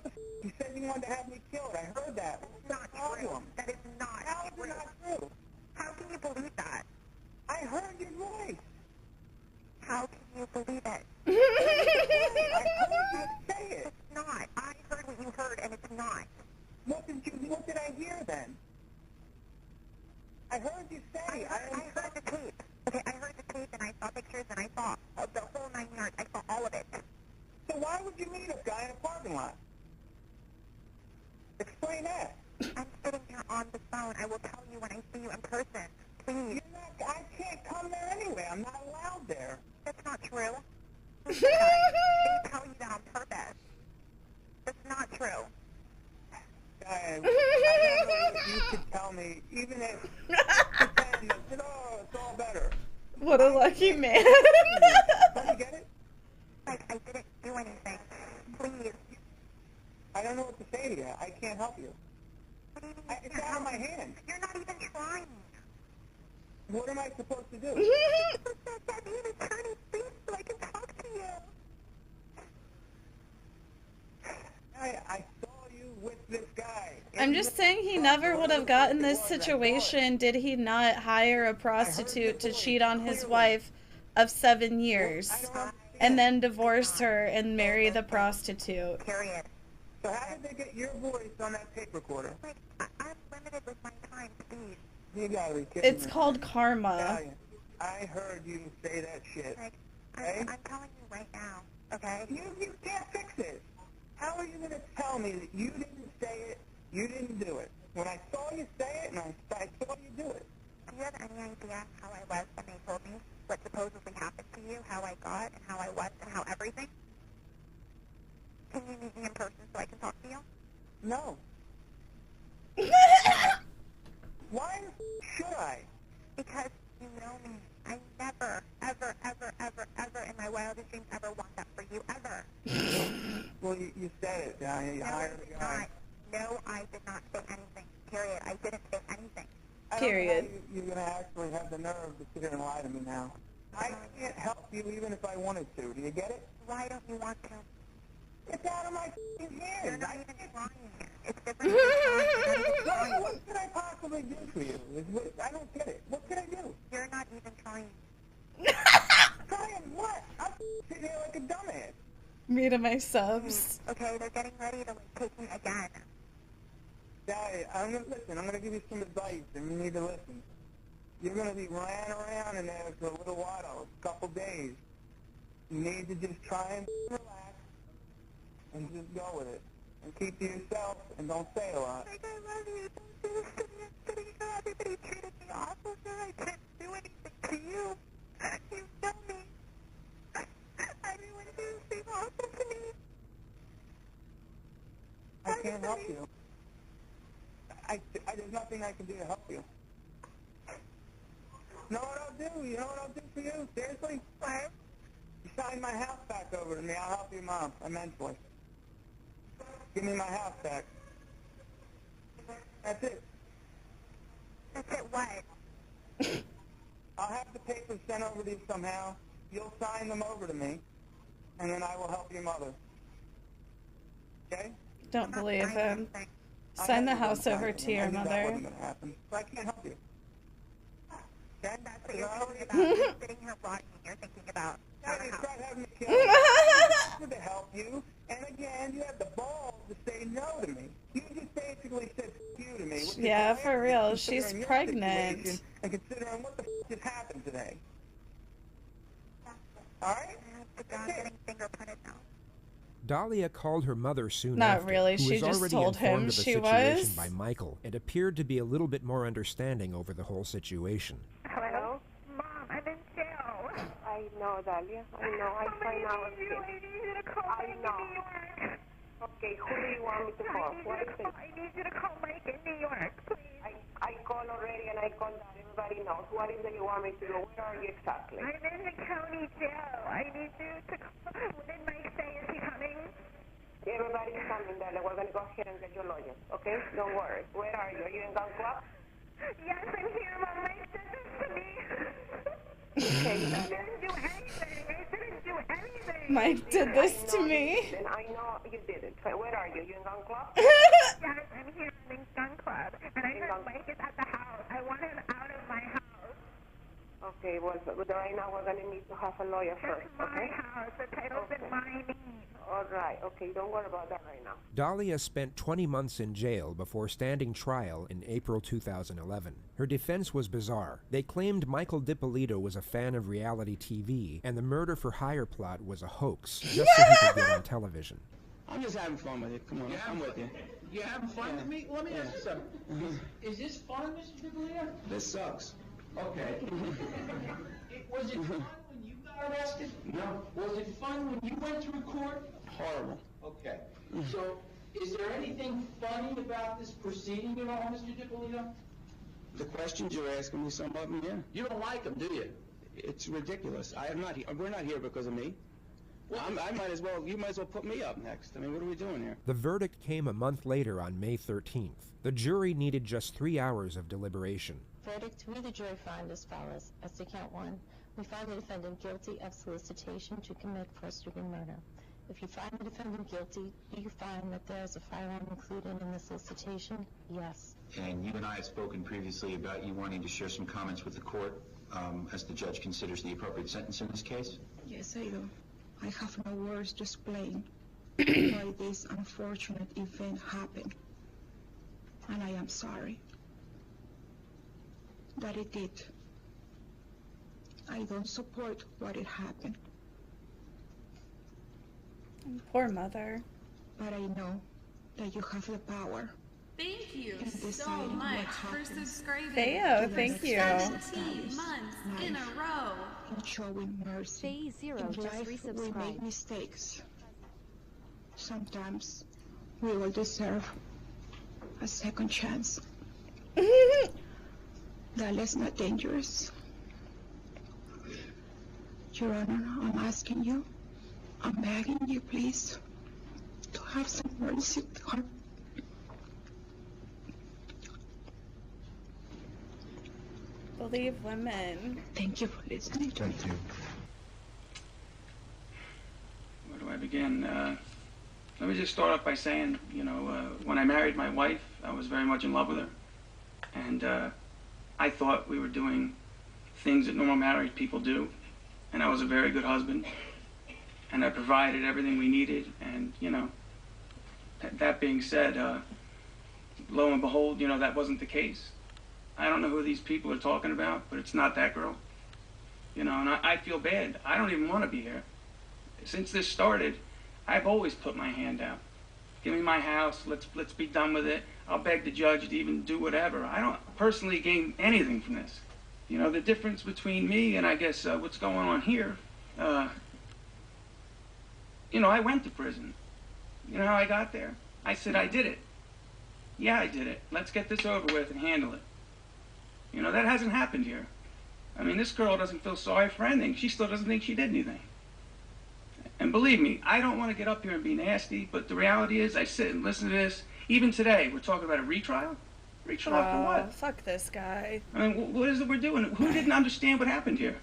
the f***? You said you wanted to have me killed. I heard that. It's not true. That is not How is it not true? How can you believe that? I heard your voice. How can you believe it? I heard you say it. It's not. I heard what you heard and it's not. What did I hear then? I heard you say. I heard the tape. Okay, I heard the tape and I saw pictures and I saw the whole 9 yards. I saw all of it. So why would you meet a guy in a parking lot? Explain that. I'm sitting here on the phone. I will tell you when I see you in person. Please. I can't come there anyway. I'm not allowed there. That's not true. They tell you that on purpose. That's not true. I don't know what you could tell me, even if pretend that, it's all better. What a lucky man. Don't you get it? Like, I didn't do anything. Please. I don't know what to say to you. I can't help you. What do you mean It's out of my hands. You're not even trying. What am I supposed to do? I need an attorney, please, so I can talk to you. I saw you with this guy. I'm just saying he never would have gotten this situation did he not hire a prostitute to cheat on his wife of 7 years and then divorce her and marry the prostitute. Period. So how did they get your voice on that tape recorder? Like, I'm limited with my time, please. You gotta be kidding It's me. called karma. Italian. I heard you say that shit. Like, Okay? I'm telling you right now, okay? You can't fix it. How are you going to tell me that you didn't say it, you didn't do it? When I saw you say it and I saw you do it. Do you have any idea how I was when they told me what supposedly happened to you, how I got and how I was and how everything? Can you meet me in person so I can talk to you? No. Why should I? Because you know me. I never, ever, ever, ever, ever in my wildest dreams ever want that for you, ever. Well, you said it. You hired a guy. No, I did not say anything. Period. I didn't say anything. Period. You're going to actually have the nerve to sit here and lie to me now. I can't help you even if I wanted to. Do you get it? Why don't you want to? It's out of my f***ing hands. You're not even trying. It's different. What could I possibly do for you? I don't get it. What could I do? You're not even trying. Trying what? I'm sitting here like a dumbass. Me to my subs. Okay, they're getting ready to like take me again. Daddy, I'm gonna give you some advice, and you need to listen. You're gonna be lying around in there for a little while, a couple days. You need to just try and relax, and just go with it. And keep to yourself, and don't say a lot. Like, I love you. Don't do this to me. I'm sitting here. Everybody treated me awful, sir. I can't do anything to you. You know me. Everyone here is being awful to me. I can't help you. There's nothing I can do to help you. Know what I'll do? You know what I'll do for you? Seriously? What? You sign my house back over to me. I'll help your mom immensely. Give me my house back. That's it. That's it what? I'll have the papers sent over to you somehow. You'll sign them over to me, and then I will help your mother. Okay? Don't believe him. Sign the house over to your mother. That wasn't going to happen, so I can't help you. Okay? That's what you're thinking about. You're sitting here rotting. You're thinking about. Yeah, you start having me killed. I wanted to help you, and again, you have the balls to say no to me. You just basically said f*** you to me. which is Yeah, hilarious for real. considering She's your pregnant. situation and considering what the f*** just happened today. All right? I'm getting fingerprinted now. Dahlia called her mother soon Not after, really, who she was just already told him informed of the she situation was. by Michael, and appeared to be a little bit more understanding over the whole situation. Hello? Mom, I'm in jail. I know, Dahlia. I know. I find out. I need you to call Mike in New York. Okay, who do you want me to call? I need you to call Mike in New York, please. I called already and I called that. Everybody knows. What is it you want me to do? Where are you exactly? I'm in the county jail. I need you to call. What did Mike say? Is he coming? Everybody's coming, Dahlia. We're going to go ahead and get your lawyers, okay? Don't worry. Where are you? Are you in Gun Club? Yes, I'm here, Mom. Mike did this to me. Okay, I didn't do anything. I didn't do anything. Mike did this to me. And I know you didn't. Where are you? You in Gun Club? Yes, I'm here in Gun Club. And I heard Mike is at the house. I want him out of my house. Okay, well, right now we're going to need to have a lawyer first, okay? It's my house. The title's in my name. All right, okay, don't worry about that right now. Dahlia spent 20 months in jail before standing trial in April 2011. Her defense was bizarre. They claimed Michael DiPolito was a fan of reality TV, and the murder-for-hire plot was a hoax, just so he could get on television. I'm just having fun with it. Come on, I'm with you. You having fun with me? Let me ask you something. Is this fun, Mr. DiPolito? This sucks. Okay. Was it fun when you got arrested? No. Was it fun when you went through court? Horrible. Okay. So, is there anything funny about this proceeding at all, Mr. DiPolito? The questions you're asking me, some of them, yeah. You don't like them, do you? It's ridiculous. We're not here because of me. I might as well, you might as well put me up next. I mean, what are we doing here? The verdict came a month later on May 13th. The jury needed just 3 hours of deliberation. Verdict, we the jury find as follows. As to count 1, we find the defendant guilty of solicitation to commit first-degree murder. If you find the defendant guilty, do you find that there is a firearm included in the solicitation? Yes. And you and I have spoken previously about you wanting to share some comments with the court as the judge considers the appropriate sentence in this case? Yes, I do. I have no words to explain why this unfortunate event happened. And I am sorry that it did. I don't support what it happened. Poor mother. But I know that you have the power. Thank you in so deciding much what for happens. subscribing. Theo, thank you. 17 months in a row. And showing mercy. Phase 0 In just life, we resubscribed. make mistakes. Sometimes we will deserve a second chance. That is not dangerous. Your Honor, I'm asking you, I'm begging you, please, to have some mercy on her. Believe women. Thank you for listening. Thank you. Where do I begin? Let me just start off by saying, when I married my wife, I was very much in love with her. And I thought we were doing things that normal married people do. and I was a very good husband, and I provided everything we needed. And, you know, that being said, lo and behold, you know, that wasn't the case. I don't know who these people are talking about, but it's not that girl. You know, and I feel bad. I don't even want to be here. Since this started, I've always put my hand out. Give me my house, let's be done with it. I'll beg the judge to even do whatever. I don't personally gain anything from this. You know, the difference between me and I guess what's going on here, you know, I went to prison. You know how I got there? I said I did it. Yeah, I did it. Let's get this over with and handle it. You know, that hasn't happened here. I mean, this girl doesn't feel sorry for anything. She still doesn't think she did anything. And believe me, I don't want to get up here and be nasty, but the reality is I sit and listen to this. Even today, we're talking about a retrial? Retrial for what? Fuck this guy. I mean, what is it we're doing? Who didn't understand what happened here?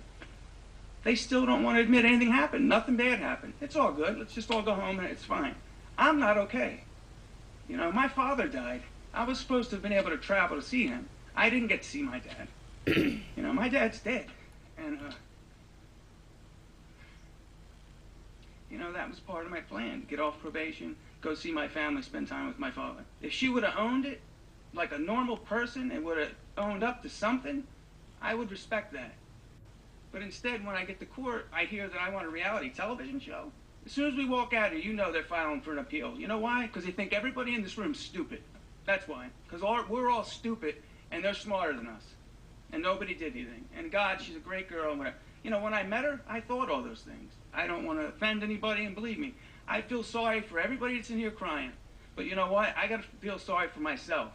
They still don't want to admit anything happened. Nothing bad happened. It's all good. Let's just all go home and it's fine. I'm not okay. You know, my father died. I was supposed to have been able to travel to see him. I didn't get to see my dad. You know, my dad's dead. And, you know, that was part of my plan, to get off probation, go see my family, spend time with my father. If she would have owned it like a normal person and would have owned up to something, I would respect that. But instead, when I get to court, I hear that I want a reality television show. As soon as we walk out here, you know they're filing for an appeal. You know why? Because they think everybody in this room is stupid. That's why. Because we're all stupid, and they're smarter than us. And nobody did anything. And God, she's a great girl, and whatever. You know, when I met her, I thought all those things. I don't want to offend anybody, and believe me, I feel sorry for everybody that's in here crying. But you know what? I got to feel sorry for myself.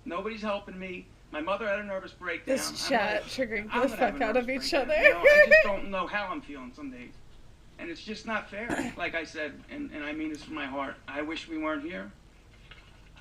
Nobody's helping me. My mother had a nervous breakdown. This chat triggering the fuck out of each other. You know, I just don't know how I'm feeling some days. And it's just not fair, like I said, and I mean this from my heart. I wish we weren't here.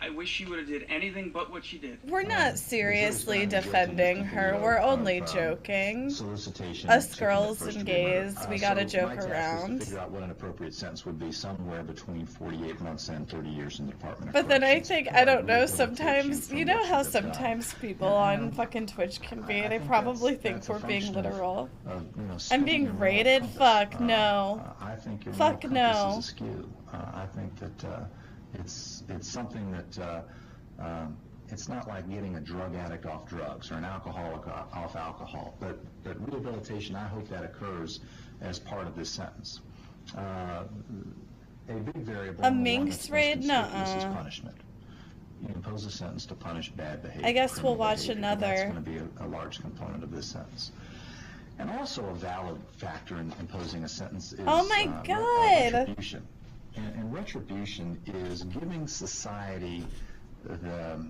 I wish she would have did anything but what she did. We're not seriously defending her. We're only joking. Solicitation. Us girls and gays, we gotta joke my task around. is to figure out what an appropriate sentence would be, somewhere between 48 months and 30 years in the Department of But then I Corrections. think, I don't know, sometimes, you know how sometimes people on fucking Twitch can be? They probably think we're being literal. I'm being rated? Fuck no. I think your Fuck moral no. compass is askew. I think that it's something that it's not like getting a drug addict off drugs or an alcoholic off alcohol, but rehabilitation, I hope that occurs as part of this sentence. A big variable A in the one Minx that's most raid? conspicuous is Nuh-uh. punishment. You impose a sentence to punish bad behavior. I guess we'll criminal watch behavior, and another. That's going to be a large component of this sentence. And also a valid factor in imposing a sentence is Oh my God. retribution. And retribution is giving society the...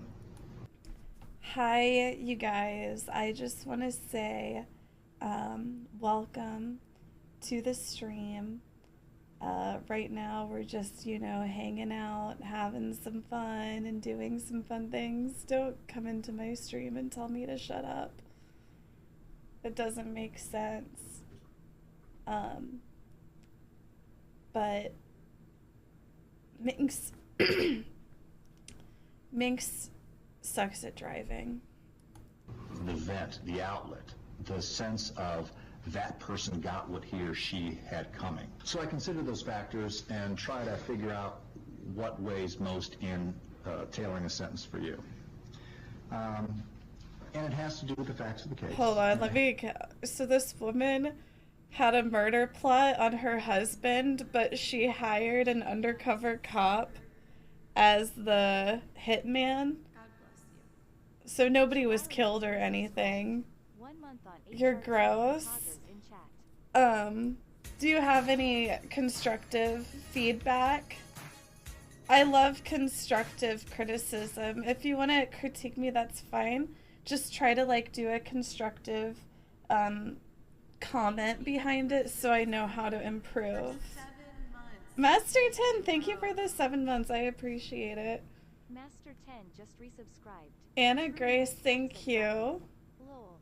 Hi, you guys. I just want to say welcome to the stream. Right now, we're just, you know, hanging out, having some fun, and doing some fun things. Don't come into my stream and tell me to shut up. It doesn't make sense. But Minx Minx sucks at driving. the vent, the outlet, the sense of that person got what he or she had coming. So I consider those factors and try to figure out what weighs most in tailoring a sentence for you. And it has to do with the facts of the case. Hold on, let me. So this woman had a murder plot on her husband, but she hired an undercover cop as the hitman. So nobody was killed or anything. You're gross. Do you have any constructive feedback? I love constructive criticism. If you want to critique me, that's fine. Just try to like do a constructive comment behind it so I know how to improve. Master 10, thank you for the 7 months. I appreciate it. Master 10 just resubscribed. Anna Grace, thank you. Lol.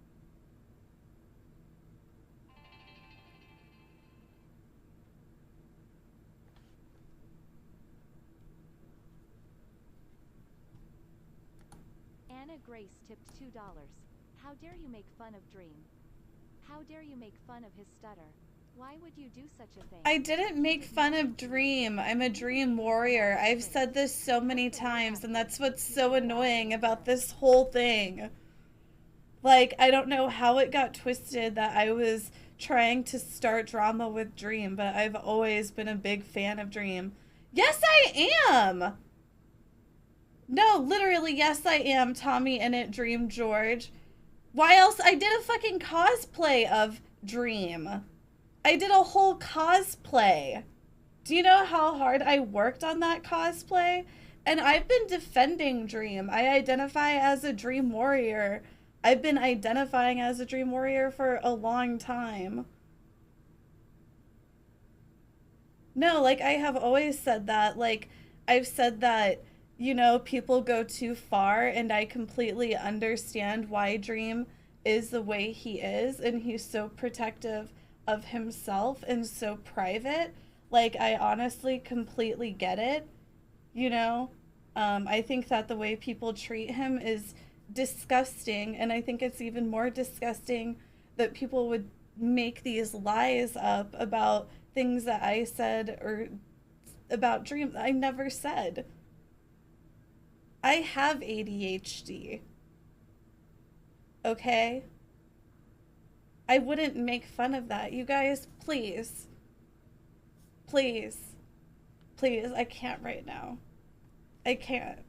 Anna Grace tipped $2. How dare you make fun of Dream? How dare you make fun of his stutter? Why would you do such a thing? I didn't make fun of Dream. I'm a Dream warrior. I've said this so many times, and that's what's so annoying about this whole thing. Like, I don't know how it got twisted that I was trying to start drama with Dream, but I've always been a big fan of Dream. Yes, I am! No, literally, yes, I am, Tommy in it, Dream George. Why else? I did a fucking cosplay of Dream. I did a whole cosplay. Do you know how hard I worked on that cosplay? And I've been defending Dream. I identify as a Dream warrior. I've been identifying as a Dream warrior for a long time. No, like, I have always said that. Like, I've said that, you know, people go too far, and I completely understand why Dream is the way he is, and he's so protective of himself and so private. Like, I honestly completely get it, you know? I think that the way people treat him is disgusting, and I think it's even more disgusting that people would make these lies up about things that I said or about Dream that I never said. I have ADHD. Okay? I wouldn't make fun of that. You guys, please. Please. Please, I can't right now. I can't.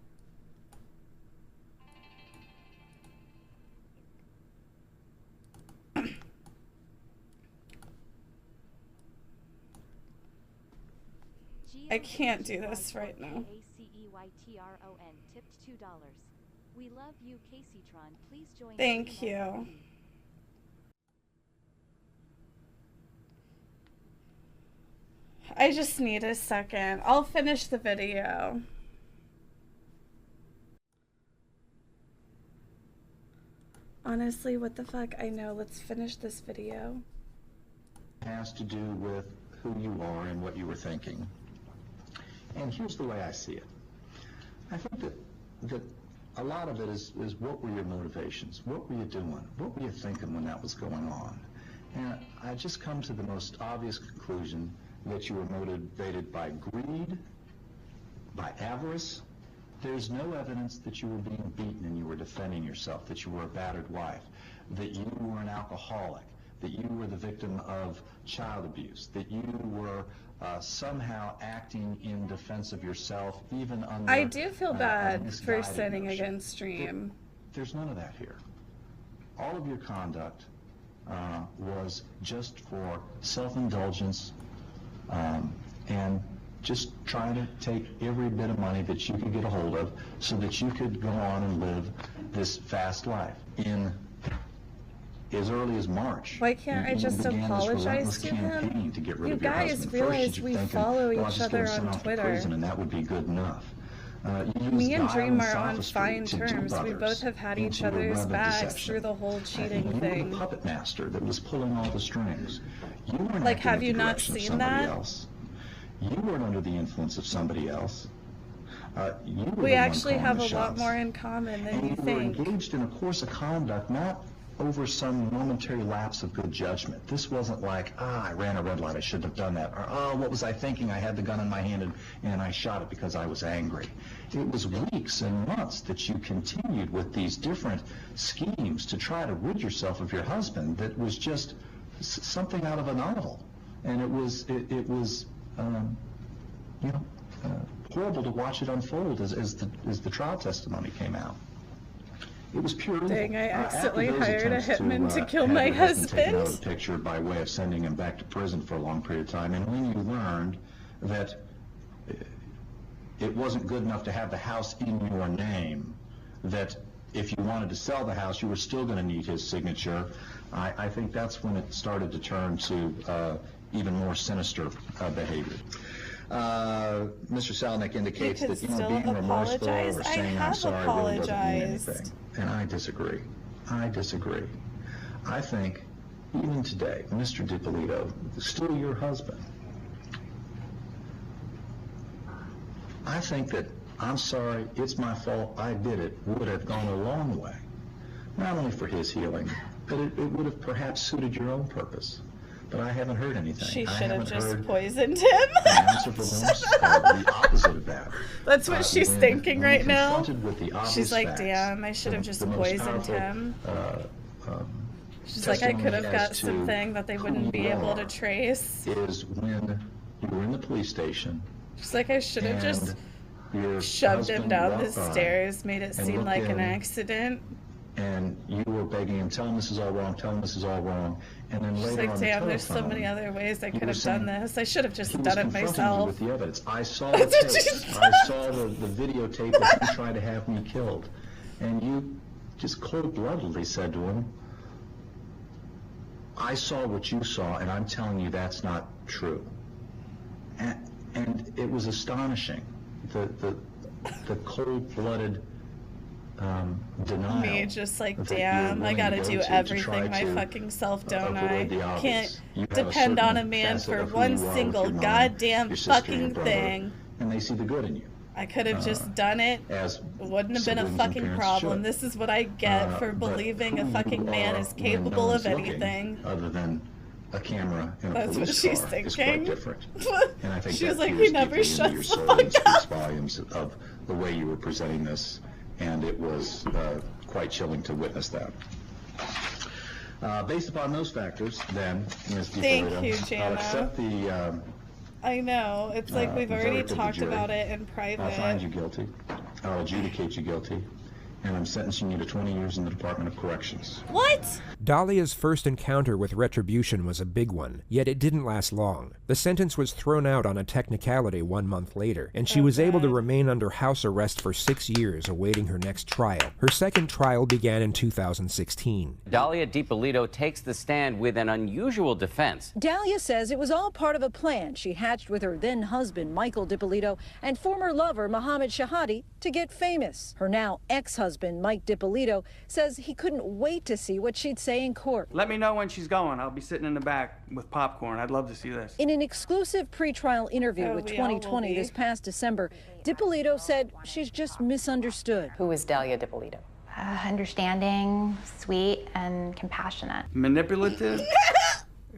I can't do this right now. Kaceytron tipped $2. We love you, Kaceytron. Please join. Thank you. I just need a second. I'll finish the video. Honestly, what the fuck? I know. Let's finish this video. Has to do with who you are and what you were thinking. And here's the way I see it. I think that a lot of it is what were your motivations? What were you doing? What were you thinking when that was going on? And I just come to the most obvious conclusion that you were motivated by greed, by avarice. There's no evidence that you were being beaten and you were defending yourself, that you were a battered wife, that you were an alcoholic, that you were the victim of child abuse, that you were somehow acting in defense of yourself, even under I do feel bad for sinning notion. against Dream. There's none of that here. All of your conduct was just for self-indulgence and just trying to take every bit of money that you could get a hold of so that you could go on and live this fast life. In as early as March. Why can't I just apologize to him? To get rid You of your guys husband. realize we follow each other on Twitter. And that would be good enough. Me and Dream are on fine terms. We both have had each other's backs through the whole cheating thing. You were the puppet master that was pulling all the strings. You weren't like, acting have at you the not direction of seen somebody that? else. You weren't under the influence of somebody else. You were We the one actually calling have the a lot shots. more in common than you And you think. were engaged in a course of conduct, not over some momentary lapse of good judgment. This wasn't like, I ran a red light, I shouldn't have done that, or, oh, what was I thinking? I had the gun in my hand and I shot it because I was angry. It was weeks and months that you continued with these different schemes to try to rid yourself of your husband that was just something out of a novel. And it was horrible to watch it unfold as the trial testimony came out. It was pure evil. Dang, I accidentally After those hired a attempts hitman to kill have my your husband taken out of husband. the picture by way of sending him back to prison for a long period of time, and when you learned that it wasn't good enough to have the house in your name, that if you wanted to sell the house, you were still going to need his signature, I think that's when it started to turn to even more sinister behavior. Mr. Salnick indicates that being remorseful or saying I'm sorry really doesn't mean anything. And I disagree. I think even today, Mr. DiPolito, still your husband, I think that I'm sorry, it's my fault, I did it, would have gone a long way. Not only for his healing, but it would have perhaps suited your own purpose. but I haven't heard anything. She I should have haven't just heard poisoned him. an ounce of remorse, the opposite of that. That's what she's When thinking right now. confronted with the obvious She's like, facts, damn, I should have the just most poisoned powerful, him. She's like, I testimony could have as got to something that they who wouldn't be you able to are trace. is when you were in the police station. She's like, I should have just your shoved him husband down the walked by stairs, made it and seem looked like an in, accident. And you were begging him, tell him this is all wrong, tell him this is all wrong. And then She's later like, on damn, the there's so telephone, many other ways I you could were have done saying this. I should have just he was done it confronting you myself. with the evidence. I saw the That's what she tape. I saw the videotape of you trying to have me killed. And you just cold-bloodedly said to him, I saw what you saw, and I'm telling you that's not true. And it was astonishing, the cold-blooded denial. Me just like, that you're damn, I willing gotta to do go to everything my to fucking self, don't I? avoid the obvious. Can't You have a depend on a certain man facet for of who one you are with single your mom, goddamn your sister, your fucking brother, thing. And they see the good in you. I could have just done it. As It wouldn't have been a siblings and fucking parents problem. should. This is what I get for But believing a who fucking you man are is when capable no of one's looking, anything. other than a camera and a That's what police she's car is thinking. quite different. And I think She was that like, peers he never deeply into your shuts the soul fuck and speaks volumes of the way you were presenting this, and it was quite chilling to witness that. Based upon those factors, then, Ms. Thank DiPolito, you, I'll Jana. accept the I know. It's like we've already verdict of the talked jury. about it in private. I'll find you guilty. I'll adjudicate you guilty. And I'm sentencing you to 20 years in the Department of Corrections. What? Dahlia's first encounter with retribution was a big one, yet it didn't last long. The sentence was thrown out on a technicality 1 month later, and she was able to remain under house arrest for 6 years awaiting her next trial. Her second trial began in 2016. Dahlia DiPolito takes the stand with an unusual defense. Dahlia says it was all part of a plan she hatched with her then husband, Michael DiPolito, and former lover, Mohammed Shahadi, to get famous. Her now ex-husband, Mike DiPolito, says he couldn't wait to see what she'd say in court. Let me know when she's going. I'll be sitting in the back with popcorn. I'd love to see this. In an exclusive pretrial interview with we all will 2020 be. this past December, DiPolito said she's just misunderstood. Who is Dahlia DiPolito? Understanding, sweet, and compassionate. Manipulative,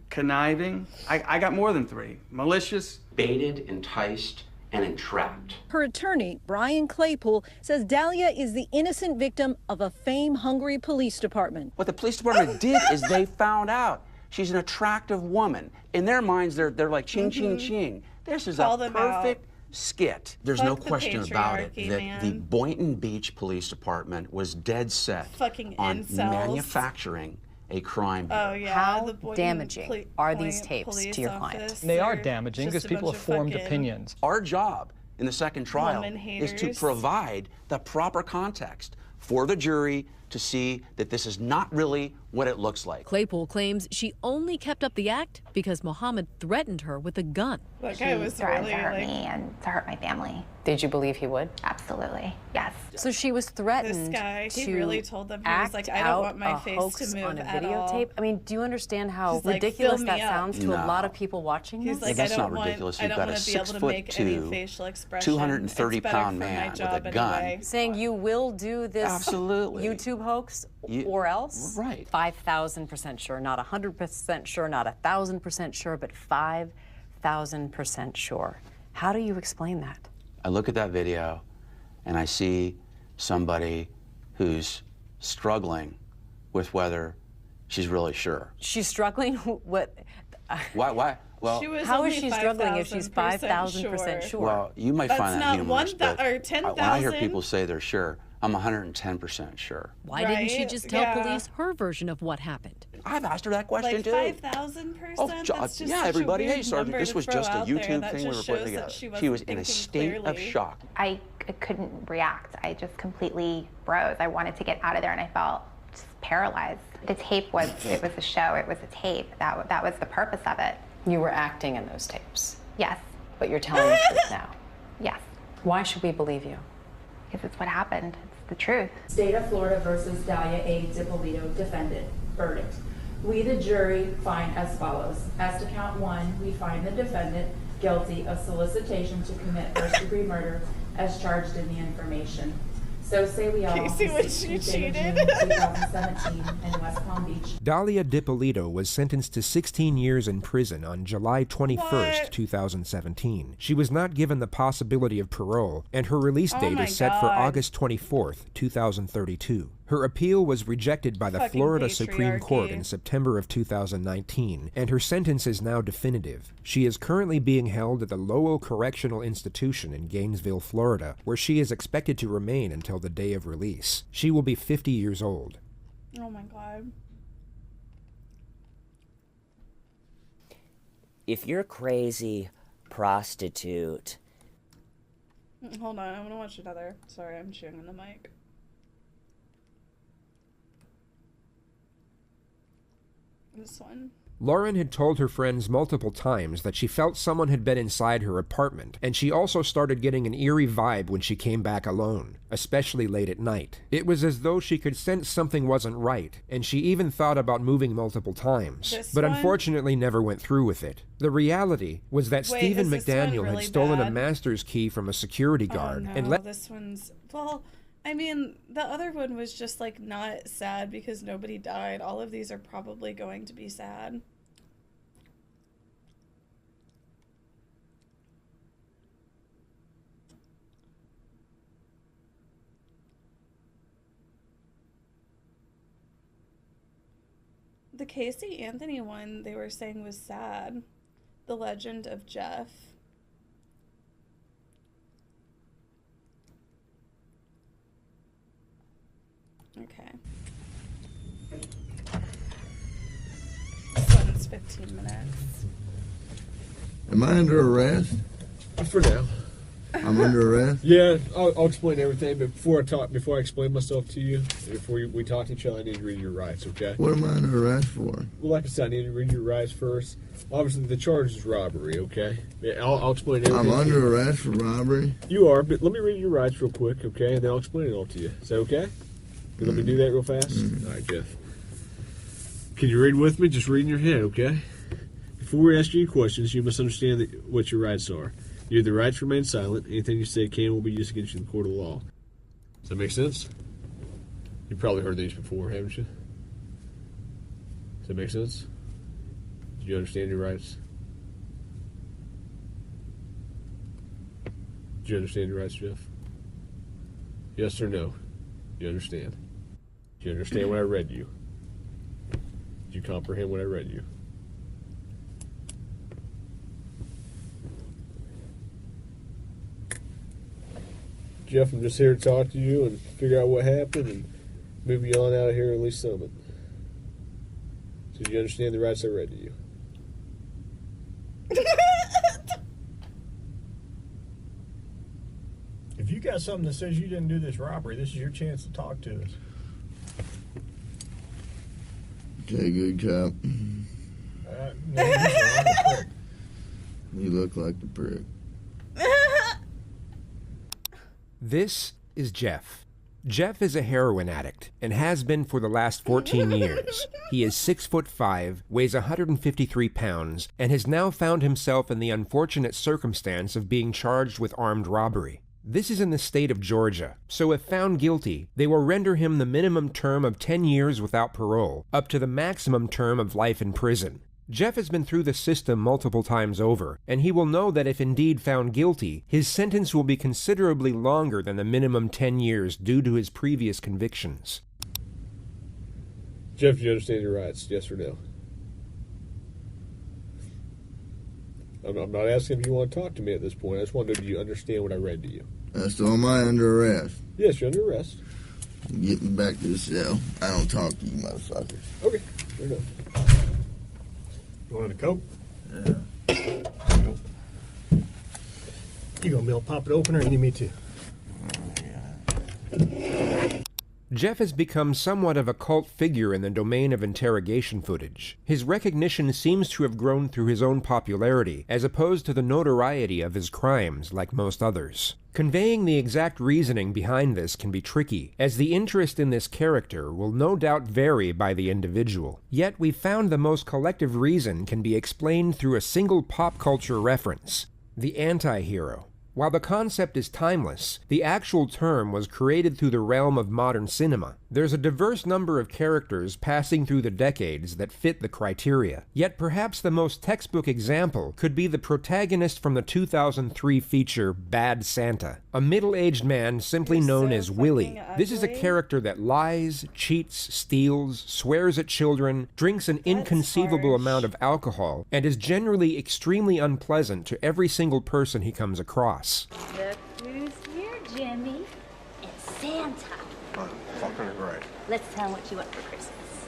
conniving. I got more than 3. Malicious. Baited, enticed, and entrapped. Her attorney, Brian Claypool, says Dahlia is the innocent victim of a fame-hungry police department. What the police department did is they found out she's an attractive woman. In their minds, they're like ching, ching, ching. This is Call a them perfect skit. There's Fuck no the question about it patriarchy, that man. the Boynton Beach Police Department was dead set Fucking on incels. manufacturing a crime here. Oh yeah. How the Boynton damaging are these tapes to your client? office, They are they're damaging just because a people bunch have of formed fucking- opinions. Our job in the second trial Woman is to haters. provide the proper context for the jury to see that this is not really what it looks like. Claypool claims she only kept up the act because Mohammed threatened her with a gun. That guy was threatened really to hurt like. me and to hurt my family. Did you believe he would? Absolutely, yes. So she was threatened This guy, he to really told them, he was act like, I don't out want my a face hoax to move on a at videotape. all. I mean, do you understand how He's like, ridiculous "Fill that me up." sounds to a No. lot of people watching He's this? like, That's I don't not want, ridiculous. I You've don't got want a to be able to make any 6'2", facial expression. 230-pound It's better for man my with job a gun. anyway. Saying you will do this Absolutely. YouTube hoax or else? Right. 5,000% sure, not 100% sure, not 1,000% sure, but 5,000% sure. How do you explain that? I look at that video and I see somebody who's struggling with whether she's really sure. She's struggling. What? Why? Well, She was How is only she struggling if she's 5,000% sure? well, you might That's find that not humorous, 1,000 but or 10,000. when I hear people say they're sure, I'm 110% sure. Why didn't she Right? just tell Yeah. police her version of what happened? I've asked her that question Like too. 5,000%? Oh, That's just yeah, such everybody. a Hey, weird Sergeant, number this to was throw just a out there. YouTube That thing we were just putting shows that together. she was wasn't in a thinking state of clearly. shock. I couldn't react. I just completely froze. I wanted to get out of there, and I felt just paralyzed. The tape was, it was a show. It was a tape. That was the purpose of it. You were acting in those tapes. Yes. But you're telling the truth now. Yes. Why should we believe you? Because it's what happened. It's the truth. State of Florida versus Dahlia A. DiPolito, defendant. Verdict. We, the jury, find as follows. As to count 1, we find the defendant guilty of solicitation to commit first-degree murder as charged in the information. So say we all Casey, when she cheated. 2017 in West Palm Beach. Dahlia DiPolito was sentenced to 16 years in prison on July 21st, What? 2017. She was not given the possibility of parole, and her release Oh date my is set for God. August 24th, 2032. Her appeal was rejected by the Fucking Florida Supreme Court patriarchy. in September of 2019, and her sentence is now definitive. She is currently being held at the Lowell Correctional Institution in Gainesville, Florida, where she is expected to remain until the day of release. She will be 50 years old. Oh my God. If you're crazy prostitute, Hold on, I'm gonna watch another. Sorry, I'm chewing on the mic. This one. Lauren had told her friends multiple times that she felt someone had been inside her apartment, and she also started getting an eerie vibe when she came back alone, especially late at night. It was as though she could sense something wasn't right, and she even thought about moving multiple times, This but one? unfortunately never went through with it. The reality was that Wait, Stephen is this one McDaniel really had stolen a bad? master's key from a security guard Oh, and no, let this one's, well, I mean, the other one was just like not sad because nobody died. All of these are probably going to be sad. The Casey Anthony one they were saying was sad. The Legend of Jeff. Okay. This one's 15 minutes. Am I under arrest? For now. I'm under arrest? Yeah, I'll explain everything, but before I explain myself to you, before we talk to each other, I need to read your rights, okay? What am I under arrest for? Well, like I said, I need to read your rights first. Obviously, the charge is robbery, okay? Yeah, I'll explain everything. I'm under arrest for robbery? You are, but let me read your rights real quick, okay? And then I'll explain it all to you. Is that okay? You let me do that real fast? All right, Jeff. Can you read with me? Just read in your head, okay? Before we ask you any questions, you must understand what your rights are. You have the right to remain silent. Anything you say can will be used against you in the court of law. Does that make sense? You've probably heard these before, haven't you? Does that make sense? Do you understand your rights? Do you understand your rights, Jeff? Yes or no? You understand? Do you understand what I read you? Did you comprehend what I read you? Jeff, I'm just here to talk to you and figure out what happened and move you on out of here and release Summit. So do you understand the rights I read to you? If you got something that says you didn't do this robbery, this is your chance to talk to us. Okay, good cop. No, you're the prick. You look like the prick. This is Jeff. Jeff is a heroin addict and has been for the last 14 years. He is 6'5", weighs 153 pounds, and has now found himself in the unfortunate circumstance of being charged with armed robbery. This is in the state of Georgia, so if found guilty, they will render him the minimum term of 10 years without parole, up to the maximum term of life in prison. Jeff has been through the system multiple times over, and he will know that if indeed found guilty, his sentence will be considerably longer than the minimum 10 years due to his previous convictions. Jeff, do you understand your rights? Yes or no? I'm not asking if you want to talk to me at this point. I just want to know, do you understand what I read to you? So am I under arrest? Yes, you're under arrest. I'm getting back to the cell. I don't talk to you motherfuckers. Okay, fair enough. You want a Coke? Yeah. You gonna be able to pop it open or you need me to? Jeff has become somewhat of a cult figure in the domain of interrogation footage. His recognition seems to have grown through his own popularity, as opposed to the notoriety of his crimes like most others. Conveying the exact reasoning behind this can be tricky, as the interest in this character will no doubt vary by the individual. Yet we found the most collective reason can be explained through a single pop culture reference: the anti-hero. While the concept is timeless, the actual term was created through the realm of modern cinema. There's a diverse number of characters passing through the decades that fit the criteria. Yet perhaps the most textbook example could be the protagonist from the 2003 feature Bad Santa, a middle-aged man simply known as Willie. This is a character that lies, cheats, steals, swears at children, drinks an inconceivable amount of alcohol, and is generally extremely unpleasant to every single person he comes across. Look who's here, Jimmy. It's Santa. Oh, fucking great. Let's tell him what you want for Christmas.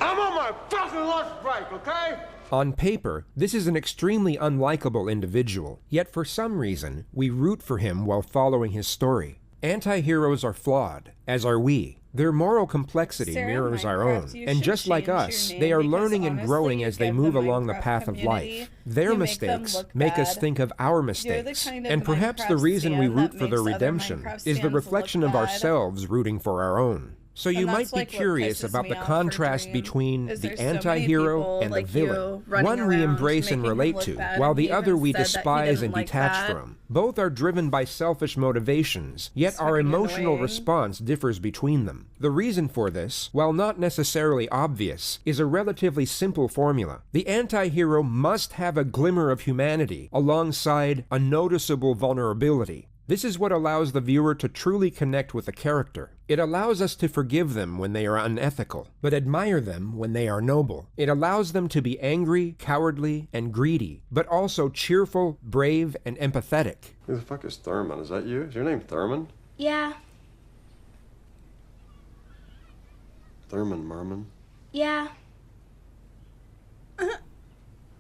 I'm on my fucking lunch break, okay? On paper, this is an extremely unlikable individual, yet for some reason, we root for him while following his story. Anti-heroes are flawed, as are we. Their moral complexity mirrors our own, and just like us, they are learning and growing as they move along the path of life. Their mistakes make us think of our mistakes, and perhaps the reason we root for their redemption is the reflection of ourselves rooting for our own. So you might be curious about the contrast between the anti-hero and the villain. One we embrace and relate to, while the other we despise and detach from. Both are driven by selfish motivations, yet our emotional response differs between them. The reason for this, while not necessarily obvious, is a relatively simple formula. The anti-hero must have a glimmer of humanity alongside a noticeable vulnerability. This is what allows the viewer to truly connect with the character. It allows us to forgive them when they are unethical, but admire them when they are noble. It allows them to be angry, cowardly, and greedy, but also cheerful, brave, and empathetic. Who the fuck is Thurman? Is that you? Is your name Thurman? Yeah. Thurman Merman? Yeah.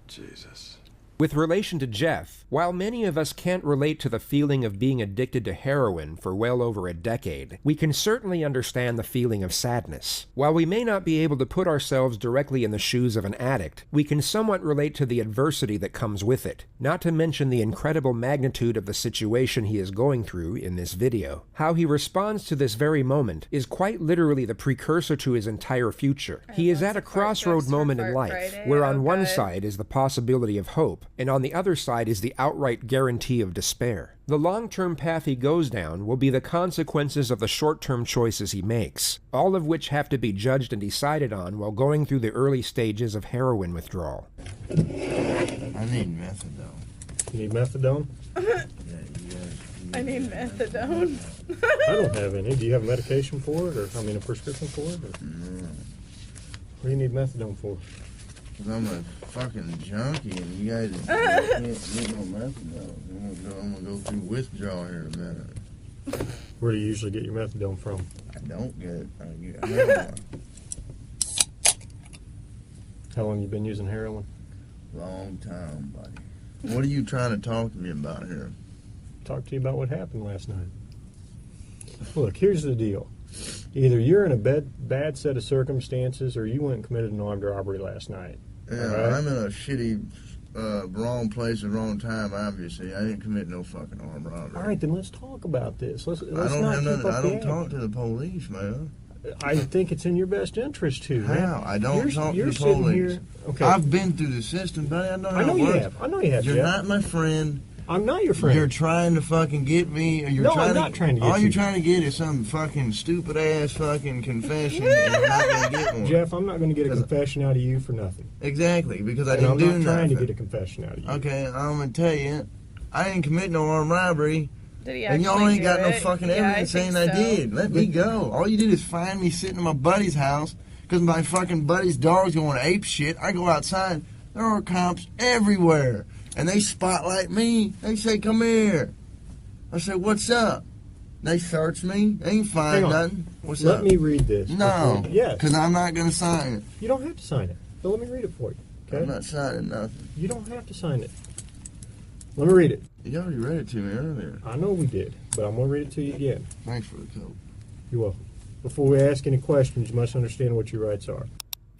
Jesus. With relation to Jeff, while many of us can't relate to the feeling of being addicted to heroin for well over a decade, we can certainly understand the feeling of sadness. While we may not be able to put ourselves directly in the shoes of an addict, we can somewhat relate to the adversity that comes with it, not to mention the incredible magnitude of the situation he is going through in this video. How he responds to this very moment is quite literally the precursor to his entire future. He is at a crossroad moment in life, where on one side is the possibility of hope, and on the other side is the outright guarantee of despair. The long-term path he goes down will be the consequences of the short-term choices he makes, all of which have to be judged and decided on while going through the early stages of heroin withdrawal. I need methadone. You need methadone? I need methadone. I don't have any. Do you have medication for it, or a prescription for it? Or? No. What do you need methadone for? Because I'm a fucking junkie, and you guys can't get no methadone. I'm gonna go through withdrawal here in a minute. Where do you usually get your methadone from? I don't get it. I get heroin. How long you been using heroin? Long time, buddy. What are you trying to talk to me about here? Talk to you about what happened last night. Look, here's the deal. Either you're in a bad set of circumstances, or you went and committed an armed robbery last night. Yeah, right? I'm in a shitty, wrong place at the wrong time, obviously. I didn't commit no fucking armed robbery. All right, then let's talk about this. Let's I don't talk to the police, man. I think it's in your best interest to. How? Man. I don't talk to the police. Here, okay. I've been through the system, buddy. I know how it works. I know you have. You're not my friend. I'm not your friend. You're trying to fucking get me. I'm not trying to get you. All you're trying to get is some fucking stupid ass fucking confession, and you're not going to get one. Jeff, I'm not going to get a confession out of you for nothing. Exactly, because I didn't do nothing. I'm not trying to get a confession out of you. Okay, I'm going to tell you, I didn't commit no armed robbery. Did he and y'all ain't got no fucking evidence saying I did. Let me go. All you did is find me sitting in my buddy's house because my fucking buddy's dog's going ape shit. I go outside. There are cops everywhere. And they spotlight me. They say, come here. I say, what's up? They search me. They ain't find nothing. What's up? Let me read this. No. Yes. Because I'm not going to sign it. You don't have to sign it. But let me read it for you. Okay? I'm not signing nothing. You don't have to sign it. Let me read it. You already read it to me earlier. I know we did, but I'm going to read it to you again. Thanks for the coat. You're welcome. Before we ask any questions, you must understand what your rights are.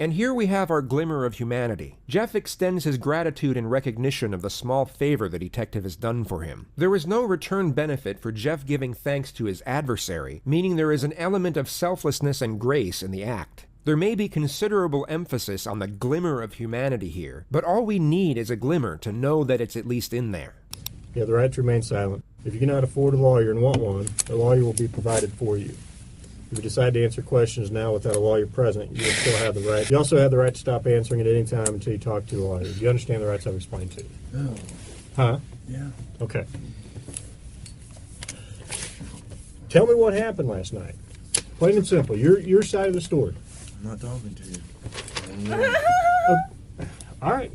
And here we have our glimmer of humanity. Jeff extends his gratitude in recognition of the small favor the detective has done for him. There is no return benefit for Jeff giving thanks to his adversary, meaning there is an element of selflessness and grace in the act. There may be considerable emphasis on the glimmer of humanity here, but all we need is a glimmer to know that it's at least in there. You have the right to remain silent. If you cannot afford a lawyer and want one, a lawyer will be provided for you. If you decide to answer questions now without a lawyer present, you will still have the right. You also have the right to stop answering at any time until you talk to a lawyer. Do you understand the rights I've explained to you? No. Huh? Yeah. Okay. Tell me what happened last night. Plain and simple. Your side of the story. I'm not talking to you. All right.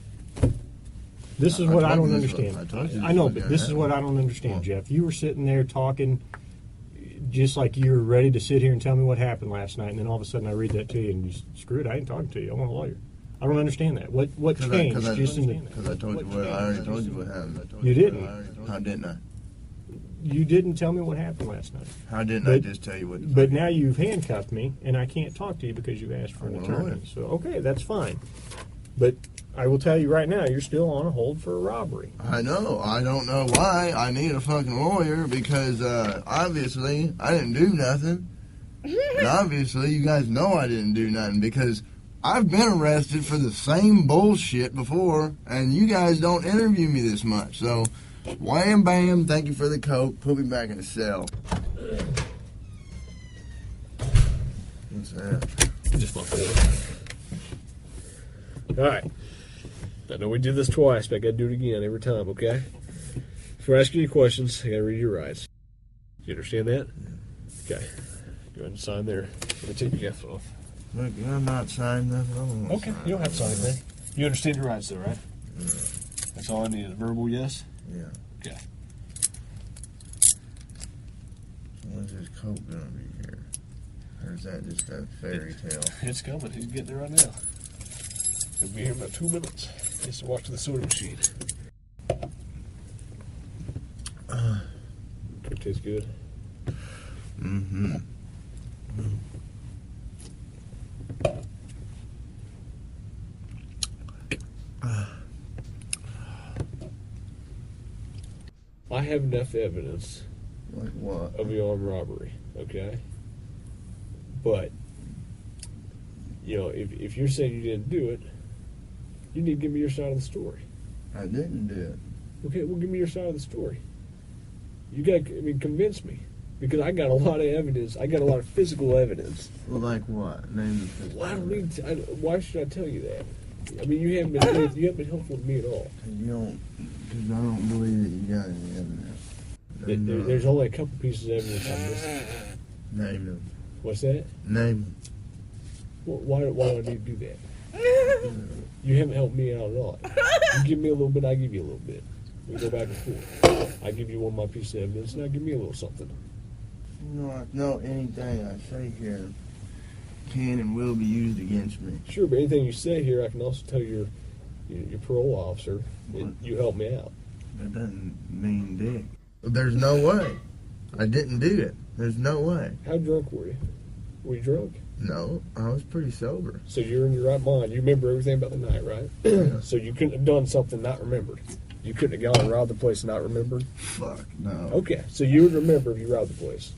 This is what I don't understand. I know, but this is what I don't understand, Jeff. You were sitting there talking just like you were ready to sit here and tell me what happened last night, and then all of a sudden I read that to you, and you screw it, I ain't talking to you. I want a lawyer. I don't understand that. What changed? Because I told you what. I already told you what happened. You didn't. How didn't I? You didn't tell me what happened last night. How didn't I just tell you what? But now you've handcuffed me, and I can't talk to you because you asked for an attorney. So okay, that's fine. But I will tell you right now, you're still on a hold for a robbery. I know. I don't know why I need a fucking lawyer because obviously I didn't do nothing. And obviously you guys know I didn't do nothing because I've been arrested for the same bullshit before, and you guys don't interview me this much. So, wham bam, thank you for the coke. Put me back in the cell. What's that? Just my phone. All right. I know we did this twice, but I got to do it again every time, okay? Before I ask you any questions, I got to read your rights. You understand that? Okay. Go ahead and sign there. Let me take your jacket off. Look, I'm not signing nothing. Okay, you don't have to sign anything. You understand your rights, though, right? Yeah. That's all I need is a verbal yes? Yeah. Okay. So when's this coke gonna be here? Or is that just a fairy tale? It's coming. He's getting there right now. He'll be here in about 2 minutes. He has to walk to the soda machine. It tastes good. Mm-hmm. I have enough evidence like what? Of the armed robbery, okay? But, you know, if you're saying you didn't do it, you need to give me your side of the story. I didn't do it. Okay, well, give me your side of the story. You got, convince me. Because I got a lot of evidence. I got a lot of physical evidence. Well, like what? Name the physical. Well, I don't need to. Why should I tell you that? I mean, you haven't been helpful to me at all. You don't, because I don't believe that you got any evidence. There's only a couple pieces of evidence on this. Name them. What's that? Name them. Well, why do I need to do that? You haven't helped me out at all. You give me a little bit, I give you a little bit. We go back and forth. I give you one of my pieces of evidence, and I give me a little something. No, anything I say here can and will be used against me. Sure, but anything you say here, I can also tell your parole officer that you helped me out. That doesn't mean dick. There's no way. I didn't do it. There's no way. How drunk were you? Were you drunk? No, I was pretty sober. So you're in your right mind. You remember everything about the night, right? Yeah. So you couldn't have done something not remembered. You couldn't have gone and robbed the place and not remembered? Fuck, no. Okay, so you would remember if you robbed the place.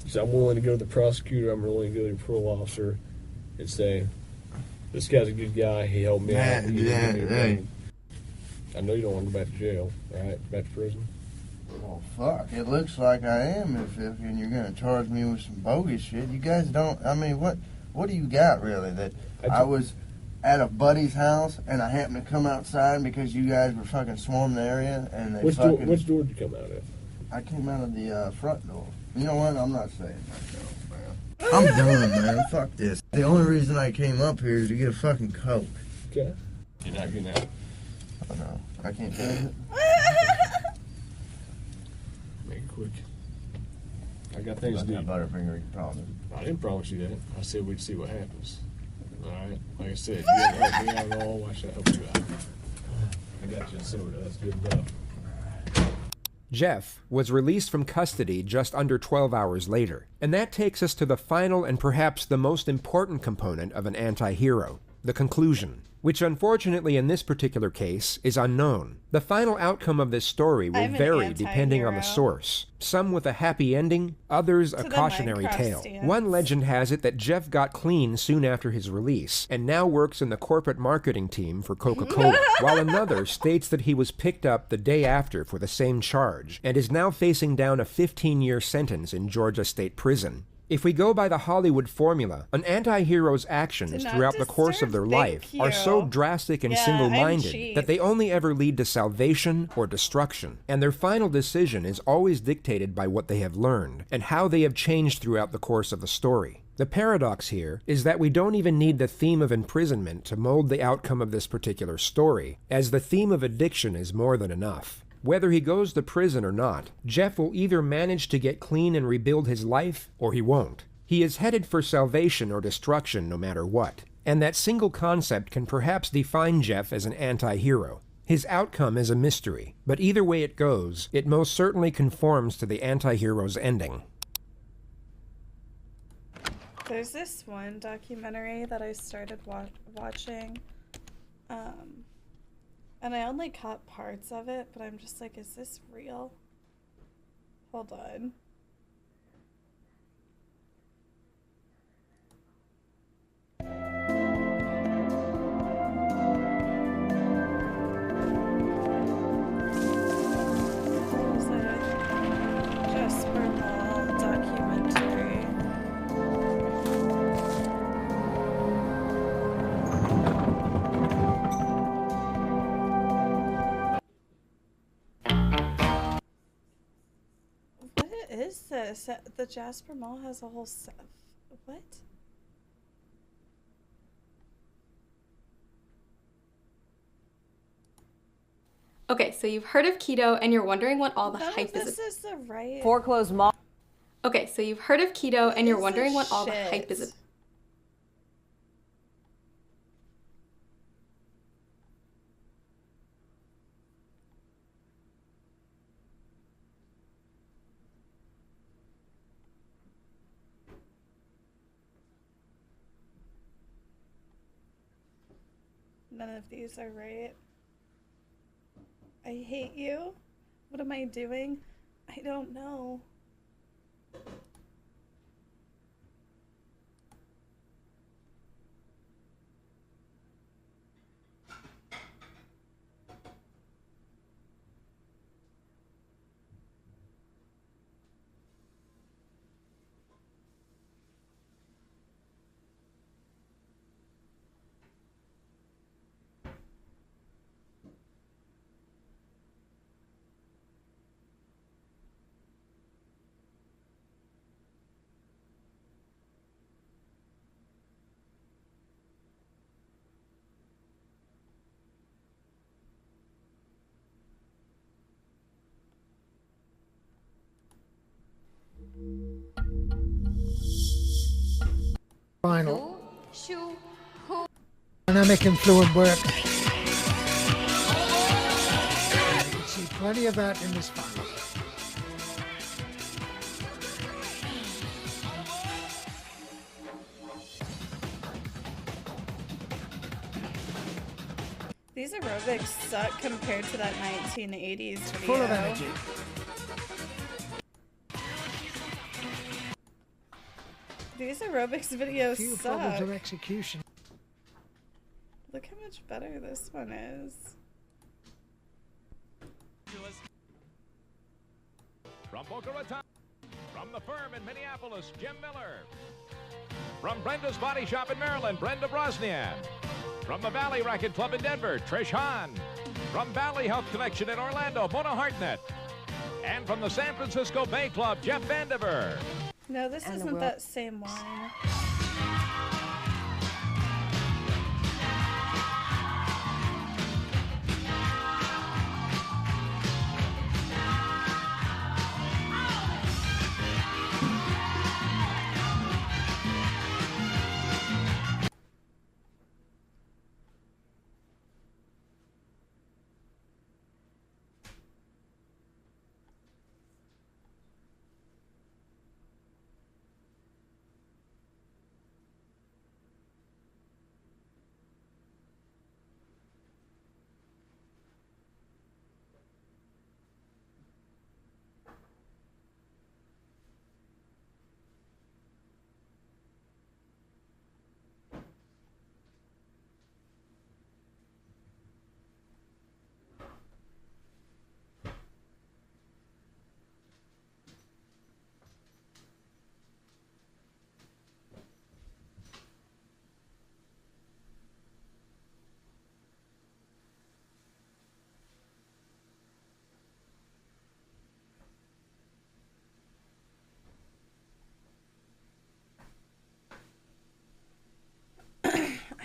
So I'm willing to go to the prosecutor, I'm willing to go to the parole officer and say, this guy's a good guy, he helped me out. Hey. I know you don't want to go back to jail, right? Back to prison? Well, fuck, it looks like I am if and you're going to charge me with some bogus shit. You guys don't, I mean, what do you got, really? That I was at a buddy's house and I happened to come outside because you guys were fucking swarming the area and they Which door did you come out of? I came out of the front door. You know what? I'm not saying myself, man. I'm done, man. Fuck this. The only reason I came up here is to get a fucking Coke. Okay. You're not getting out. Oh, no. I can't do it. Make it quick. I got things to do. Butterfinger, you promised. I didn't promise you that. I said we'd see what happens. All right? Like I said, you haven't helped me out at all. Why should I help you out? I got you a soda. That's good enough. Jeff was released from custody just under 12 hours later, and that takes us to the final and perhaps the most important component of an anti-hero, the conclusion. which unfortunately in this particular case is unknown. The final outcome of this story will vary depending on the source, some with a happy ending, others a cautionary tale. One legend has it that Jeff got clean soon after his release, and now works in the corporate marketing team for Coca-Cola, while another states that he was picked up the day after for the same charge, and is now facing down a 15-year sentence in Georgia State Prison. If we go by the Hollywood formula, an anti-hero's actions throughout the course of their life are so drastic and single-minded that they only ever lead to salvation or destruction, and their final decision is always dictated by what they have learned and how they have changed throughout the course of the story. The paradox here is that we don't even need the theme of imprisonment to mold the outcome of this particular story, as the theme of addiction is more than enough. Whether he goes to prison or not, Jeff will either manage to get clean and rebuild his life, or he won't. He is headed for salvation or destruction no matter what, and that single concept can perhaps define Jeff as an anti-hero. His outcome is a mystery, but either way it goes, it most certainly conforms to the anti-hero's ending. There's this one documentary that I started watching, and I only caught parts of it, but I'm just like, is this real? Hold on. There's a Jasper Hall documentary. What is this? The Jasper Mall has a whole set. What? Okay, so you've heard of keto and you're wondering what all the hype is. This is the right. Foreclosed mall. Okay, so you've heard of keto and you're wondering what all the hype is. None of these are right. I hate you. What am I doing? I don't know. Final. Dynamic and fluent work. You can see plenty of that in this final. These aerobics suck compared to that 1980s video. Full of energy. These aerobics videos Few suck. problems of execution. Look how much better this one is. From Boca Raton, from the firm in Minneapolis, Jim Miller. From Brenda's Body Shop in Maryland, Brenda Brosnian. From the Valley Racket Club in Denver, Trish Hahn. From Valley Health Connection in Orlando, Mona Hartnett. And from the San Francisco Bay Club, Jeff Vandiver. No, this isn't that same one.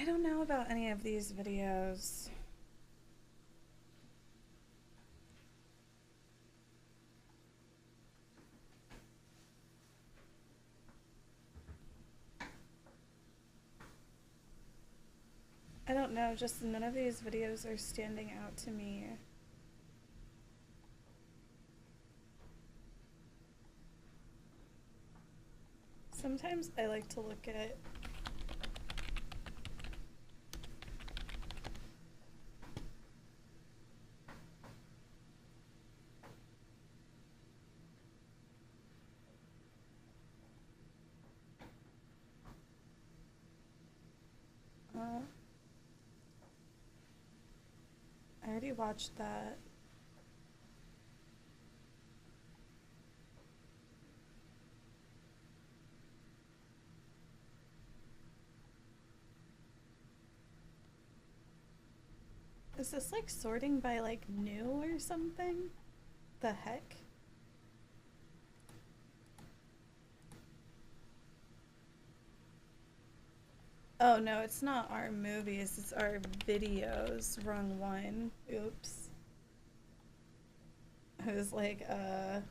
don't know about any of these videos. I don't know, just none of these videos are standing out to me. Sometimes I like to look at I already watched that. Is this like sorting by like new or something? The heck? Oh no, it's not our movies, it's our videos. Wrong one. Oops. I was like, I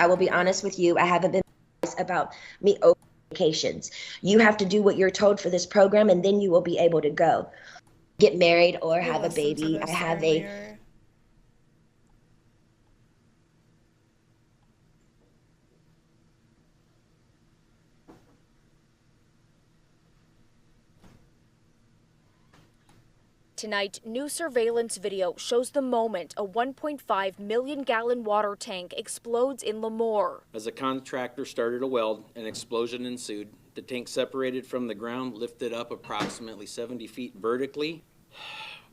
will be honest with you, I haven't been about me over vacations. You have to do what you're told for this program, and then you will be able to go get married or have a baby. I have a Tonight, new surveillance video shows the moment a 1.5 million gallon water tank explodes in Lemoore. As the contractor started to weld, an explosion ensued. The tank separated from the ground, lifted up approximately 70 feet vertically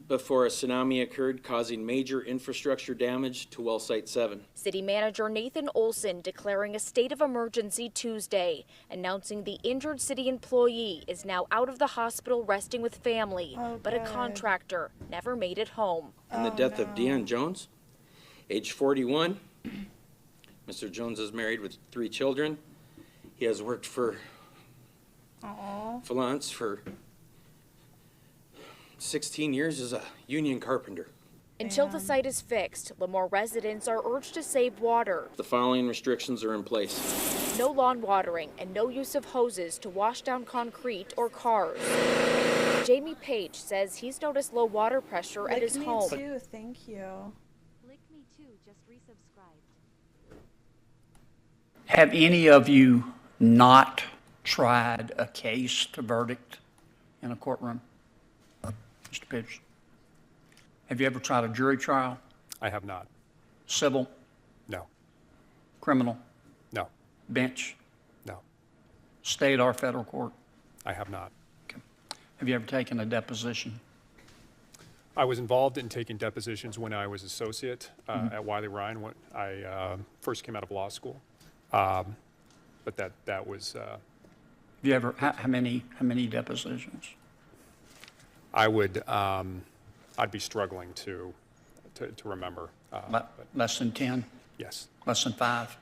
before a tsunami occurred, causing major infrastructure damage to well site 7. City Manager Nathan Olson declaring a state of emergency Tuesday, announcing the injured city employee is now out of the hospital resting with family, but a contractor never made it home. And the death of Deon Jones, age 41. Mr. Jones is married with 3 children. He has worked for Falance for 16 years as a union carpenter. Until the site is fixed, Lemoore residents are urged to save water. The following restrictions are in place. No lawn watering and no use of hoses to wash down concrete or cars. Jamie Page says he's noticed low water pressure at his home. Me too, thank you. Click me too, just resubscribed. Have any of you not tried a case to verdict in a courtroom? Mr. Pitch, have you ever tried a jury trial? I have not. Civil? No. Criminal? No. Bench? No. State or federal court? I have not. Okay. Have you ever taken a deposition? I was involved in taking depositions when I was associate at Wiley Ryan when I first came out of law school. But that was. Have you ever? How many depositions? I would. I'd be struggling to remember. Less than 10? Yes. Less than 5?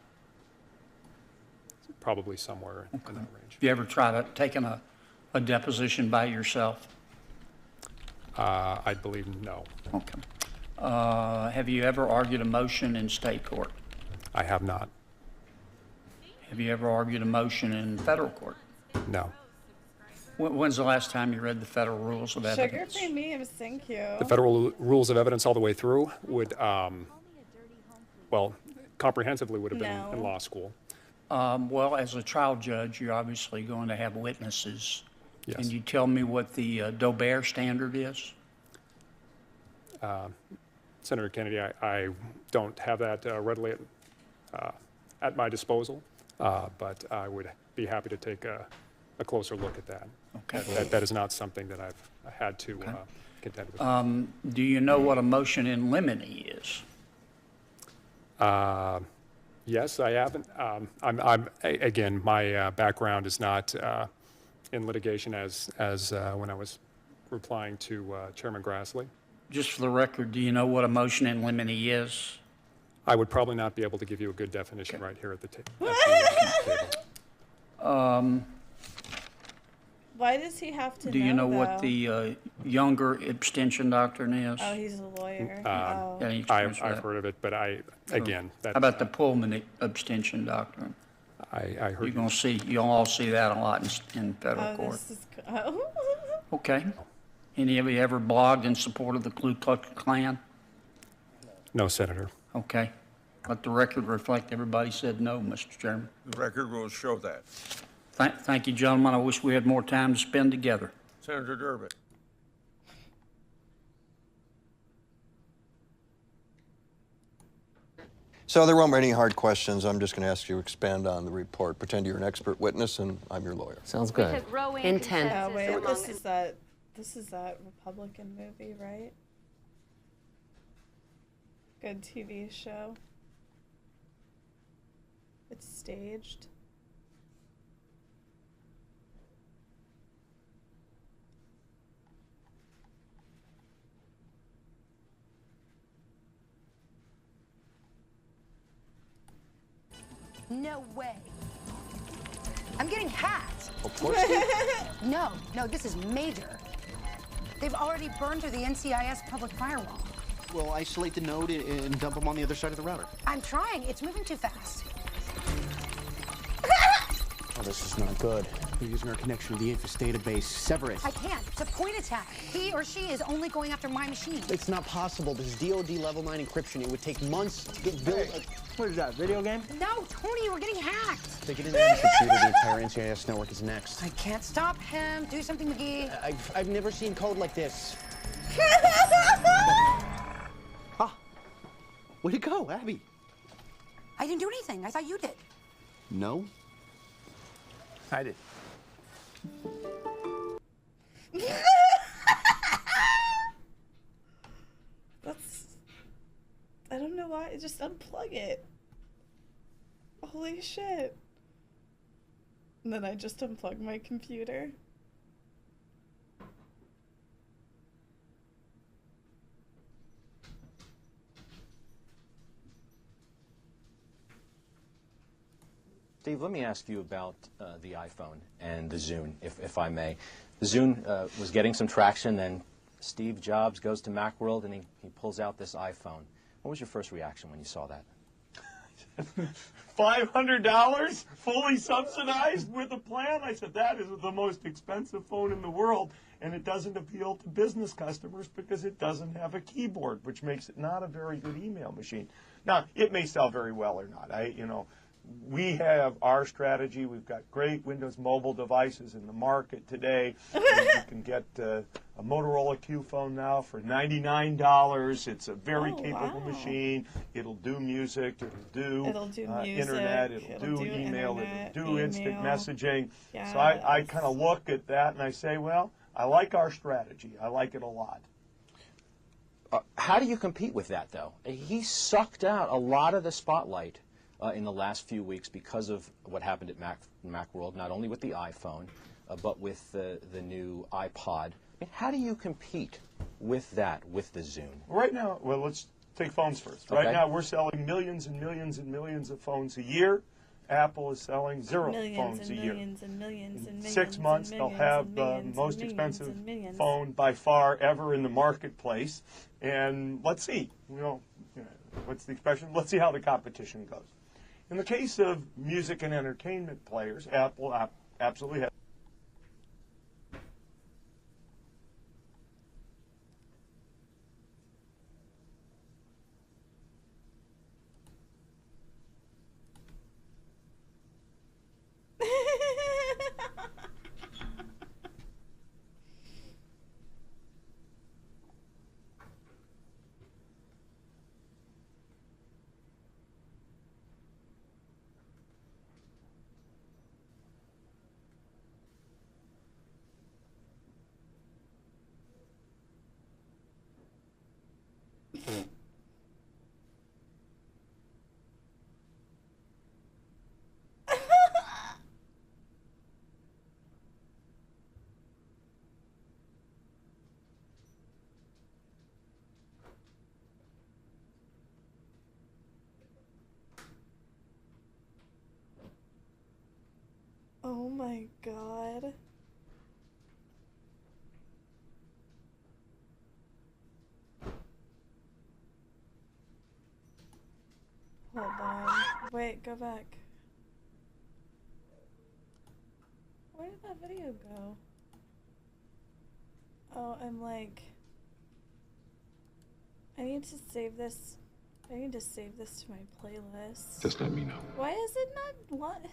Probably somewhere in that range. Have you ever tried taking a deposition by yourself? I believe no. Okay. Have you ever argued a motion in state court? I have not. Have you ever argued a motion in federal court? No. When's the last time you read the federal rules of evidence? Sugar-free memes, thank you. The federal rules of evidence all the way through would, well, comprehensively would have been in law school. Well, as a trial judge, you're obviously going to have witnesses. Yes. Can you tell me what the Dober standard is? Senator Kennedy, I don't have that readily at my disposal, but I would be happy to take a closer look at that. Okay. That is not something that I've had to contend with. Do you know what a motion in limine is? Yes, I haven't. Again, my background is not in litigation as when I was replying to Chairman Grassley. Just for the record, do you know what a motion in limine is? I would probably not be able to give you a good definition right here at the table. Why does he have to Do you know what though? the younger abstention doctrine is? Oh, he's a lawyer. Any experience with I've that? heard of it, but again, How about the Pullman abstention doctrine? I heard you'll all see that a lot in federal Oh, court. this is oh. Okay. Any of you ever blogged in support of the Ku Klux Klan? No, Senator. Okay. Let the record reflect everybody said no, Mr. Chairman. The record will show that. Thank you, gentlemen. I wish we had more time to spend together. Senator Durbin. So there won't be any hard questions. I'm just going to ask you to expand on the report. Pretend you're an expert witness, and I'm your lawyer. Sounds good. Intent. Oh, wait, this is that Republican movie, right? Good TV show. It's staged. No way. I'm getting hacked. Of course. No, this is major. They've already burned through the NCIS public firewall. Well, isolate the node and dump them on the other side of the router. I'm trying. It's moving too fast. Oh, this is not good. They're using our connection to the APHIS database. Sever it. I can't. It's a point attack. He or she is only going after my machine. It's not possible. This is DoD level 9 encryption. It would take months to get built. Hey, what is that, video game? No, Tony, we're getting hacked. They get into the computer, the entire NCIS network is next. I can't stop him. Do something, McGee. I've never seen code like this. Way to go, Abby. I didn't do anything. I thought you did. No. I did. I don't know why. Just unplug it. Holy shit. And then I just unplugged my computer. Steve, let me ask you about the iPhone and the Zune, if I may. The Zune was getting some traction, then Steve Jobs goes to Macworld and he pulls out this iPhone. What was your first reaction when you saw that? $500 fully subsidized with a plan? I said, that is the most expensive phone in the world, and it doesn't appeal to business customers because it doesn't have a keyboard, which makes it not a very good email machine. Now, it may sell very well or not. We have our strategy. We've got great Windows mobile devices in the market today. You can get a Motorola Q phone now for $99. It's a very capable machine. It'll do music. It'll do internet. It'll do email. It'll do instant messaging. Yes. So I kind of look at that and I say, well, I like our strategy. I like it a lot. How do you compete with that, though? He sucked out a lot of the spotlight in the last few weeks because of what happened at Macworld, not only with the iPhone, but with the new iPod. How do you compete with that, with the Zune? Right now, well, let's take phones first. Okay. Right now, we're selling millions and millions and millions of phones a year. Apple is selling zero phones a year. In 6 months, they'll have the most expensive phone by far ever in the marketplace. And let's see, what's the expression? Let's see how the competition goes. In the case of music and entertainment players, Apple absolutely has. Oh my god. Hold on. Wait, go back. Where did that video go? Oh, I'm like... I need to save this. I need to save this to my playlist. Just let me know. Why is it not... What?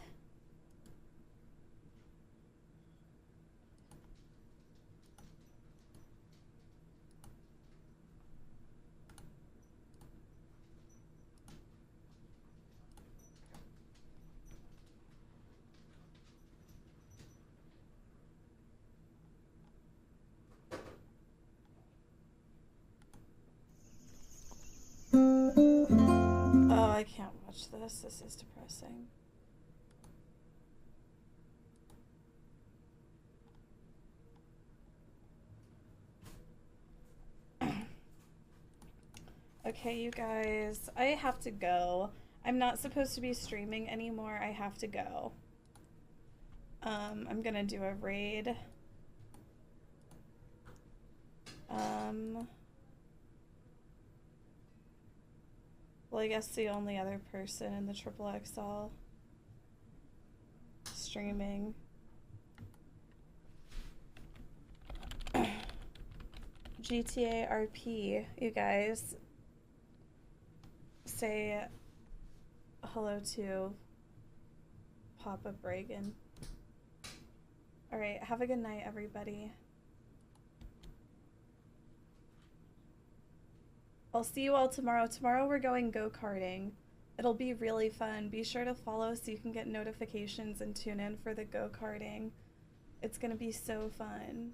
Oh, I can't watch this. This is depressing. Okay, you guys, I have to go. I'm not supposed to be streaming anymore. I have to go. I'm gonna do a raid. Well, I guess the only other person in the XXL streaming. GTA RP, you guys. Say hello to Papa Reagan. Alright, have a good night, everybody. I'll see you all tomorrow. Tomorrow we're going go-karting. It'll be really fun. Be sure to follow so you can get notifications and tune in for the go-karting. It's gonna be so fun.